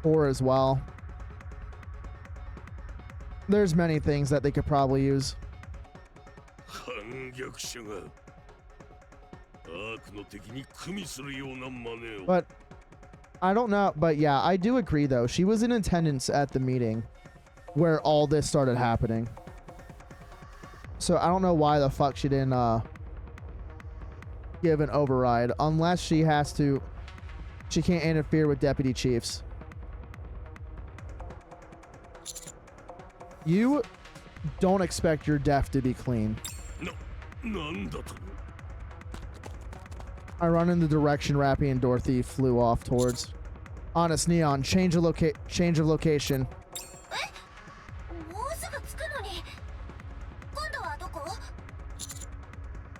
core as well. There's many things that they could probably use. 反逆者が悪の敵に組みするような真似を But I don't know. But yeah, I do agree though. She was in attendance at the meeting where all this started happening. So I don't know why the fuck she didn't give an override unless she has to. She can't interfere with deputy chiefs. You don't expect your death to be clean. なんだと I run in the direction Rappy and Dorothy flew off towards. Honest Neon, change of location. もうすぐ着くのに今度はどこ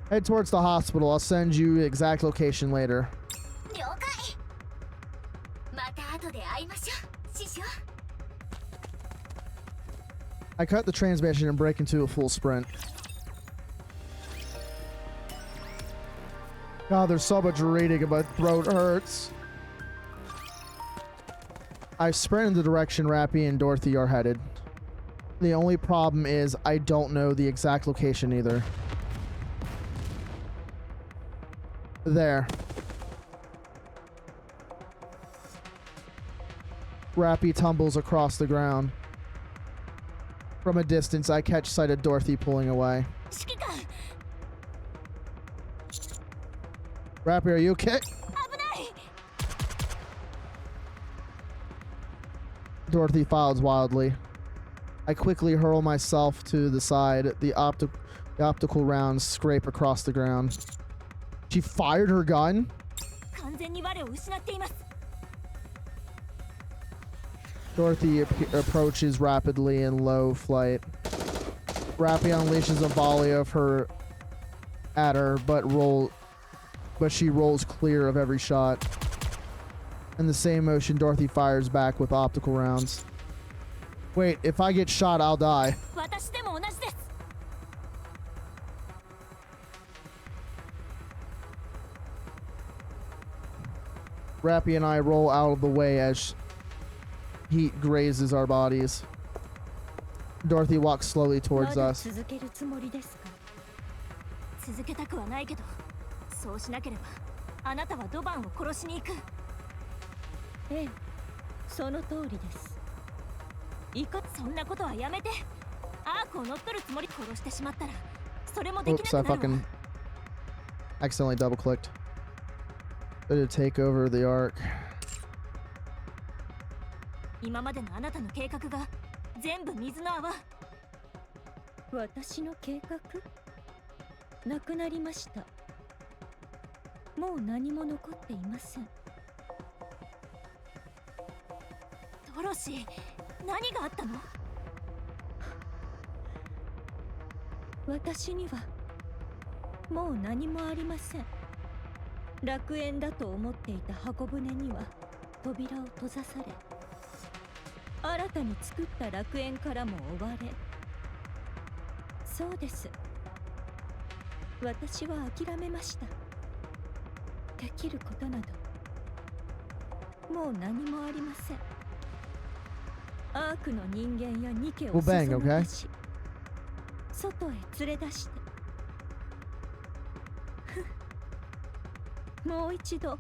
Head towards the hospital. I'll send you the exact location later. 了解また後で会いましょう師匠 I cut the transmission and break into a full sprint. God, there's so much reading and my throat hurts. I sprint in the direction Rappy and Dorothy are headed. The only problem is I don't know the exact location either. There. Rappy tumbles across the ground. From a distance, I catch sight of Dorothy pulling away. 指揮官 Rappy, are you okay? 危ない Dorothy follows wildly. I quickly hurl myself to the side. The optical rounds scrape across the ground. She fired her gun? 完全に我を失っています Dorothy approaches rapidly in low flight. Rappy unleashes a volley of her at her, but she rolls clear of every shot. In the same motion, Dorothy fires back with optical rounds. Wait, if I get shot, I'll die. 私でも同じです Rappy and I roll out of the way as heat grazes our bodies. Dorothy walks slowly towards まだ us. 続けるつもりですか続けたくはないけどそうしなければあなたはドバンを殺しに行くええその通りですいかそんなことはやめてアークを乗っ取るつもり殺してしまったらそれもでき Oops, な I くなるわ fucking accidentally double clicked. Better take over the arc. 今までのあなたの計画が全部水の泡私の計画なくなりましたもう何も残っていませんドロシー何があったの私にはもう何もありません楽園だと思っていた箱舟には扉を閉ざされ新たに作った楽園からも追われそうです私は諦めましたできることなどもう何もありませんアークの人間やニケを Well, bang, 裾 okay? 野出し外へ連れ出してもう一度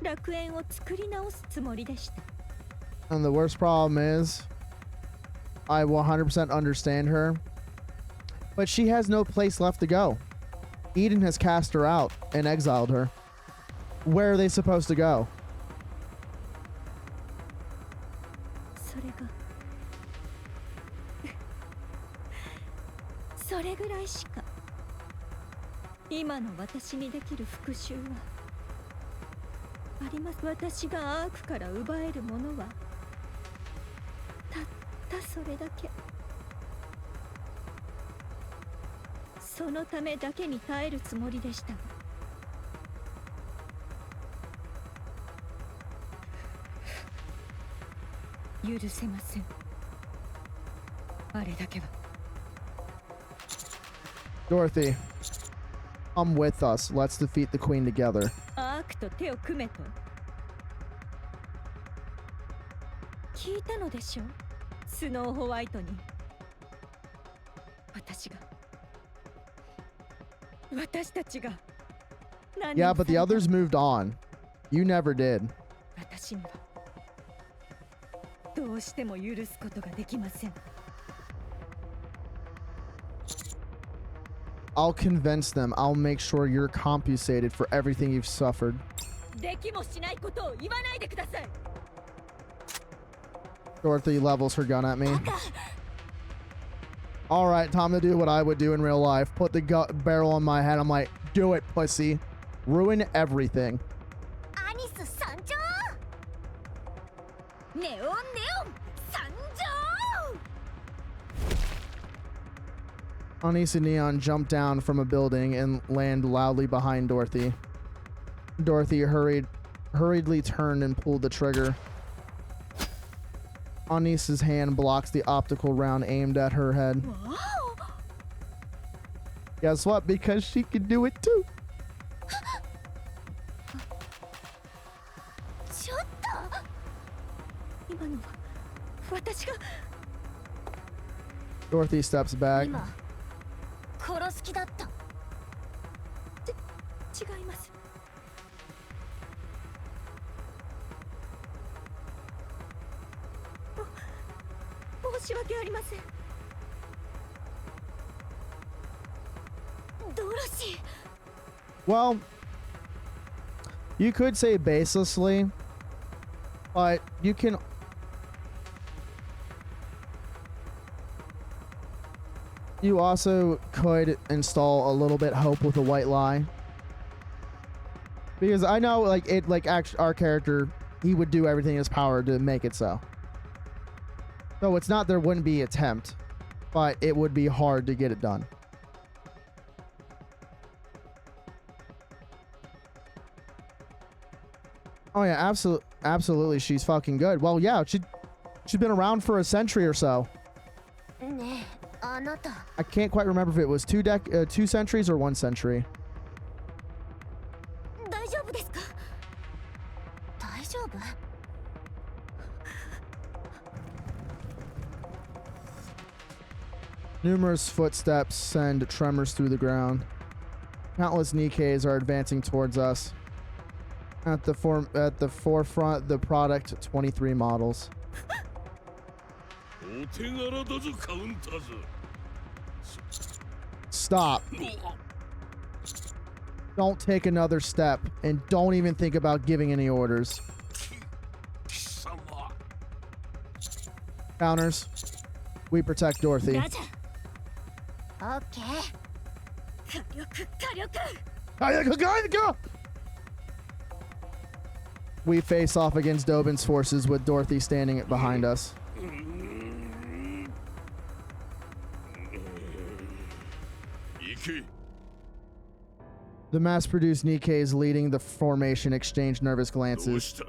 楽園を作り直すつもりでした。 And the worst problem is, I 100% understand her, but she has no place left to go. Eden has cast her out and exiled her. Where are they supposed to go? それがそれぐらいしか今の私にできる復讐はあります。私がアークから奪えるものはたったそれだけ。そのためだけに耐えるつもりでしたが、許せません。あれだけは。 Dorothy, come with us. Let's defeat the queen together. アークと手を組めと聞いたのでしょう、スノーホワイトに。私たちが Yeah, but the others moved on. You never did. 私にはどうしても許すことができません。 I'll convince them. I'll make sure you're compensated for everything you've suffered. できもしないことを言わないでください。 Dorothy levels her gun at me. All right, time to do what I would do in real life. Put the barrel on my head. I'm like, do it, pussy. Ruin everything. アニス参上。ネオンネオン参上。 Anise and Neon jump down from a building and land loudly behind Dorothy. Dorothy hurriedly turned and pulled the trigger. Anise's hand blocks the optical round aimed at her head. Guess what? Because she can do it too. ちょっと。今のは私が。 Dorothy steps back. 今殺す気だった。違います。申し訳ありません。ドロシー。 Well, you could say baselessly, but you can. You also could install a little bit hope with a white lie. Because I know, like, our character, he would do everything in his power to make it so. So it's not there wouldn't be attempt, but it would be hard to get it done. Oh yeah, absolutely, she's fucking good. Well, yeah, she's been around for a century or so. ねえ、あなた。 I can't quite remember if it was 2 centuries or 1 century. 大丈夫ですか？大丈夫？ Numerous footsteps send tremors through the ground. Countless Nikkeis are advancing towards us. At the forefront, the product 23 models. Stop. Don't take another step, and don't even think about giving any orders. Counters. We protect Dorothy. オッケー。火力。We face off against Dobin's forces with Dorothy standing behind us. The mass-produced Nikkeis leading the formation exchange nervous glances.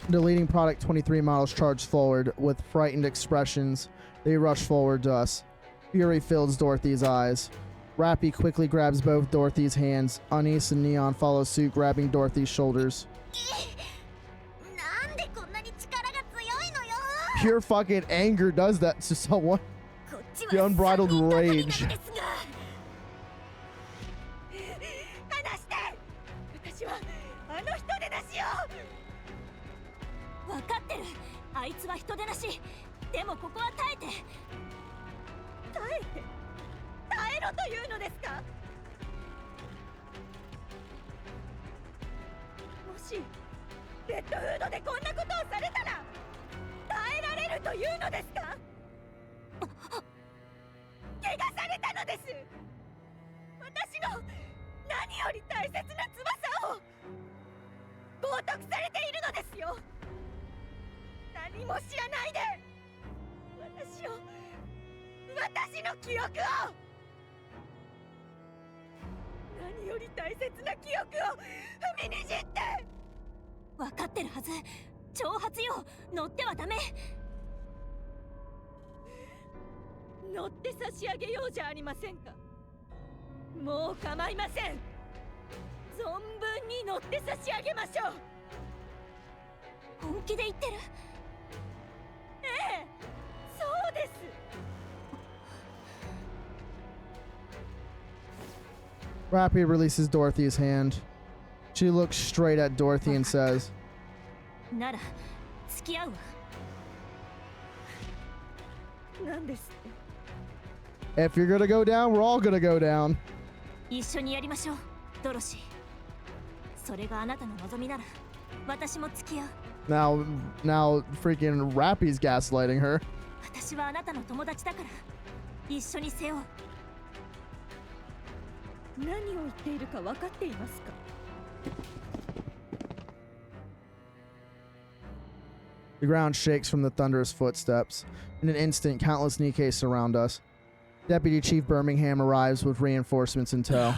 The leading product 23 models charge forward with frightened expressions. They rush forward to us. Fury fills Dorothy's eyes. Rappy quickly grabs both Dorothy's hands. Anise and Neon follow suit, grabbing Dorothy's shoulders. なんでこんなに力が強いのよ。 Pure fucking anger does that to someone. こっち The は unbridled 三人がかりな rage. のですが。話して。私はあの人でなしよ。分かってる。あいつは人でなし。でもここは耐えて。耐えろというのですか。もしレッドフードでこんなことをされたら耐えられるというのですか。怪我されたのです。私の何より大切な翼を冒涜されているのですよ。何も知らないで私の記憶を、何より大切な記憶を踏みにじって。分かってるはず。挑発よ。乗ってはダメ。乗って差し上げようじゃありませんか。もう構いません。存分に乗って差し上げましょう。本気で言ってる？ええ、そうです。Rappy releases Dorothy's hand. She looks straight at Dorothy and says, なら付き合うわ。なんですっ「て。 If you're gonna go down, we're all gonna go down." 一緒にやりましょう、ドロシー。それがあなたの望みなら私も付き合う。 Now freaking Rappy's gaslighting her. 私はあなたの友達だから一緒に背負う。何を言っているか分かっていますか。 The ground shakes from the thunderous footsteps. In an instant, countless Nikkei surround us. Deputy Chief Birmingham arrives with reinforcements in tow.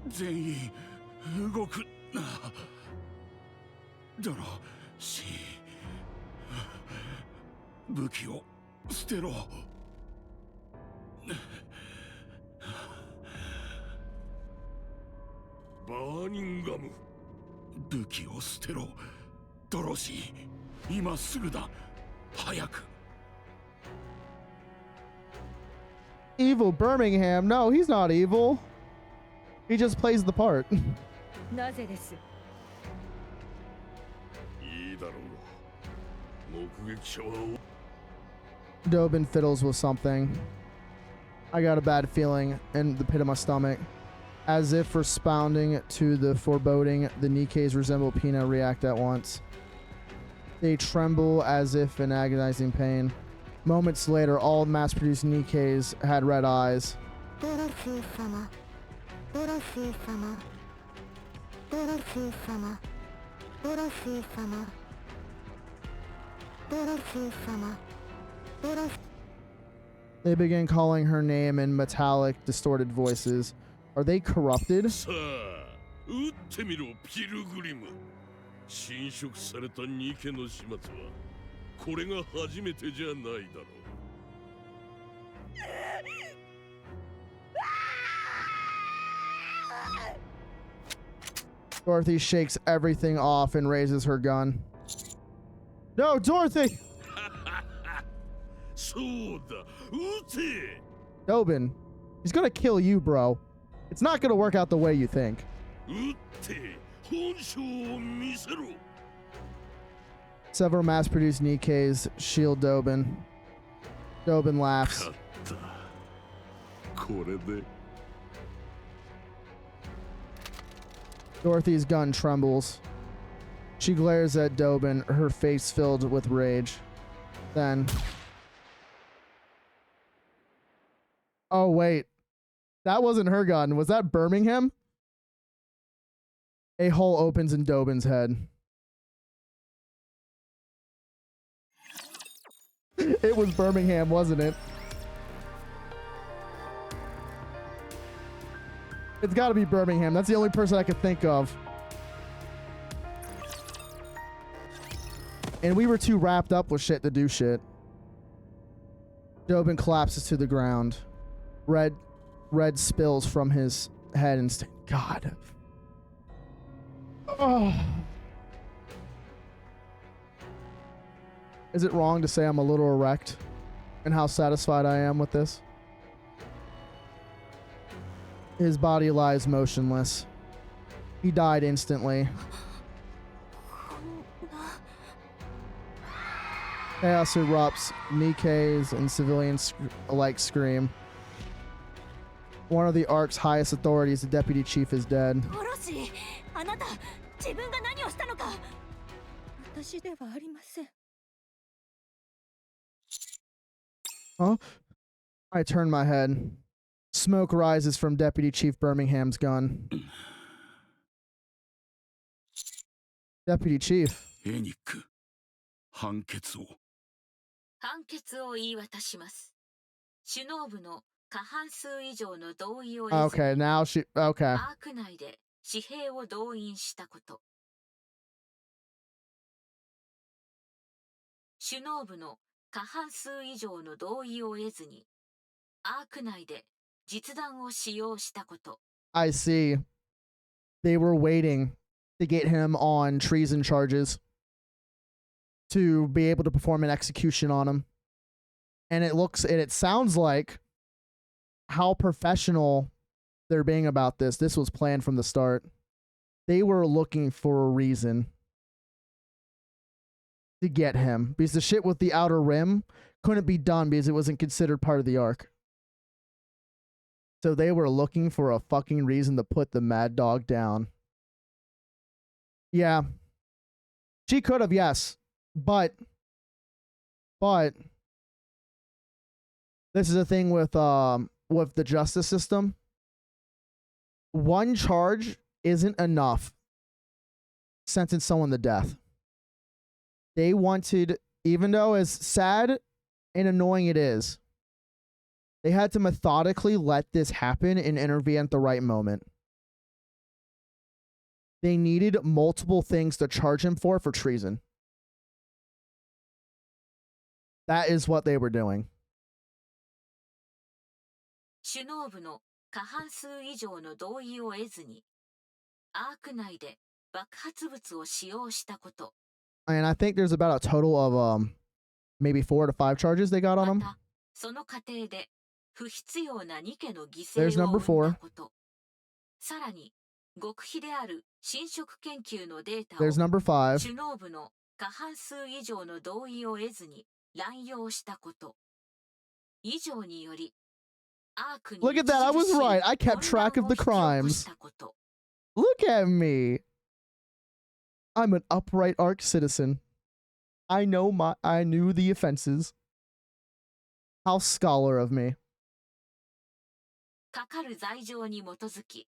全員動くな。ドロシー、武器を捨てろ。バーニンガム、武器を捨てろ。ドロシー、今すぐだ。早く。 Evil Birmingham? No, he's not evil. He just plays the part. なぜです。いいだろう。目撃者は Dobin fiddles with something. I got a bad feeling in the pit of my stomach. As if responding to the foreboding, the Nikkeis resemble Pina react at once. They tremble as if in agonizing pain. Moments later, all mass-produced Nikkeis had red eyes. They begin calling her name in metallic, distorted voices. Are they corrupted? さあ、撃ってみろ、ピルグリム。侵食されたニケの始末はこれが初めてじゃないだろう。 Dorothy shakes everything off and raises her gun. No, Dorothy! そうだ、撃て! Dobin, he's gonna kill you, bro. It's not gonna work out the way you think. 撃って本性を見せろ。 Several mass-produced Nikkeis shield Dobin. Dobin laughs. これで Dorothy's gun trembles. She glares at Dobin, her face filled with rage. Then... Oh, wait. That wasn't her gun. Was that Birmingham? A hole opens in Dobin's head. It was Birmingham, wasn't it? It's gotta be Birmingham. That's the only person I could think of. And we were too wrapped up with shit to do shit. Dobin collapses to the ground. Red spills from his head and God. Oh. Is it wrong to say I'm a little erect and how satisfied I am with this? His body lies motionless. He died instantly. Chaos erupts. Nikes and civilians alike scream. One of the Ark's highest authorities, the deputy chief, is dead. Huh? I turn my head. Smoke rises from Deputy Chief Birmingham's gun. Deputy Chief. エニック、判決を。判決を言い渡します。首脳部の過半数以上の同意を得ずに Okay, now she... Okay. アーク内で紙幣を動員したこと。首脳部の過半数以上の同意を得ずにアーク内で実弾を使用したこと。I see. They were waiting to get him on treason charges to be able to perform an execution on him. And it sounds like how professional they're being about this. This was planned from the start. They were looking for a reason to get him because the shit with the Outer Rim couldn't be done because it wasn't considered part of the arc. So they were looking for a fucking reason to put the Mad Dog down. Yeah. She could have, yes. But this is a thing with the justice system. One charge isn't enough to sentence someone to death. They wanted, even though as sad and annoying it is, they had to methodically let this happen and intervene at the right moment. They needed multiple things to charge him for treason. That is what they were doing. 首脳部の過半数以上の同意を得ずにアーク内で爆発物を使用したこと。 And I think there's about a total of maybe 4 to 5 charges they got on him. またその過程で不必要な2件の犠 There's 牲を number 生んだ 4. こと。さらに極秘である侵食研究のデータを There's number 5. 首脳部の過半数以上の同意を得ずに乱用したこと。以上により Look at that, I was right. I kept track of the crimes. Look at me. I'm an upright Ark citizen. I knew the offenses. How scholar of me. かかる罪状に基づき、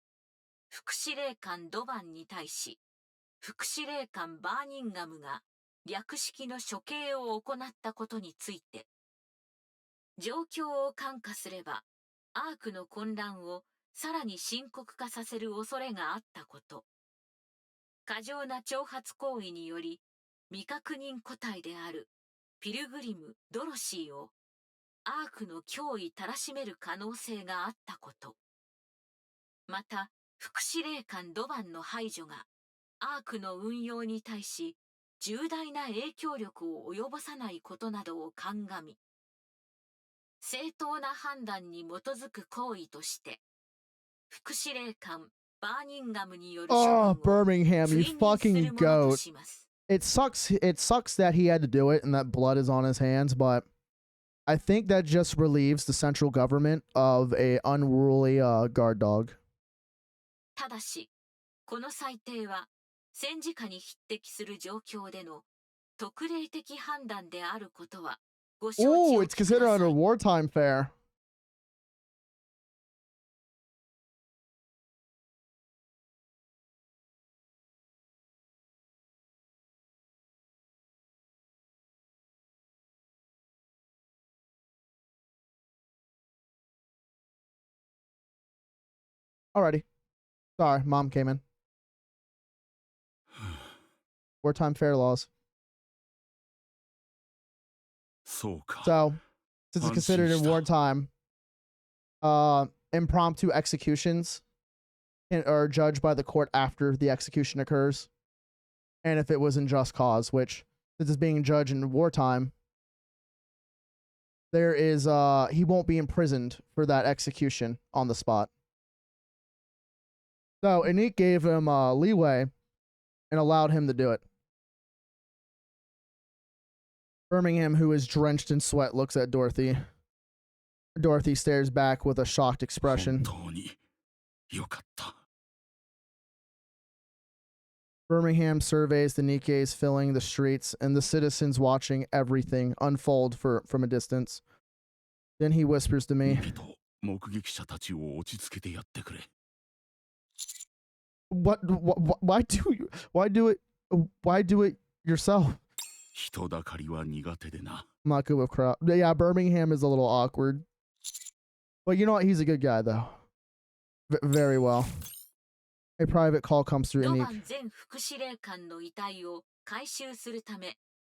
副司令官ドバンに対し、副司令官バーニンガムが略式の処刑を行ったことについて、状況を看過すれば、アークの混乱をさらに深刻化させる恐れがあったこと。過剰な挑発行為により、未確認個体であるピルグリム・ドロシーをアークの脅威たらしめる可能性があったこと。また、副司令官ドバンの排除がアークの運用に対し重大な影響力を及ぼさないことなどを鑑み、正当な判断に基づく行為として、副司令官バーニンガムによる処分を Birmingham, you 追認す fucking るものと goat. します。It sucks that he had to do it and that blood is on his hands, but I think that just relieves the central government of a unruly guard dog. ただし、この裁定は戦時下に匹敵する状況での特例的判断であることはご承知 Oh, お it's きくだ considered さ under い。 wartime fare. Alrighty. Sorry, mom came in. Wartime fair laws. So since it's considered in wartime, impromptu executions are judged by the court after the execution occurs. And if it was in just cause, which since it's being judged in wartime, there is he won't be imprisoned for that execution on the spot. So Anique gave him leeway and allowed him to do it. Birmingham, who is drenched in sweat, looks at Dorothy. Dorothy stares back with a shocked expression. Birmingham surveys the Nikkei's filling the streets and the citizens watching everything unfold from a distance. Then he whispers to me, Why do it yourself? I'm not good with crowd. Yeah, Birmingham is a little awkward. But you know what? He's a good guy, though. Very well. A private call comes through Anique.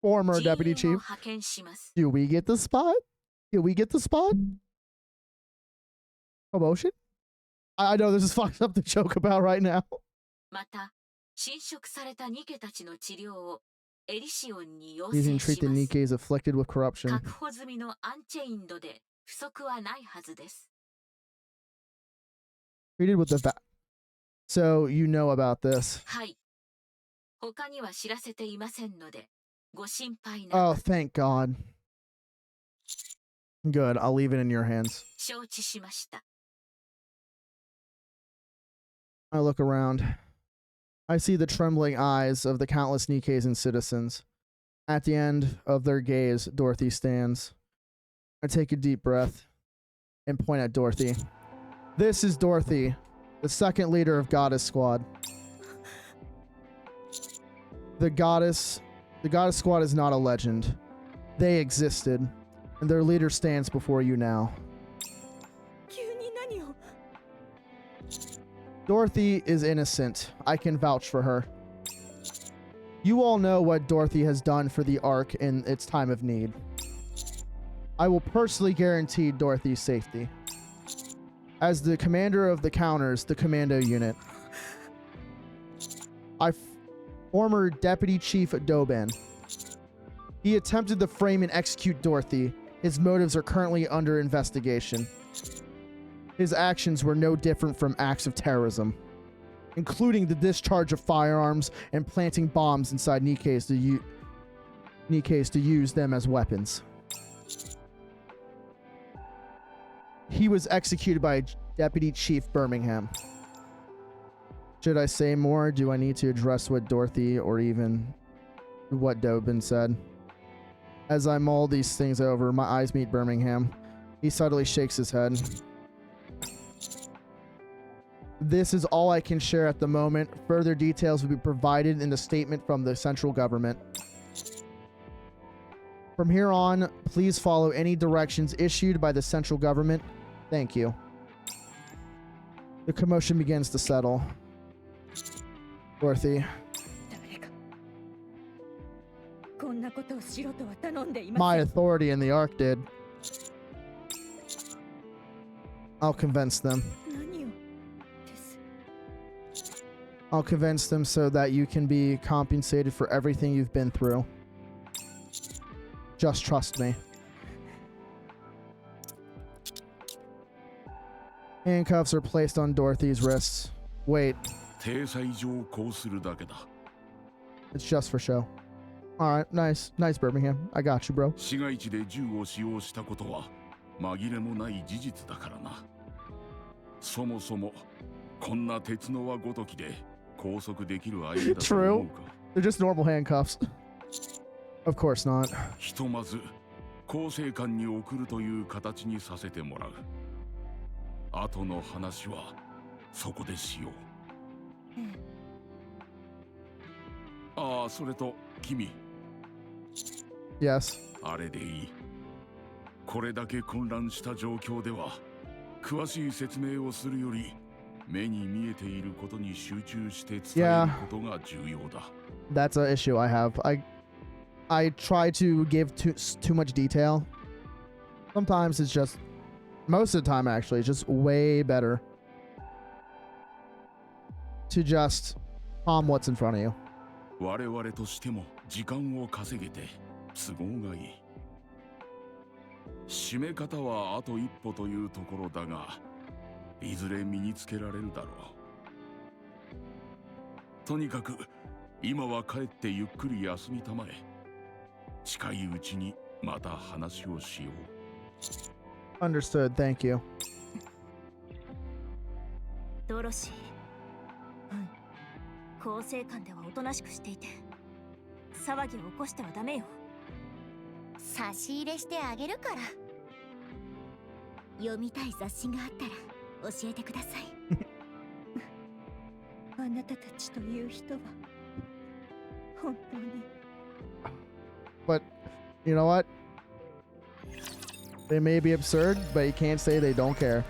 Former deputy chief. Do we get the spot? Do we get the spot? Promotion? I know this is fucked up to joke about right now. He's entreat the Nikkei's afflicted with corruption. Treated with the So you know about this. Oh, thank God. Good, I'll leave it in your hands. I look around. I see the trembling eyes of the countless Nikkeis and citizens. At the end of their gaze, Dorothy stands. I take a deep breath and point at Dorothy. This is Dorothy, the second leader of Goddess Squad. The Goddess Squad is not a legend. They existed, and their leader stands before you now. Dorothy is innocent. I can vouch for her. You all know what Dorothy has done for the Ark in its time of need. I will personally guarantee Dorothy's safety. As the commander of the counters, the commando unit, former Deputy Chief Doban. He attempted to frame and execute Dorothy. His motives are currently under investigation. His actions were no different from acts of terrorism, including the discharge of firearms and planting bombs inside Nikkeis to use them as weapons. He was executed by Deputy Chief Birmingham. Should I say more? Do I need to address what Dorothy or even what Doban said? As I mull these things over, my eyes meet Birmingham. He subtly shakes his head. This is all I can share at the moment. Further details will be provided in the statement from the central government. From here on, please follow any directions issued by the central government. Thank you. The commotion begins to settle. Dorothy. My authority in the Ark did. I'll convince them. I'll convince them so that you can be compensated for everything you've been through. Just trust me. Handcuffs are placed on Dorothy's wrists. Wait. It's just for show. Alright, nice. Nice, Birmingham. I got you, bro. True. They're just normal handcuffs. Of course not. Yes. Yeah. That's an issue I have. I try to give too much detail. Sometimes it's just, most of the time actually, it's just way better to just palm what's in front of you. 我々としても時間を稼げて都合がいい。締め方はあと一歩というところだが、いずれ身につけられるだろう。とにかく今は帰ってゆっくり休みたまえ。近いうちにまた話をしよう。Understood, thank you. ドロシー。構成官ではおとなしくしていて、騒ぎを起こしてはダメよ。差し入れしてあげるから。読みたい雑誌があったら教えてください。あなたたちという人は本当に。But you know what? They may be absurd, but you can't say they don't care.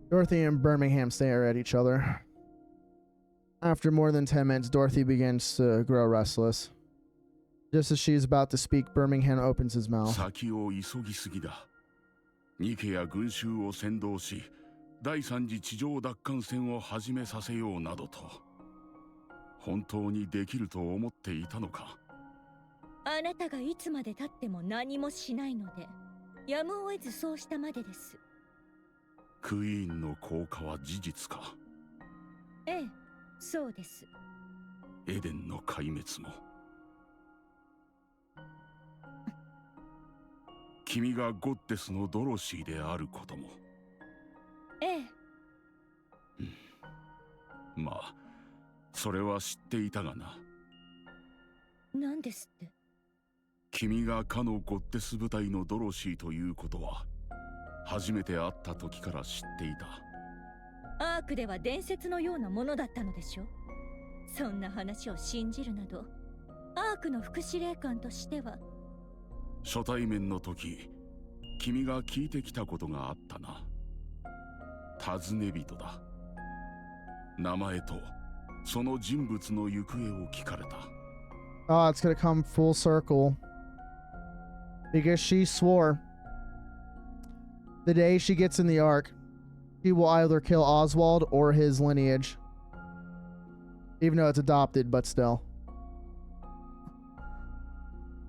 Dorothy and Birmingham stare at each other. After more than 10 minutes, Dorothy begins to grow restless. Just as she is about to speak, Birmingham opens his mouth. 先を急ぎすぎだ。ニケや群衆を先導し、第三次地上奪還戦を始めさせようなどと。本当にできると思っていたのか。あなたがいつまで経っても何もしないので、やむを得ずそうしたまでです。クイーンの効果は事実か。ええ、そうです。エデンの壊滅も。君がゴッデスのドロシーであることも。ええ。まあ、それは知っていたがな。何ですって？君がかのゴッデス部隊のドロシーということは、初めて会った時から知っていた。アークでは伝説のようなものだったのでしょ？そんな話を信じるなど、アークの副司令官としては。初対面の時、君が聞いてきたことがあったな。尋ね人だ。名前とその人物の行方を聞かれた。Oh, it's gonna come full circle. Because she swore the day she gets in the Ark, she will either kill Oswald or his lineage. Even though it's adopted, but still.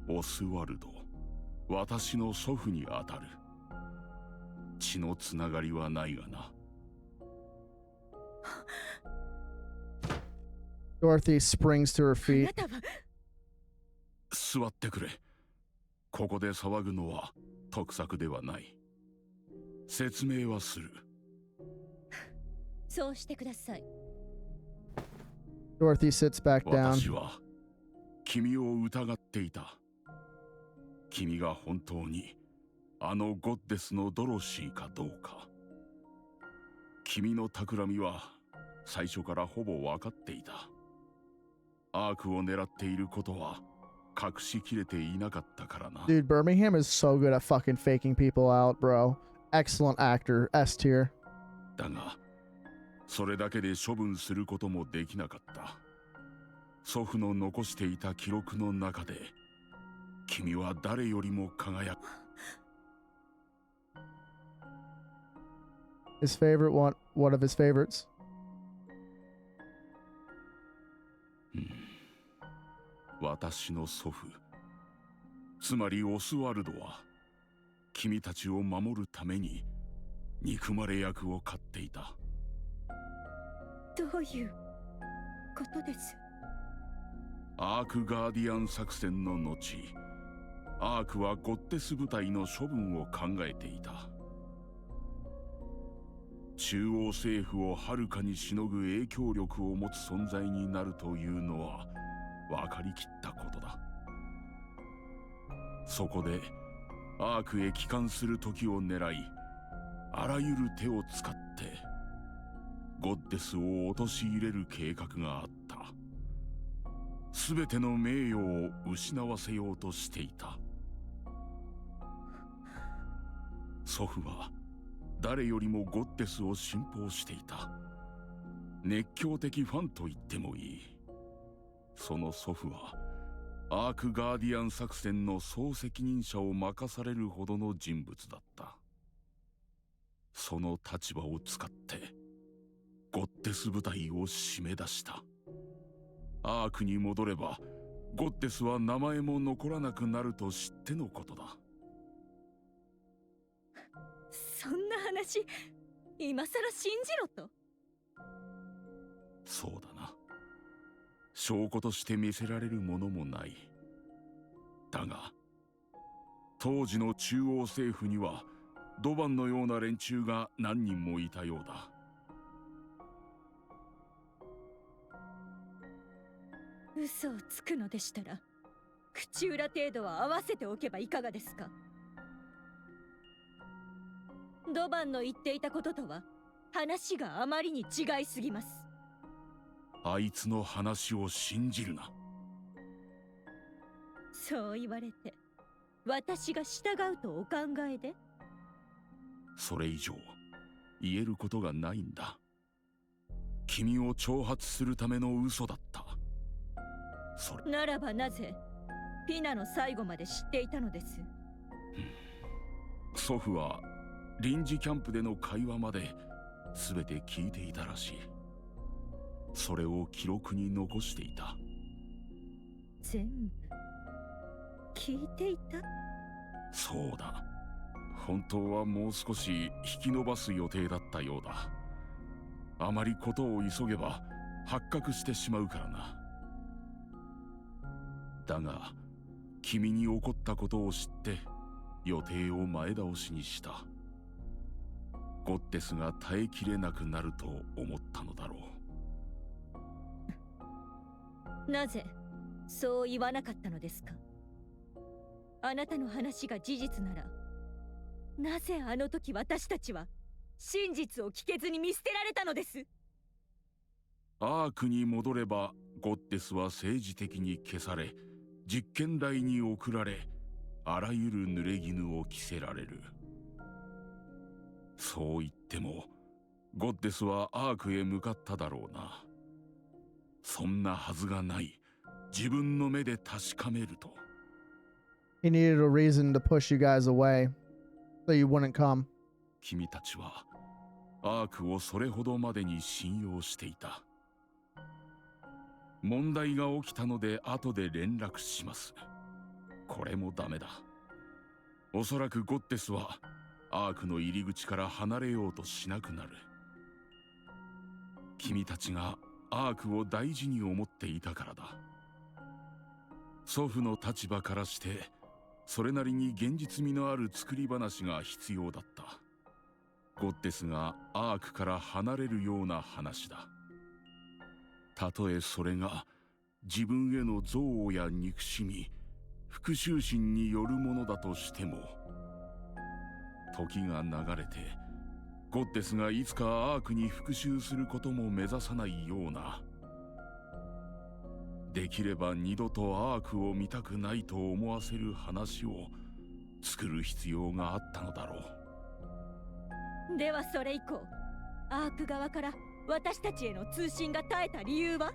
オスワルド、私の祖父にあたる。血のつながりはないがな。Dorothy springs to her feet. 座ってくれ。ここで騒ぐのは得策ではない。説明はする。そうしてください。Dorothy sits back down. 私は君を疑っていた。君が本当にあのゴッデスのドロシーかどうか。君の企みは最初からほぼ分かっていた。アークを狙っていることは隠しきれていなかったからな。Dude, Birmingham is so good at fucking faking people out, bro. Excellent actor, S tier. だが、それだけで処分することもできなかった。祖父の残していた記録の中で、君は誰よりも輝く。His favorite one of his favorites. 私の祖父、つまりオスワルドは、君たちを守るために憎まれ役を買っていた。どういうことです？アークガーディアン作戦の後、アークはゴッテス部隊の処分を考えていた。中央政府をはるかにしのぐ影響力を持つ存在になるというのは分かりきったことだ。そこでアークへ帰還する時を狙い、あらゆる手を使ってゴッデスを陥れる計画があった。すべての名誉を失わせようとしていた。祖父は誰よりもゴッデスを信奉していた。熱狂的ファンと言ってもいい。その祖父はアークガーディアン作戦の総責任者を任されるほどの人物だった。その立場を使ってゴッデス部隊を締め出した。アークに戻ればゴッデスは名前も残らなくなると知ってのことだ。そんな話今さら信じろと。そうだな。証拠として見せられるものもない。だが当時の中央政府にはドバンのような連中が何人もいたようだ。嘘をつくのでしたら口裏程度は合わせておけばいかがですか。ドバンの言っていたこととは話があまりに違いすぎます。あいつの話を信じるな。そう言われて私が従うとお考えで。それ以上言えることがないんだ。君を挑発するための嘘だった。それならばなぜピナの最後まで知っていたのです。祖父は臨時キャンプでの会話まで全て聞いていたらしい。それを記録に残していた。全部聞いていた。そうだ。本当はもう少し引き延ばす予定だったようだ。あまりことを急げば発覚してしまうからな。だが君に起こったことを知って予定を前倒しにした。ゴッデスが耐えきれなくなると思ったのだろう。なぜそう言わなかったのですか。あなたの話が事実ならなぜあの時私たちは真実を聞けずに見捨てられたのです。アークに戻ればゴッデスは政治的に消され実験台に送られあらゆる濡れ衣を着せられる。そう言ってもゴッデスはアークへ向かっただろうな。そんなはずがない。自分の目で確かめると。He needed a reason to push you guys away, so you wouldn't come. 君たちはアークをそれほどまでに信用していた。問題が起きたので後で連絡します。これもダメだ。おそらくゴッデスはアークの入り口から離れようとしなくなる。君たちがアークを大事に思っていたからだ。祖父の立場からしてそれなりに現実味のある作り話が必要だった。ゴッデスがアークから離れるような話だ。たとえそれが自分への憎悪や憎しみ、復讐心によるものだとしても、時が流れてゴッデスがいつかアークに復讐することも目指さないような、できれば二度とアークを見たくないと思わせる話を作る必要があったのだろう。ではそれ以降アーク側から私たちへの通信が絶えた理由は。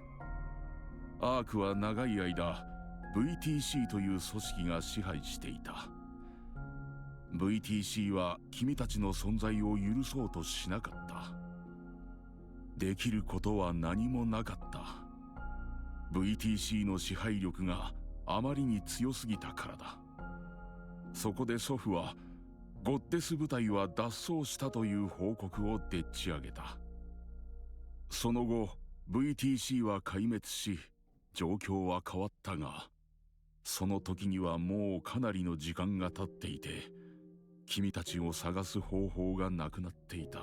アークは長い間 VTC という組織が支配していた。 VTC は君たちの存在を許そうとしなかった。できることは何もなかった。 VTC の支配力があまりに強すぎたからだ。そこで祖父はゴッデス部隊は脱走したという報告をでっち上げた。その後 VTC は壊滅し状況は変わったが、その時にはもうかなりの時間が経っていて君たちを探す方法がなくなっていた。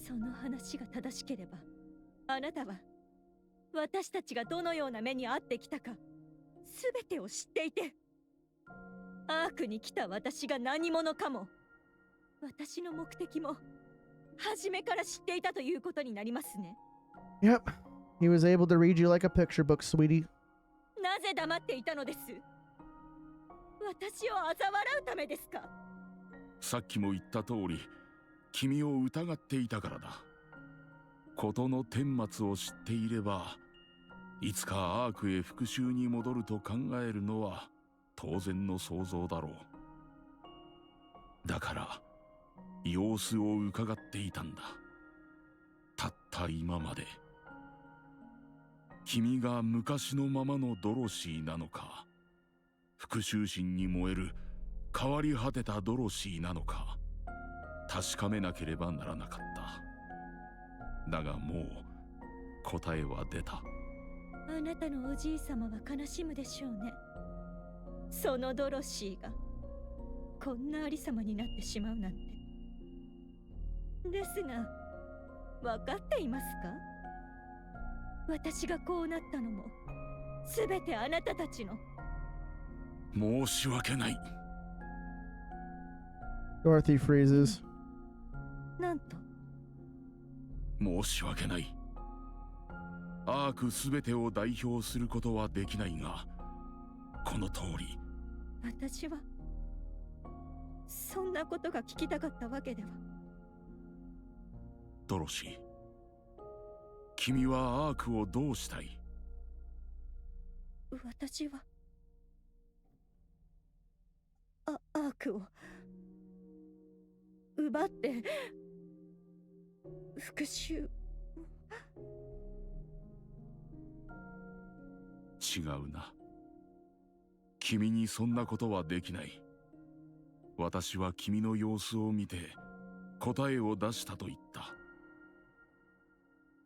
その話が正しければあなたは私たちがどのような目に遭ってきたか全てを知っていて、アークに来た私が何者かも私の目的も初めから知っていたということになりますね。 Yep, he was able to read you like a picture book, sweetie. なぜ黙っていたのです。私を嘲笑うためですか。さっきも言った通り、君を疑っていたからだ。事の顛末を知っていれば、いつかアークへ復讐に戻ると考えるのは当然の想像だろう。だから様子を伺っていたんだ。たった今まで。君が昔のままのドロシーなのか、復讐心に燃える変わり果てたドロシーなのか、確かめなければならなかった。だがもう答えは出た。あなたのおじい様は悲しむでしょうね。そのドロシーがこんなありさまになってしまうなんて。ですが分かっていますか？私がこうなったのもすべてあなたたちの。申し訳ない。 Dorothy freezes. なんと。申し訳ない。アークすべてを代表することはできないが、この通り。私はそんなことが聞きたかったわけでは。ドロシー、君はアークをどうしたい？私はアークを奪って復讐。違うな。君にそんなことはできない。私は君の様子を見て答えを出したと言った。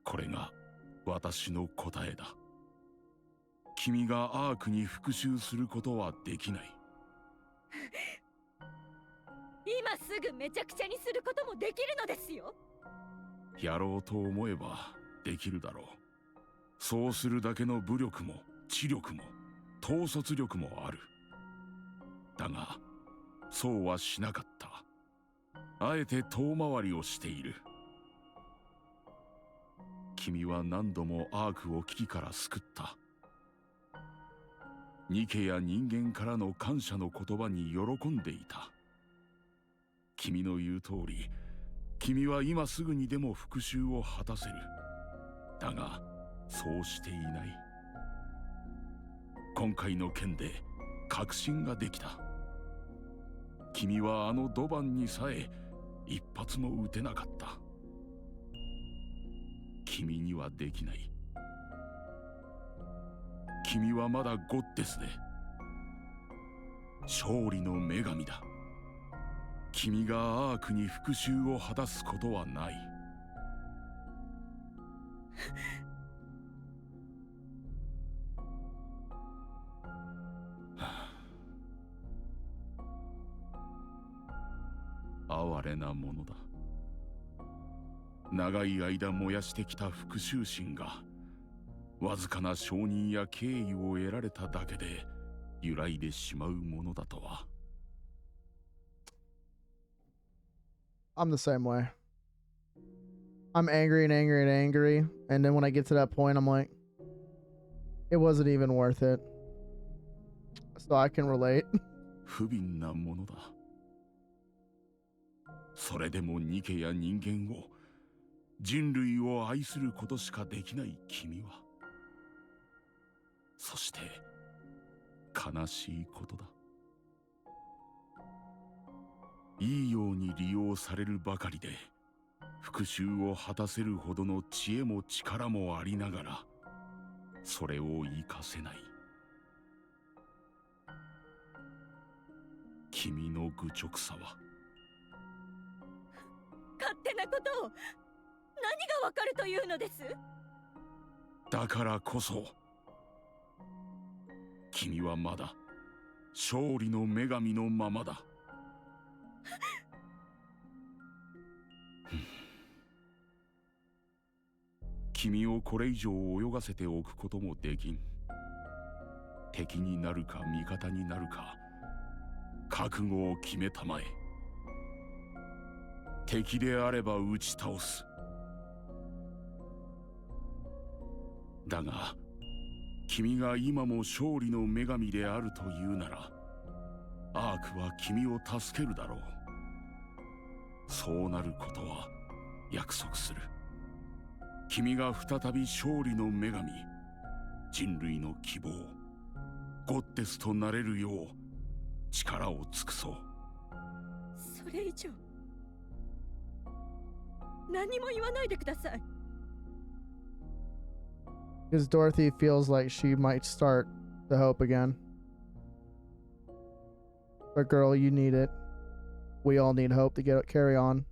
これが私の答えだ。君がアークに復讐することはできない。今すぐめちゃくちゃにすることもできるのですよ。やろうと思えばできるだろう。そうするだけの武力も知力も統率力もある。だがそうはしなかった。あえて遠回りをしている。君は何度もアークを危機から救った。ニケや人間からの感謝の言葉に喜んでいた。君の言う通り、君は今すぐにでも復讐を果たせる。だがそうしていない。今回の件で確信ができた。君はあのドバンにさえ一発も撃てなかった。君にはできない。君はまだゴッデスで勝利の女神だ。君がアークに復讐を果たすことはない。哀れなものだ。長い間燃やしてきた復讐心がわずかな承認や敬意を得られただけで揺らいでしまうものだとは。I'm the same way. I'm angry and angry and angry, and then when I get to that point, I'm like, it wasn't even worth it. So I can relate. 不憫なものだ。それでもニケや人間を、人類を愛することしかできない君は、そして悲しいことだ。いいように利用されるばかりで復讐を果たせるほどの知恵も力もありながら、それを生かせない。君の愚直さは。勝手なことを何がわかるというのです。だからこそ君はまだ勝利の女神のままだ。君をこれ以上泳がせておくこともできん。敵になるか味方になるか覚悟を決めたまえ。敵であれば打ち倒す。だが君が今も勝利の女神であるというなら、アークは君を助けるだろう。そうなることは約束する。君が再び勝利の女神、人類の希望、ゴッデスとなれるよう力を尽くそう。それ以上何も言わないでください。Because Dorothy feels like she might start the hope again. But girl, you need it. We all need hope to carry on.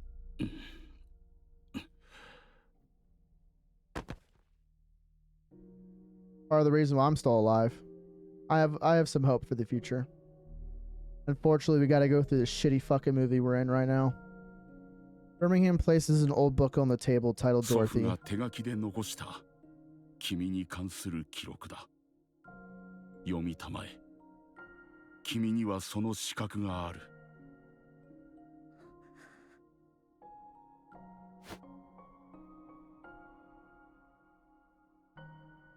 Part of the reason why I'm still alive. I have some hope for the future. Unfortunately, we gotta go through this shitty fucking movie we're in right now. Birmingham places an old book on the table titled 祖父 Dorothy. が手書きで残した君に関する記録だ。読みたまえ。君にはその資格がある。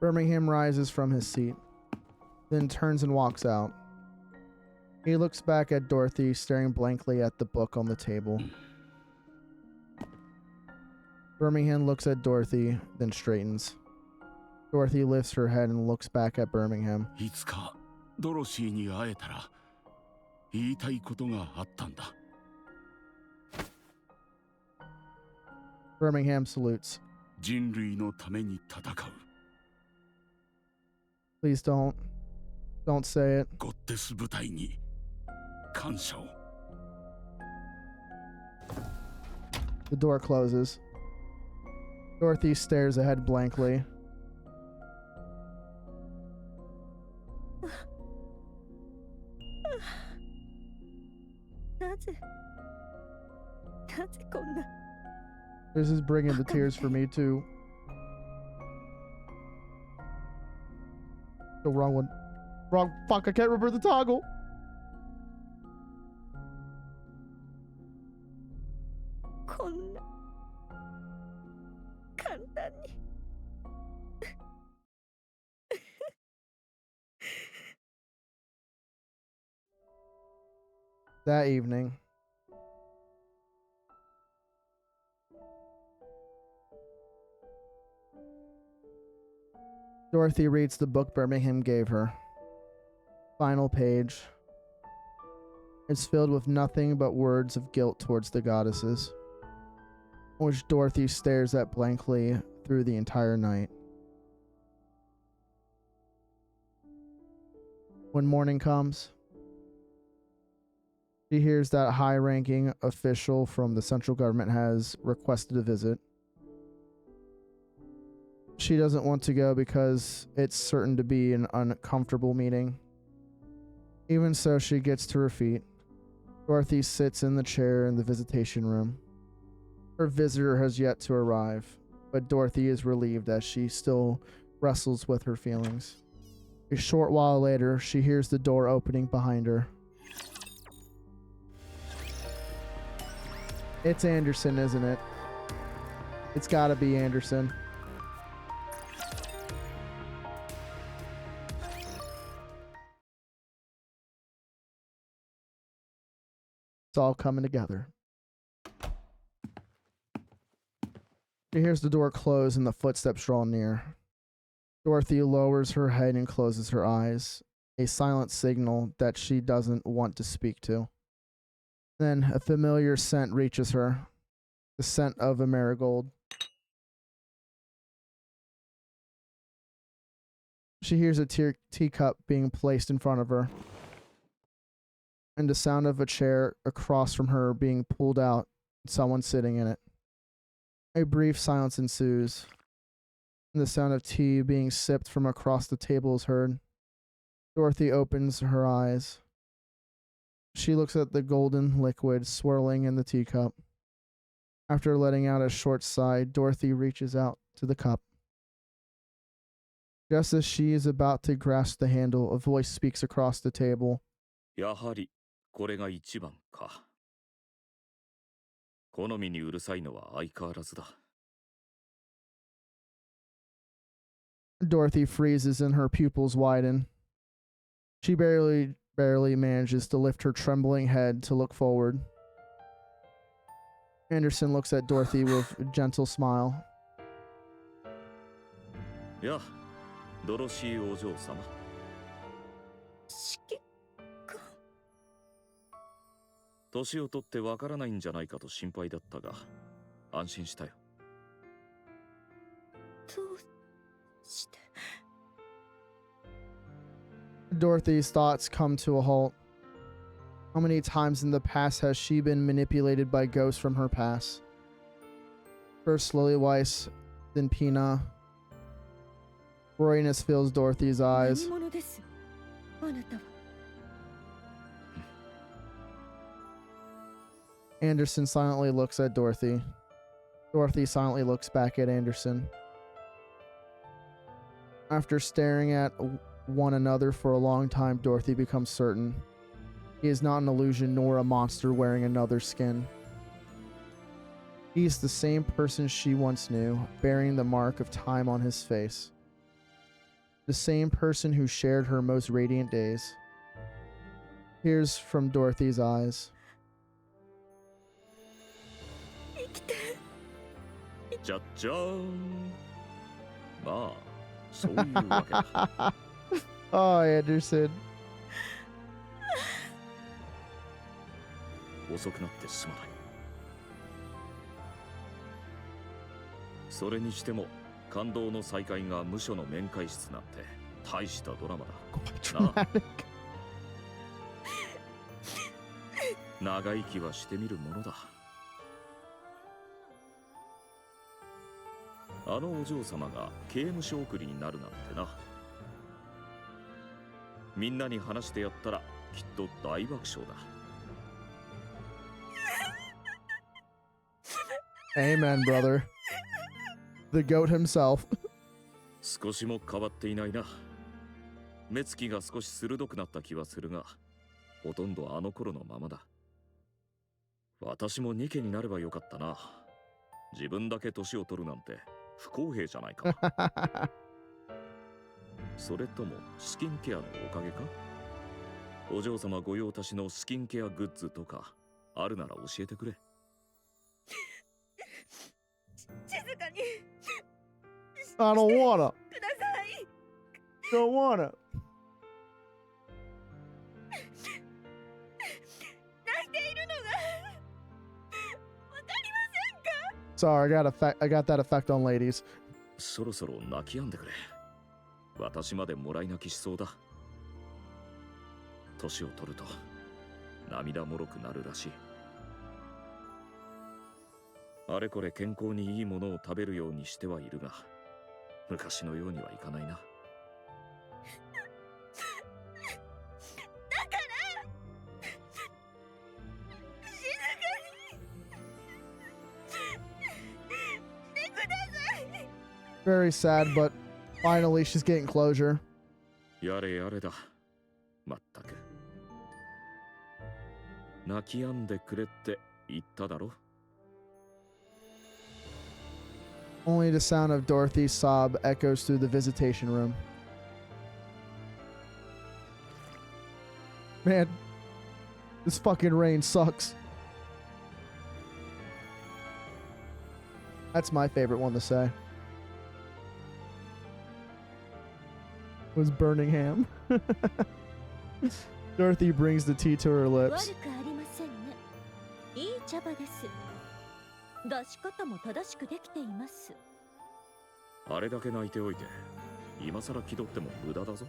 Birmingham rises from his seat, then turns and walks out. He looks back at Dorothy, staring blankly at the book on the table. Birmingham looks at Dorothy, then straightens. Dorothy lifts her head and looks back at Birmingham. いつかドロシーに会えたら言いたいことがあったんだ。Birmingham salutes. 人類のために戦う。 Please don't. Don't say it. ゴッデス部隊に感謝を。 The door closes. Dorothy stares ahead blankly. This is bringing the tears for me too. The wrong one. Wrong. Fuck, I can't remember the toggle. That evening, Dorothy reads the book Birmingham gave her. Final page. It's filled with nothing but words of guilt towards the goddesses, which Dorothy stares at blankly through the entire night. When morning comes, she hears that high-ranking official from the central government has requested a visit. She doesn't want to go because it's certain to be an uncomfortable meeting. Even so, she gets to her feet. Dorothy sits in the chair in the visitation room. Her visitor has yet to arrive, but Dorothy is relieved as she still wrestles with her feelings. A short while later, she hears the door opening behind her. It's Anderson, isn't it? It's gotta be Anderson. It's all coming together. She hears the door close and the footsteps draw near. Dorothy lowers her head and closes her eyes, a silent signal that she doesn't want to speak to. Then a familiar scent reaches her, the scent of a marigold. She hears a teacup being placed in front of her, and the sound of a chair across from her being pulled out, and someone sitting in it. A brief silence ensues, and the sound of tea being sipped from across the table is heard. Dorothy opens her eyes. She looks at the golden liquid swirling in the teacup. After letting out a short sigh, Dorothy reaches out to the cup. Just as she is about to grasp the handle, a voice speaks across the table. やはりこれが一番か。好みにうるさいのは相変わらずだ。 Dorothy freezes and her pupils widen. She barely manages to lift her trembling head to look forward. Anderson looks at Dorothy with a gentle smile. や、ドロシーお嬢様。指揮年を取ってわからないんじゃないかと心配だったが、安心したよ。どうして。 Dorothy's thoughts come to a halt. How many times in the past has she been manipulated by ghosts from her past? First Lilyweiss, then Pina. Royness fills Dorothy's eyes. 何者です、あなたは。 Anderson silently looks at Dorothy. Dorothy silently looks back at Anderson. After staring at one another for a long time, Dorothy becomes certain he is not an illusion nor a monster wearing another's skin. He is the same person she once knew, bearing the mark of time on his face. The same person who shared her most radiant days. Tears from Dorothy's eyes. じゃっじゃーん。まあ、そういうわけだ。Oh, Anderson. 遅くなってすまない。それにしても感動の再会が無所の面会室なんて大したドラマだ。なあ、長生きはしてみるものだ。あのお嬢様が刑務所送りになるなんてな。みんなに話してやったらきっと大爆笑だ。Amen, brother. The goat himself. 少しも変わっていないな。目つきが少し鋭くなった気はするが、ほとんどあの頃のままだ。私もニケになればよかったな。自分だけ年を取るなんて不公平じゃないか。それともスキンケアのおかげか？お嬢様御用達のスキンケアグッズとかあるなら教えてくれ。静かに。 I don't wanna. ください。 Don't wanna. 泣いているのがわかりませんか？ Sorry, I got that effect on ladies. そろそろ泣き止んでくれ。私までもらい泣きしそうだ。年を取ると涙もろくなるらしい。あれこれ健康にいいものを食べるようにしてはいるが、昔のようにはいかないな。だから静かにしてください。 Very sad, but finally she's getting closure. やれやれだ。まったく。泣き止んでくれって言っただろ。Only the sound of Dorothy's sob echoes through the visitation room. Man, this fucking rain sucks. That's my favorite one to say. Was burning ham. Dorothy brings the tea to her 悪 lips. くありませんね。いい茶葉です。出し方も正しくできています。あれだけ泣いておいて、今さら気取っても無駄だぞ。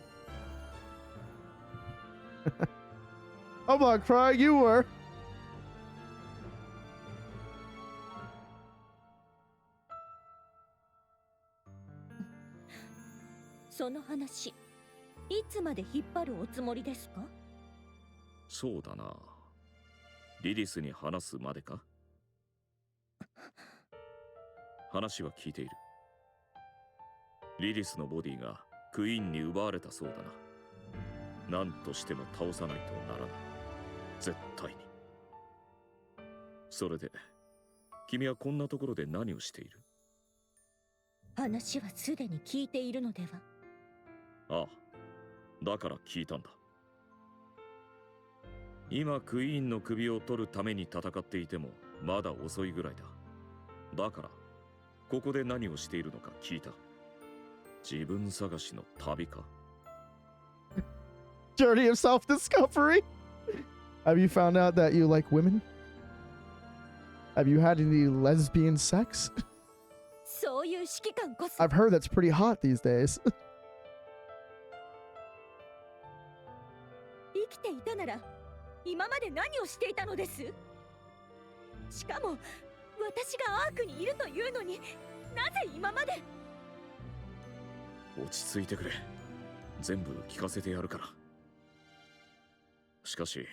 I'm not crying, you were. その話、いつまで引っ張るおつもりですか？そうだな。リリスに話すまでか？話は聞いている。リリスのボディがクイーンに奪われたそうだな。何としても倒さないとならない。絶対に。それで、君はこんなところで何をしている？話はすでに聞いているのでは？ああ、だから聞いたんだ。今クイーンの首を取るために戦っていてもまだ遅いぐらいだ。だから、ここで何をしているのか聞いた。自分探しの旅か。Journey of self-discovery. Have you found out that you like women? Have you had any lesbian sex? そういう指揮官こそ I've heard that's pretty hot these days. 生きていたなら今まで何をしていたのです。しかも私がアークにいるというのになぜ今まで。落ち着いてくれ。全部聞かせてやるから。しかし、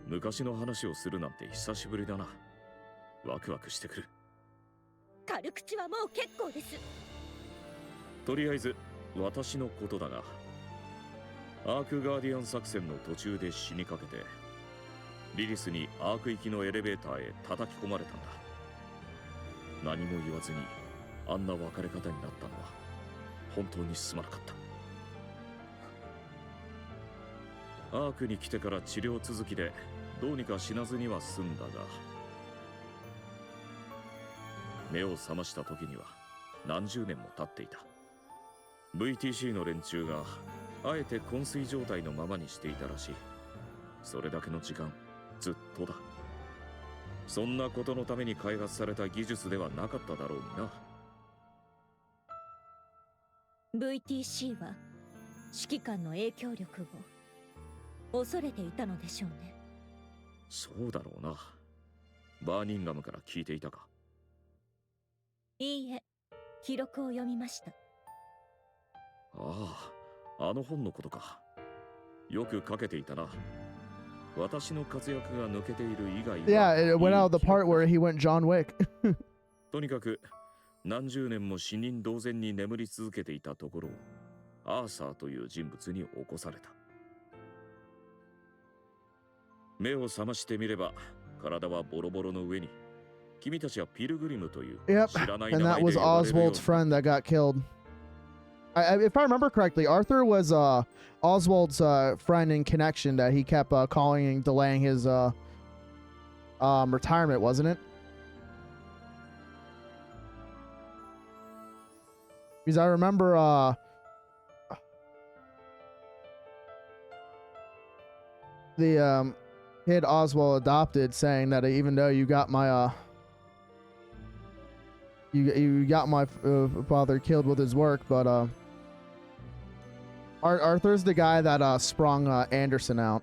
昔の話をするなんて久しぶりだな。ワクワクしてくる。軽口はもう結構です。とりあえず私のことだが、アークガーディアン作戦の途中で死にかけて、リリスにアーク行きのエレベーターへ叩き込まれたんだ。何も言わずにあんな別れ方になったのは本当にすまなかった。アークに来てから治療続きでどうにか死なずには済んだが、目を覚ました時には何十年も経っていた。 VTC の連中があえて昏睡状態のままにしていたらしい。それだけの時間ずっとだ。そんなことのために開発された技術ではなかっただろうにな。 VTC は指揮官の影響力を恐れていたのでしょうね。そうだろうな。バーニンガムから聞いていたか。いいえ、記録を読みました。ああ、あの本のことか。よく書けていたな。私の活躍が抜けている以外は。Yeah, it went out the part where he went John Wick. とにかく何十年も死人同然に眠り続けていたところをアーサーという人物に起こされた。目を覚ましてみれば体はボロボロの上に、君たちはピルグリムという知らない Yep, 名 and that 前 was で呼ばれるよう Oswald's に。 friend that got killed. If I remember correctly, Arthur was Oswald's friend in connection that he kept calling and delaying his retirement, wasn't it? Because I remember the kid Oswald adopted saying that even though you got my you got my father killed with his work, but Arthur's the guy that sprung Anderson out.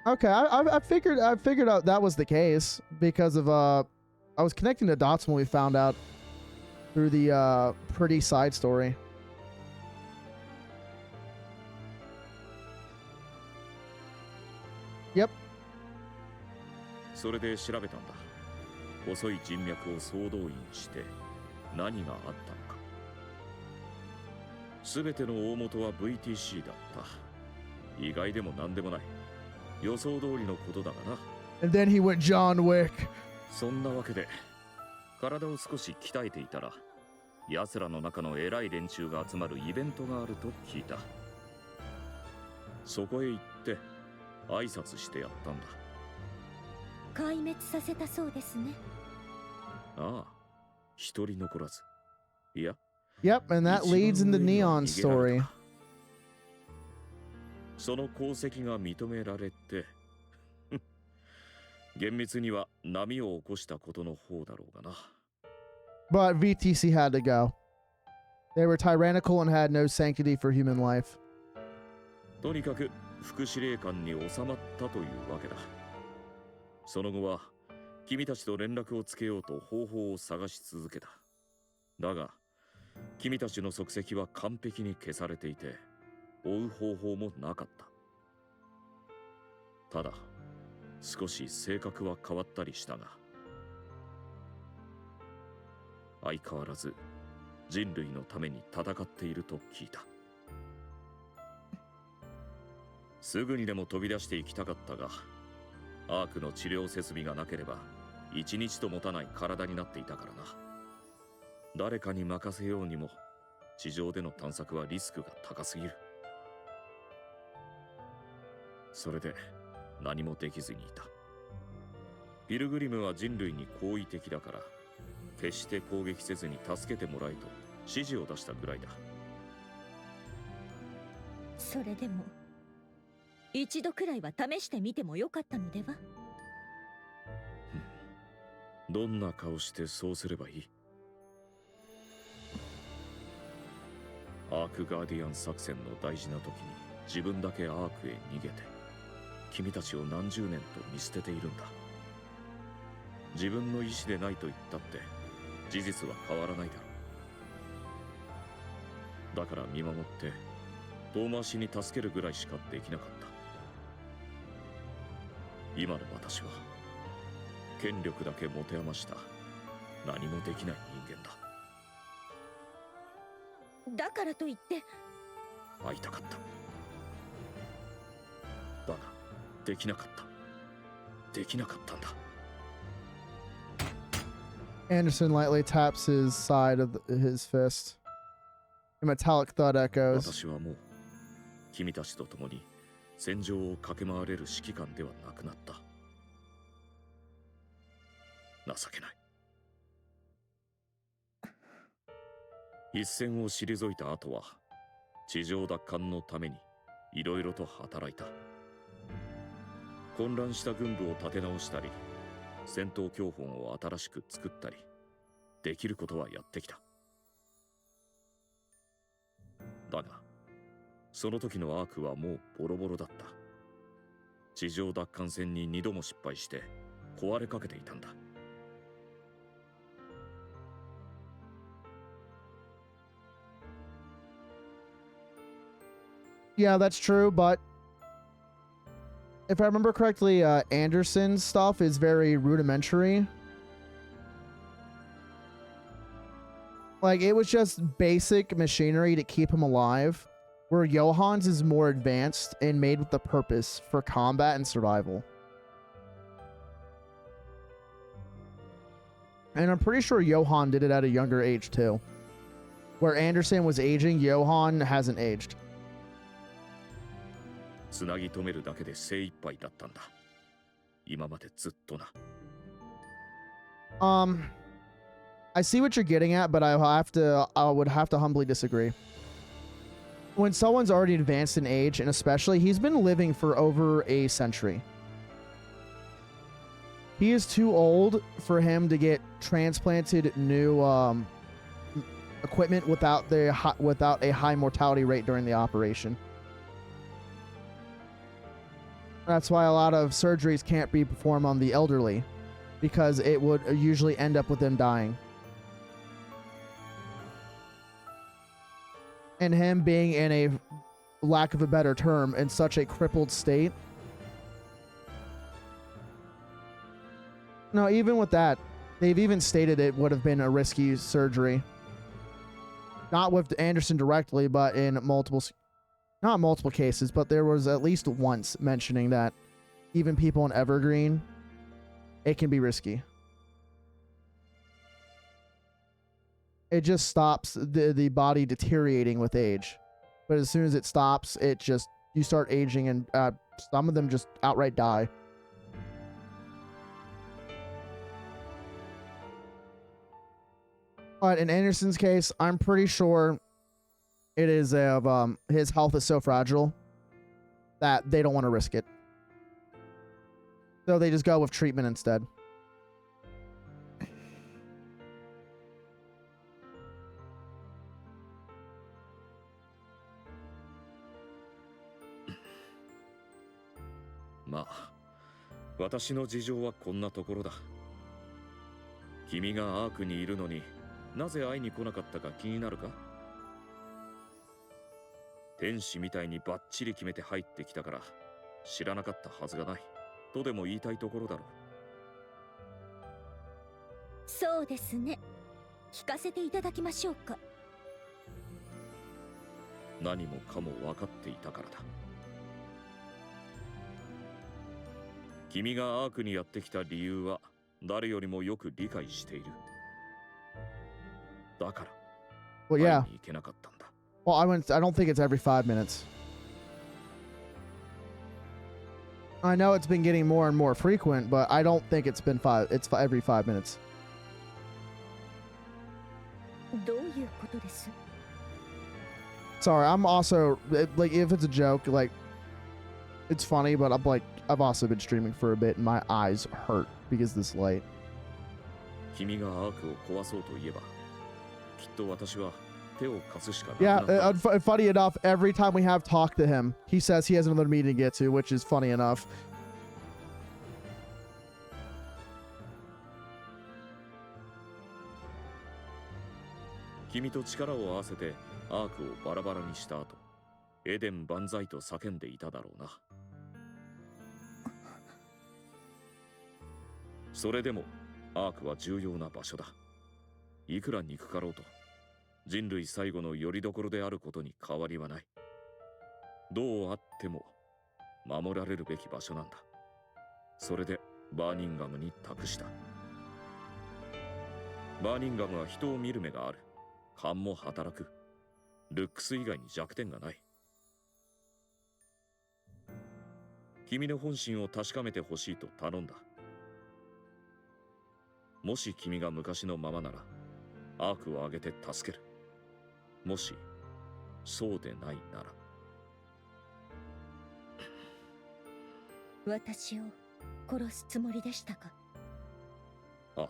Okay, I figured out that was the case because of I was connecting the dots when we found out through the pretty side story. Yep. それで調べたんだ。細い人脈を総動員して何があったのか。すべての大元は VTC だった。意外でも何でもない。予想通りのことだがな。And then he went John Wick. そんなわけで体を少し鍛えていたら、奴らの中の偉い連中が集まるイベントがあると聞いた。そこへ行って挨拶してやったんだ。壊滅させたそうですね。ああ、一人残らず。いや。Yep, and that leads in the Neon story. その功績が認められて厳密には波を起こしたことの方だろうがな。But VTC had to go. They were tyrannical and had no sanctity for human life. とにかく副司令官に収まったというわけだ。その後は君たちと連絡をつけようと方法を探し続けた。だが君たちの足跡は完璧に消されていて、追う方法もなかった。ただ少し性格は変わったりしたが、相変わらず人類のために戦っていると聞いた。すぐにでも飛び出していきたかったが、アークの治療設備がなければ一日と持たない体になっていたからな。誰かに任せようにも地上での探索はリスクが高すぎる。それで何もできずにいた。ピルグリムは人類に好意的だから、決して攻撃せずに助けてもらえと指示を出したぐらいだ。それでも一度くらいは試してみてもよかったのでは？どんな顔してそうすればいい？アークガーディアン作戦の大事な時に自分だけアークへ逃げて、君たちを何十年と見捨てているんだ。自分の意志でないと言ったって事実は変わらないだろう。だから見守って遠回しに助けるぐらいしかできなかった。今の私は権力だけ持て余した何もできない人間だ。だからといって会いたかった。だができなかった。できなかったんだ。Anderson lightly taps his side of his fist. A metallic thud echoes. 私はもう君たちと共に戦場を駆け回れる指揮官ではなくなった。情けない。一戦を退いた後は地上奪還のためにいろいろと働いた。混乱した軍部を立て直したり、戦闘教本を新しく作ったり、できることはやってきた。だがその時のアークはもうボロボロだった。地上奪還戦に2度も失敗して壊れかけていたんだ。Yeah, that's true, but if I remember correctly, Anderson's stuff is very rudimentary. Like, it was just basic machinery to keep him alive, where Johann's is more advanced and made with a purpose for combat and survival. And I'm pretty sure Johann did it at a younger age, too. Where Anderson was aging, Johann hasn't aged. つなぎ止めるだけで精一杯だったんだ。今までずっとな。I see what you're getting at, but I would have to humbly disagree. When someone's already advanced in age, and especially he's been living for over a century, he is too old for him to get transplanted new equipment without a high mortality rate during the operation. That's why a lot of surgeries can't be performed on the elderly, because it would usually end up with them dying. And him being in a, lack of a better term, in such a crippled state. No, even with that, they've even stated it would have been a risky surgery. Not with Anderson directly, but in not multiple cases, but there was at least once mentioning that even people in Evergreen, it can be risky. It just stops the body deteriorating with age. But as soon as it stops, it just, you start aging, and some of them just outright die. But in Anderson's case, I'm pretty sure it is of his health is so fragile that they don't want to risk it. So they just go with treatment instead. Ma, 私の事情はこんなところだ。君がアークにいるのになぜ会いに来なかったか気になるか？天使みたいにバッチリ決めて入ってきたから知らなかったはずがないとでも言いたいところだろう。そうですね。聞かせていただきましょうか。何もかも分かっていたからだ。君がアークにやってきた理由は誰よりもよく理解している。だから、Well, yeah. 会いに行けなかったんだ。Well, I don't think it's every 5 minutes. I know it's been getting more and more frequent, but I don't think it's been every 5 minutes. どういうことです？ Sorry, I'm also like, if it's a joke, like, it's funny, but I've also been streaming for a bit and my eyes hurt because of this light. 君がアークを壊そうと言えば、きっと私は手を貸すしかなく Yeah, なった。 funny enough, every time we have talked to him, he says he has another meeting to get to, which is funny enough. 君と力を合わせてアークをバラバラにした後、エデン万歳と叫んでいただろうな。それでもアークは重要な場所だ。いくら憎かろうと人類最後の拠り所であることに変わりはない。どうあっても守られるべき場所なんだ。それでバーニンガムに託した。バーニンガムは人を見る目がある。勘も働く。ルックス以外に弱点がない。君の本心を確かめてほしいと頼んだ。もし君が昔のままならアークを上げて助ける。もしそうでないなら。私を殺すつもりでしたか？ああ。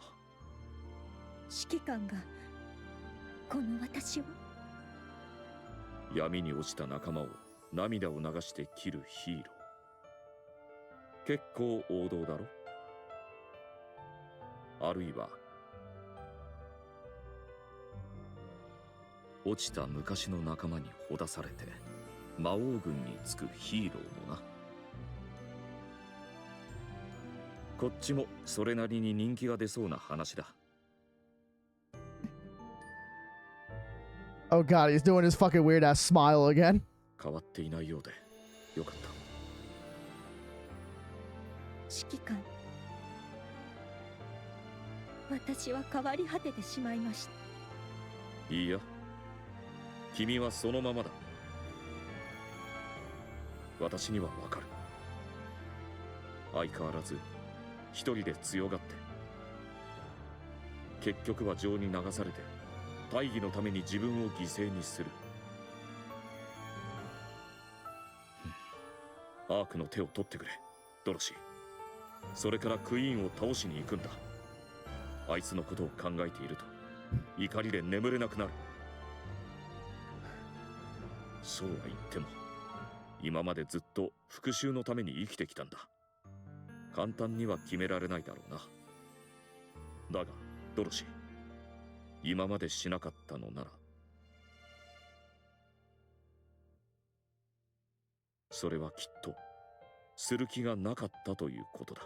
指揮官がこの私を？闇に落ちた仲間を涙を流して切るヒーロー。結構王道だろ。あるいは落ちた昔の仲間にほだされて魔王軍につくヒーローもな。こっちもそれなりに人気が出そうな話だ。Oh god, he's doing his fucking weird ass smile again. 変わっていないようでよかった。指揮官、私は変わり果ててしまいました。いいや、君はそのままだ。私にはわかる。相変わらず一人で強がって結局は情に流されて大義のために自分を犠牲にする。アークの手を取ってくれ、ドロシー。それからクイーンを倒しに行くんだ。あいつのことを考えていると怒りで眠れなくなる。そうは言っても今までずっと復讐のために生きてきたんだ。簡単には決められないだろうな。だがドロシー、今までしなかったのならそれはきっとする気がなかったということだ。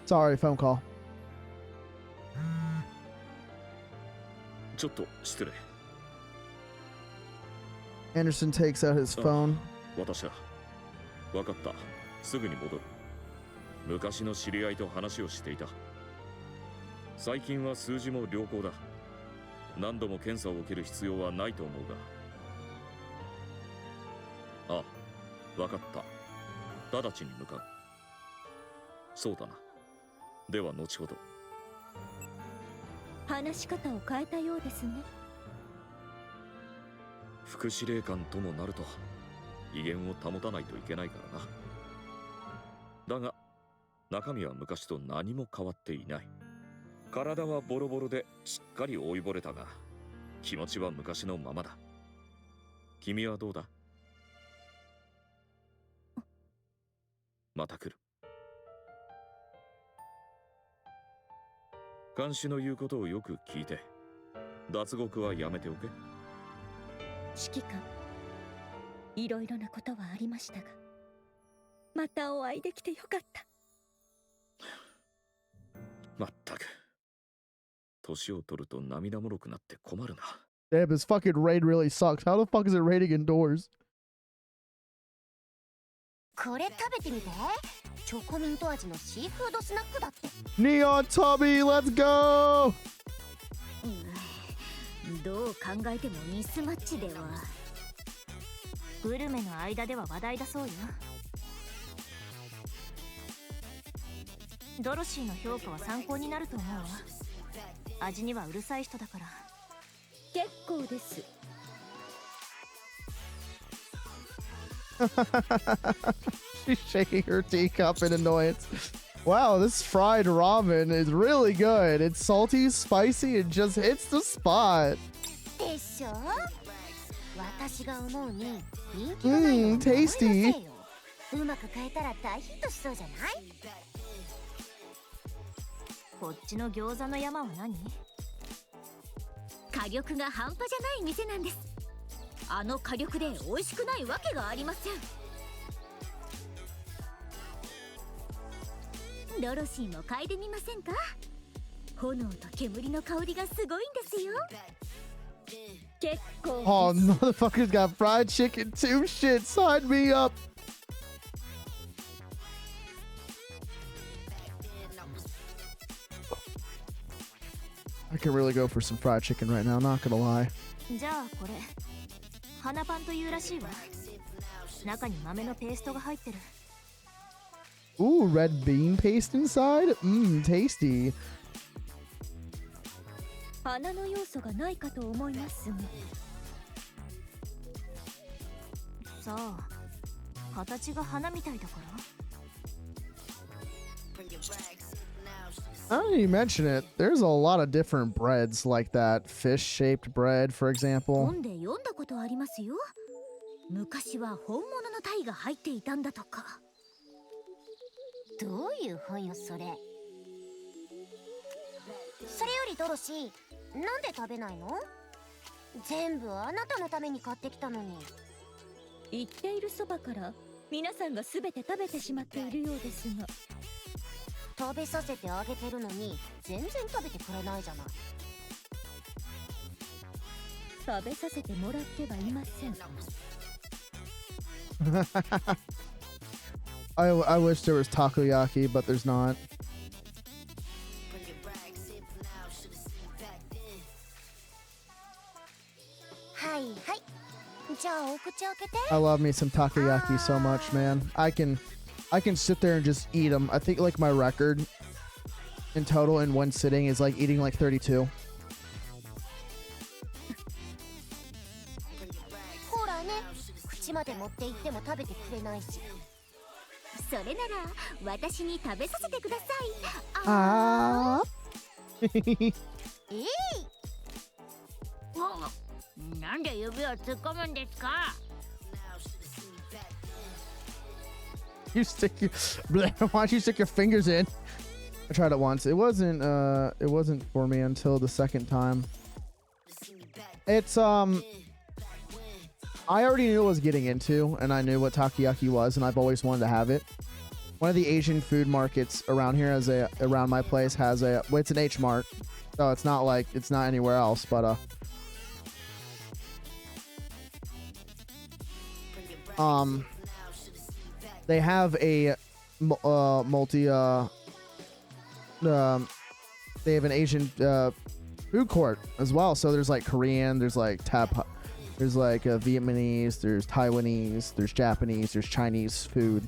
Sorry, phone call. ちょっと失礼。 Anderson takes out his phone. 私だ。わかった。すぐに戻る。昔の知り合いと話をしていた。最近は数字も良好だ。何度も検査を受ける必要はないと思うが。ああ、わかった。直ちに向かう。そうだな。では後ほど。話し方を変えたようですね。副司令官ともなると威厳を保たないといけないからな。だが中身は昔と何も変わっていない。体はボロボロでしっかり老いぼれたが、気持ちは昔のままだ。君はどうだ？また来る。看守の言うことをよく聞いて、脱獄はやめておけ。指揮官、いろいろなことはありましたが、またお会いできてよかった。まったく、年を取ると涙もろくなって困るな。Damn, this fucking raid really sucks. How the fuck is it raining indoors? これ食べてみて。チョコミント味のシーフードスナックだって。 Neon Tommy, let's go! どう考えてもミスマッチでは。グルメの間では話題だそうよ。ドロシーの評価は参考になると思うわ。味にはうるさい人だから。結構です。She's shaking her teacup in annoyance. Wow, this fried ramen is really good. It's salty, spicy, and just hits the spot. でしょ？私が思うに人気のないのを思い出せよ。うまく変えたら大ヒットしそうじゃない？こっちの餃子の山は何？火力が半端じゃない店なんです。あの火力で美味しくないわけがありません。ドロシーも嗅いでみませんか？炎と煙の香りがすごいんですよ。結構。Oh, motherfucker's got fried chicken too. Shit, sign me up. I can really go for some fried chicken right now, not gonna lie. じゃあこれ花パンというらしいわ。中に豆のペーストが入ってる。Ooh, red bean paste inside? Mmm, tasty. 花の要素がないかと思いますが。さあ、形が花みたいだから。Now that you mention it, there's a lot of different breads like that. Fish-shaped bread, for example. 本で読んだことありますよ。昔は本物のタイが入っていたんだとか。どういう本よそれ。それよりドロシー、なんで食べないの？全部あなたのために買ってきたのに。言っているそばから皆さんがすべて食べてしまっているようですが。食べさせてあげてるのに全然食べてくれないじゃない。食べさせてもらってはいません。I wish there was takoyaki, but there's not. はいはい。じゃあお口開けて。 I love me some takoyaki so much, man. I can sit there and just eat them. I think like my record in total in one sitting is like eating like 32. ほらね、口まで持って行っても食べてくれないし。それなら私に食べさせてください。あえい。なんで指を突っ込むんですか？ You stick your why don't you stick your fingers in? I tried it once. It wasn't for me until the second time. It's I already knew what I was getting into, and I knew what takoyaki was, and I've always wanted to have it. One of the Asian food markets around here around my place has well, it's an H Mart. So it's not like it's not anywhere else, but they have a they have an Asian food court as well. So there's like Korean, there's like there's like Vietnamese, there's Taiwanese, there's Japanese, there's Chinese food.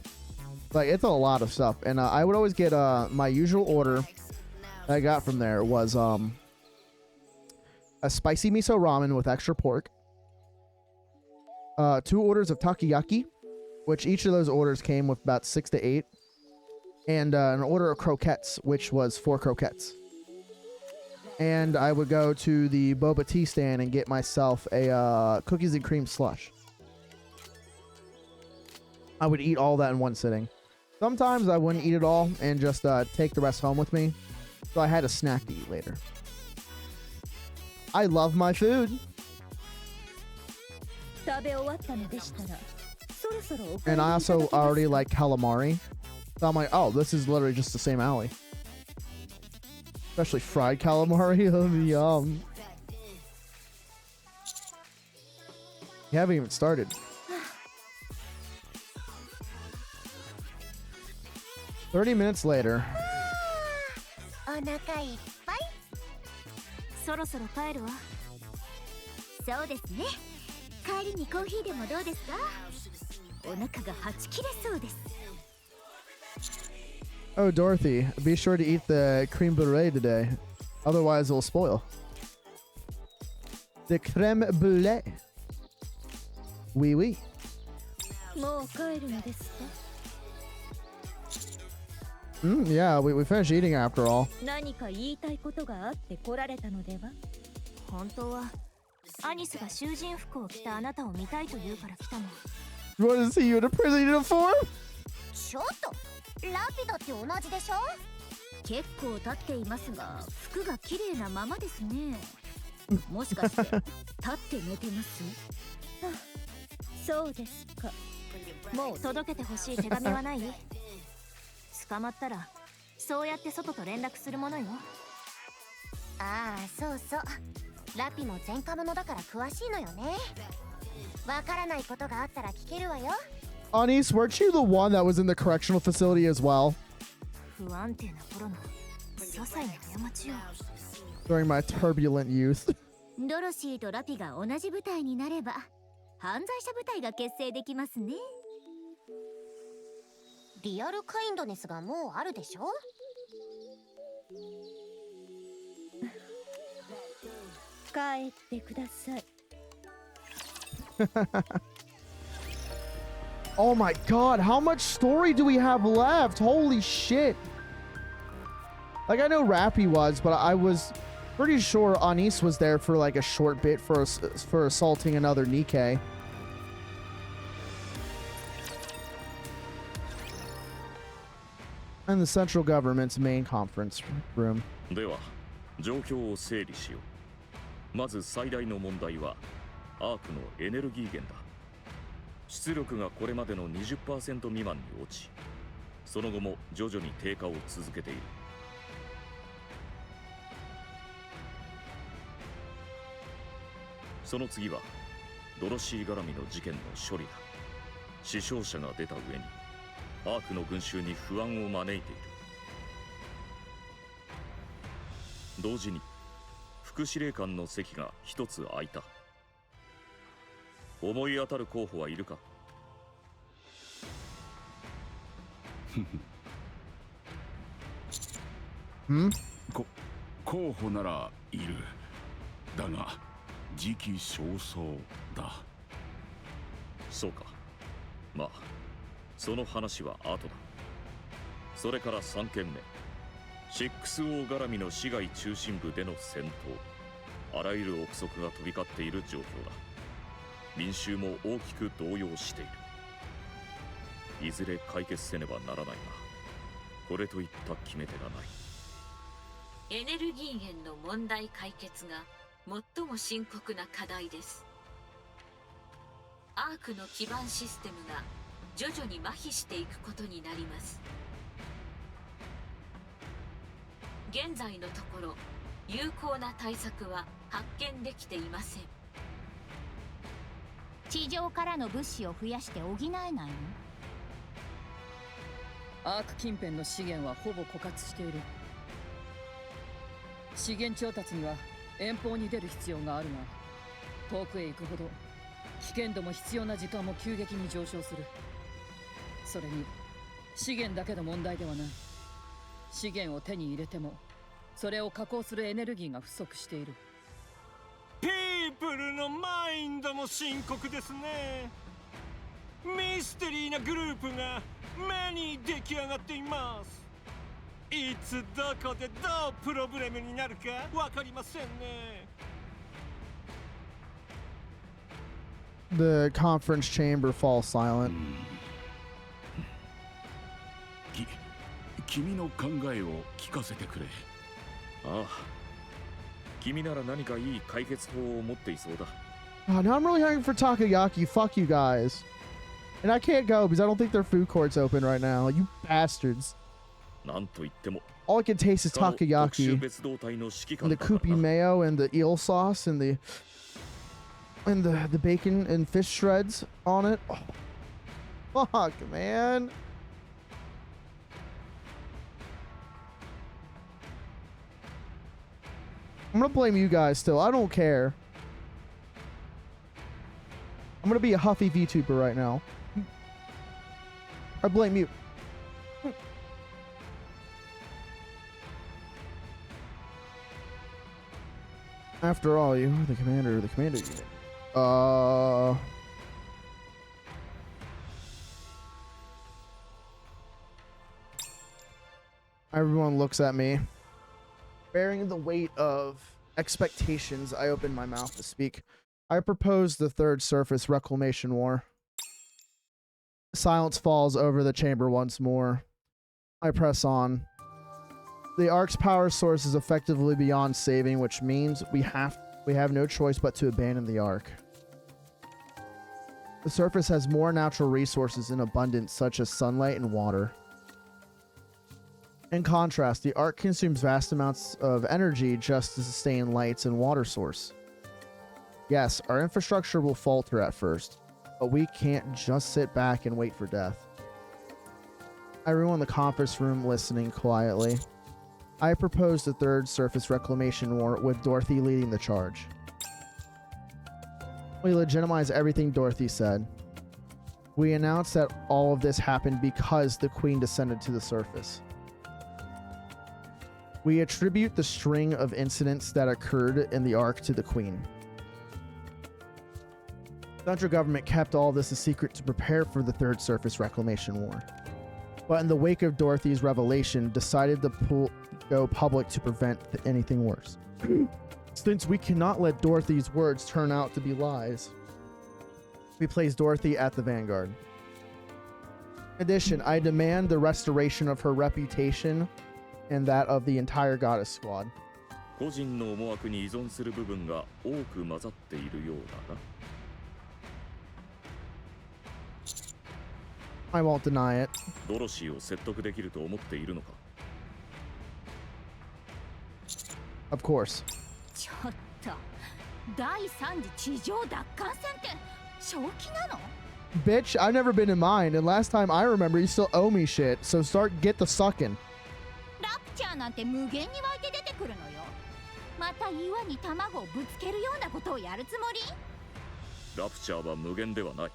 Like, it's a lot of stuff. And I would always get my usual order I got from there was a spicy miso ramen with extra pork, 2 orders of takoyaki, which each of those orders came with about 6 to 8, and an order of croquettes, which was 4 croquettes. And I would go to the boba tea stand and get myself a cookies and cream slush. I would eat all that in one sitting. Sometimes I wouldn't eat it all and just take the rest home with me. So I had a snack to eat later. I love my food. And I also already like calamari. So I'm like, oh, this is literally just the same alley. Especially fried calamari. Yum. You haven't even started. $30 later. お腹いっぱい。そろそろ帰るわ。そうですね。帰りにコーヒーでもどうですか？お腹がはち切れそうです。Oh, Dorothy, be sure to eat the creme brulee today. Otherwise, it'll spoil. The creme brulee. Oui, oui. もう帰るのですか？ Yeah, we finished eating after all. 何か言いたいことがあって来られたのでは？本当はアニスが囚人服を着たあなたを見たいと言うから来たの。 You want to see you in a prison uniform? ちょっとラピだって同じでしょ？結構経っていますが服が綺麗なままですね。もしかして立って寝てます？そうですか。もう届けてほしい手紙はない？捕まったらそうやって外と連絡するものよ。ああ、そうそう。ラピも前科者だから詳しいのよね。わからないことがあったら聞けるわよ。Anis, weren't you the one that was in the correctional facility as well? 不安定な頃の些細な過ちよ。 During my turbulent youth. ドロシーとラピが同じ部隊になれば犯罪者部隊が結成できますね。リアルカインドネスがもうあるでしょ？帰ってください。Oh my god, how much story do we have left? Holy shit. Like, I know Rappy was, but I was pretty sure Anis was there for like a short bit for assaulting another Nikkei. And the central government's main conference room. では、状況を整理しよう。まず最大の問題はアークのエネルギー源だ。出力がこれまでの 20% 未満に落ち、その後も徐々に低下を続けている。その次はドロシー絡みの事件の処理だ。死傷者が出た上にアークの群衆に不安を招いている。同時に副司令官の席が一つ空いた。思い当たる候補はいるか？候補ならいる。だが時期尚早だ。そうか。まあその話は後だ。それから3件目、6O 絡みの市街中心部での戦闘。あらゆる憶測が飛び交っている状況だ。民衆も大きく動揺している。いずれ解決せねばならないが、これといった決め手がない。エネルギー源の問題解決が最も深刻な課題です。アークの基盤システムが徐々に麻痺していくことになります。現在のところ有効な対策は発見できていません。地上からの物資を増やして補えないの？アーク近辺の資源はほぼ枯渇している。資源調達には遠方に出る必要があるが、遠くへ行くほど危険度も必要な時間も急激に上昇する。それに資源だけの問題ではない。資源を手に入れてもそれを加工するエネルギーが不足している。ピープルのマインドも深刻ですね。ミステリーなグループが目に出来上がっています。いつどこでどうプロブレムになるかわかりませんね。The conference chamber falls silent. 君の考えを聞かせてくれ。ああ、君なら何かいい解決法を持っていそうだ。Now I'm really hungry for takoyaki. Fuck you guys. And I can't go because I don't think their food court's open right now. You bastards. なんといっても All I can taste is takoyaki. And the koopy mayo and the eel sauce and the bacon and fish shreds on it. Oh, fuck, man. I'm gonna blame you guys still. I don't care. I'm gonna be a huffy VTuber right now. I blame you. After all, you are the commander of the commando unit. Everyone looks at me. Bearing the weight of expectations, I open my mouth to speak. I propose the third surface reclamation war. Silence falls over the chamber once more. I press on. The Ark's power source is effectively beyond saving, which means we have no choice but to abandon the Ark. The surface has more natural resources in abundance, such as sunlight and water. In contrast, the Ark consumes vast amounts of energy just to sustain lights and water source. Yes, our infrastructure will falter at first, but we can't just sit back and wait for death. Everyone in the conference room listening quietly. I propose the third surface reclamation war with Dorothy leading the charge. We legitimize everything Dorothy said. We announce that all of this happened because the Queen descended to the surface. We attribute the string of incidents that occurred in the Ark to the Queen. The Central government kept all this a secret to prepare for the third surface reclamation war. But in the wake of Dorothy's revelation, decided to go public to prevent anything worse. Since we cannot let Dorothy's words turn out to be lies, we place Dorothy at the vanguard. In addition, I demand the restoration of her reputation and that of the entire Goddess Squad. 個人の思惑に依存する部分が多く混ざっているようだな。I won't deny it. ドロシーを説得できると思っているのか。Of course. ちょっと、第3次地上奪還戦って正気なの？ Bitch, I've never been in mine, and last time I remember you still owe me shit, so get the sucking. ラプチャーなんて無限に湧いて出てくるのよ。また岩に卵をぶつけるようなことをやるつもり？ラプチャーは無限ではない。は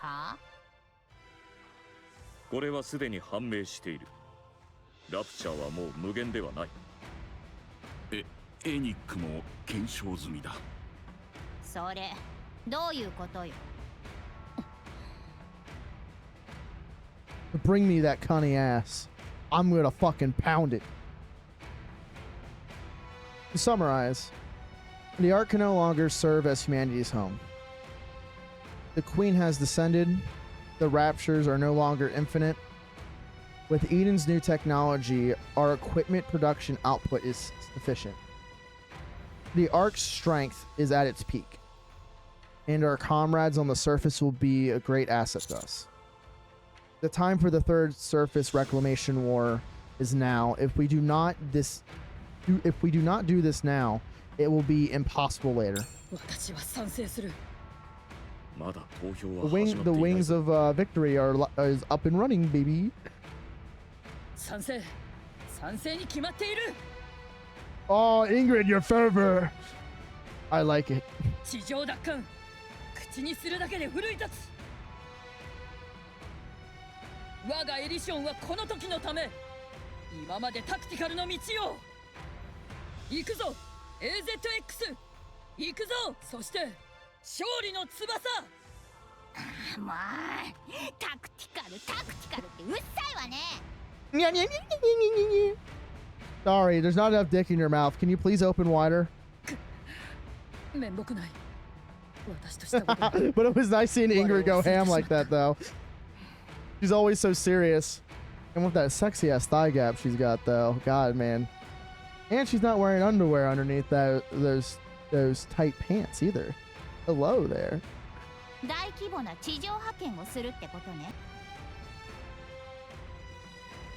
あ？これはすでに判明している。ラプチャーはもう無限ではない。エニックも検証済みだ。それ、どういうことよ。Bring me that cunny ass. I'm gonna fucking pound it. To summarize, the Ark can no longer serve as humanity's home. The Queen has descended. The raptures are no longer infinite. With Eden's new technology, our equipment production output is sufficient. The Ark's strength is at its peak, and our comrades on the surface will be a great asset to us. The time for the third surface reclamation war is now. If we do not do this now, it will be impossible later. The wings of victory is up and running, baby. Oh, Ingrid, your fervor. I like it. 我がエディションはこの時のため。今までタクティカルの道を。行くぞ AZX。 行くぞ。そして勝利の翼。もうタクティカルってうっさいわね。Sorry, there's not enough dick in your mouth. Can you please open wider? 面目ない。私としたことない。 But it was nice seeing Ingrid go ham like that, though. She's always so serious. And with that sexy ass thigh gap she's got, though. God, man. And she's not wearing underwear underneath those tight pants either. Hello there. 大規模な地上派遣をするってことね。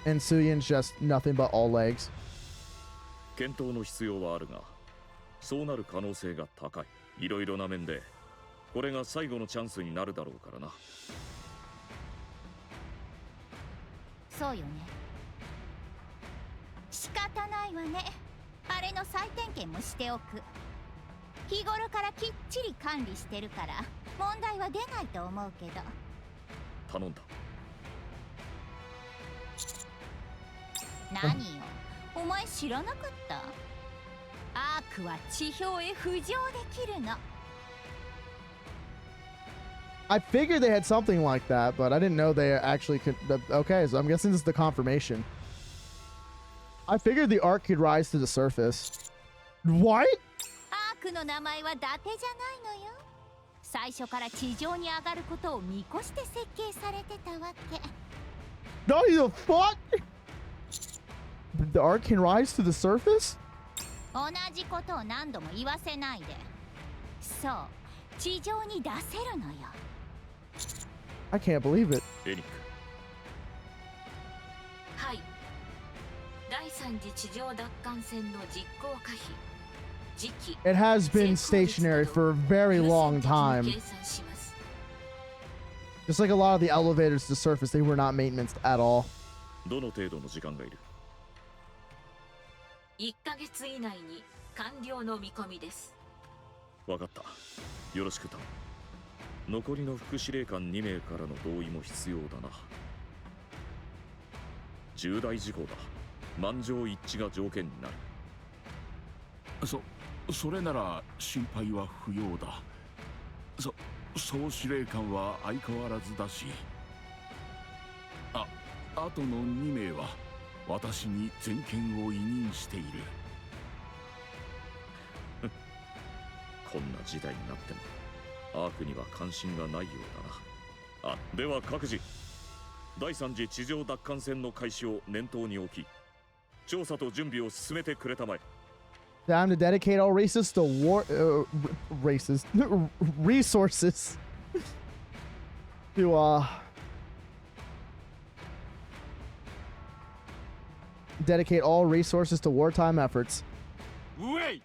And Suyin's just nothing but all legs. 検討の必要はあるが、そうなる可能性が高い。いろいろな面で、これが最後のチャンスになるだろうからな。そうよね。仕方ないわね。あれの再点検もしておく。日頃からきっちり管理してるから問題は出ないと思うけど。頼んだ。何よ、お前知らなかった？アークは地表へ浮上できるの。 I figured they had something like that, but I didn't know they actually could. Okay, so I'm guessing this is the confirmation. I figured the arc could rise to the surface. What? アークの名前は伊達じゃないのよ。最初から地上に上がることを見越して設計されてたわけ。 No, the fuck? The arc can rise to the surface? 同じことを何度も言わせないで。そう、地上に出せるのよ。 I can't believe it. エニック。はい。第三次地上奪還戦の実行可否、時期、 It has been stationary for a very long time. 計算します。 Just like a lot of the elevators to the surface, they were not maintenance at all. どの程度の時間がいる1ヶ月以内に完了の見込みです。わかった。よろしく頼む。残りの副司令官2名からの同意も必要だな。重大事項だ。満場一致が条件になる。それなら心配は不要だ。総司令官は相変わらずだし、あとの2名は私に全権を委任している。こんな時代になってもアークには関心がないようだな。では各自、第三次地上奪還戦の開始を念頭に置き、調査と準備を進めてくれたまえ。Time to dedicate all resources to resources to dedicate all resources to wartime efforts. Wait!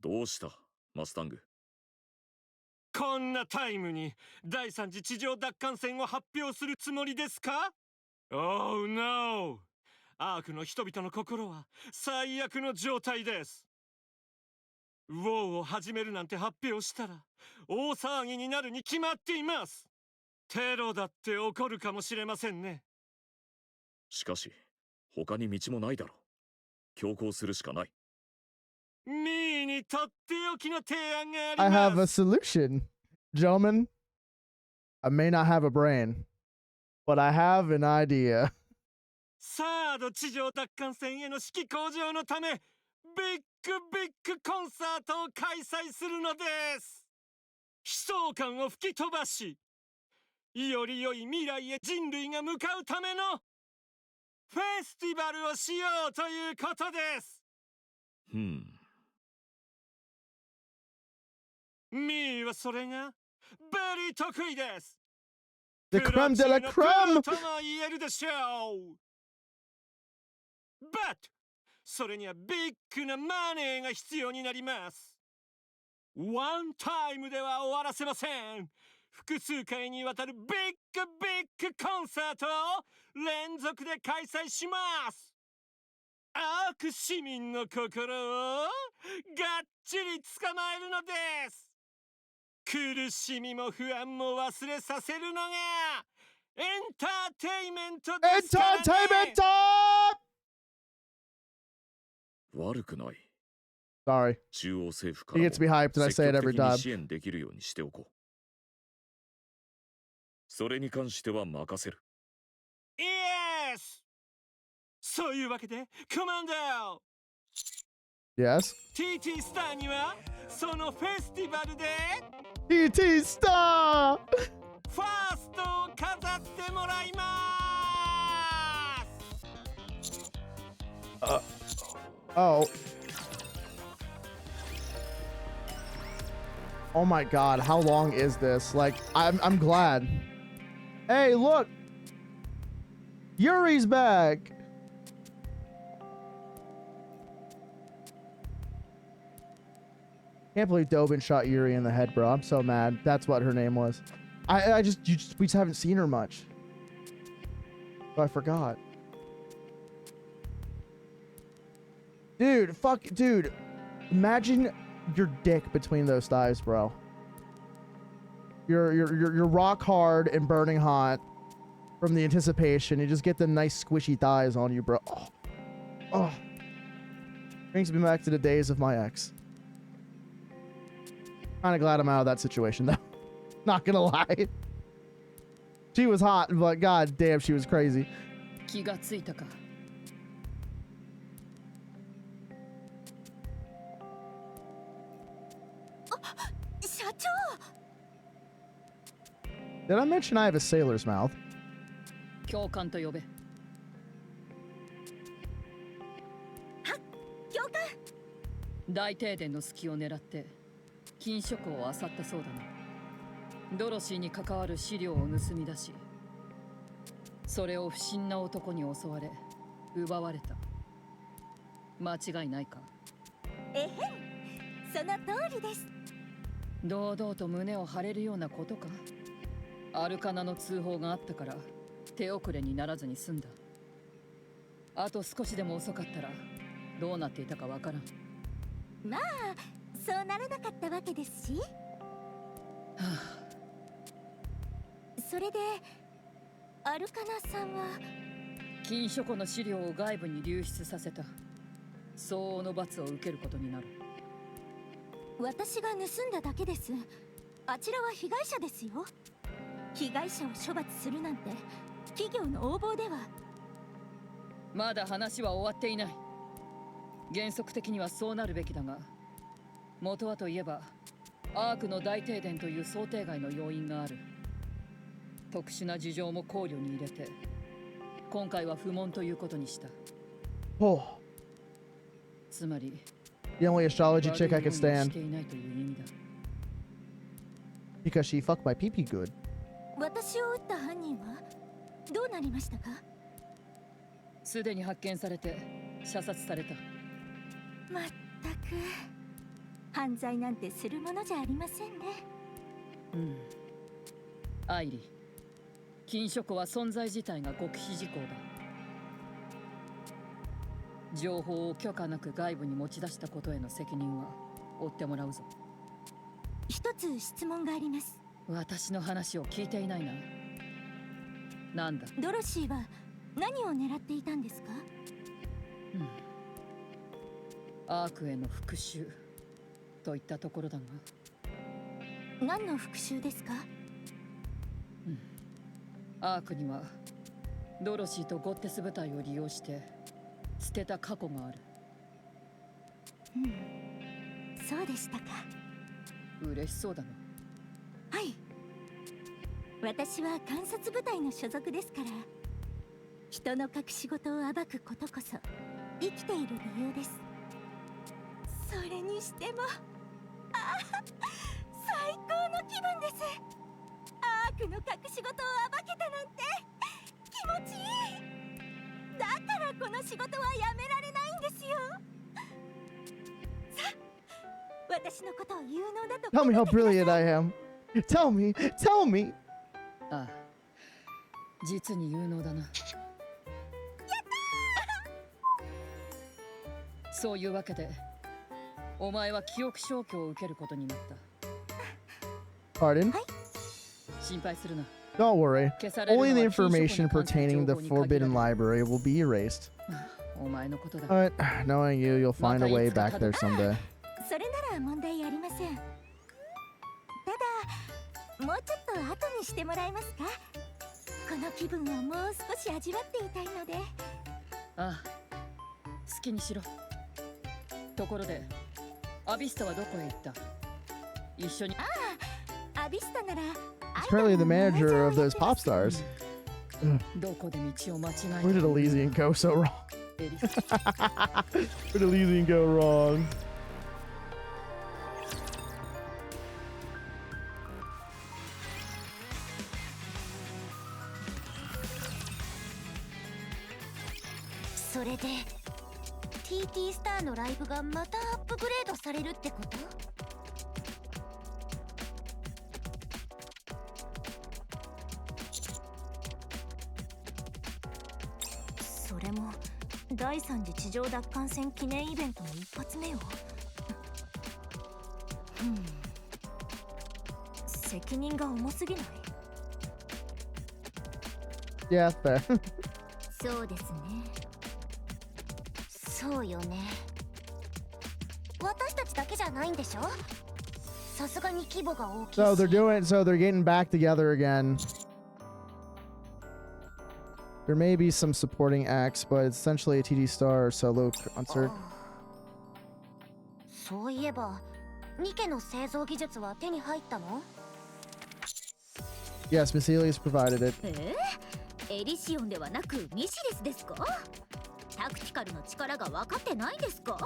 どうしたマスタング。こんなタイムに第三次地上奪還戦を発表するつもりですか？ Oh no! アークの人々の心は最悪の状態です。ウォーを始めるなんて発表したら大騒ぎになるに決まっています。テロだって起こるかもしれませんね。しかし他に道もないだろう。強行するしかない。ミーにとっておきの提案があ I り have ま a す。 solution. Gentlemen, I may not have a brain, but I have an idea. サード地上奪還戦への指揮向上のためビッグコンサートを開催するのです。悲壮感を吹き飛ばし、より良い未来へ人類が向かうためのフェスティバルをしようということです。ミーはそれがベリー得意です。 The creme de la プロ creme! とも言えるでしょう。But それにはビッグなマネーが必要になります。ワンタイムでは終わらせません。複数回にわたるビッグコンサートを連続で開催します。アーク市民の心をがっちり捕まえるのです。苦しみも不安も忘れさせるのがエンターテイメントですからね。Entertainment! 悪くない。 Sorry. 中央政府か He ら gets me hyped and I 積 say it 極 every 的に time. 支援できるようにしておこう。それに関しては任せる。イエス。そういうわけでコマンド Yes. TT スターにはそのフェスティバルで TT Star! ファーストを飾ってもらいます。Oh. Oh my god, how long is this? Like, I'm glad. Hey, look! Yuri's back! Can't believe Dobin shot Yuri in the head, bro. I'm so mad. That's what her name was. We just haven't seen her much. Oh, I forgot. Dude. Imagine your dick between those thighs, bro. You're rock hard and burning hot from the anticipation. You just get the nice squishy thighs on you, bro. Oh. Brings me back to the days of my ex. Kinda glad I'm out of that situation, though. Not gonna lie. She was hot, but god damn, she was crazy. 気がついたか。社長。 Did I mention I have a sailor's mouth? 教官と呼べ。教官。大停電の隙を狙って金書庫を漁ったそうだな。ドロシーに関わる資料を盗み出し、それを不審な男に襲われ奪われた。間違いないか？えへん、その通りです。堂々と胸を張れるようなことか？アルカナの通報があったから手遅れにならずに済んだ。あと少しでも遅かったらどうなっていたかわからん。まあそうならなかったわけですし、それでアルカナさんは金書庫の資料を外部に流出させた。相応の罰を受けることになる。私が盗んだだけです。あちらは被害者ですよ。被害者を処罰するなんて企業の横暴では。まだ話は終わっていない。原則的にはそうなるべきだが、元はといえばアークの大停電という想定外の要因がある。特殊な事情も考慮に入れて今回は不問ということにした。Oh. つまり The only astrology chick I could して stand. いないという意味だ。 Because she fucked my pee-pee good. 私を撃った犯人はどうなりましたか？すでに発見されて射殺された。まったく犯罪なんてするものじゃありませんね。アイリー、金書庫は存在自体が極秘事項だ。情報を許可なく外部に持ち出したことへの責任は負ってもらうぞ。一つ質問があります。私の話を聞いていないな。なんだ？ドロシーは何を狙っていたんですか？アークへの復讐といったところだが。何の復讐ですか？アークにはドロシーとゴッテス部隊を利用して捨てた過去がある。そうでしたか。嬉しそうだな。はい。私は観察部隊の所属ですから、人の隠し事を暴くことこそ生きている理由です。それにしても、最高の気分です。アークの隠し事を暴けたなんて気持ちいい。だからこの仕事はやめられないんですよ。さあ、私のことを有能だと。 Tell me how brilliant I am. Tell me. ああ、実に有能だな。やったー！そういうわけでお前は記憶消去を受けることになった。Pardon? 心配するな。Don't worry. Only the information pertaining to the Forbidden Library will be erased. お前のことだ。 But knowing you, you'll find a way back there someday. それなら問題ありません。ただもうちょっと後にしてもらえますか。この気分をもう少し味わっていたいので。ああ、好きにしろ。ところでアビスタはどこへ行った？一緒に。ああ、アビスタなら He's currently the manager of those pop stars. どこで道を間違えた？ Where did Elysian go so wrong? Where did Elysian go wrong? それで TT スターのライブがまたアップグレードされるってこと？それも第3次地上奪還戦記念イベントの一発目よ。責任が重すぎない？ Yeah, fair. そうですね。そうよね。私たちだけじゃないんでしょ？さすがに規模が大きいし。 So they're getting back together again. There may be some supporting acts, but it's essentially a TD Star solo concert. そういえば、ニケの製造技術は手に入ったの？ Yes, Miselius provided it. エリシオンではなくミシリスですか？タクティカルの力が分かってないんですか？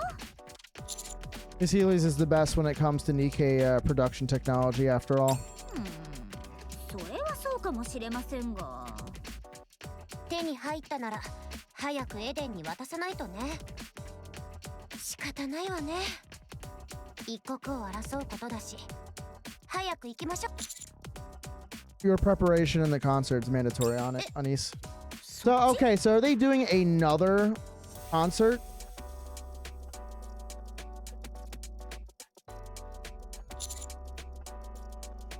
Miselius is the best when it comes to Nikkei production technology, after all. それはそうかもしれませんが。手に入ったなら早くエデンに渡さないとね。仕方ないわね。一刻を争うことだし、早く行きましょう。 Your preparation in the concert is mandatory on it, Anis. So, okay, so are they doing another concert?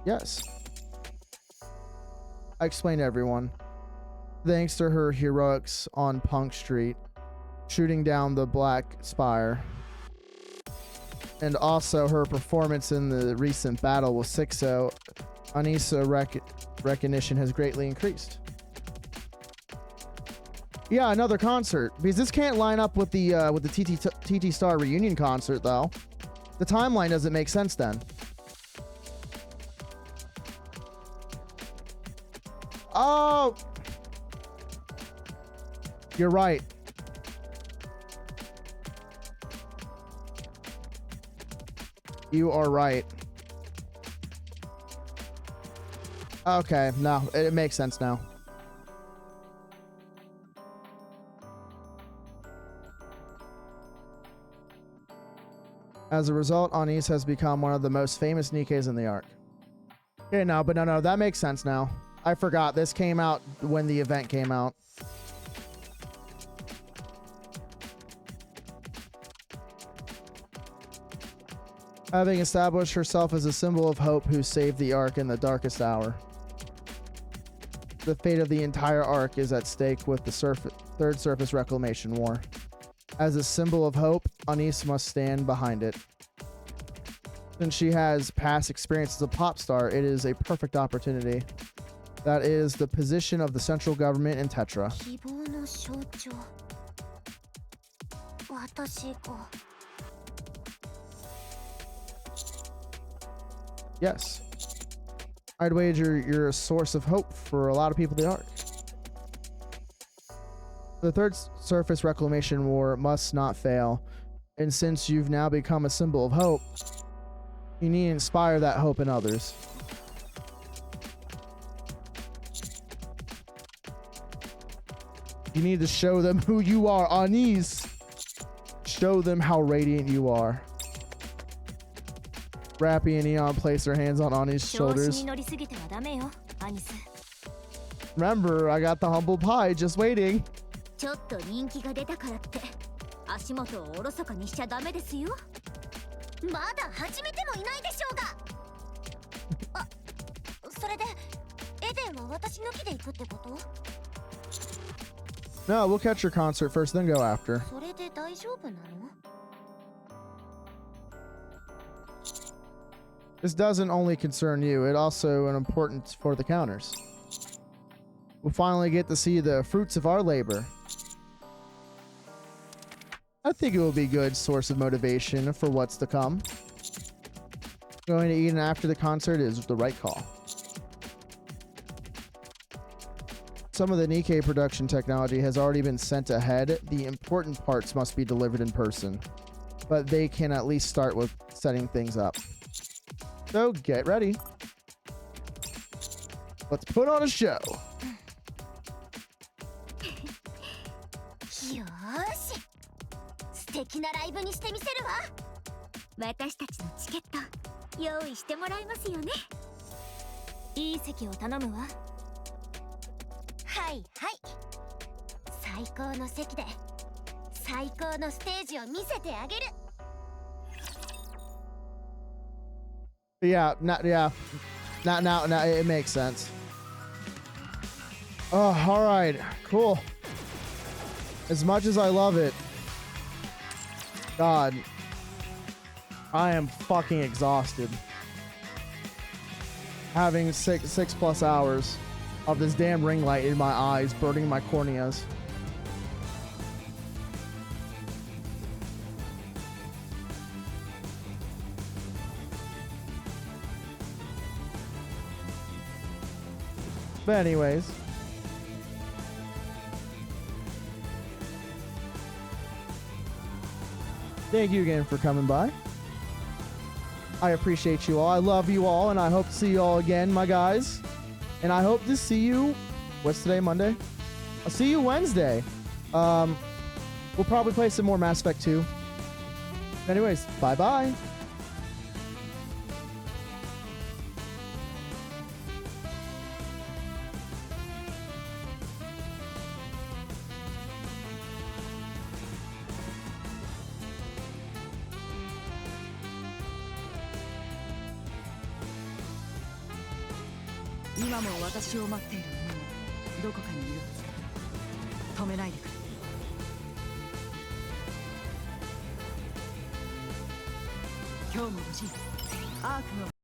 Yes. I explained to everyone. Thanks to her heroics on Punk Street, shooting down the Black Spire, and also her performance in the recent battle with Sixo, Anissa recognition has greatly increased. Yeah, another concert, because this can't line up with the TT Star reunion concert though. The timeline doesn't make sense then. Oh, you're right. You are right. Okay, no, it makes sense now. As a result, Anis has become one of the most famous Nikkeis in the arc. Okay, no, but no, that makes sense now. I forgot, this came out when the event came out. Having established herself as a symbol of hope who saved the arc in the darkest hour. The fate of the entire arc is at stake with the Third Surface Reclamation War. As a symbol of hope, Anis must stand behind it. Since she has past experience as a pop star, it is a perfect opportunity. That is the position of the central government in Tetra. 希望の象徴。私が。 Yes. I'd wager you're a source of hope for a lot of people in the arc. The Third Surface Reclamation War must not fail, and since you've now become a symbol of hope, you need to inspire that hope in others. You need to show them who you are, Anis. Show them how radiant you are. Rappy and Eon place their hands on Ani's shoulders. Remember, I got the humble pie just waiting. ちょっと人気が出たからって足元をおろそかにしちゃダメですよ。まだ始めてもいないでしょうが。あ、それでエデンは私の木で行くってこと？ No, we'll catch your concert first, then go after. それで大丈夫なの？ This doesn't only concern you, it also an important for the counters. We'll finally get to see the fruits of our labor. I think it will be a good source of motivation for what's to come. Going to Eden after the concert is the right call. Some of the Nikkei production technology has already been sent ahead. The important parts must be delivered in person, but they can at least start with setting things up. So get ready. Let's put on a show. よーし、素敵なライブにしてみせるわ。私たちのチケット用意してもらえますよね。いい席を頼むわ。はいはい。最高の席で最高のステージを見せてあげる。 Yeah, not now. It makes sense. Oh, all right, cool. As much as I love it, God, I am fucking exhausted. Having six plus hours of this damn ring light in my eyes, burning my corneas. But anyways, thank you again for coming by. I appreciate you all. I love you all, and I hope to see you all again, my guys. And I hope to see you. What's today? Monday? I'll see you Wednesday. We'll probably play some more Mass Effect 2. Anyways, bye bye.今も私を待っている者もどこかにいるはずだ。止めないでくれ。今日も無事アークの